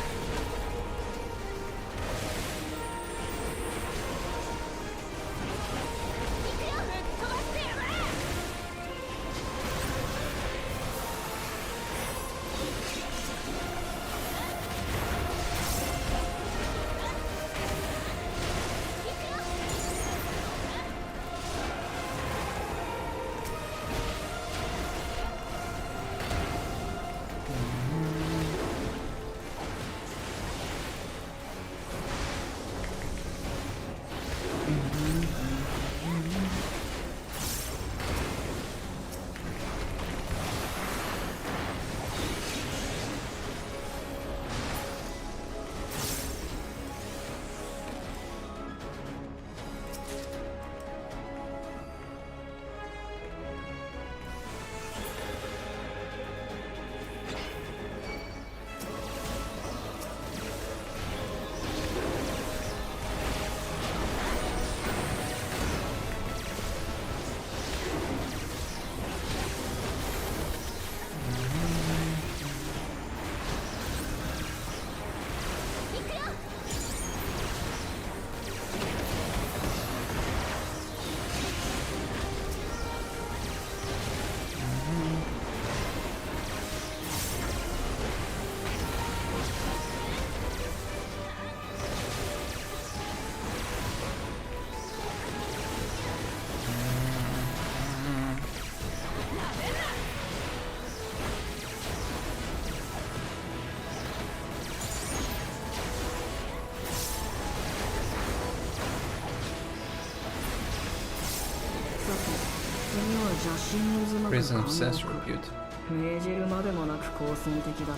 邪神渦巻く Prison of 監 Sense 獄 Repute. 命じるまでもなく好戦的だ。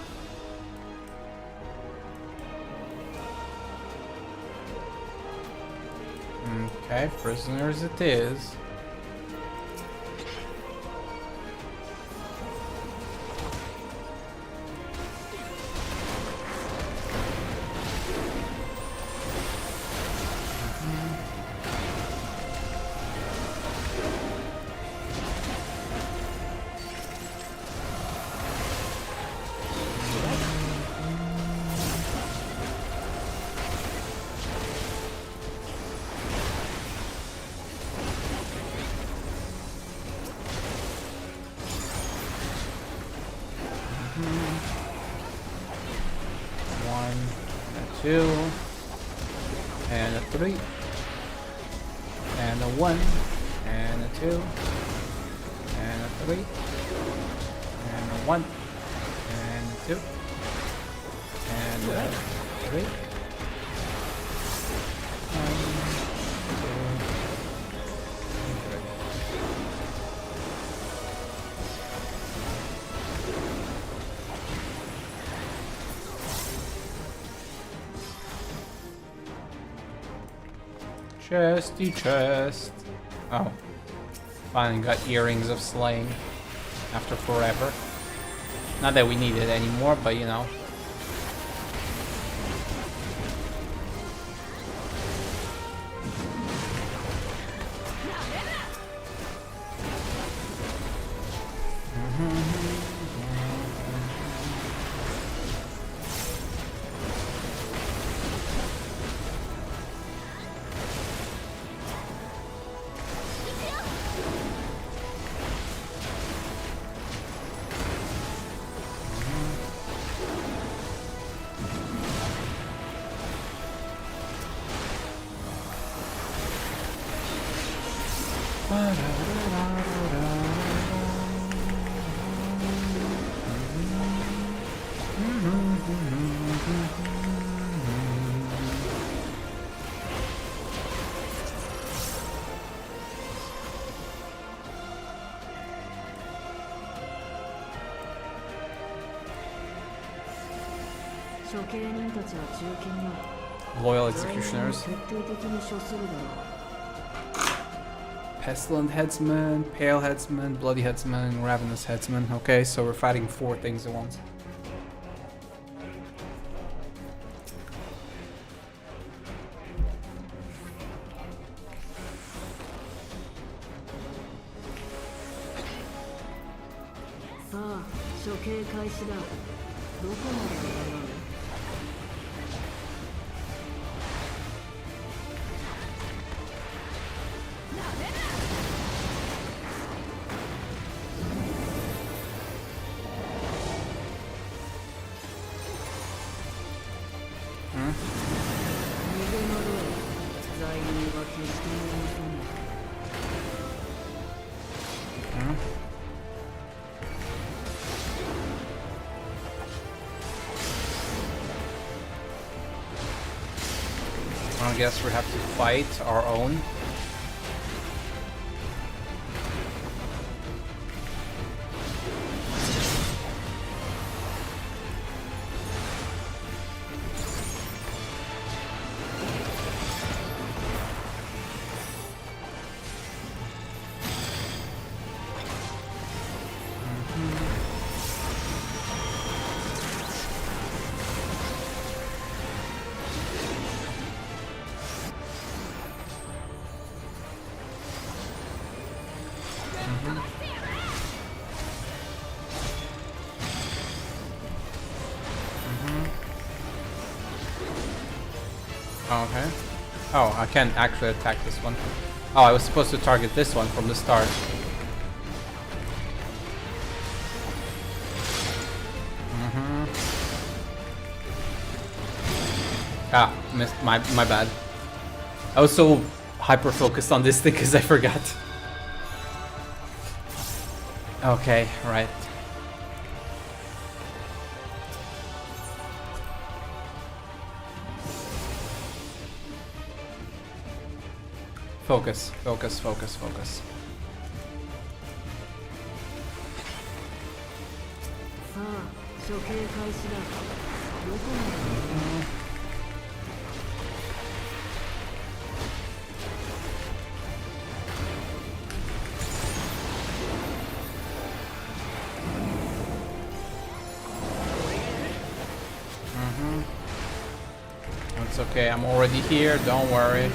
Okay, prisoners it is. One, and a 2, and a 3, and a 1, and a 2, and a 3, and a 1, and a 2, and a 3. 1, 2, 3. Chesty chest. Oh. Finally got earrings of slaying. After forever. Not that we need it anymore, but you know. Loyal executioners. Pestilent headsman, pale headsman, bloody headsman, ravenous headsman. Okay, so we're fighting 4 things at once. I guess we have to fight our own. Okay. Oh, I can't actually attack this one. Oh, I was supposed to target this one from the start. Ah, missed. My bad. I was so hyper focused on this thing because I forgot. Okay, right. Focus, focus, focus, focus. 処刑開始だ。どこまで。It's okay, I'm already here, don't worry.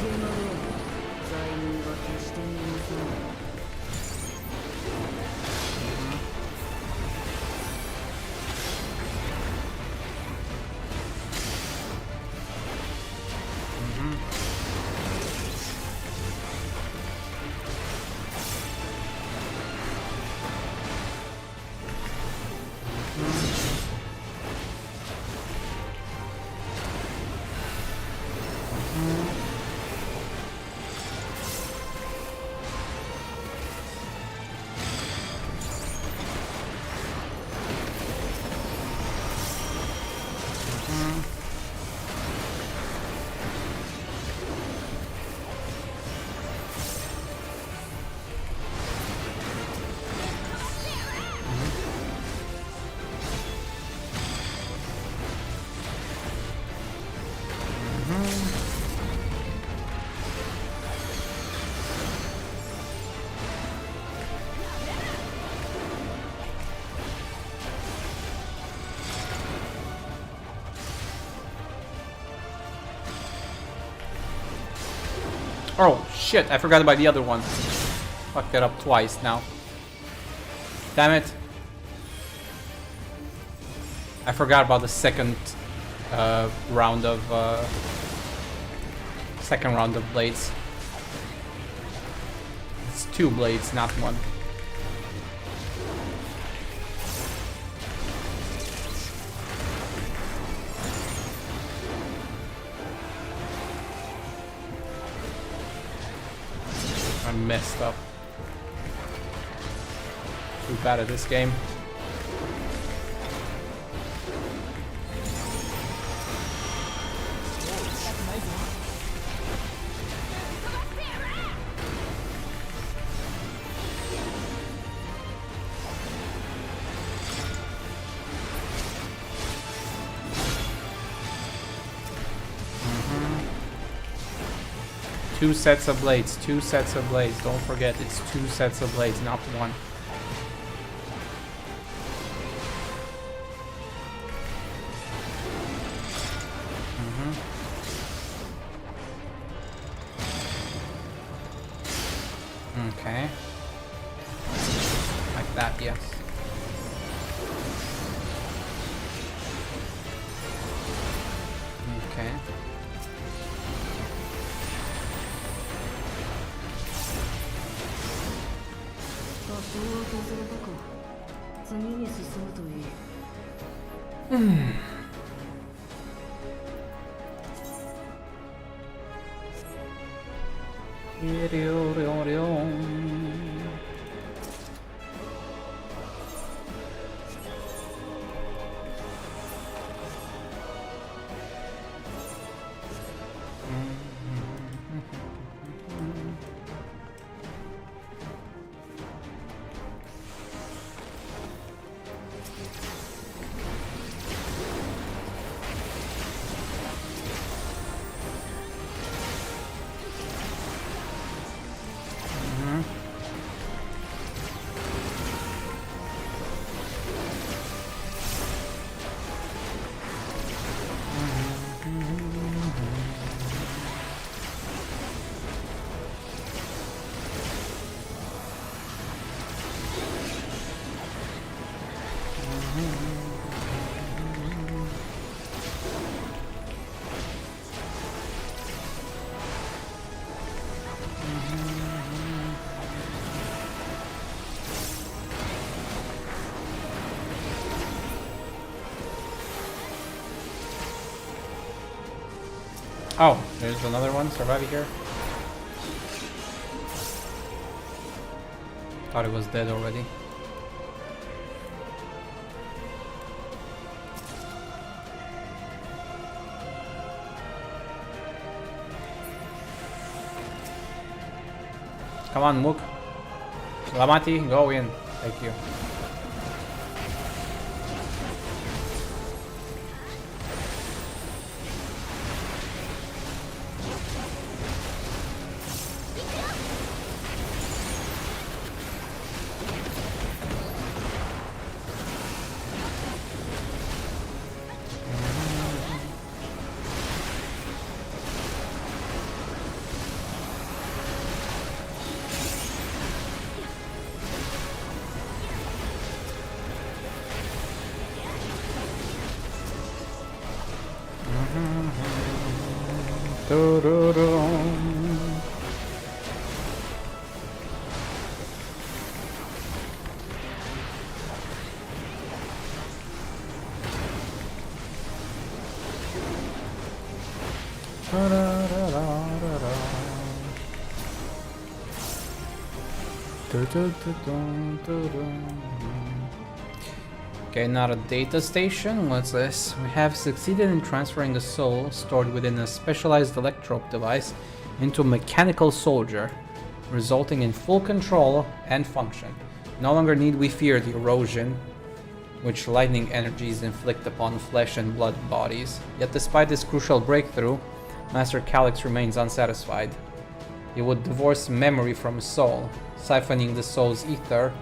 Oh shit, I forgot about the other one. Fucked it up twice now. Damn it. I forgot about the second round of blades. It's 2 blades, not 1. I messed up. Too bad at this game. Two sets of blades, 2 sets of blades. Don't forget, it's 2 sets of blades, not 1. Okay. Like that, yes. Okay. Oh, there's another one surviving here. Thought it was dead already. Come on, Mook. Lamati, go in. Thank you. Okay, not a data station. What's this? We have succeeded in transferring a soul stored within a specialized electrope device into a mechanical soldier, resulting in full control and function. No longer need we fear the erosion which lightning energies inflict upon flesh and blood bodies. Yet despite this crucial breakthrough, Master Calyx remains unsatisfied. He would divorce memory from his soul, siphoning the soul's ether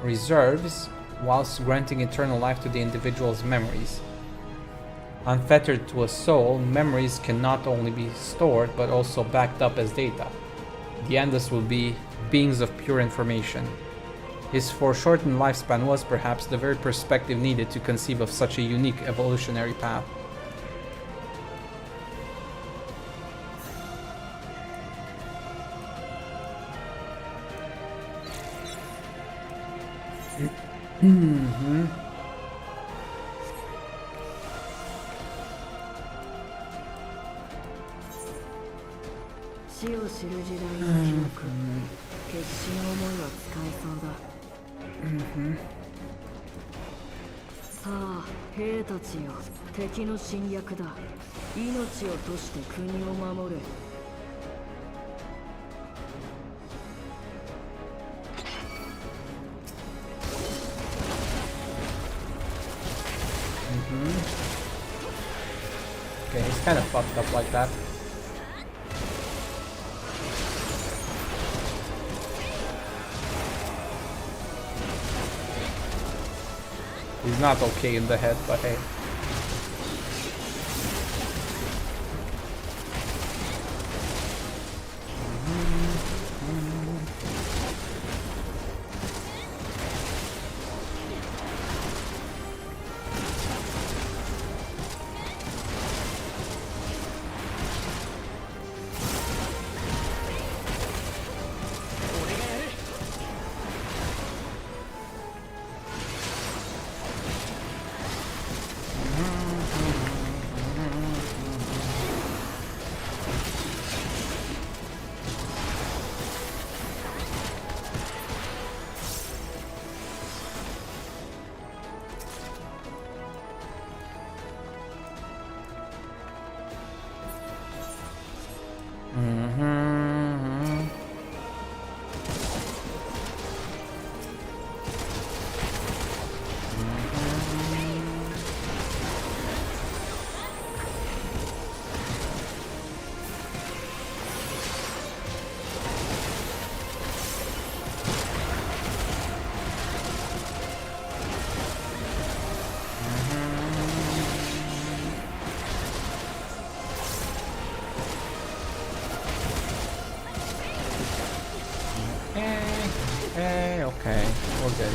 reserves whilst granting eternal life to the individual's memories. Unfettered to a soul, memories can not only be stored but also backed up as data. The Endless will be beings of pure information. His foreshortened lifespan was perhaps the very perspective needed to conceive of such a unique evolutionary path. Okay, he's kind of fucked up like that. He's not okay in the head, but hey. Okay, we're good.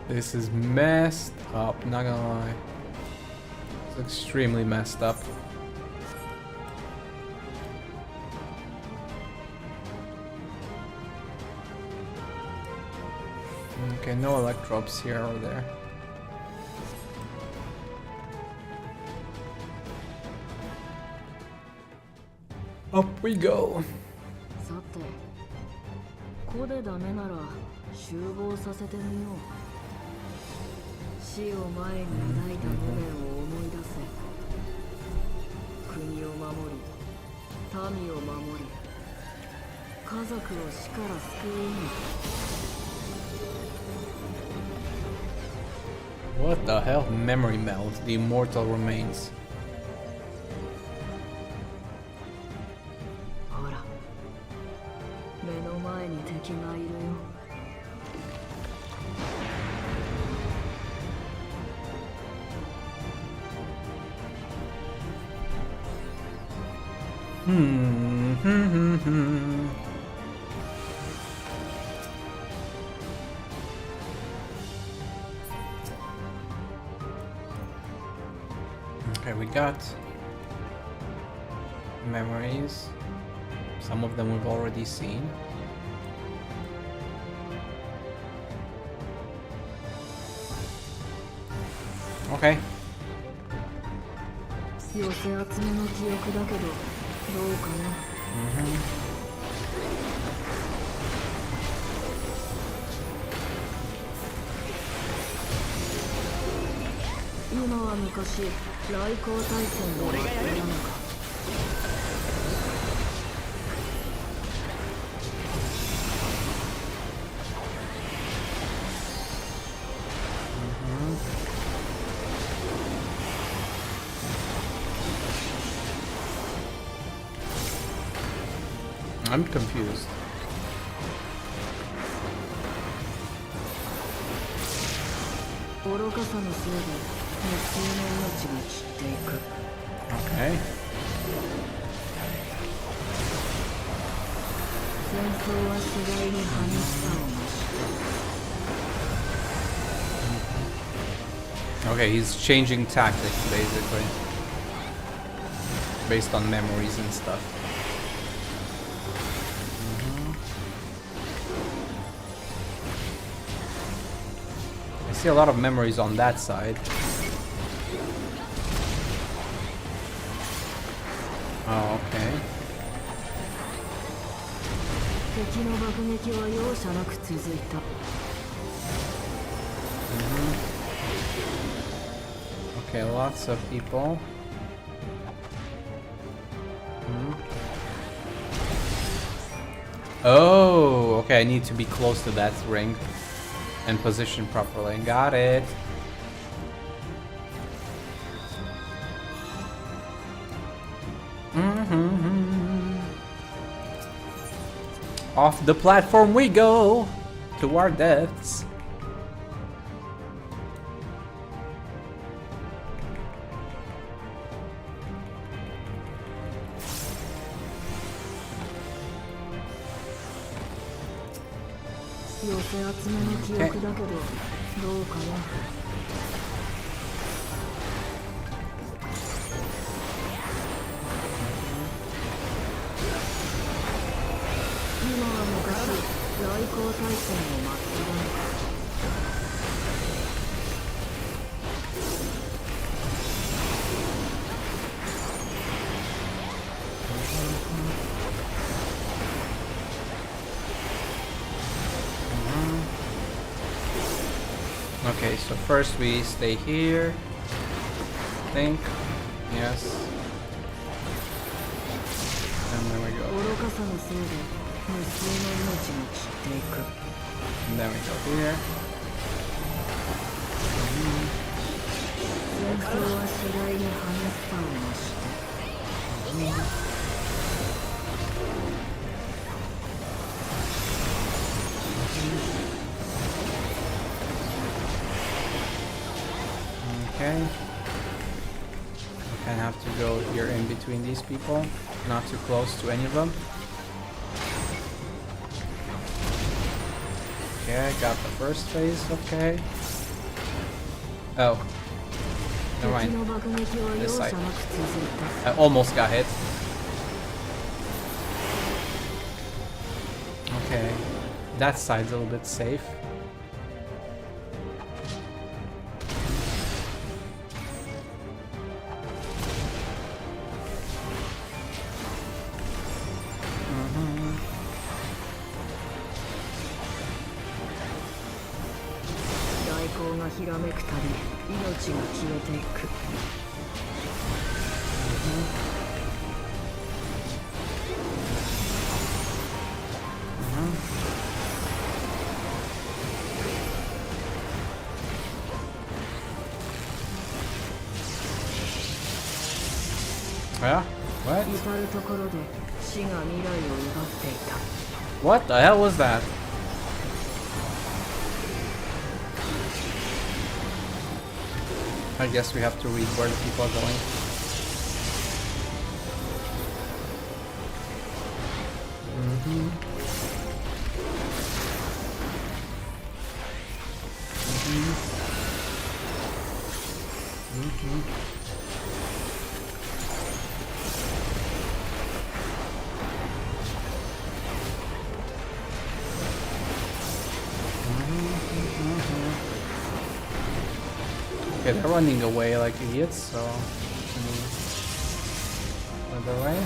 This is messed up, not gonna lie. It's extremely messed up. Okay, no electropes here or there. Up we go. さて、こでダメなら集合させてみよう。死を前に抱いた無念を思い出せ。民を守り家族を死から救う意味。 What the hell? Memory meld. The immortal remains. ほら目の前に敵がいるよ。 Okay, we got memories. Some of them we've already seen. Okay. 寄せ集めの記憶だけどどうかな。 今は昔来航大戦で終わっていたのか。 I'm confused. 愚かさのせいで無数の命が散っていく。 Okay. 戦争は次第に激しさを増した。 Okay, he's changing tactics basically. Based on memories and stuff. I see a lot of memories on that side. Oh, okay. 敵の爆撃は容赦なく続いた。 Okay, lots of people. Oh, okay, I need to be close to that ring and position properly. Got it. Off the platform we go to our deaths. Okay, so first we stay here. I think. Yes. And then we go. And then we go here. Okay. You kind of have to go here in between these people, not too close to any of them. Okay, I got the first phase, okay. Oh. Never mind. This side. I almost got hit. Okay. That side's a little bit safe. Yeah? What? 至るところで死が未来を奪っていた。 What the hell was that? I guess we have to read where the people are going. Okay, they're running away like idiots, so another way.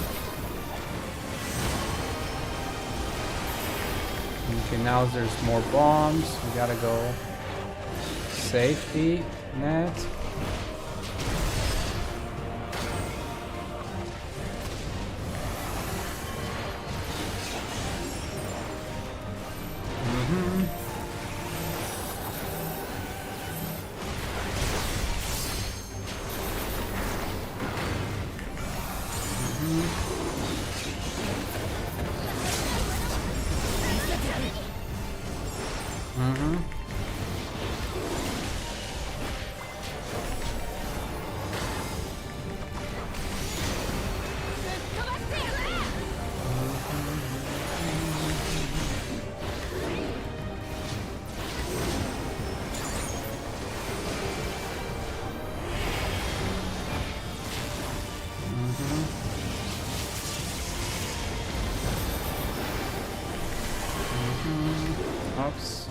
Okay, now there's more bombs. We gotta go. Safety net. Oops.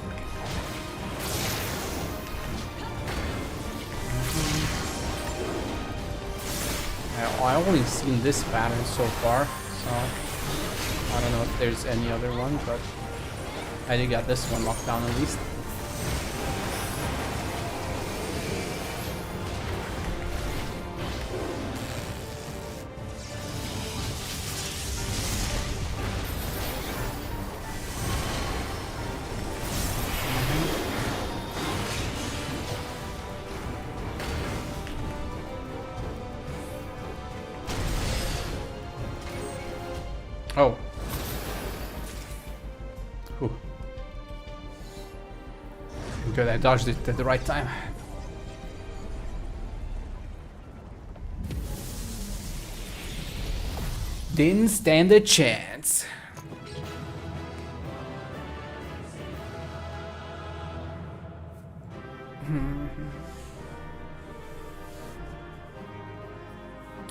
I only seen this pattern so far, so I don't know if there's any other one, but I did get this one locked down at least. Oh. Whew. Good, I dodged it at the right time. Didn't stand a chance.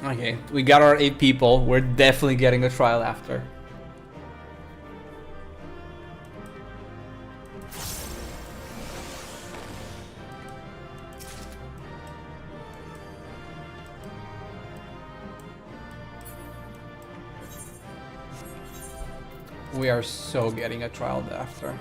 Okay, we got our 8 people. We're definitely getting a trial after. We are so getting a trial after.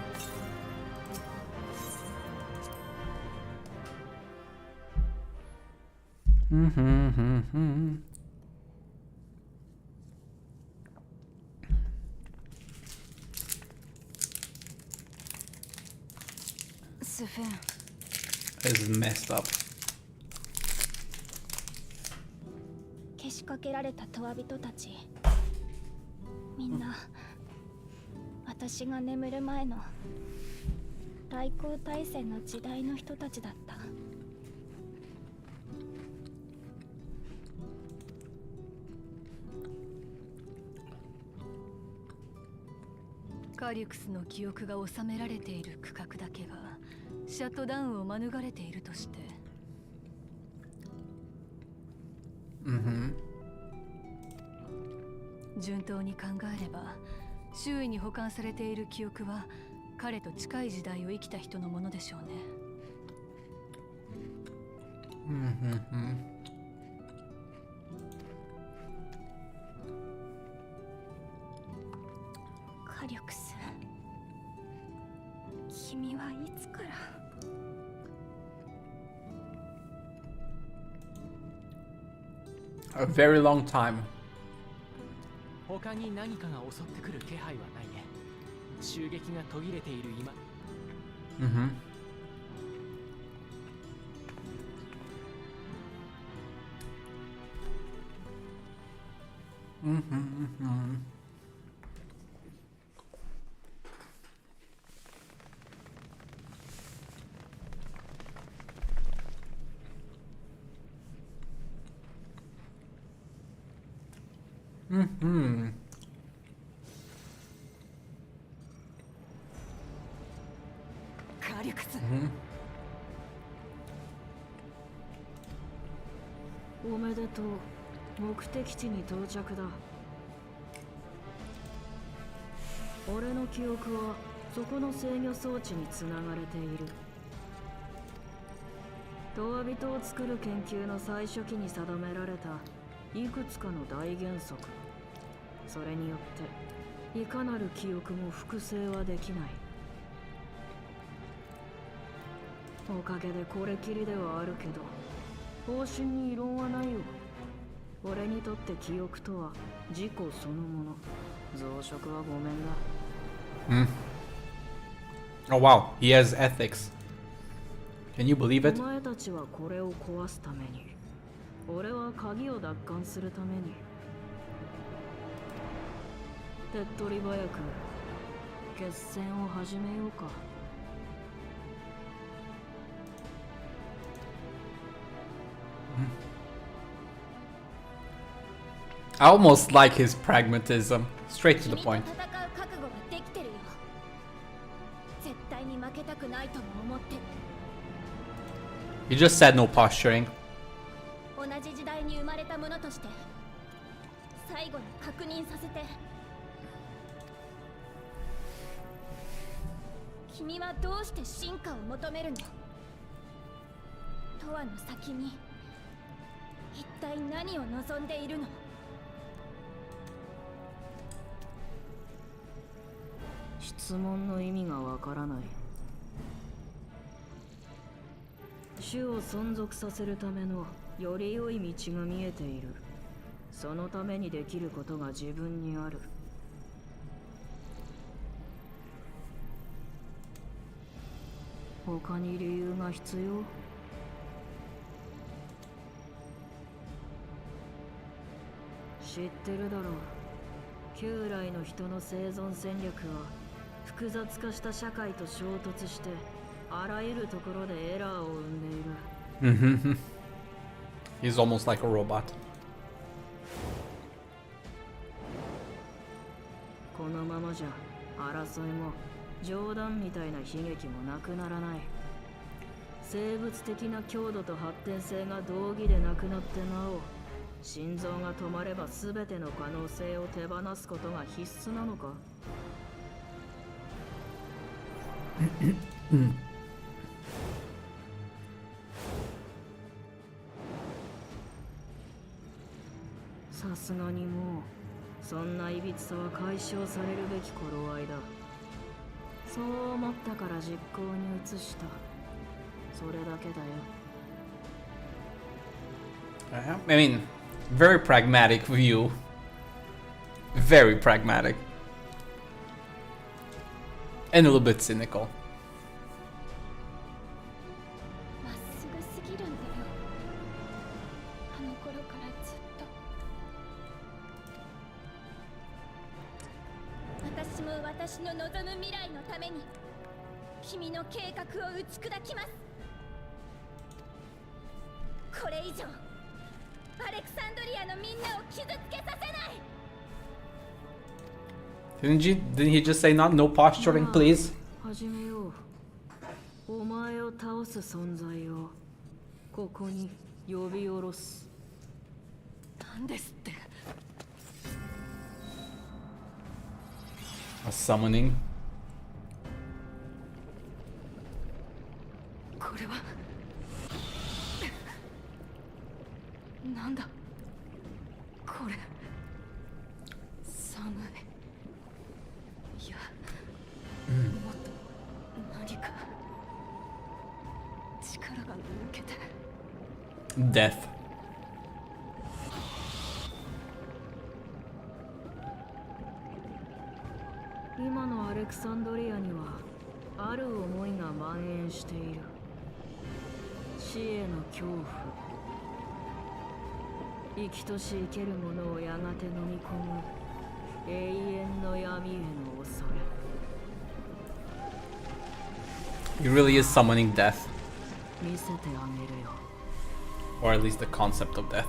This is messed up. けしかけられたトワ人たち、みんな私が眠る前の大航大戦の時代の人たちだった。カリュクスの記憶が収められている区画だけがシャットダウンを免れているとして、順当に考えれば周囲に保管されている記憶は彼と近い時代を生きた人のものでしょうね。カリュクス、君はいつから？A very long time. 他に何かが襲ってくる気配はないね。襲撃が途切れている今。カリュクス、おめでとう。目的地に到着だ。俺の記憶はそこの制御装置につながれている。ドア人を作る研究の最初期に定められたいくつかの大原則。それによっていかなる記憶も複製はできない。おかげでこれきりではあるけど、方針に異論はないよ。俺にとって記憶とは自己そのもの。増殖はごめんだ。Oh wow, he has ethics. Can you believe it? お前たちはこれを壊すために、俺は鍵を奪還するために。手っ取り早く決戦を始めようか。I almost like his pragmatism. Straight to the 君と point. 戦う覚悟ができてるよ。絶対に負けたくないとも思ってる。 He just said no posturing. 同じ時代に生まれたものとして最後に確認させて。君はどうして進化を求めるの？とわの先に一体何を望んでいるの？質問の意味がわからない。種を存続させるためのより良い道が見えている。そのためにできることが自分にある。他に理由が必要？知ってるだろう。旧来の人の生存戦略は複雑化した社会と衝突してあらゆるところでエラーを生んでいる。He's almost like a robot. このままじゃ争いも冗談みたいな悲劇もなくならない。生物的な強度と発展性が同義でなくなってなお、心臓が止まれば全ての可能性を手放すことが必須なのか？さすがにもうそんないびつさは解消されるべき頃合いだ。そう思ったから実行に移した。それだけだよ。I mean, very pragmatic view. Very pragmatic. And a little bit cynical. まっすぐすぎるんだよ。あの頃からずっと。私も私の望む未来のために君の計画を打ち砕きます。これ以上アレクサンドリアのみんなを傷つけさせない。 Didn't he just say no posturing, please? 始めよう。お前を倒す存在をここに呼び下ろす。なんですって。 A summoning. これはなんだこれ。寒い。いや、もっと何か力が抜けて。 Death. 今のアレクサンドリアにはある思いが蔓延している。死への恐怖。生きとし生けるものをやがて飲み込む永遠の闇への恐れ。 He really is summoning death. 見せてあげるよ。 Or at least the concept of death.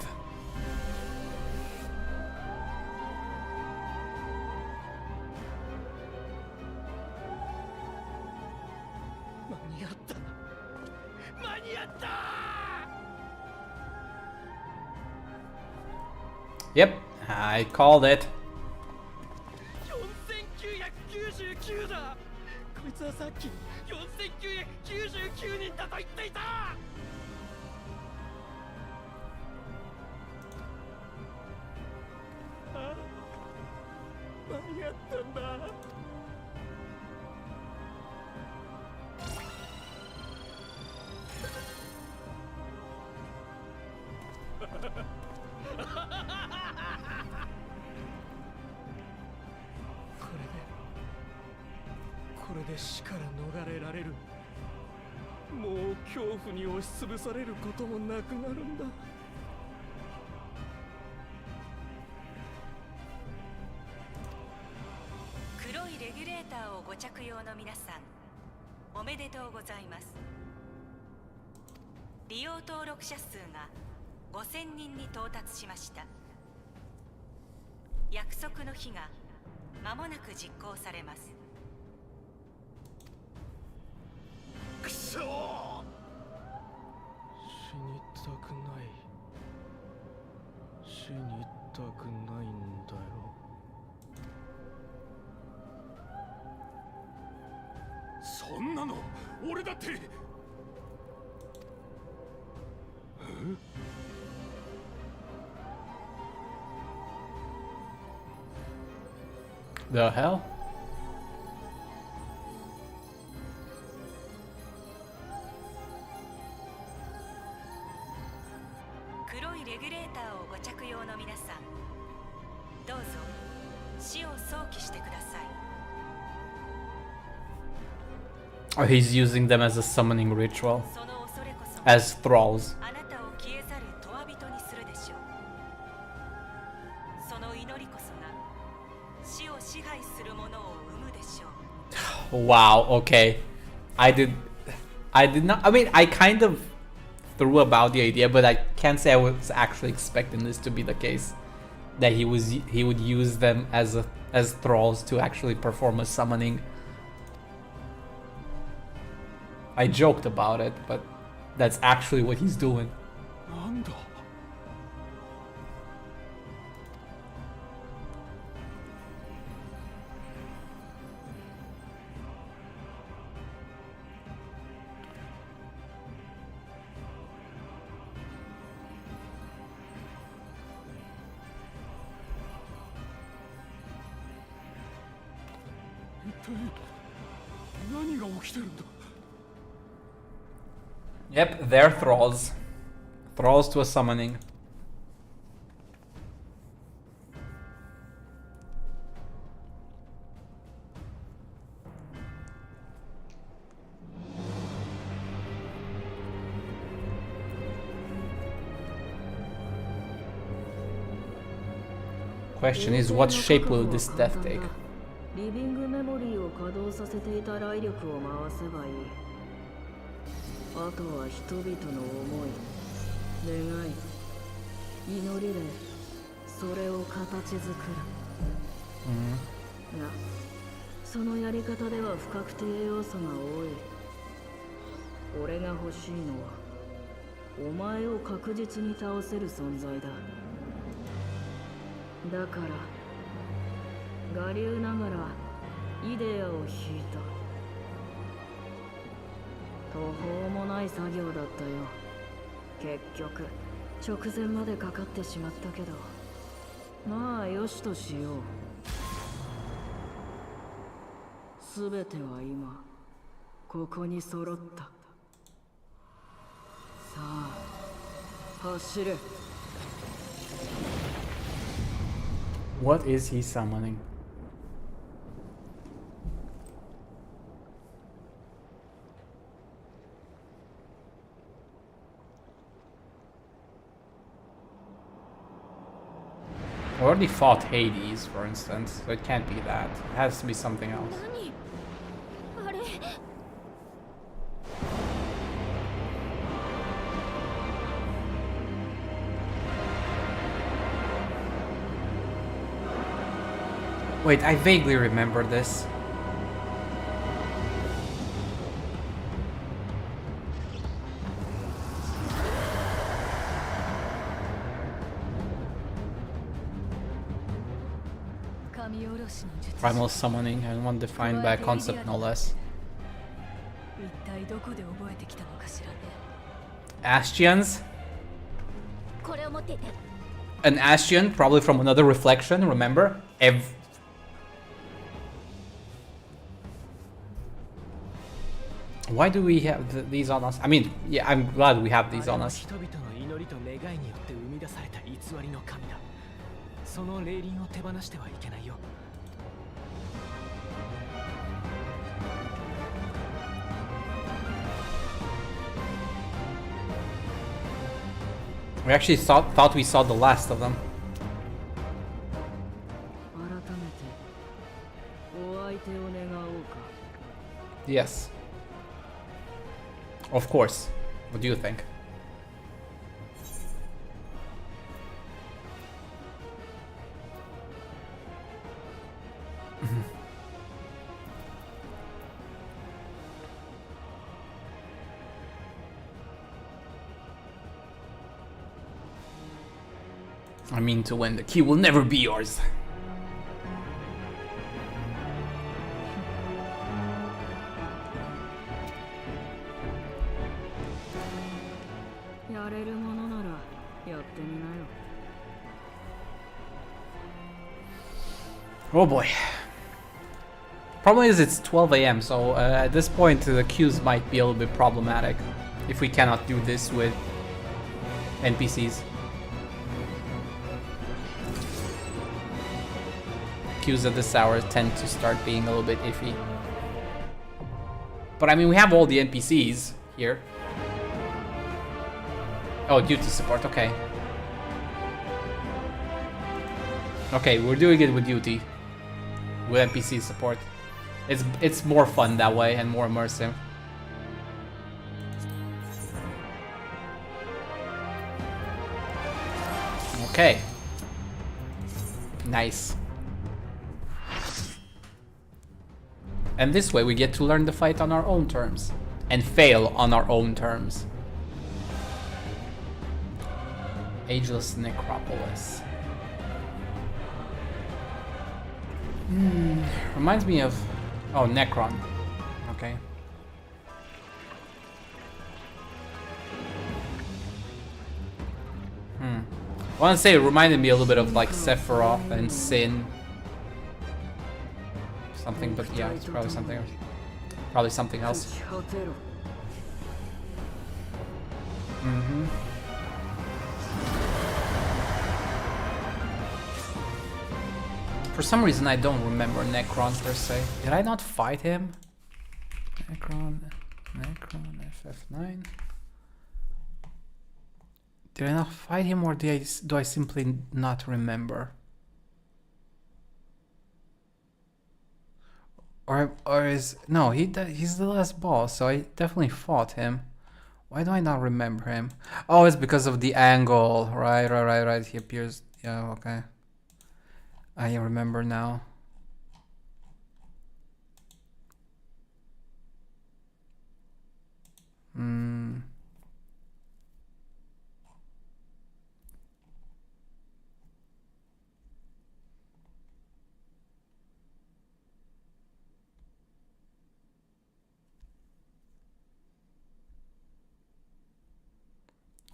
間に合った間に合った Yep, I called it. 4999だこいつはさっき4999人だと言っていたあ間に合ったんだこれで死から逃れられる。もう恐怖に押しつぶされることもなくなるんだ。黒いレギュレーターをご着用の皆さん、おめでとうございます。利用登録者数が5000人に到達しました。約束の日が間もなく実行されます。くそー、死にたくない。死にたくないんだよ。そんなの俺だって。The hell? 黒いレギュレーターをご着用の皆さん、どうぞ死を想起してください。 Oh, he's using them as a summoning ritual. その恐れこそ As thralls. あなたを消えざる永遠人にするでしょう。その祈りこそが死を支配するものを生むでしょう。 Wow, okay. I did not, I mean, I kind of threw about the idea, but I can't say I was actually expecting this to be the case. That he would use them as thralls to actually perform a summoning. I joked about it, but that's actually what he's doing. なんだ。一体何が起きてるんだ。Yep, they're thralls. Thralls to a summoning. Question is, what shape will this death take? リビングメモリーを稼働させていた雷力を回せばいい。あとは人々の思い、願い、祈りでそれを形作る。が、そのやり方では不確定要素が多い。俺が欲しいのは、お前を確実に倒せる存在だ。だから、我流ながらイデアを引いた。途方もない作業だったよ。結局直前までかかってしまったけど、まあよしとしよう。すべては今ここに揃った。さあ走れ。 What is he summoning? I already fought Hades, for instance, so it can't be that. It has to be something else. 何あれ Wait, I vaguely remember this. Primal summoning, and one defined by a concept no less. 一体どこで覚えてきたのかしらね。 Astions? これを持っていて An Astion, probably from another reflection, remember? Why do we have these on us? I mean, yeah, I'm glad we have these on us. 人々の祈りと願いによって生み出された偽りの神だ。その霊輪を手放してはいけないよ。 We actually thought we saw the last of them. 改めてお相手を願おうか。 Yes. Of course. What do you think? I mean to win. The key will never be yours. やれるものならやってみなよ。 Oh boy. Problem is it's 12 a.m. so at this point the queues might be a little bit problematic if we cannot do this with NPCs. Queues at this hour tend to start being a little bit iffy. But I mean, we have all the NPCs here. Oh, duty support, okay. Okay, we're doing it with duty. With NPC support. It's more fun that way and more immersive. Okay. Nice. And this way we get to learn the fight on our own terms. And fail on our own terms. Ageless Necropolis. Reminds me of... Oh, Necron. Okay. I want to say it reminded me a little bit of like Sephiroth and Sin. Something, but yeah, it's probably something else. Probably something else. For some reason I don't remember Necron per se. Did I not fight him? Necron, FF9. Did I not fight him, or do I simply not remember? Or is... No, he's the last boss, so I definitely fought him. Why do I not remember him? Oh, it's because of the angle. Right. He appears... Yeah, okay. I remember now.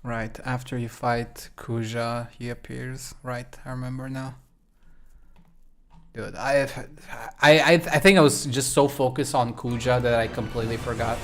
Right, after you fight Kuja, he appears. Right, I remember now. Dude, I think I was just so focused on Kuja that I completely forgot.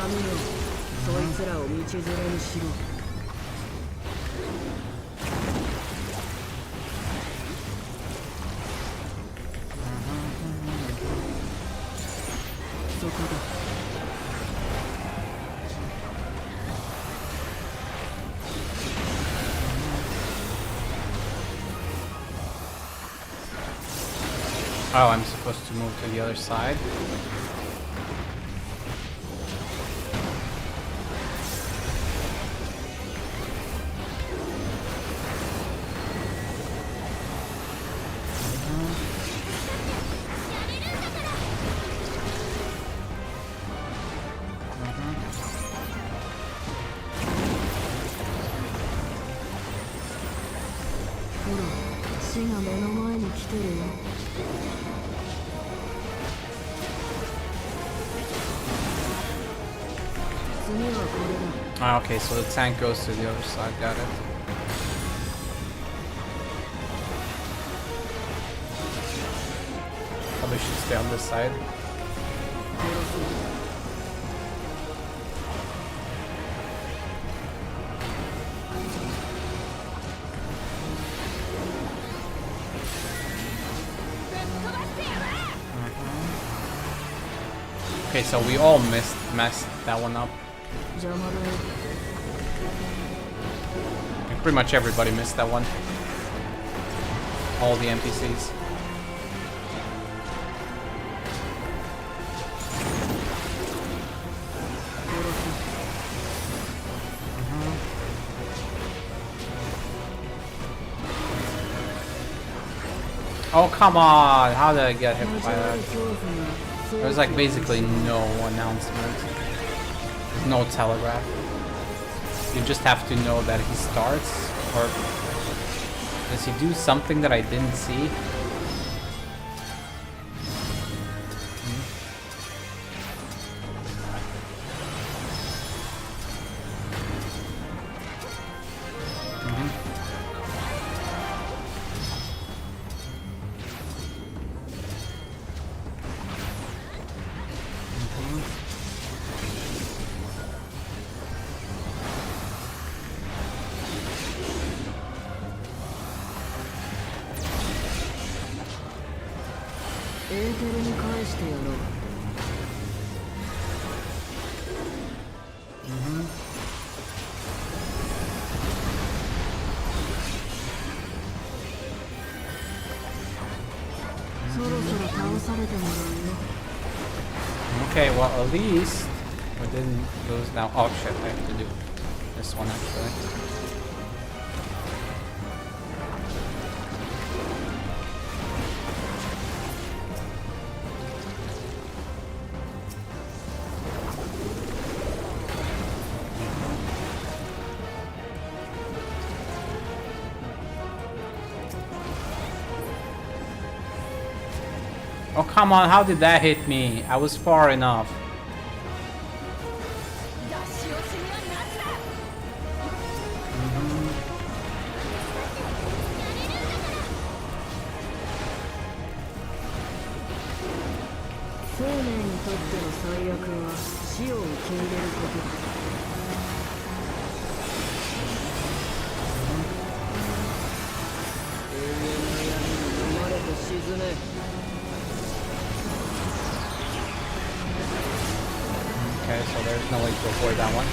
闇よ、そいつらを道連れにしろ。そこだ。Oh, I'm supposed to move to the other side. Ah, okay, so the tank goes to the other side, got it. Probably should stay on this side. Okay, so we all messed that one up. Pretty much everybody missed that one. All the NPCs. Oh, come on! How did I get hit by that? There's like basically no announcement. There's no telegraph. You just have to know that he starts, or does he do something that I didn't see? Okay, well at least we didn't lose now. Oh shit, I have to do this one actually. Oh, come on, how did that hit me? I was far enough. Okay, so there's no way to avoid that one.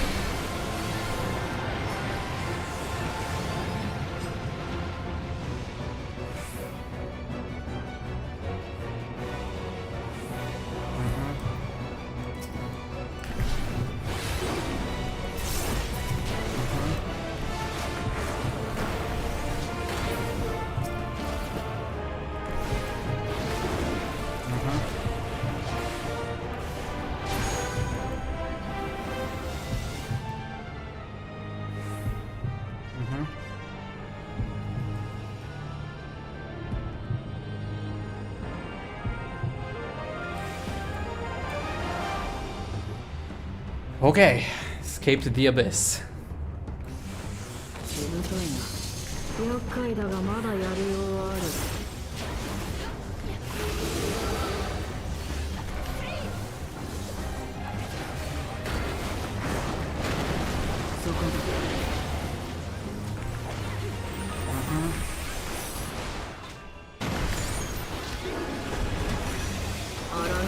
Okay, escape to the abyss.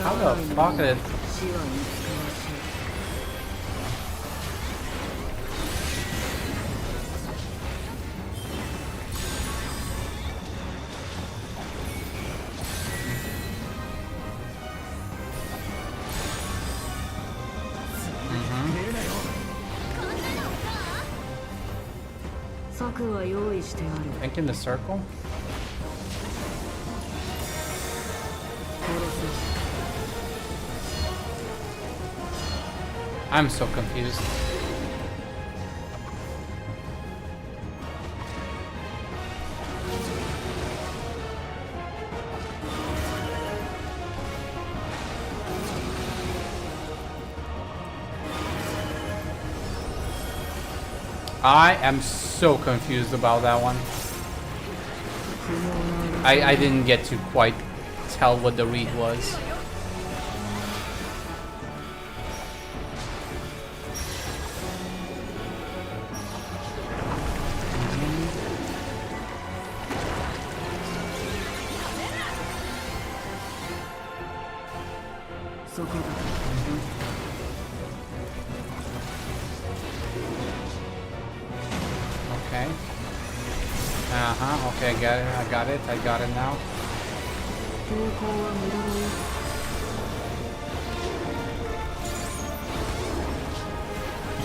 How the fuck did... 死は見つからしい 策は用意してある Think in the circle? 殺 I'm so confused. I am so confused about that one. I didn't get to quite tell what the read was. Okay. Uh-huh, okay, I got it now. 抵抗は無駄だよ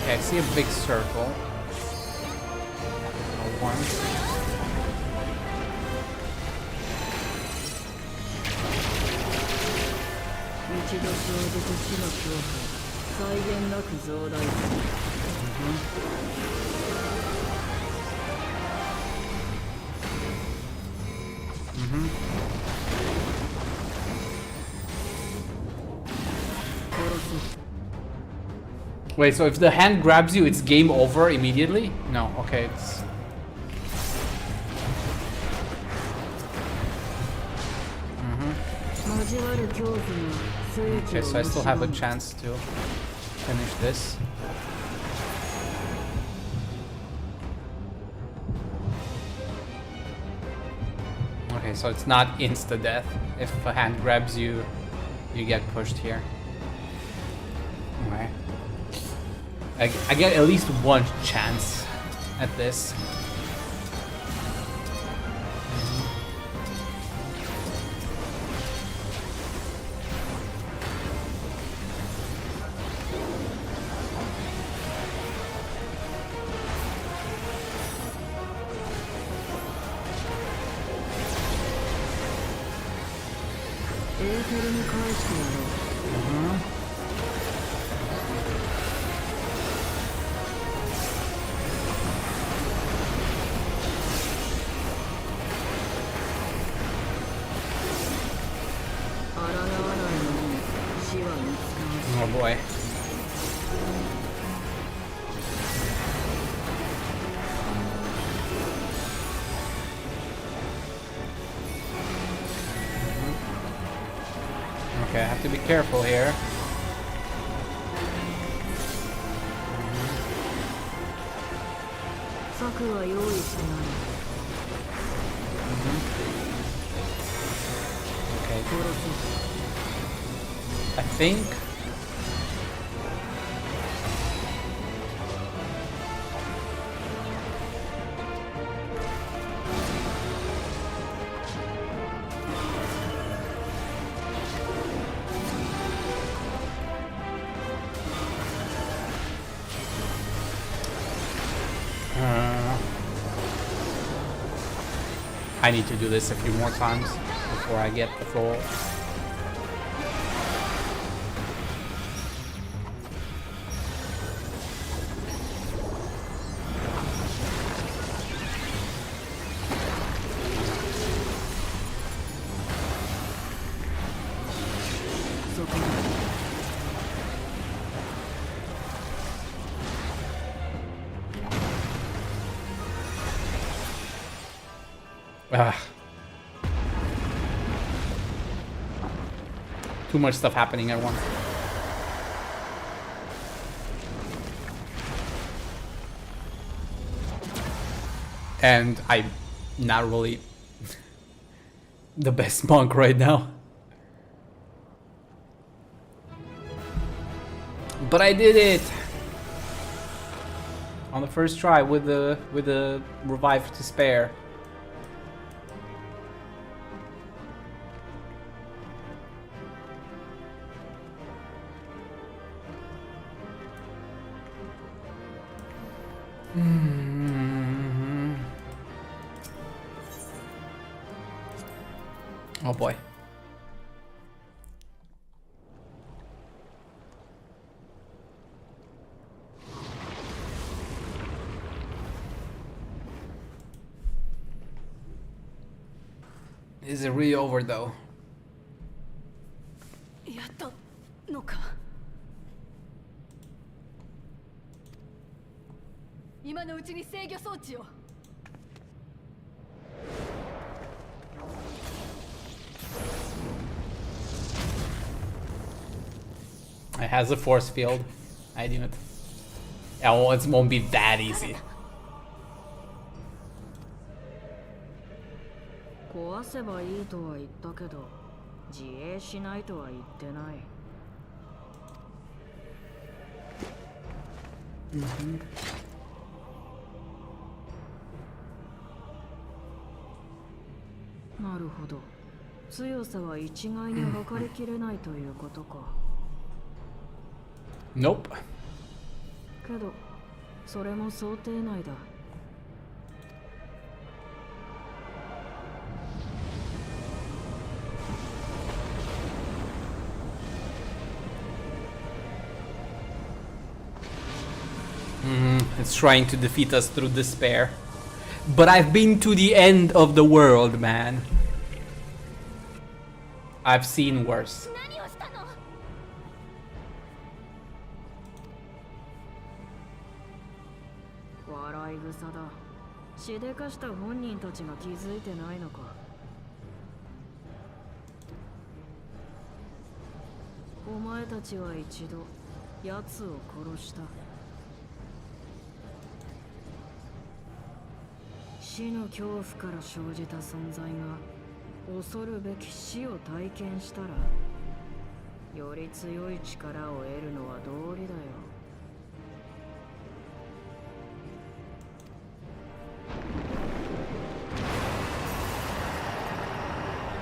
Okay, I see a big circle. One. 一度生じて死の恐怖際限なく増大する Wait, so if the hand grabs you, it's game over immediately? No, okay, it's... Okay, so I still have a chance to finish this. Okay, so it's not insta-death. If a hand grabs you, you get pushed here. Okay. I get at least one chance at this. Oh boy. Okay, I have to be careful here. Okay. I think. I need to do this a few more times before I get the full. Too much stuff happening at once. And I'm not really the best monk right now. But I did it on the first try with the revive to spare. Oh boy. Is it really over though? やったのか。今のうちに制御装置を。It has a force field. I knew it. Yeah, well, it won't be that easy. 壊せばいいとは言ったけど、自衛しないとは言ってない。なるほど。強さは一概に測りきれないということか。Nope. けど、それも想定内だ。It's trying to defeat us through despair. But I've been to the end of the world, man. I've seen worse. 何をしたの？笑い草だ。しでかした本人たちが気づいてないのか。お前たちは一度奴を殺した。死の恐怖から生じた存在が恐るべき死を体験したら、より強い力を得るのは道理だよ。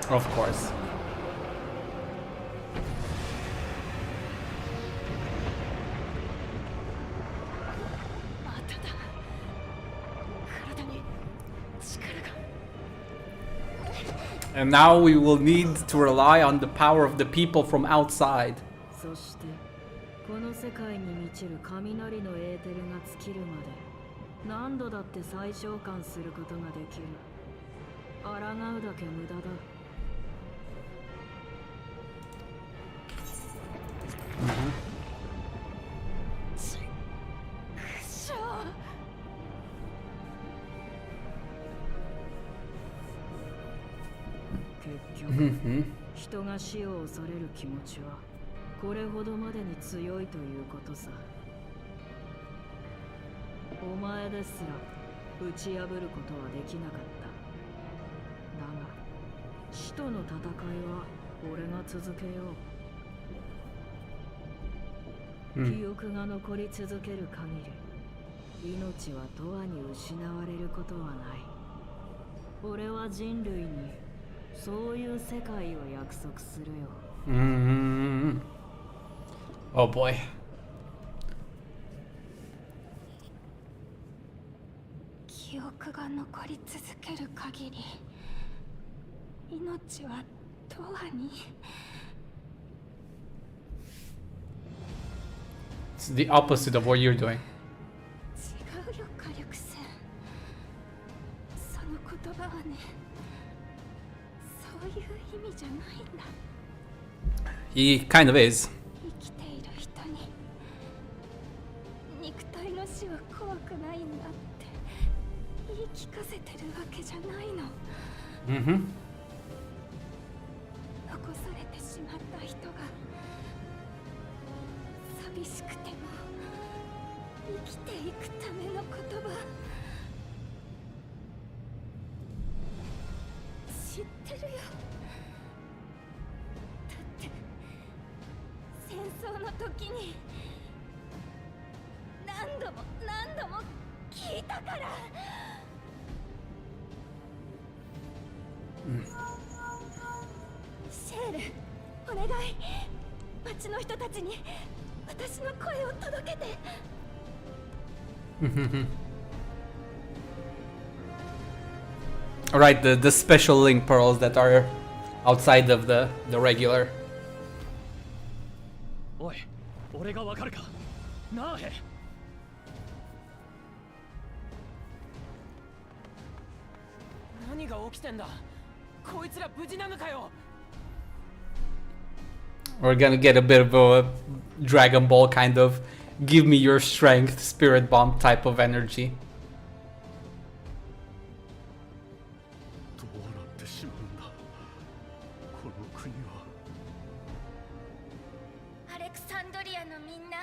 Of course. まただ。体に力が。 And now we will need to rely on the power of the people from outside. そしてこの世界に満ちる雷のエーテルが尽きるまで何度だって再召喚することができる。抗うだけ無駄だ。結局、人が死を恐れる気持ちはこれほどまでに強いということさ。お前ですら打ち破ることはできなかった。だが死との戦いは俺が続けよう。記憶が残り続ける限り命は永遠に失われることはない。俺は人類にそういう世界を約束するよ。Oh boy. 記憶が残り続ける限り命は永遠に。 It's the opposite of what you're doing. 違うよ火力戦。その言葉はね、そういう意味じゃないんだ。 He kind of is. 生きている人に肉体の死は怖くないんだって言い聞かせてるわけじゃないの。残されてしまった人が寂しくても生きていくための言葉知ってるよ。だって戦争の時に何度も聞いたから。シェール、お願い、町の人たちに私の声を届けて。Alright, the special link pearls that are outside of the regular. おい、俺がわかるか。なあへ。何が起きてんだ。こいつら無事なのかよ。We're gonna get a bit of a Dragon Ball kind of give me your strength, spirit bomb type of energy. どうなってしまうんだこの国は。アレクサンドリアのみんな、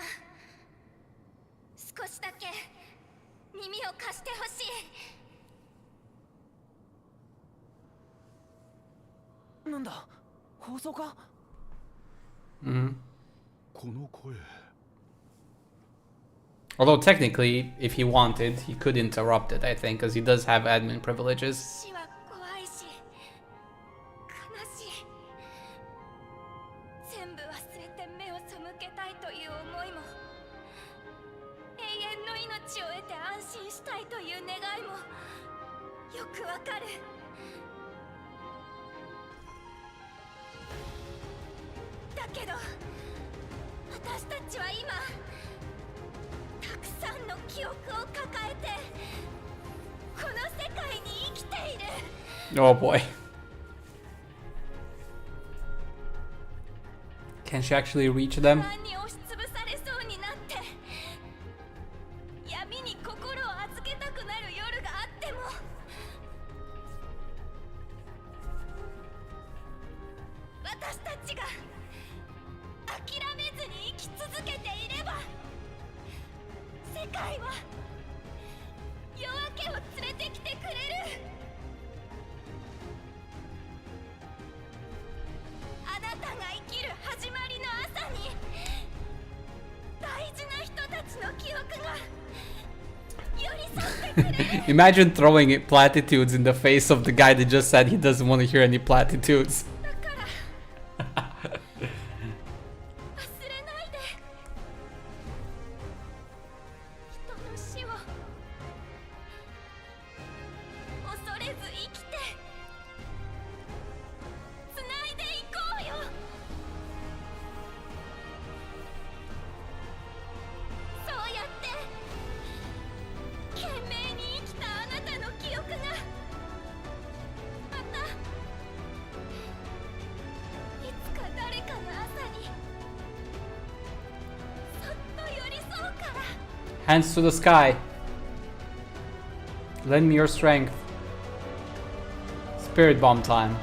少しだけ耳を貸してほしい。なんだ、放送か。この声。 Although technically, if he wanted, he could interrupt it, I think, because he does have admin privileges. 死は怖いし、悲しい。全部忘れて目を背けたいという思いも、永遠の命を得て安心したいという願いもよくわかる。だけど私たちは今たくさんの記憶を抱えてこの世界に生きている。 Oh boy. Can she actually reach them? 不安に押しつぶされそうになって闇に心を預けたくなる夜があっても、私たちが諦めずに生き続けていれば、世界は夜明けを連れてきてくれる。あなたが生きる始まりの朝に大事な人たちの記憶が寄り添ってくれる。 Imagine throwing platitudes in the face of the guy that just said he doesn't want to hear any platitudes. だから忘れないで。人の死を恐れず生きてつないでいこうよ。そうやって懸命に生きたあなたの記憶がまたいつか誰かの朝にそっと寄り添うから。 Hands to the sky. Lend me your strength. Spirit bomb time.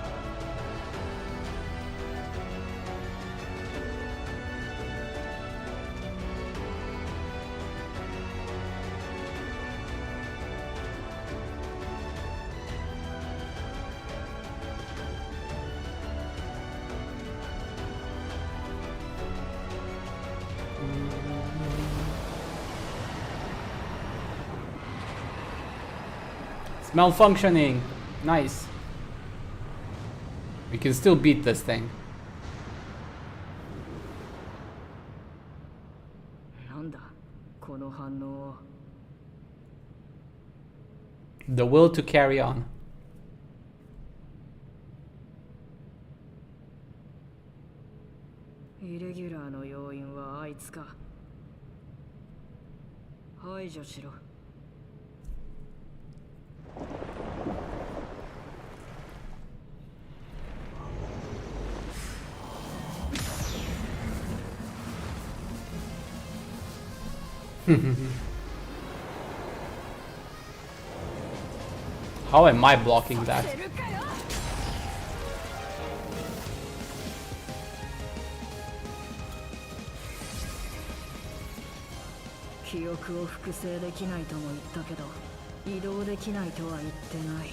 It's malfunctioning. Nice. We can still beat this thing. なんだこの反応は。 The will to carry on. イレギュラーの要因はあいつか。排除しろ。How am I blocking that? 記憶を複製できないとも言ったけど移動できないとは言ってない。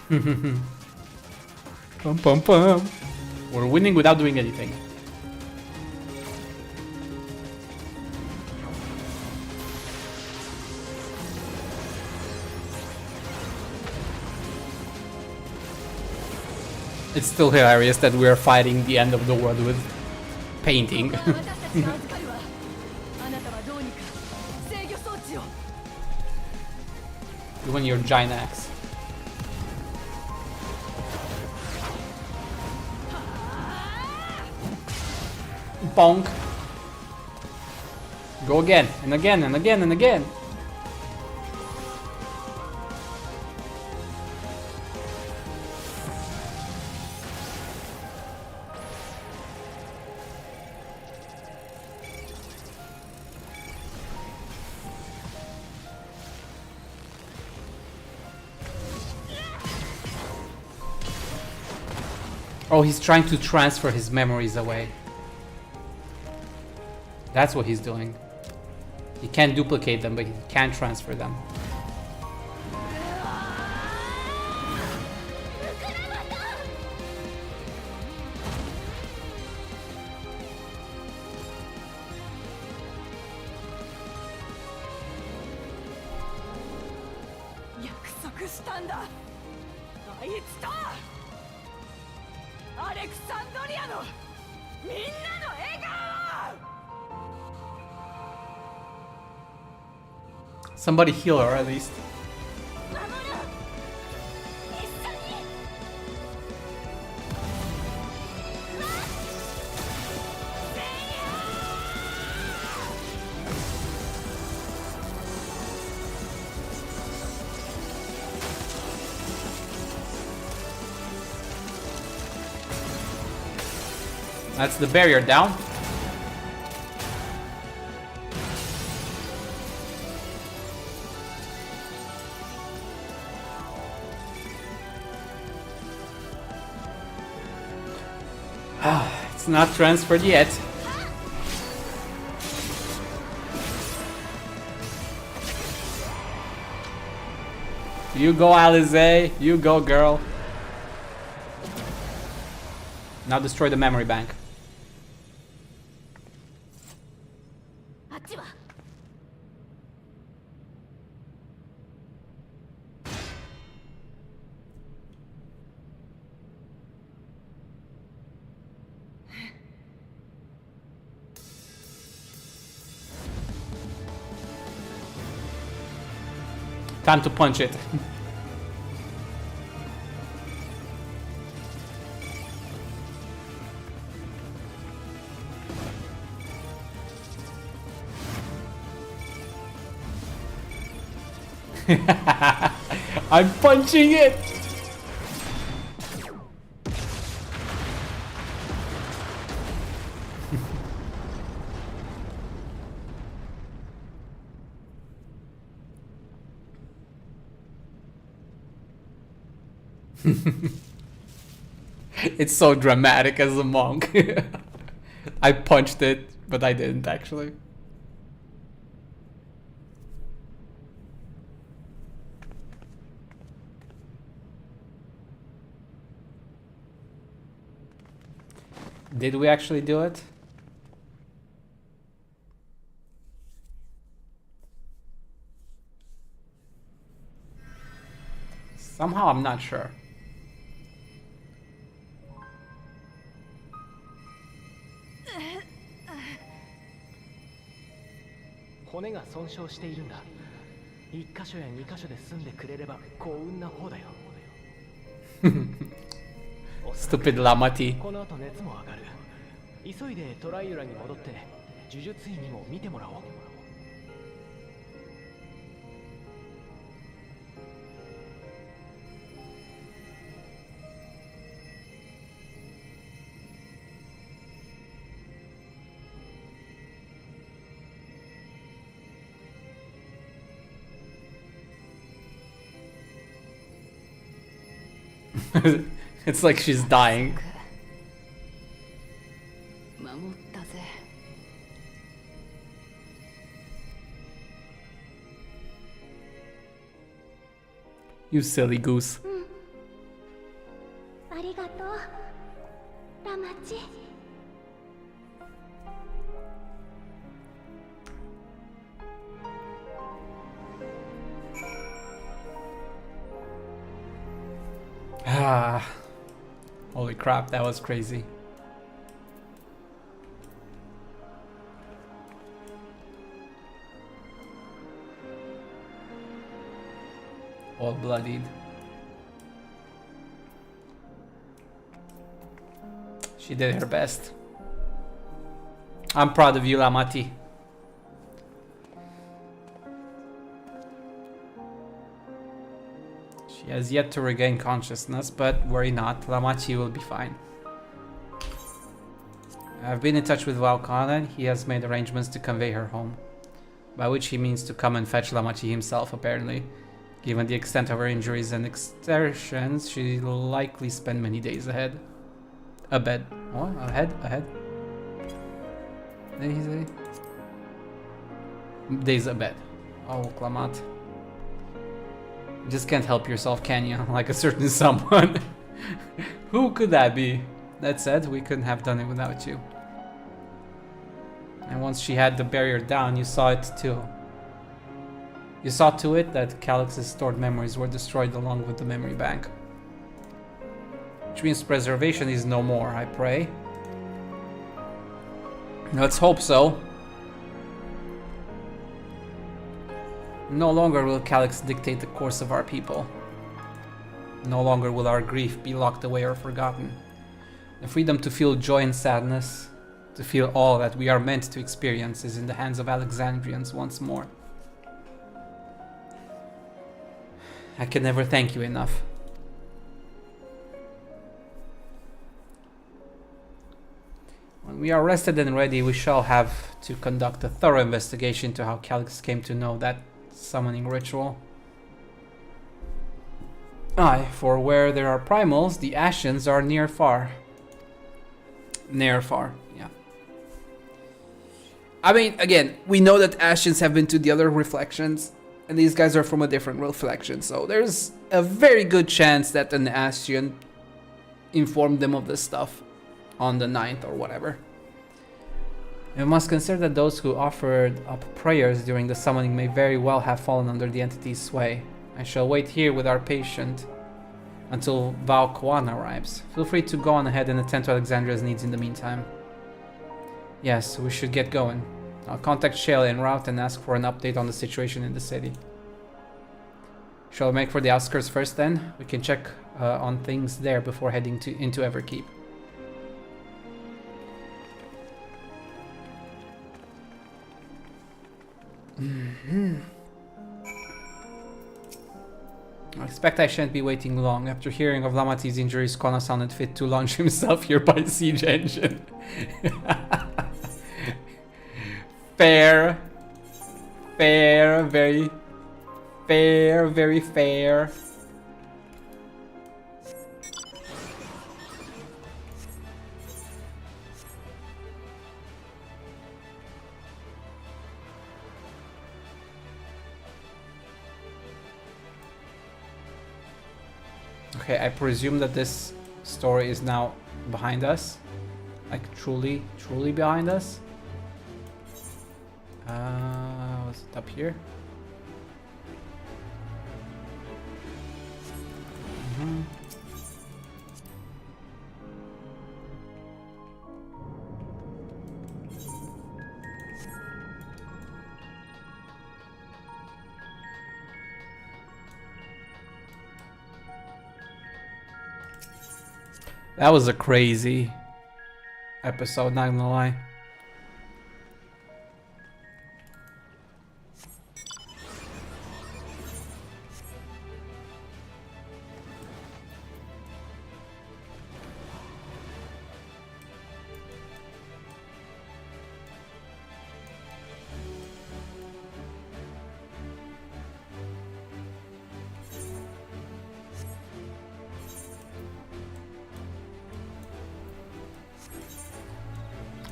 Pum pum pum. We're winning without doing anything. It's still hilarious that we are fighting the end of the world with painting. 私たちが預かるわ。あなたはどうにか制御装置を。 Even your giant axe. Bonk. Go again and again and again and again. Oh, he's trying to transfer his memories away. That's what he's doing. He can't duplicate them, but he can transfer them. Somebody heal her at least. That's the barrier down. It's not transferred yet. You go, Alize. You go, girl. Now destroy the memory bank. Time to punch it. I'm punching it. It's so dramatic as a monk. I punched it, but I didn't actually. Did we actually do it? Somehow I'm not sure. Honeが損傷しているんだ。1箇所や2箇所で済んでくれれば幸運な方だよ。Stupid Lamati. この後熱も上がる。急いでトライユラに戻って呪術院にも見てもらおう。It's like she's dying. You silly goose. Holy crap, that was crazy. All bloodied. She did her best. I'm proud of you, Lamati. She has yet to regain consciousness, but worry not, Lamachi will be fine. I've been in touch with Valkana and he has made arrangements to convey her home. By which he means to come and fetch Lamachi himself, apparently. Given the extent of her injuries and exertions, she'll likely spend many days ahead. Abed. What? Ahead? Did he say? Days abed. Oh, Klamat. You just can't help yourself, can you? Like a certain someone. Who could that be? That said, we couldn't have done it without you. And once she had the barrier down, you saw it too. You saw to it that Calyx's stored memories were destroyed along with the memory bank. Which means preservation is no more, I pray. Let's hope so. No longer will Calyx dictate the course of our people. No longer will our grief be locked away or forgotten. The freedom to feel joy and sadness, to feel all that we are meant to experience, is in the hands of Alexandrians once more. I can never thank you enough. When we are rested and ready, we shall have to conduct a thorough investigation into how Calyx came to know that summoning ritual. Aye, for where there are primals, the Ascians are near far. Near far, yeah. I mean, again, we know that Ascians have been to the other reflections, and these guys are from a different reflection, so there's a very good chance that an Ascian informed them of this stuff on the 9th or whatever. We must consider that those who offered up prayers during the summoning may very well have fallen under the entity's sway. I shall wait here with our patient until Valkoana arrives. Feel free to go on ahead and attend to Alexandria's needs in the meantime. Yes, we should get going. I'll contact Shayla en route and ask for an update on the situation in the city. Shall we make for the outskirts first then? We can check on things there before heading into Everkeep. I expect I shan't be waiting long. After hearing of Lamati's injuries, Kona sounded fit to launch himself here by siege engine. Fair. Fair, very fair, very fair. Okay, I presume that this story is now behind us. Like truly behind us. Was it up here? That was a crazy episode, not gonna lie.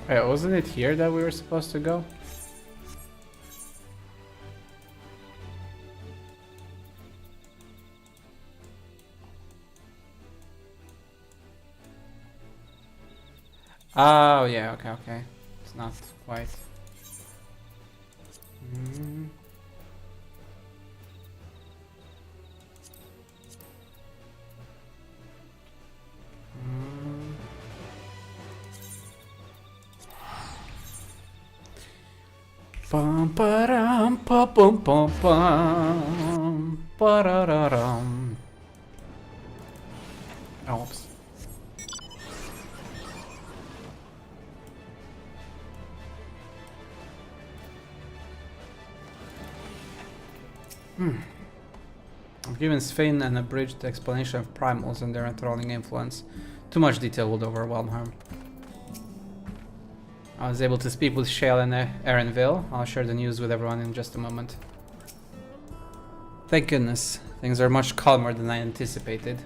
Wait, wasn't it here that we were supposed to go? Oh, yeah, okay. It's not quite. Pum param pa pum pum pum parararam. Oops. I've given Svein an abridged explanation of primals and their enthralling influence. Too much detail would overwhelm her. I was able to speak with Shale and Erenville. I'll share the news with everyone in just a moment. Thank goodness. Things are much calmer than I anticipated.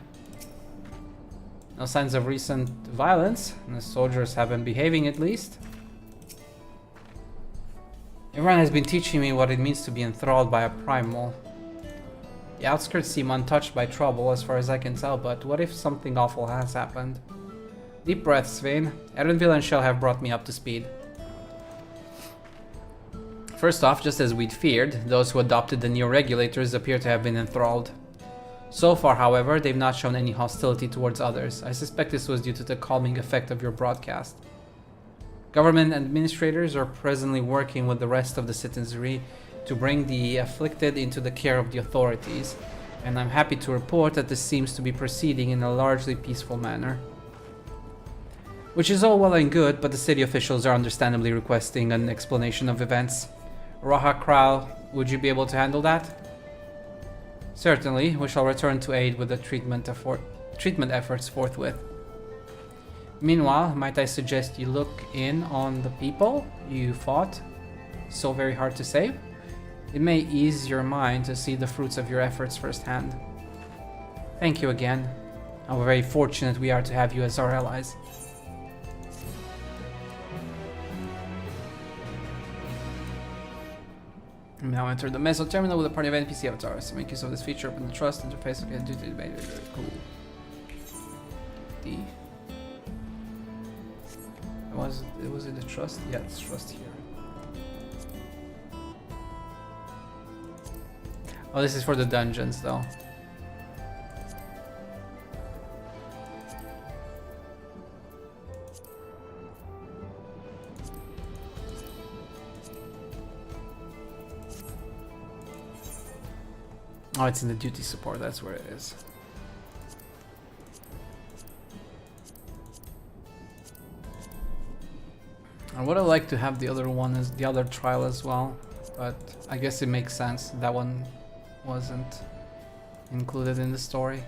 No signs of recent violence, and the soldiers have been behaving at least. Everyone has been teaching me what it means to be enthralled by a primal. The outskirts seem untouched by trouble as far as I can tell, but what if something awful has happened? Deep breaths, Svein. Erenville and Shell have brought me up to speed. First off, just as we'd feared, those who adopted the neo-regulators appear to have been enthralled. So far, however, they've not shown any hostility towards others. I suspect this was due to the calming effect of your broadcast. Government administrators are presently working with the rest of the citizenry to bring the afflicted into the care of the authorities, and I'm happy to report that this seems to be proceeding in a largely peaceful manner. Which is all well and good, but the city officials are understandably requesting an explanation of events. Raha Kral, would you be able to handle that? Certainly, we shall return to aid with the treatment efforts forthwith. Meanwhile, might I suggest you look in on the people you fought so very hard to save? It may ease your mind to see the fruits of your efforts firsthand. Thank you again. How very fortunate we are to have you as our allies. Now enter the Meso terminal with a party of NPC avatars. Make use of this feature, open the trust interface again due to the very cool. D. Was it the trust? Yeah, it's trust here. Oh, this is for the dungeons though. Oh, it's in the duty support, that's where it is. I would have liked to have the other one as the other trial as well, but I guess it makes sense. That one wasn't included in the story.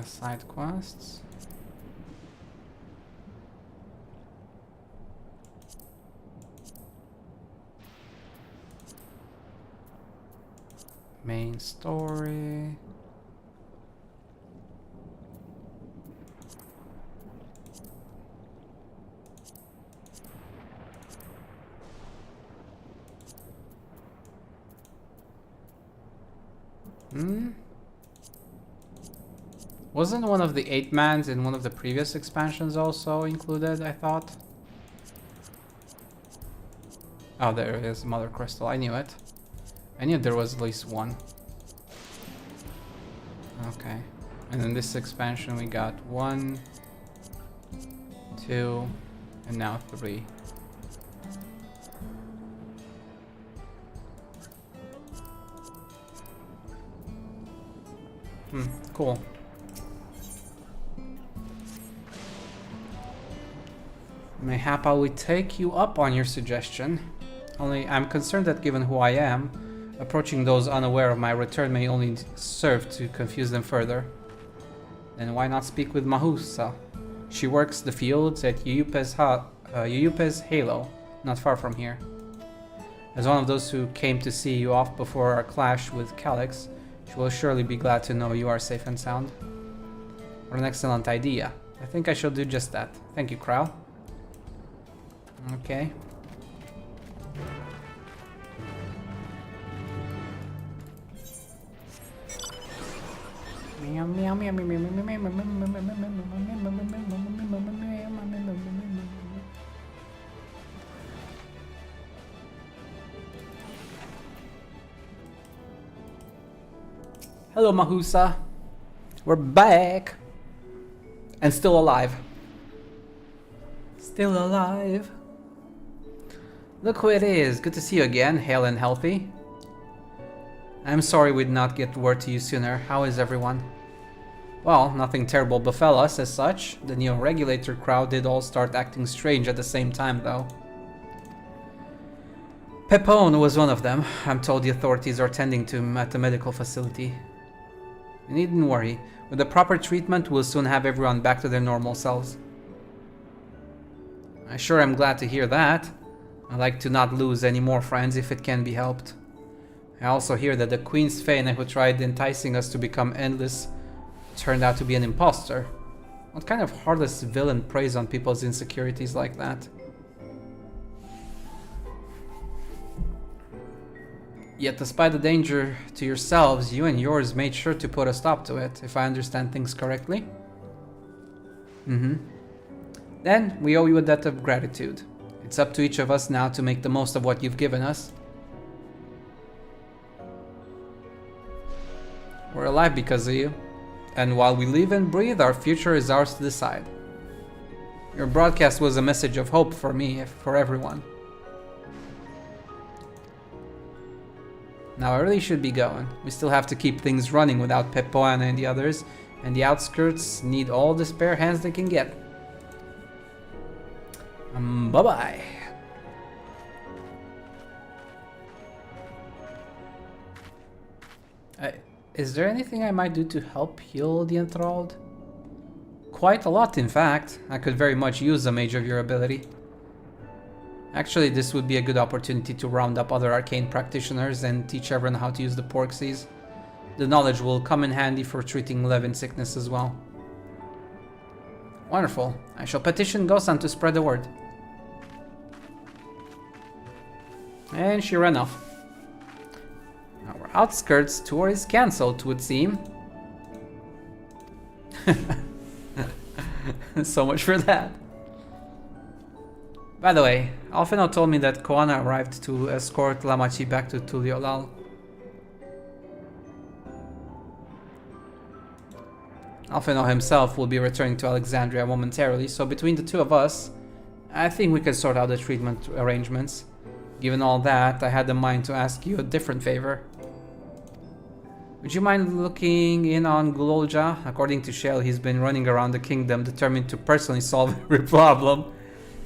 Side quests. Main story. Wasn't one of the 8-mans in one of the previous expansions also included, I thought? Oh, there it is, Mother Crystal. I knew it. I knew there was at least one. Okay. And in this expansion we got 1, 2, and now 3. Cool. Mayhap I will take you up on your suggestion. Only I'm concerned that given who I am, approaching those unaware of my return may only serve to confuse them further. Then why not speak with Mahusa? She works the fields at Yuyupes Halo, not far from here. As one of those who came to see you off before our clash with Calyx, she will surely be glad to know you are safe and sound. What an excellent idea. I think I shall do just that. Thank you, Kral. Okay. Meow meow Hello, Mahusa. We're back. And still alive. Still alive. Look who it is. Good to see you again, hale and healthy. I'm sorry we did not get word to you sooner. How is everyone? Well, nothing terrible befell us as such. The Neo-Regulator crowd did all start acting strange at the same time, though. Pepone was one of them. I'm told the authorities are tending to him at the medical facility. You needn't worry. With the proper treatment, we'll soon have everyone back to their normal selves. I sure am glad to hear that. I like to not lose any more friends if it can be helped. I also hear that the Queen's Fane who tried enticing us to become endless turned out to be an imposter. What kind of heartless villain preys on people's insecurities like that? Yet despite the danger to yourselves, you and yours made sure to put a stop to it, if I understand things correctly. Then, we owe you a debt of gratitude. It's up to each of us now to make the most of what you've given us. We're alive because of you. And while we live and breathe, our future is ours to decide. Your broadcast was a message of hope for me, for everyone. Now I really should be going. We still have to keep things running without Pepoana and the others, and the outskirts need all the spare hands they can get. Bye-bye. Is there anything I might do to help heal the enthralled? Quite a lot, in fact. I could very much use a mage of your ability. Actually, this would be a good opportunity to round up other arcane practitioners and teach everyone how to use the Porxies. The knowledge will come in handy for treating Levin sickness as well. Wonderful. I shall petition Gosan to spread the word. And she ran off. Our outskirts tour is cancelled, it would seem. So much for that. By the way, Alfino told me that Koana arrived to escort Lamachi back to Tuliolal. Alfino himself will be returning to Alexandria momentarily, so between the two of us, I think we can sort out the treatment arrangements. Given all that, I had in mind to ask you a different favor. Would you mind looking in on Gulolja? According to Shell, he's been running around the kingdom determined to personally solve every problem.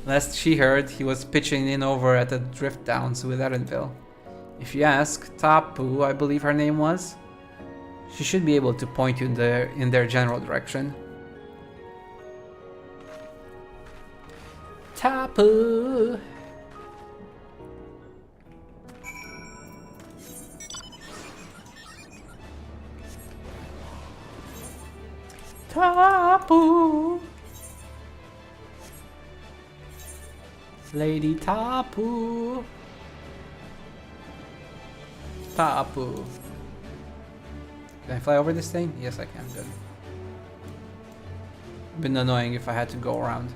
Last she heard, he was pitching in over at the Drift Downs with Erenville. If you ask Tapu, I believe her name was, she should be able to point you in their general direction. Tapu! Tapu! Lady Tapu! Tapu! Can I fly over this thing? Yes, I can. Good. Been annoying if I had to go around.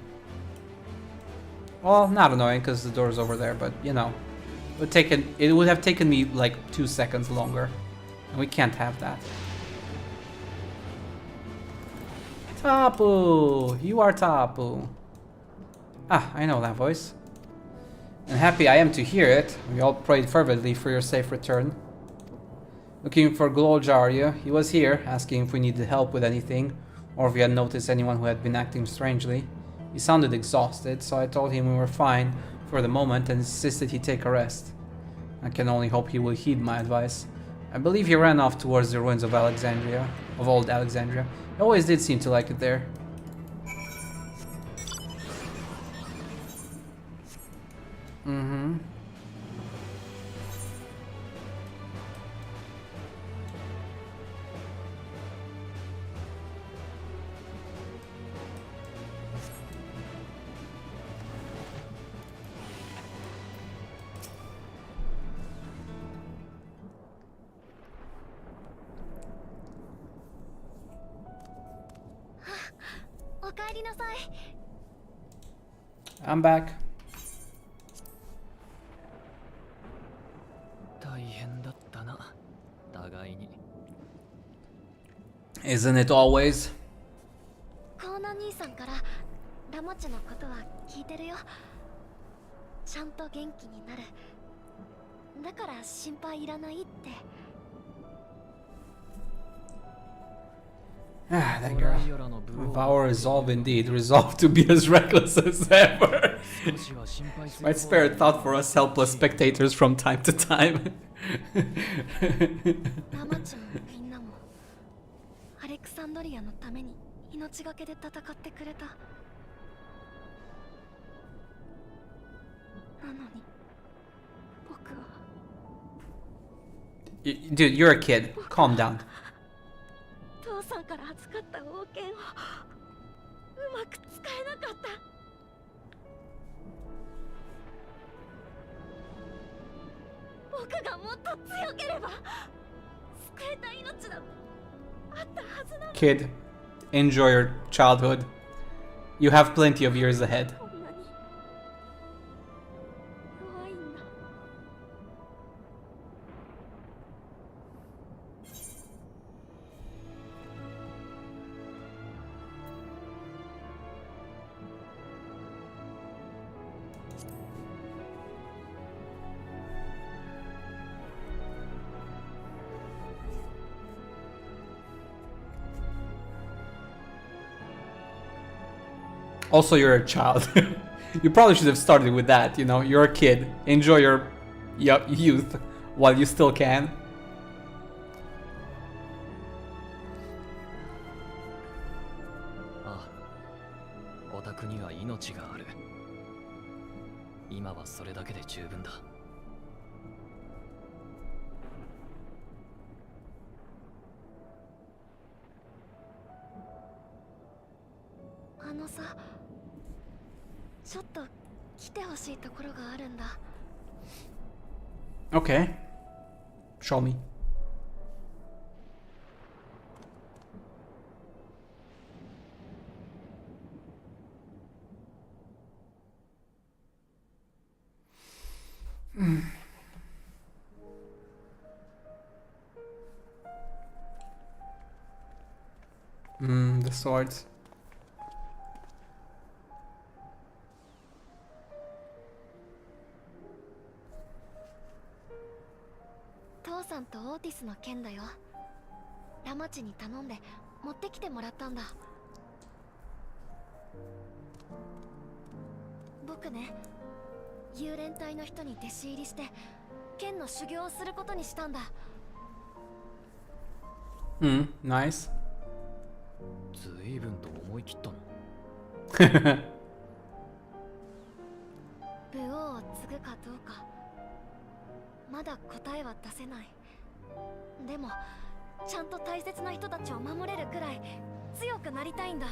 Well, not annoying because the door's over there, but you know, it would have taken me like 2 seconds longer, and we can't have that. Tapu! You are Tapu. Ah, I know that voice. And happy I am to hear it. We all prayed fervently for your safe return. Looking for Glolja, are you? He was here, asking if we needed help with anything, or if we had noticed anyone who had been acting strangely. He sounded exhausted, so I told him we were fine for the moment and insisted he take a rest. I can only hope he will heed my advice. I believe he ran off towards the ruins of Alexandria, of old Alexandria. He always did seem to like it there. I'm back. 大変だったな、互いに。 Isn't it always? コーナ兄さんからラモチのことは聞いてるよ。ちゃんと元気になる。だから心配いらないって。 Ah, that girl. Our resolve indeed. Resolve to be as reckless as ever. Might spare a thought for us helpless spectators from time to time. ラモチもみんなもアレクサンドリアのために命がけで戦ってくれた。なのに僕は。 Dude, you're a kid. Calm down. 父さんから預かった王権をうまく使えなかった。僕がもっと強ければ救えた命だあったはずなの。 Kid, enjoy your childhood. You have plenty of years ahead. こんなに弱いんだ。 Also, you're a child. You probably should have started with that, you know? You're a kid. Enjoy your youth while you still can. ああ、お宅には命がある。今はそれだけで十分だ。あのさ、ちょっと来てほしいところがあるんだ。 Okay. Show me. The swords. 父さんとオーティスの件だよ。ラマチに頼んで持ってきてもらったんだ。僕ね、幽霊隊の人に弟子入りして剣の修行をすることにしたんだ。Nice. ずいぶんと思い切ったの。武王を継ぐかどうかまだ答えは出せない。でもちゃんと大切な人たちを守れるくらい強くなりたいんだ。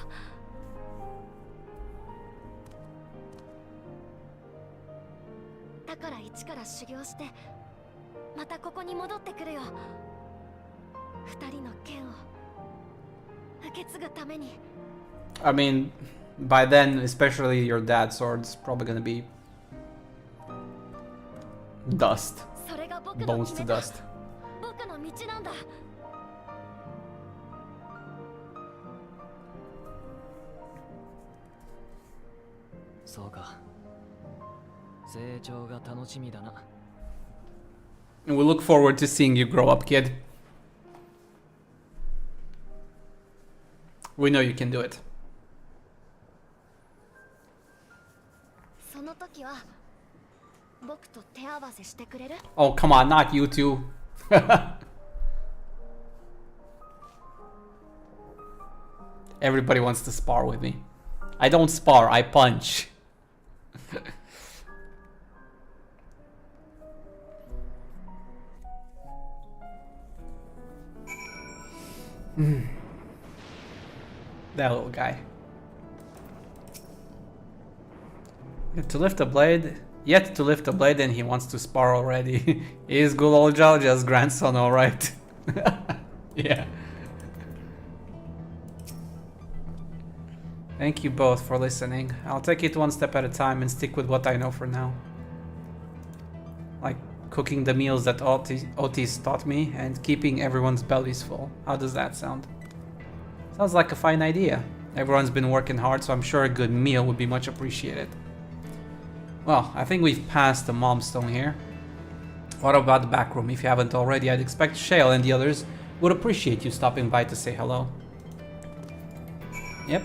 だから一から修行してまたここに戻ってくるよ。二人の剣を受け継ぐために。 I mean, by then, especially your dad's sword's probably gonna be dust. それが僕の Bones 決 to めた dust. 僕の道なんだ。そうか。成長が楽しみだな。And we look forward to seeing you grow up, kid. We know you can do it. その時は僕と手合わせしてくれる？ Oh, come on, not you two. Everybody wants to spar with me. I don't spar, I punch. That little guy. To lift a blade, yet to lift a blade, and he wants to spar already. He is good old Jalja's grandson, alright. Yeah. Thank you both for listening. I'll take it one step at a time and stick with what I know for now. Like cooking the meals that Otis taught me and keeping everyone's bellies full. How does that sound? Sounds like a fine idea. Everyone's been working hard, so I'm sure a good meal would be much appreciated. Well, I think we've passed the milestone here. What about the back room? If you haven't already, I'd expect Shale and the others would appreciate you stopping by to say hello. Yep.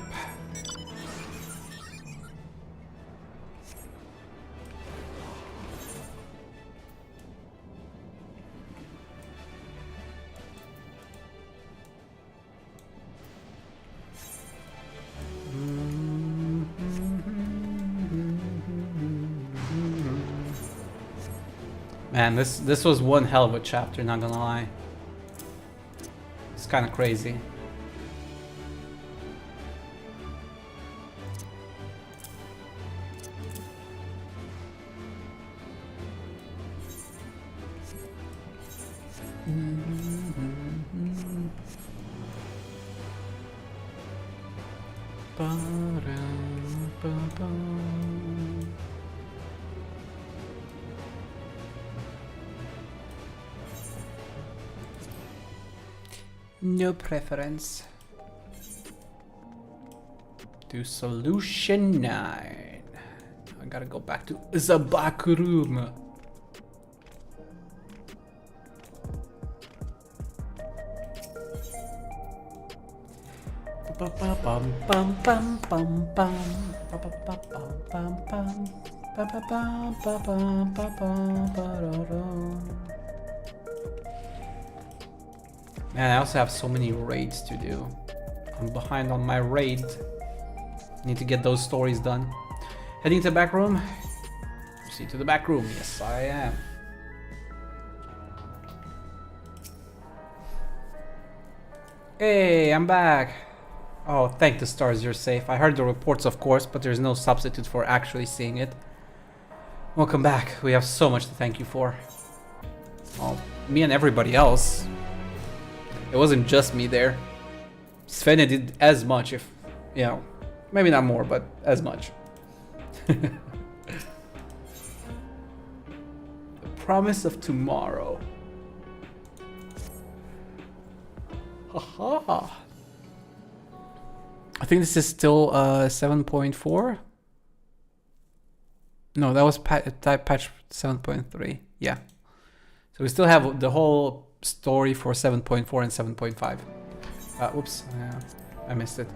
Man, this was one hell of a chapter, not gonna lie. It's kind of crazy. No preference. To solution 9. I gotta go back to the back room. Man, I also have so many raids to do. I'm behind on my raid. Need to get those stories done. Heading to the back room. See to the back room. Yes, I am. Hey, I'm back. Oh, thank the stars you're safe. I heard the reports, of course, but there's no substitute for actually seeing it. Welcome back. We have so much to thank you for. Well, me and everybody else. It wasn't just me there. Svenne did as much, if, you know, maybe not more, but as much. The promise of tomorrow. Haha. I think this is still 7.4. No, that was patch 7.3. Yeah. So we still have the whole story for 7.4 and 7.5. Whoops, I missed it.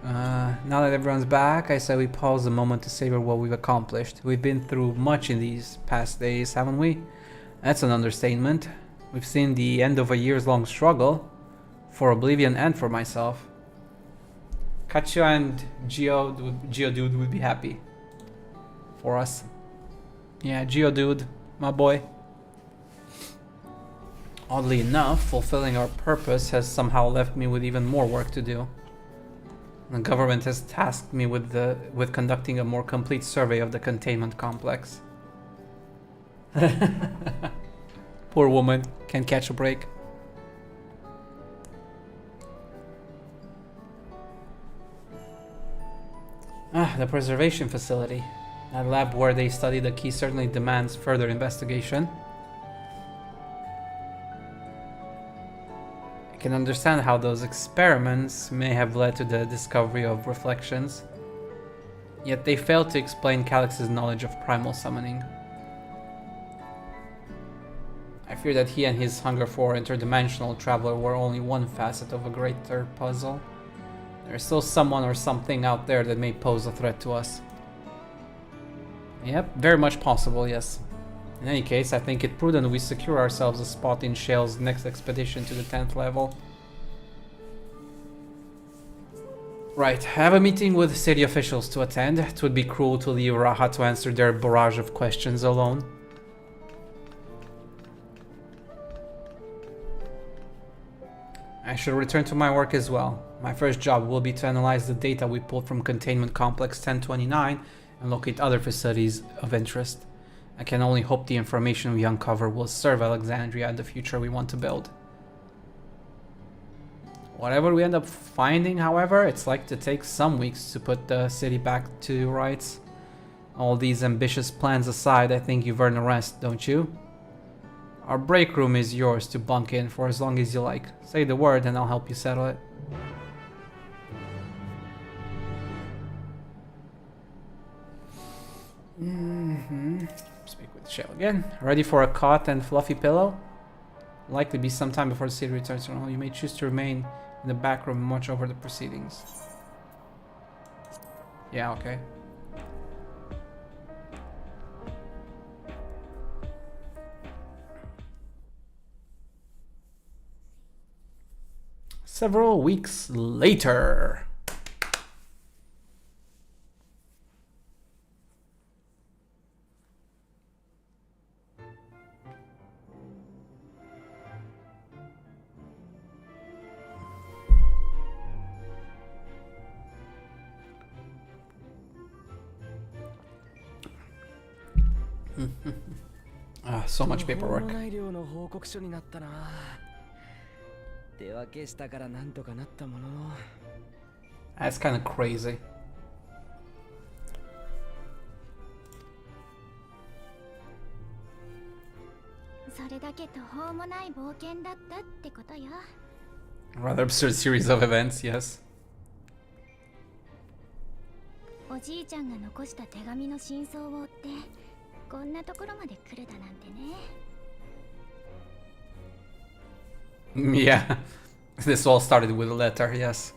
Now that everyone's back, I say we pause a moment to savor what we've accomplished. We've been through much in these past days, haven't we? That's an understatement. We've seen the end of a years-long struggle for Oblivion and for myself. Katya and Geodude would be happy for us. Yeah, Geodude, my boy. Oddly enough, fulfilling our purpose has somehow left me with even more work to do. The government has tasked me with conducting a more complete survey of the containment complex. Poor woman, can't catch a break. The preservation facility. That lab where they study the key certainly demands further investigation. I can understand how those experiments may have led to the discovery of reflections, yet they failed to explain Calyx's knowledge of primal summoning. I fear that he and his hunger for interdimensional travel were only one facet of a greater puzzle. There's still someone or something out there that may pose a threat to us. Yep, very much possible, yes. In any case, I think it prudent we secure ourselves a spot in Shale's next expedition to the 10th level. Right, I have a meeting with city officials to attend. It would be cruel to leave Raha to answer their barrage of questions alone. I should return to my work as well. My first job will be to analyze the data we pulled from Containment Complex 1029 and locate other facilities of interest. I can only hope the information we uncover will serve Alexandria and the future we want to build. Whatever we end up finding, however, it's like to take some weeks to put the city back to rights. All these ambitious plans aside, I think you've earned a rest, don't you? Our break room is yours to bunk in for as long as you like. Say the word and I'll help you settle it. Speak with Shell again. Ready for a cot and fluffy pillow? Likely be some time before the city returns to normal. You may choose to remain in the back room and watch over the proceedings. Yeah, okay. Several weeks later. So much paperwork. That's kind of crazy. Rather absurd series of events, yes. おじいちゃんが残した手紙の真相を追ってこんなところまで来るだなんてね。Yeah, this all started with a letter, yes.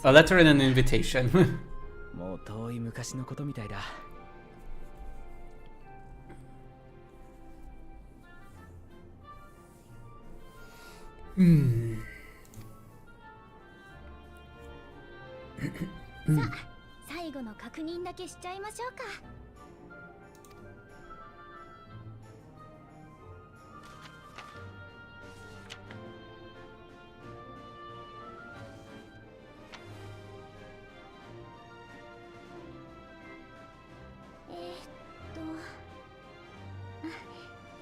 A letter and an invitation. もう遠い昔のことみたいだ。さあ、最後の確認だけしちゃいましょうか。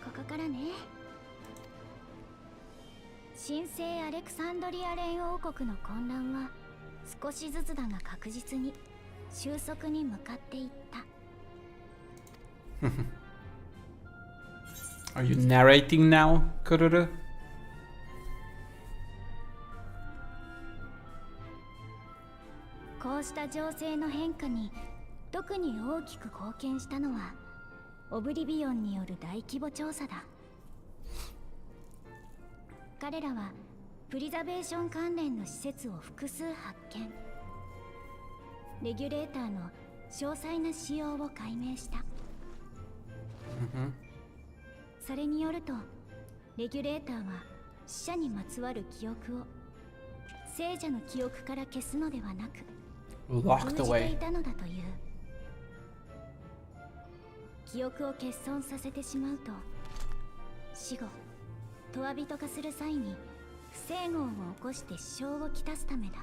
ここからね。神聖アレクサンドリア連王国の混乱は少しずつだが確実に収束に向かっていった。Are you narrating now, Kururu? こうした情勢の変化に特に大きく貢献したのはオブリビオンによる大規模調査だ。彼らはプリザベーション関連の施設を複数発見。レギュレーターの詳細な仕様を解明した。それによるとレギュレーターは死者にまつわる記憶を聖者の記憶から消すのではなく封じていたのだという。記憶を欠損させてしまうと死後トワ人化する際に不整合を起こして支障をきたすためだ。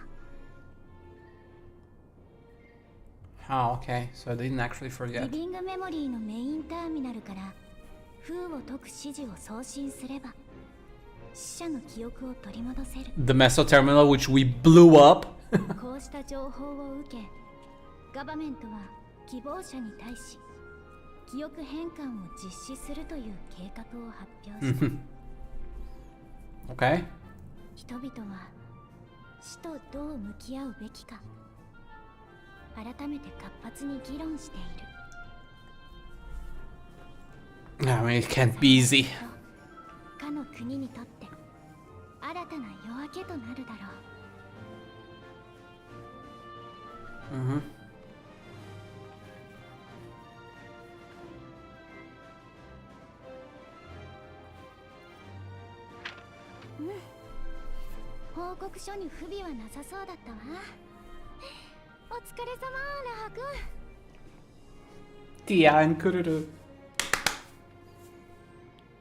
Oh, okay. So I didn't actually forget. リビングメモリーのメインターミナルから封を解く指示を送信すれば死者の記憶を取り戻せる。The Meso terminal which we blew up. こうした情報を受け、ガバメントは希望者に対し記憶変換を実施するという計画を発表した。Okay. 人々は死とどう向き合うべきか改めて活発に議論している。I mean, it can't be easy. かの国にとって新たな夜明けとなるだろう。報告書に不備はなさそうだったわ。お疲れ様、ラハ君。Tia and Kururu.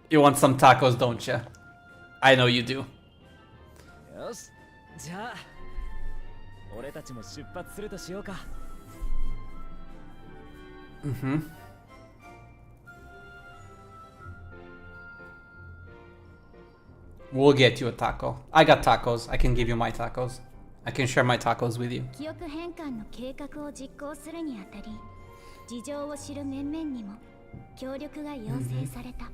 You want some tacos, don't you? I know you do. よし、じゃあ俺たちも出発するとしようか。We'll get you a taco. I got tacos. I can give you my tacos. I can share my tacos with you. 記憶変換の計画を実行するにあたり、事情を知る面々にも協力が要請された。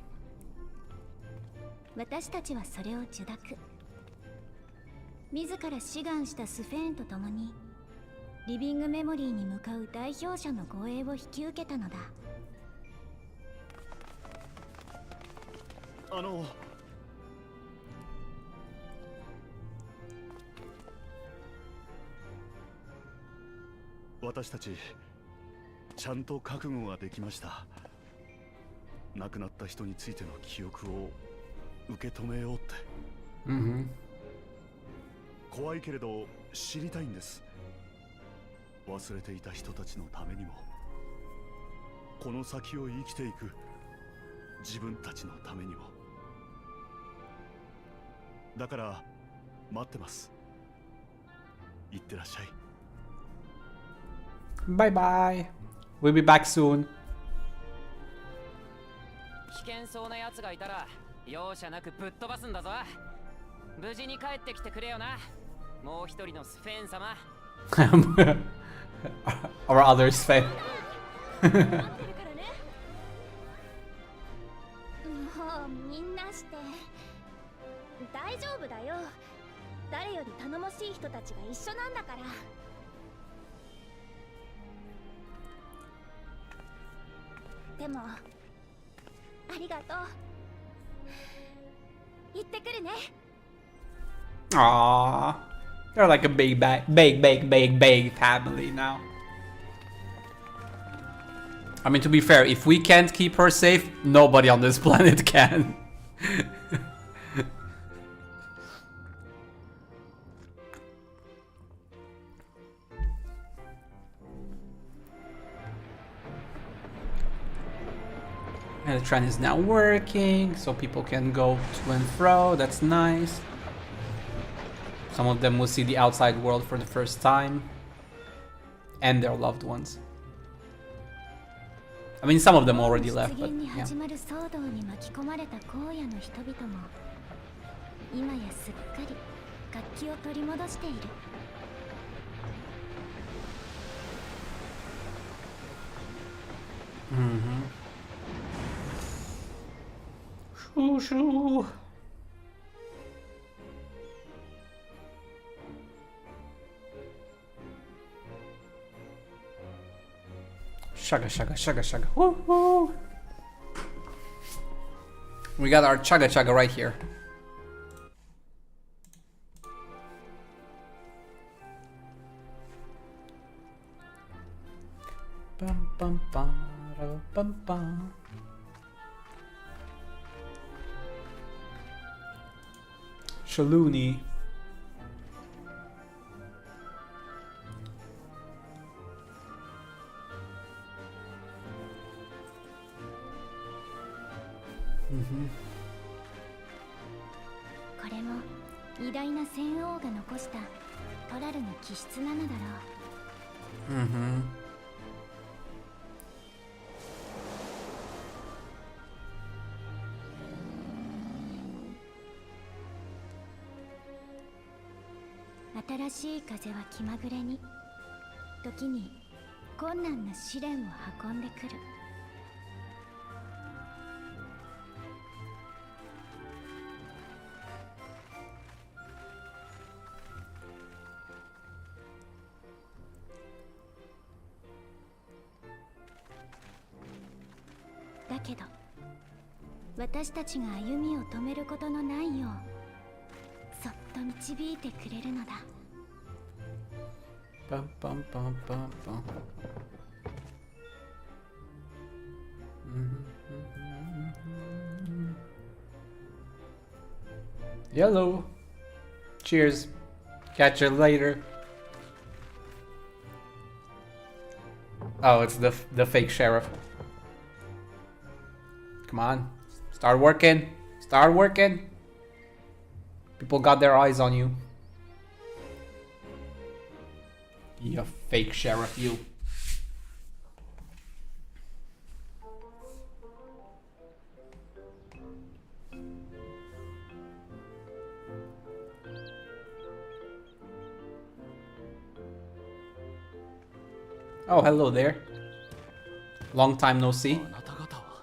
私たちはそれを受諾。自ら志願したスフェーンと共にリビングメモリーに向かう代表者の護衛を引き受けたのだ。私たちちゃんと覚悟ができました。亡くなった人についての記憶を受け止めようって。怖いけれど知りたいんです。忘れていた人たちのためにも、この先を生きていく自分たちのためにも。だから待ってます。いってらっしゃい。Bye bye. We'll be back soon. 危険そうな奴がいたら容赦なくぶっ飛ばすんだぞ。無事に帰ってきてくれよな。もう一人のスフェーン様。Our other Sven. もうみんなして大丈夫だよ。誰より頼もしい人たちが一緒なんだから。でもありがとう。行ってくるね。Aww. They're like a big family now. I mean, to be fair, if we can't keep her safe, nobody on this planet can. And the train is now working, so people can go to and fro. That's nice. Some of them will see the outside world for the first time. And their loved ones. I mean, some of them already left, but yeah. 今やすっかり活気を取り戻している。Shoo shoo. Shaga shaga shaga shaga. Woohoo! We got our chaga chaga right here. Bum bum bum bum bum. Shaluni. Mm-hmm. これも偉大な戦王が残したトラルの気質なのだろう。Mm-hmm. 新しい風は気まぐれに、時に困難な試練を運んでくる。だけど、私たちが歩みを止めることのないよう、そっと導いてくれるのだ。Bum bum bum bum bum. Yellow. Cheers. Catch you later. Oh, it's the fake sheriff. Come on. Start working. Start working. People got their eyes on you. You fake sheriff, you. Oh, hello there. Long time no see. あなた方は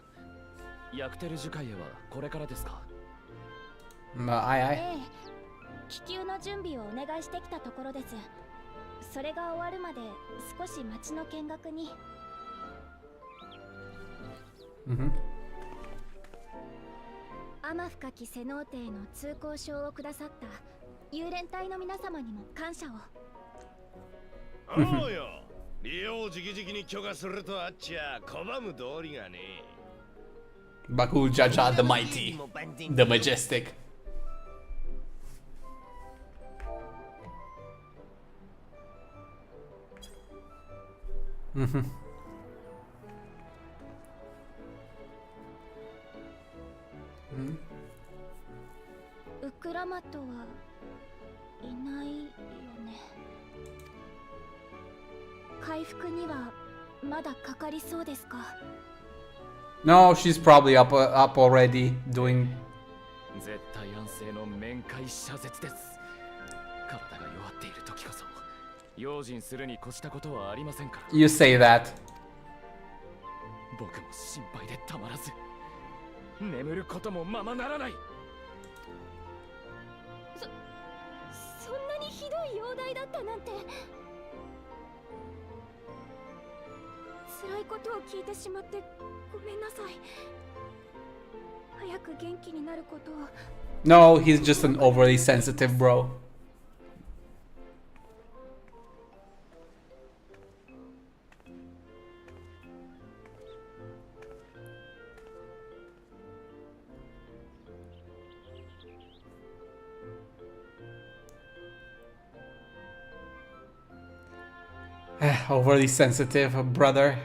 ヤクテル樹海へはこれからですか？ Aye, aye. ええ、気球の準備をお願いしてきたところです。それが終わるまで少し街の見学に。天深きセノーテへの通行証をくださった幽連隊の皆様にも感謝を。おうよ、利用を直々に許可するとあっちゃ拒む道理がね。Bakul Jaja the Mighty, the Majestic.ウクラマトはいないよね。回復にはまだかかりそうですか？ No, she's probably up already doing. 絶対安静の面会謝絶です。体が弱っている時こそ用心するに越したことはありませんから。 You say that. 僕も心配でたまらず眠ることもままならない。そんなにひどい容体だったなんて。辛いことを聞いてしまってごめんなさい。早く元気になることを。 No, he's just an overly sensitive bro. Overly sensitive brother.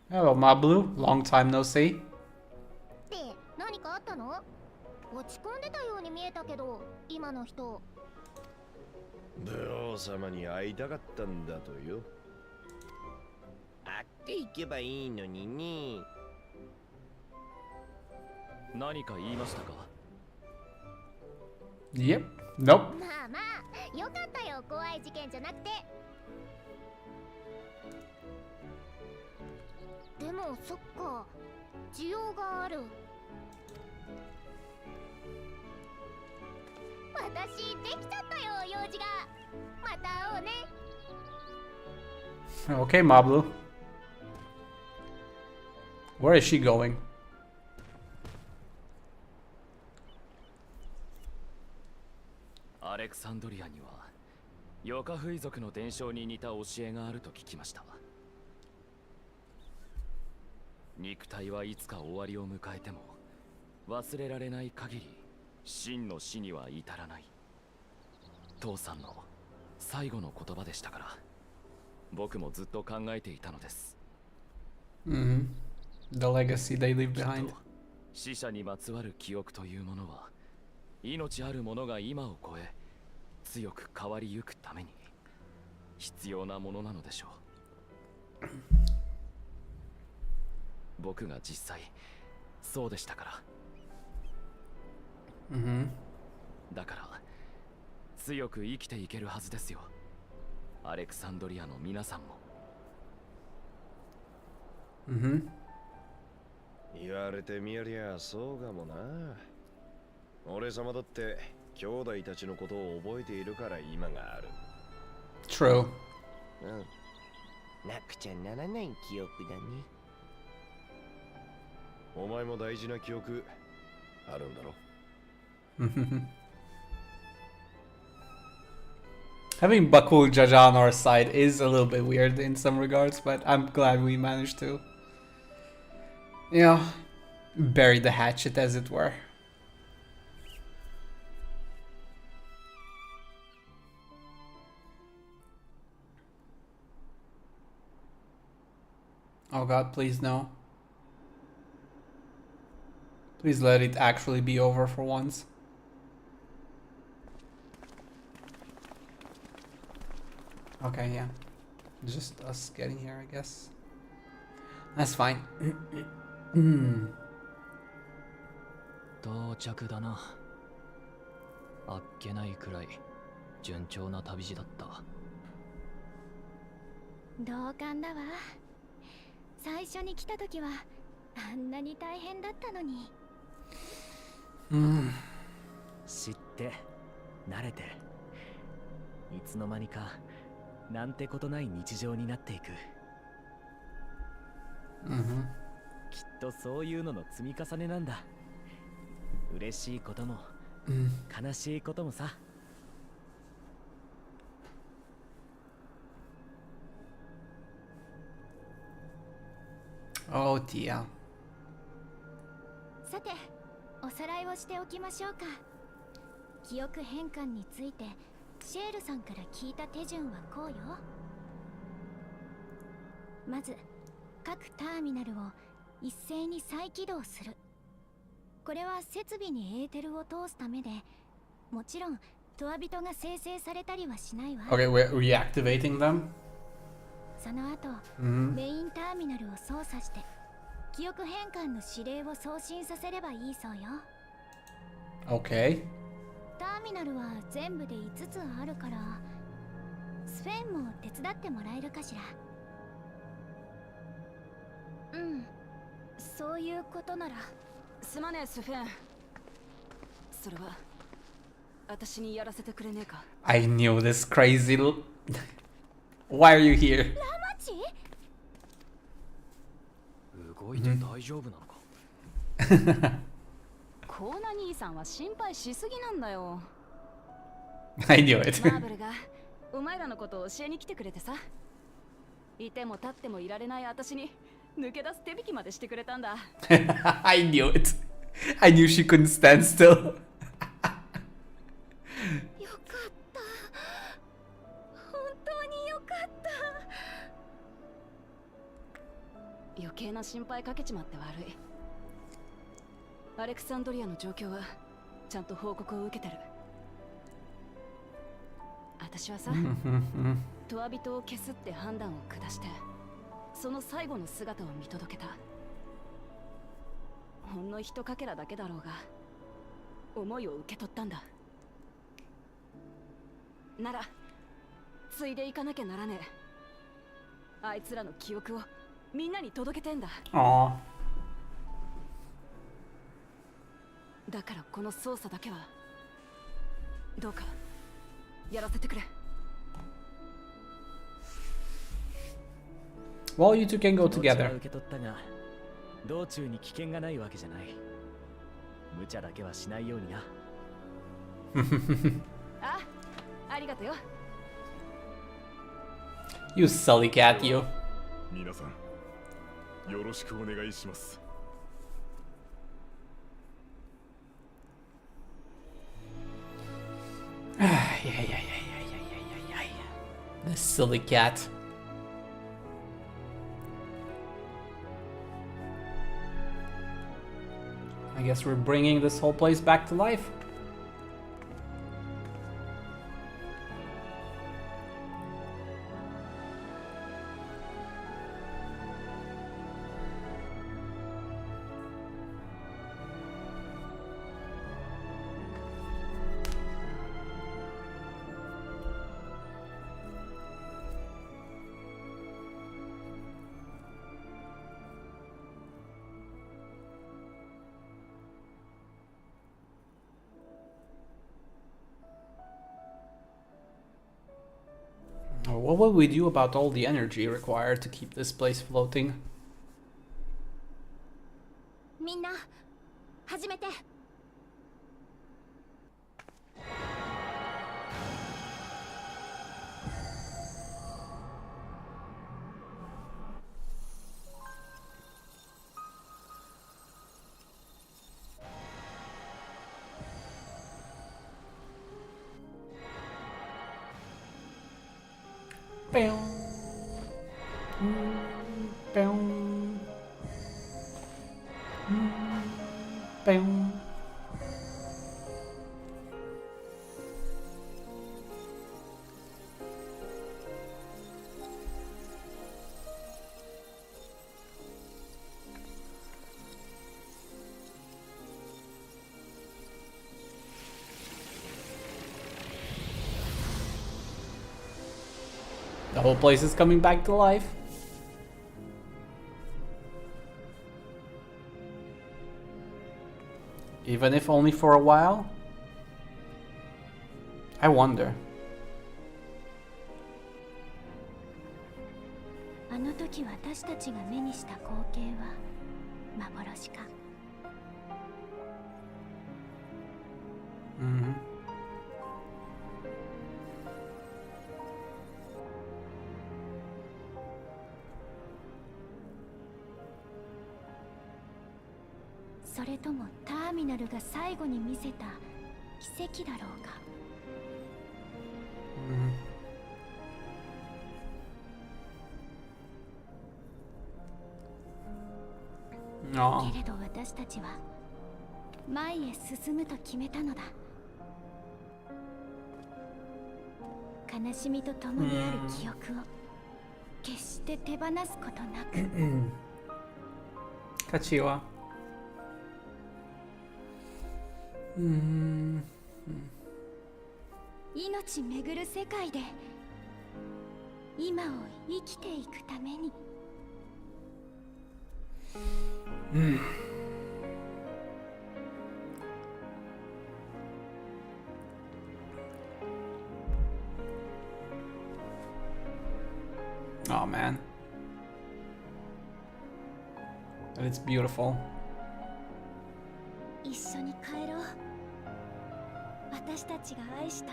Hello, Mablu. Long time no see. 何かあったの？落ち込んでたように見えたけど、今の人。武王様に会いたかったんだとよ。会っていけばいいのにね。何か言いましたか？ Yep. Nope. まあまあ、よかったよ、怖い事件じゃなくて。でもそっか、需要がある。私できちゃったよ、用事が。また会おうね。 Okay, Mablu. Where is she going? アレクサンドリアにはヨカフイ族の伝承に似た教えがあると聞きました。肉体はいつか終わりを迎えても忘れられない限り真の死には至らない。父さんの最後の言葉でしたから、僕もずっと考えていたのです。The legacy they leave behind. 死者にまつわる記憶というものは命あるものが今を超え強く変わりゆくために必要なものなのでしょう。僕が実際そうでしたから。だから強く生きていけるはずですよ、アレクサンドリアの皆さんも。言われてみりゃそうかもな。俺様だって兄弟たちのことを覚えているから今がある。 True. なくちゃならない記憶だね。お前も大事な記憶あるんだろ。Having Bakul Jaja on our side is a little bit weird in some regards, but I'm glad we managed to, you know, bury the hatchet, as it were. Oh god, please no. Please let it actually be over for once. Okay, yeah. Just us getting here, I guess. That's fine. 到着だな。あっけないくらい順調な旅路だった。同感だわ。最初に来た時はあんなに大変だったのに。知って慣れていつの間にかなんてことない日常になっていく。きっとそういうのの積み重ねなんだ。嬉しいことも悲しいこともさ。Oh dear. さて、おさらいをしておきましょうか。記憶変換についてシェールさんから聞いた手順はこうよ。まず各ターミナルを一斉に再起動する。これは設備にエーテルを通すためで、もちろんトアビトが生成されたりはしないわ。 Okay, we're reactivating them. その後、メインターミナルを操作して記憶変換の指令を送信させればいいそうよ。 Okay. ターミナルは全部で5つあるから、スフェンも手伝ってもらえるかしら。そういうことなら。すまねえスフェン。それは私にやらせてくれねえか。 I knew this crazy Why are you here? ラマチ？動いて大丈夫なのか。コーナ兄さんは心配しすぎなんだよ。I knew it. マーブルがお前らのことを教えに来てくれてさ。いても立ってもいられない私に抜け出す手引きまでしてくれたんだ。I knew it. I knew she couldn't stand still. よかった。本当によかった。余計な心配かけちまって悪い。アレクサンドリアの状況はちゃんと報告を受けてる。私はさ、トアビトを消すって判断を下して、その最後の姿を見届けた。ほんのひとかけらだけだろうが、思いを受け取ったんだ。なら、ついでいかなきゃならねえ。あいつらの記憶をみんなに届けてんだ。Aww. だからこの操作だけはどうかやらせてくれ。 Well, you two can go 気持ちは together. 受け取ったが、道中に危険がないわけじゃない。無茶だけはしないようにな。ありがとよ。 You silly cat, you. 皆さんよろしくお願いします。 This silly cat. I guess we're bringing this whole place back to life. What will we do about all the energy required to keep this place floating? みんな始めて。Pew. Pew. Pew. whole place is coming back to life. Even if only for a while? I wonder. あの時私たちが目にした光景は幻か。それともターミナルが最後に見せた奇跡だろうか。けれど私たちは前へ進むと決めたのだ。悲しみと共にある記憶を決して手放すことなく。勝ちは。命めぐる世界で今を生きていくために。Oh man. But it's beautiful. 一緒に帰ろう。私たちが愛した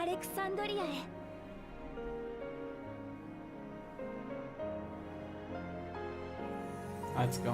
アレクサンドリアへ。Let's go.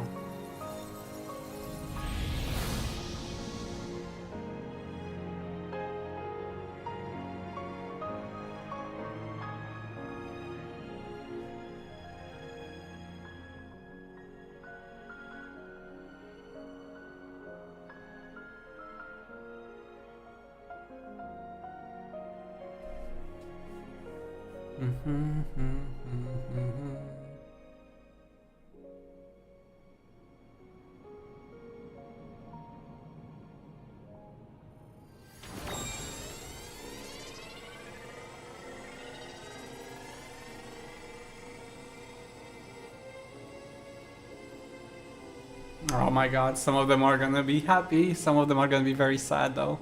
Oh my god, some of them are gonna be happy, some of them are gonna be very sad though.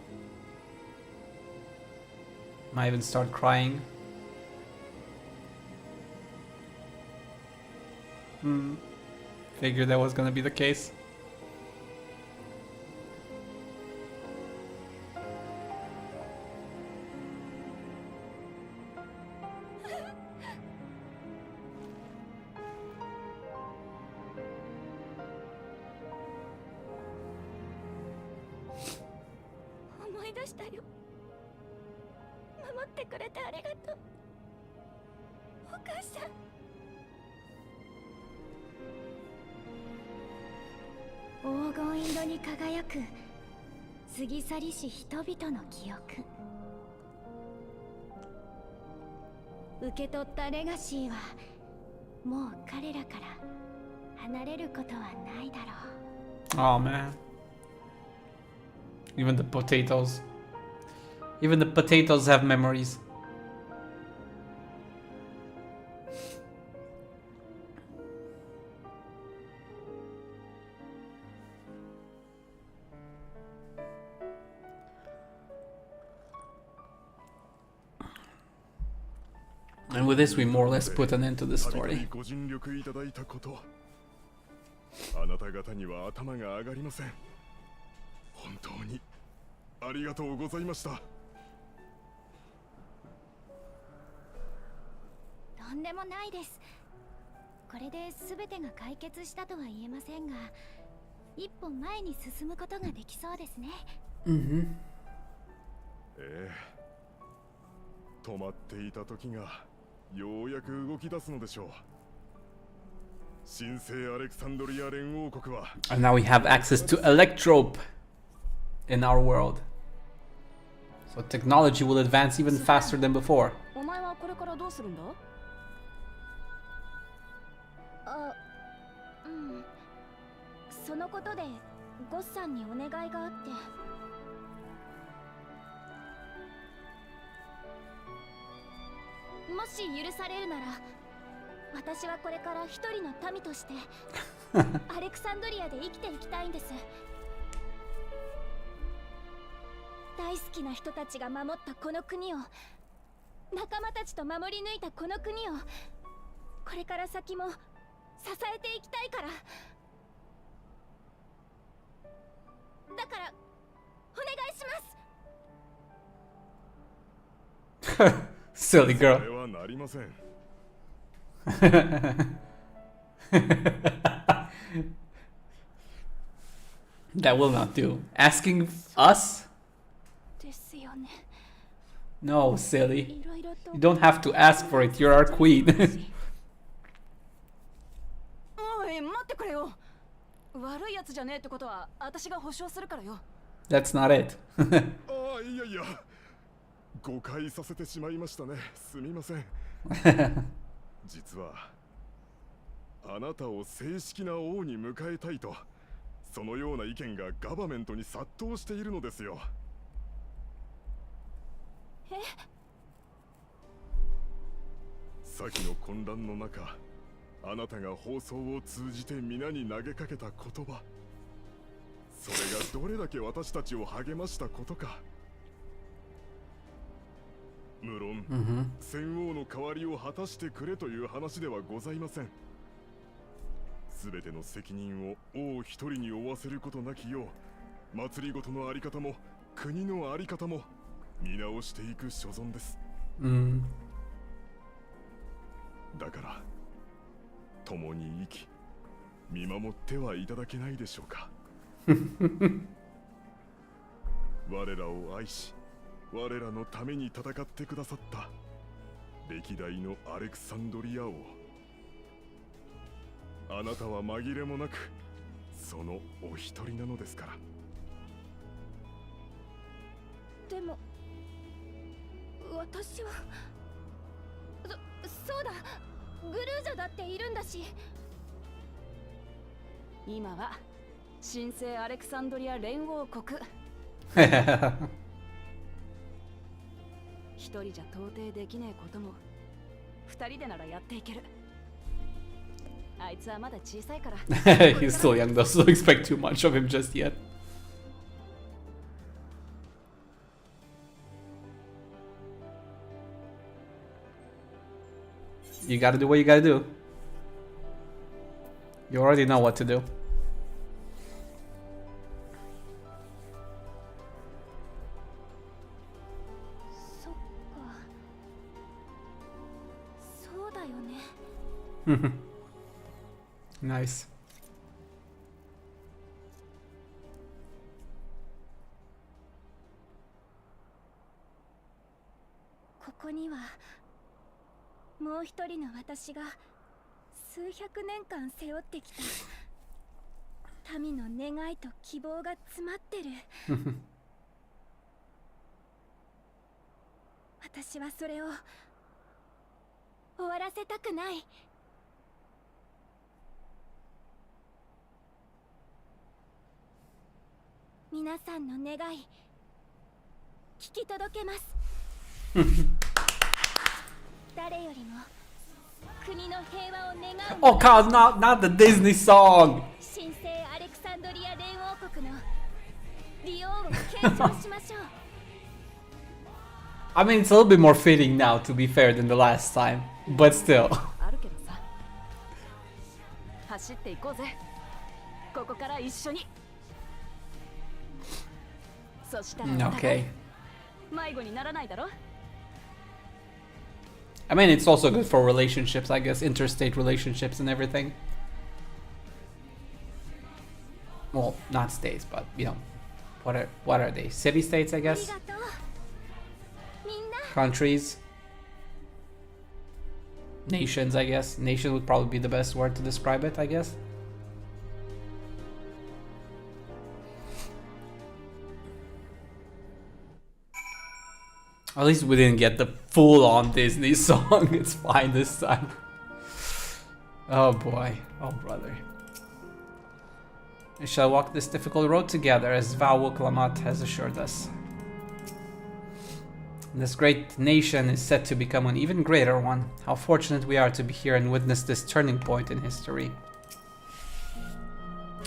Might even start crying. Figured that was gonna be the case.過ぎ去りし人々の記憶。受け取ったレガシーはもう彼らから離れることはないだろう。Oh man. Even the potatoes. Even the potatoes have memories. And with this, we more or less put an end to the story. あなた方には頭が上がりません。本当にありがとうございました。とんでもないです。これで全てが解決したとは言えませんが、一歩前に進むことができそうですね。止まっていた時がようやく動き出すのでしょう。神聖アレクサンドリア連王国は And now we have access to Electrope in our world. So technology will advance even faster than before. お前はこれからどうするんだ？そのことでゴッさんにお願いがあって。もし許されるなら、私はこれから一人の民としてアレクサンドリアで生きていきたいんです。大好きな人たちが守ったこの国を、仲間たちと守り抜いたこの国を、これから先も支えていきたいから。だからお願いします。Silly そ girl. れはなりません。That will not do. Asking us? ですよね。 No, silly. いろいろと You don't have to ask for it. You're our queen. おい、待ってくれよ。悪いやつじゃねえってことは私が保証するからよ。That's not it. ああ、いやいや。誤解させてしまいましたね。すみません。実はあなたを正式な王に迎えたいと、そのような意見がガバメントに殺到しているのですよ。先の混乱の中、あなたが放送を通じて皆に投げかけた言葉、それがどれだけ私たちを励ましたことか。無論、戦王の代わりを果たしてくれという話ではございません。すべての責任を王一人に負わせることなきよう、祭りごとのあり方も国のあり方も見直していく所存です。だから共に生き見守ってはいただけないでしょうか。我らを愛し、我らのために戦ってくださった歴代のアレクサンドリア王、あなたは紛れもなくそのお一人なのですから。でも私はそうだ、グルージャだっているんだし。今は神聖アレクサンドリア連合国。一人じゃ到底できねえことも二人でならやっていける。あいつはまだ小さいから。He's still young though, so don't expect too much of him just yet. You gotta do what you gotta do. You already know what to do. そっか、そうだよね。Nice. ここにはもう一人の私が数百年間背負ってきた民の願いと希望が詰まってる。私はそれを終わらせたくない。皆さんの願い聞き届けます。誰よりも国の平和を願う。 Oh god, not the Disney song! 神聖アレクサンドリア連王国の利王を継承しましょう。I mean, it's a little bit more fitting now, to be fair, than the last time, but still. あるけどさ、走っていこうぜ。ここから一緒に。そしたら Okay. 迷子にならないだろ。I mean, it's also good for relationships, I guess, interstate relationships and everything. Well, not states, but you know, what are they? City states, I あり guess. がとう。みんな Countries, nations, I guess. Nation would probably be the best word to describe it, I guess. At least we didn't get the full-on Disney song. It's fine this time. Oh boy. Oh brother. We shall walk this difficult road together, as Val Wuklamat has assured us. This great nation is set to become an even greater one. How fortunate we are to be here and witness this turning point in history.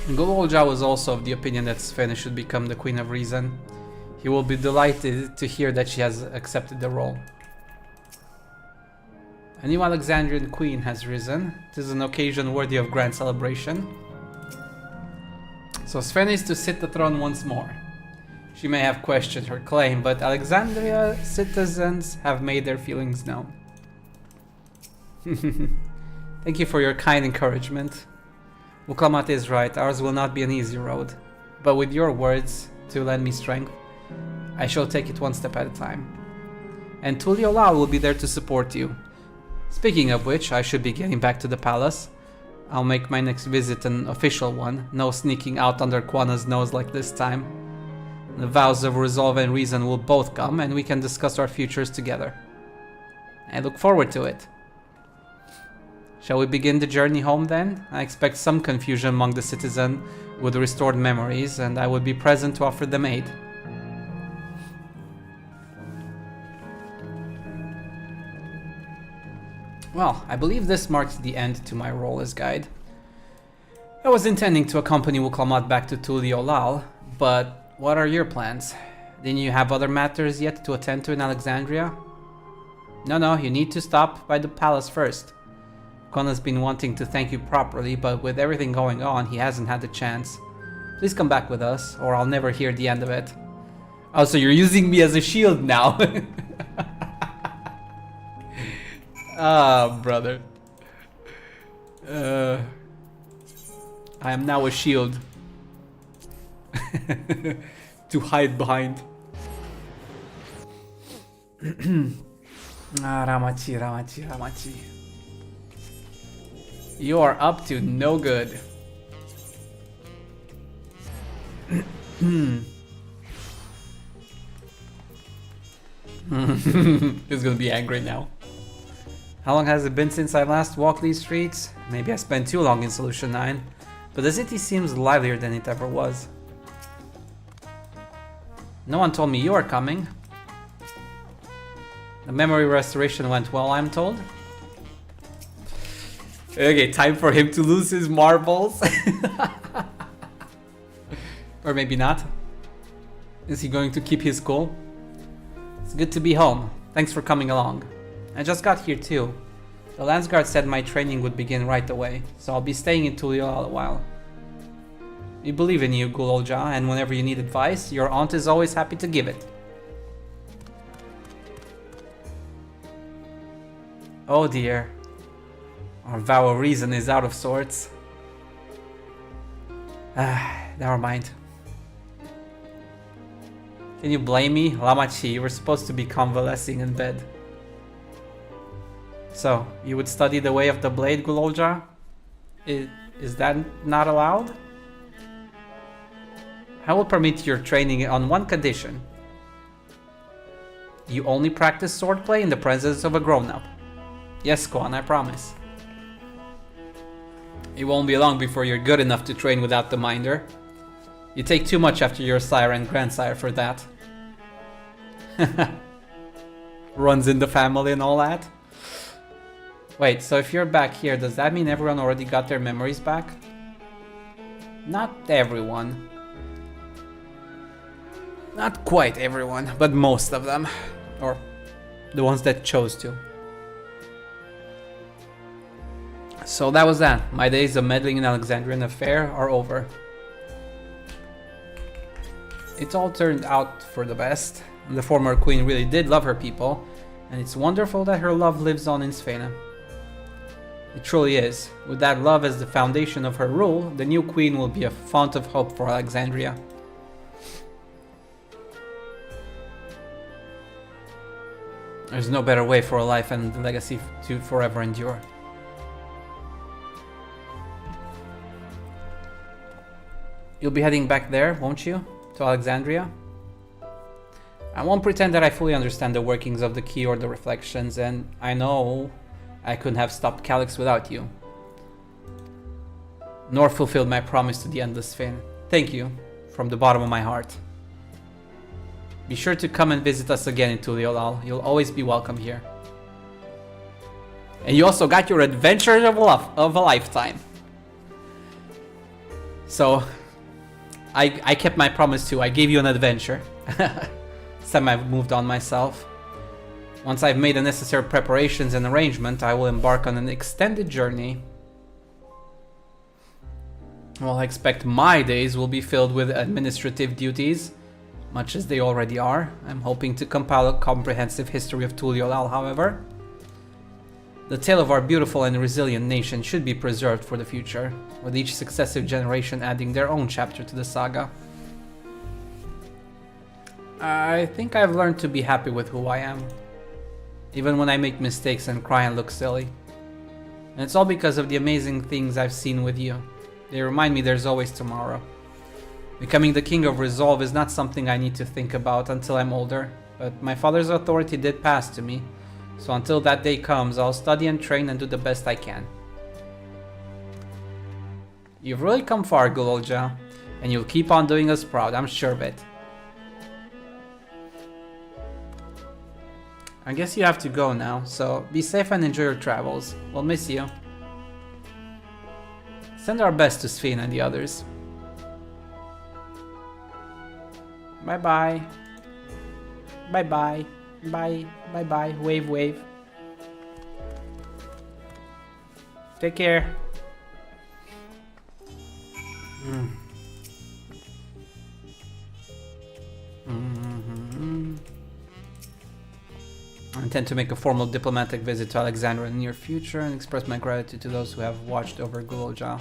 Gulolja was also of the opinion that Sven should become the Queen of Reason. He will be delighted to hear that she has accepted the role. A new Alexandrian queen has risen. It is an occasion worthy of grand celebration. So Sven is to sit the throne once more. She may have questioned her claim, but Alexandria citizens have made their feelings known. Thank you for your kind encouragement. Wuklamat is right, ours will not be an easy road. But with your words to lend me strength, I shall take it one step at a time. And Tuliolal will be there to support you. Speaking of which, I should be getting back to the palace. I'll make my next visit an official one, no sneaking out under Quana's nose like this time. The vows of resolve and reason will both come, and we can discuss our futures together. I look forward to it. Shall we begin the journey home then? I expect some confusion among the citizens with restored memories, and I would be present to offer them aid. Well, I believe this marks the end to my role as guide. I was intending to accompany Wuklamat back to Tuliolal, but what are your plans? Didn't you have other matters yet to attend to in Alexandria? No, you need to stop by the palace first. Kona's been wanting to thank you properly, but with everything going on, he hasn't had the chance. Please come back with us, or I'll never hear the end of it. Oh, so you're using me as a shield now. Ah, brother. I am now a shield. To hide behind. Ramachi. You are up to no good. He's gonna be angry now. How long has it been since I last walked these streets? Maybe I spent too long in Solution 9, but the city seems livelier than it ever was. No one told me you are coming. The memory restoration went well, I'm told. Okay, time for him to lose his marbles. Or maybe not. Is he going to keep his cool? It's good to be home. Thanks for coming along. I just got here too. The Landsguard said my training would begin right away, so I'll be staying in Tuliol a while. We believe in you, Gulolja, and whenever you need advice, your aunt is always happy to give it. Oh dear. Our vow of reason is out of sorts. Never mind. Can you blame me? Lamachi, you were supposed to be convalescing in bed. So, you would study the way of the blade, Gulolja? Is that not allowed? I will permit your training on one condition. You only practice swordplay in the presence of a grown-up. Yes, Kwan, I promise. It won't be long before you're good enough to train without the minder. You take too much after your sire and grandsire for that. Runs in the family and all that. Wait, so if you're back here, does that mean everyone already got their memories back? Not everyone. Not quite everyone, but most of them. Or the ones that chose to. So that was that. My days of meddling in Alexandrian affair are over. It all turned out for the best. The former queen really did love her people, and it's wonderful that her love lives on in Sphena. It truly is. With that love as the foundation of her rule, the new queen will be a font of hope for Alexandria. There's no better way for a life and a legacy to forever endure. You'll be heading back there, won't you? To Alexandria? I won't pretend that I fully understand the workings of the key or the reflections, and I know I couldn't have stopped Calyx without you. Nor fulfilled my promise to the Endless Fin. Thank you, from the bottom of my heart. Be sure to come and visit us again in Tuliolal. You'll always be welcome here. And you also got your adventure of a lifetime. So, I kept my promise too. I gave you an adventure. This time I've moved on myself. Once I've made the necessary preparations and arrangement, I will embark on an extended journey. Well, I expect my days will be filled with administrative duties, much as they already are. I'm hoping to compile a comprehensive history of Tuliolal, however. The tale of our beautiful and resilient nation should be preserved for the future, with each successive generation adding their own chapter to the saga. I think I've learned to be happy with who I am, even when I make mistakes and cry and look silly. And it's all because of the amazing things I've seen with you. They remind me there's always tomorrow. Becoming the King of Resolve is not something I need to think about until I'm older, but my father's authority did pass to me, so until that day comes, I'll study and train and do the best I can. You've really come far, Gulolja, and you'll keep on doing us proud, I'm sure of it. I guess you have to go now, so be safe and enjoy your travels. We'll miss you. Send our best to Sven and the others. Bye bye. Bye bye. Bye. Bye bye. Wave wave. Take care. I intend to make a formal diplomatic visit to Alexandria in the near future and express my gratitude to those who have watched over Gulolja.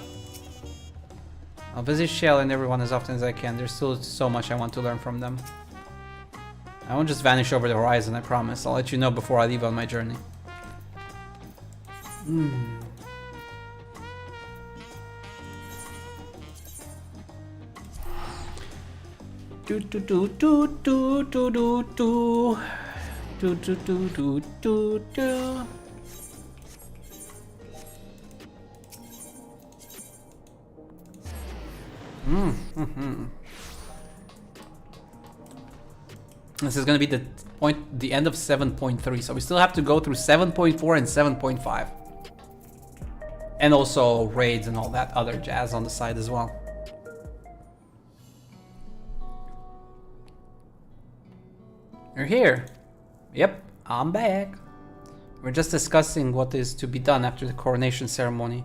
I'll visit Shell and everyone as often as I can. There's still so much I want to learn from them. I won't just vanish over the horizon, I promise. I'll let you know before I leave on my journey. Do do do do do do do do. Do do do do do do. This is gonna be the end of 7.3, so we still have to go through 7.4 and 7.5. And also raids and all that other jazz on the side as well. You're here. Yep, I'm back. We're just discussing what is to be done after the coronation ceremony.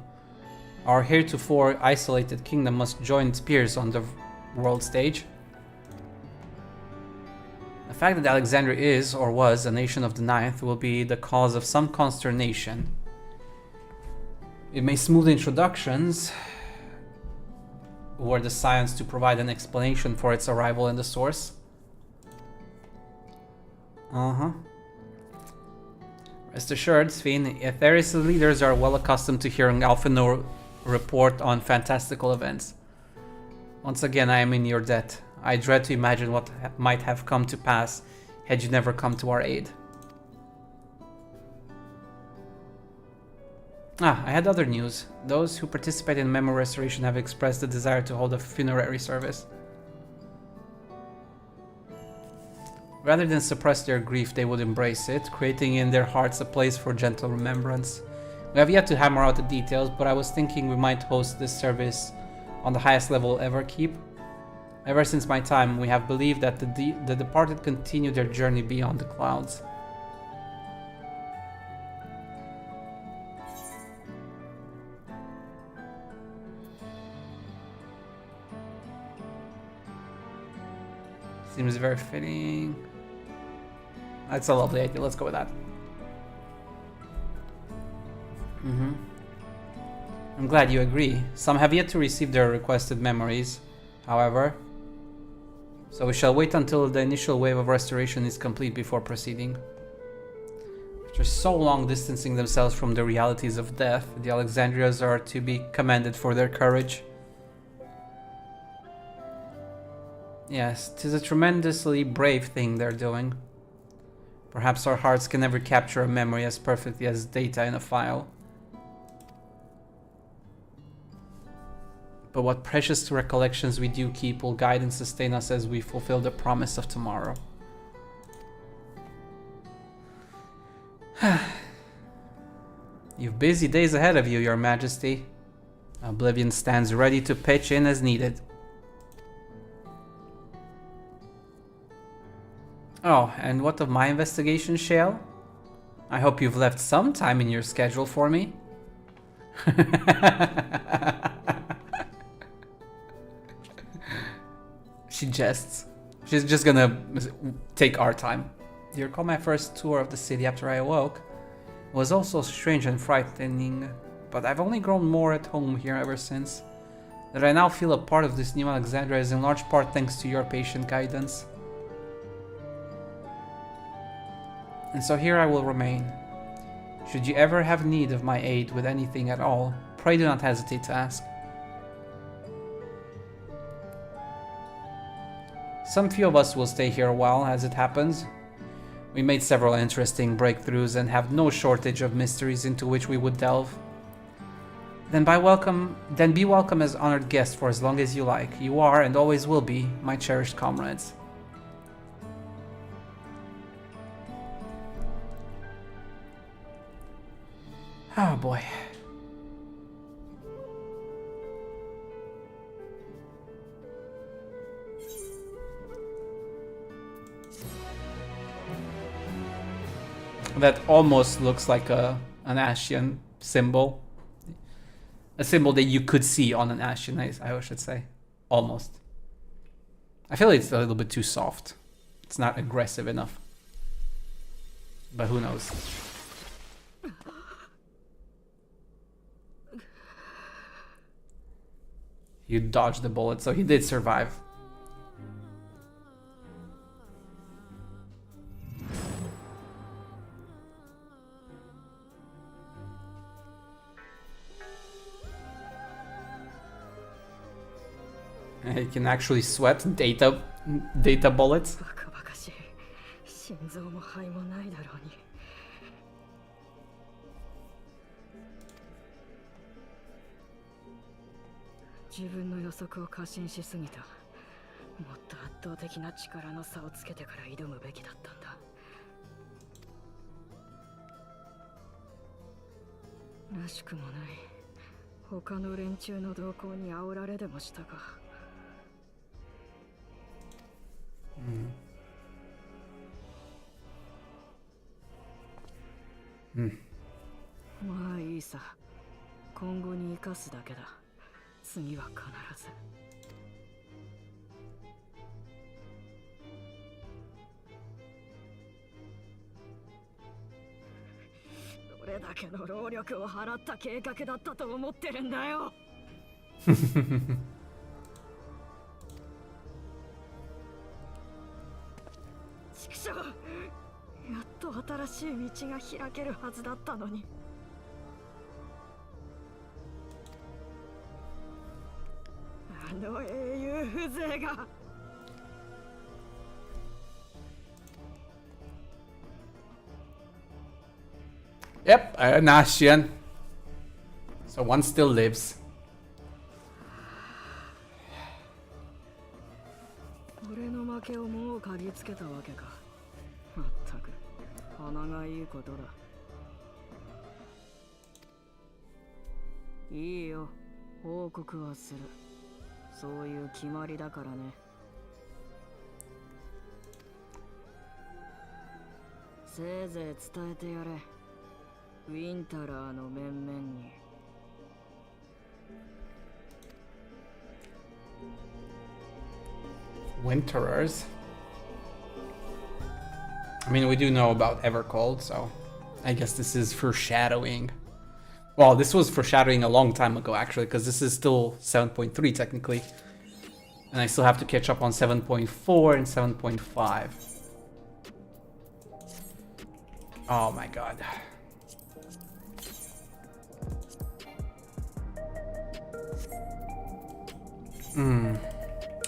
Our heretofore isolated kingdom must join its peers on the world stage. The fact that Alexandria is, or was, a nation of the Ninth will be the cause of some consternation. It may smooth introductions, were the science to provide an explanation for its arrival in the source. Rest assured, Sven, Aetherius leaders are well accustomed to hearing Alphinaud report on fantastical events. Once again, I am in your debt. I dread to imagine what might have come to pass had you never come to our aid. I had other news. Those who participate in memory restoration have expressed the desire to hold a funerary service. Rather than suppress their grief, they would embrace it, creating in their hearts a place for gentle remembrance. We have yet to hammer out the details, but I was thinking we might host this service on the highest level we'll ever keep. Ever since my time, we have believed that the departed continue their journey beyond the clouds. Seems very fitting. That's a lovely idea. Let's go with that. I'm glad you agree. Some have yet to receive their requested memories, however. So we shall wait until the initial wave of restoration is complete before proceeding. After so long distancing themselves from the realities of death, the Alexandrias are to be commended for their courage. Yes, 'tis a tremendously brave thing they're doing. Perhaps our hearts can never capture a memory as perfectly as data in a file. But what precious recollections we do keep will guide and sustain us as we fulfill the promise of tomorrow. You've busy days ahead of you, Your Majesty. Oblivion stands ready to pitch in as needed. Oh, and what of my investigation, Shale? I hope you've left some time in your schedule for me. She jests. She's just gonna take our time. Do you recall my first tour of the city after I awoke? It was also strange and frightening, but I've only grown more at home here ever since. That I now feel a part of this new Alexandria is in large part thanks to your patient guidance. And so here I will remain. Should you ever have need of my aid with anything at all, pray do not hesitate to ask. Some few of us will stay here a while, as it happens. We made several interesting breakthroughs and have no shortage of mysteries into which we would delve. Then be welcome as honored guests for as long as you like. You are, and always will be, my cherished comrades. Oh boy. That almost looks like an Ascian symbol. A symbol that you could see on an Ascian, I should say. Almost. I feel like it's a little bit too soft. It's not aggressive enough. But who knows? You dodged the bullet, so he did survive. He can actually sweat data bullets. バカバカしい。心臓も肺もないだろうに。自分の予測を過信しすぎた。もっと圧倒的な力の差をつけてから挑むべきだったんだ。らしくもない。他の連中の動向に煽られでもしたか。まあいいさ。今後に生かすだけだ。次は必ず。どれだけの労力を払った計画だったと思ってるんだよ。畜生、やっと新しい道が開けるはずだったのに。あの英雄風情が。Yep, an Ascian. So one still lives. 俺の負けをもう嗅ぎつけたわけか。まったく鼻がいいことだ。いいよ、報告はする。そういう決まりだからね。せいぜい伝えてやれ。ウィンタラーの面々に。Winterers? I mean, we do know about Evercold, so I guess this is foreshadowing. Well, this was foreshadowing a long time ago, actually, because this is still 7.3 technically. And I still have to catch up on 7.4 and 7.5. Oh my god.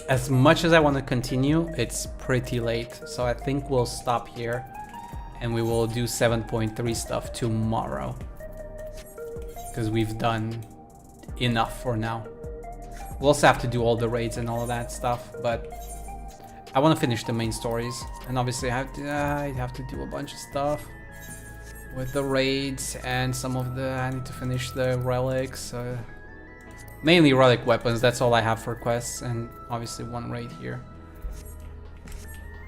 As much as I want to continue, it's pretty late, so I think we'll stop here and we will do 7.3 stuff tomorrow because we've done enough for now. We'll also have to do all the raids and all of that stuff, but I want to finish the main stories, and obviously I have to do a bunch of stuff. with the raids and some of the... I need to finish the relics. Mainly relic weapons, that's all I have for quests, and obviously one raid here.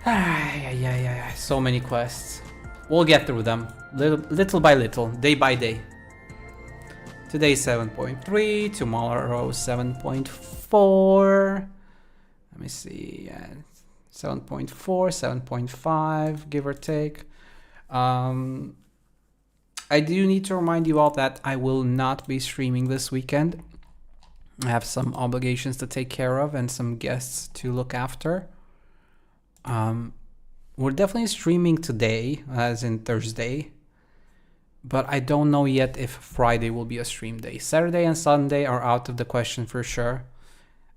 Yeah, so many quests. We'll get through them, little by little, day by day. Today 7.3, tomorrow 7.4. Let me see, 7.4, 7.5, give or take. I do need to remind you all that I will not be streaming this weekend. I have some obligations to take care of and some guests to look after. We're definitely streaming today, as in Thursday, but I don't know yet if Friday will be a stream day. Saturday and Sunday are out of the question for sure.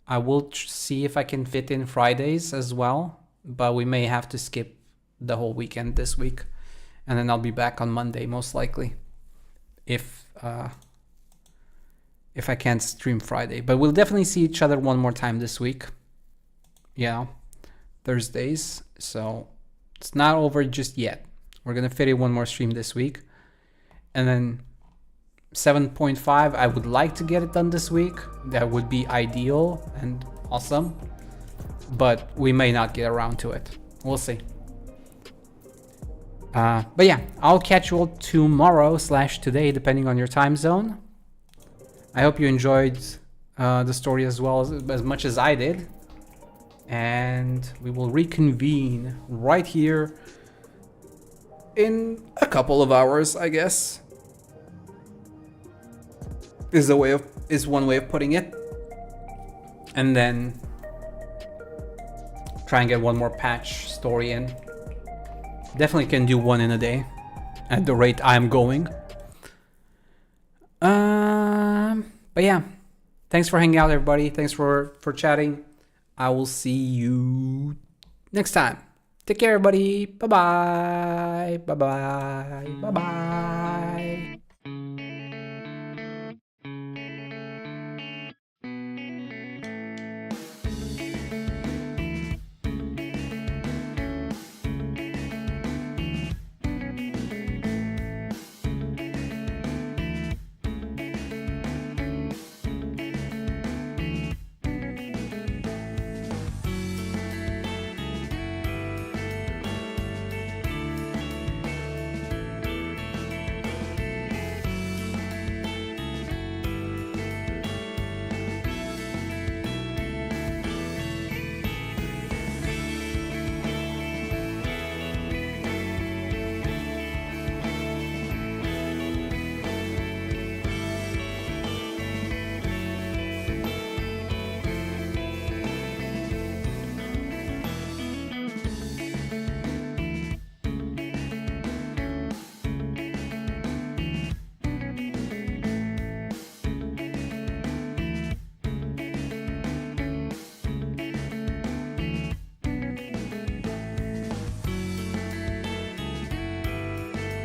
I will see if I can fit in Fridays as well, but we may have to skip the whole weekend this week, and then I'll be back on Monday most likely, if I can't stream Friday. But we'll definitely see each other one more time this week. Yeah, Thursdays. So it's not over just yet. We're gonna fit in one more stream this week, and then 7.5. I would like to get it done this week. That would be ideal and awesome, but we may not get around to it. We'll see. But yeah, I'll catch you all tomorrow / today, depending on your time zone. I hope you enjoyed the story as well as much as I did. And we will reconvene right here in a couple of hours, I guess. Is one way of putting it. And then try and get one more patch story in. Definitely can do one in a day at the rate I'm going. But yeah, thanks for hanging out, everybody. Thanks for chatting. I will see you next time. Take care, everybody. Bye-bye. Bye-bye. Bye-bye.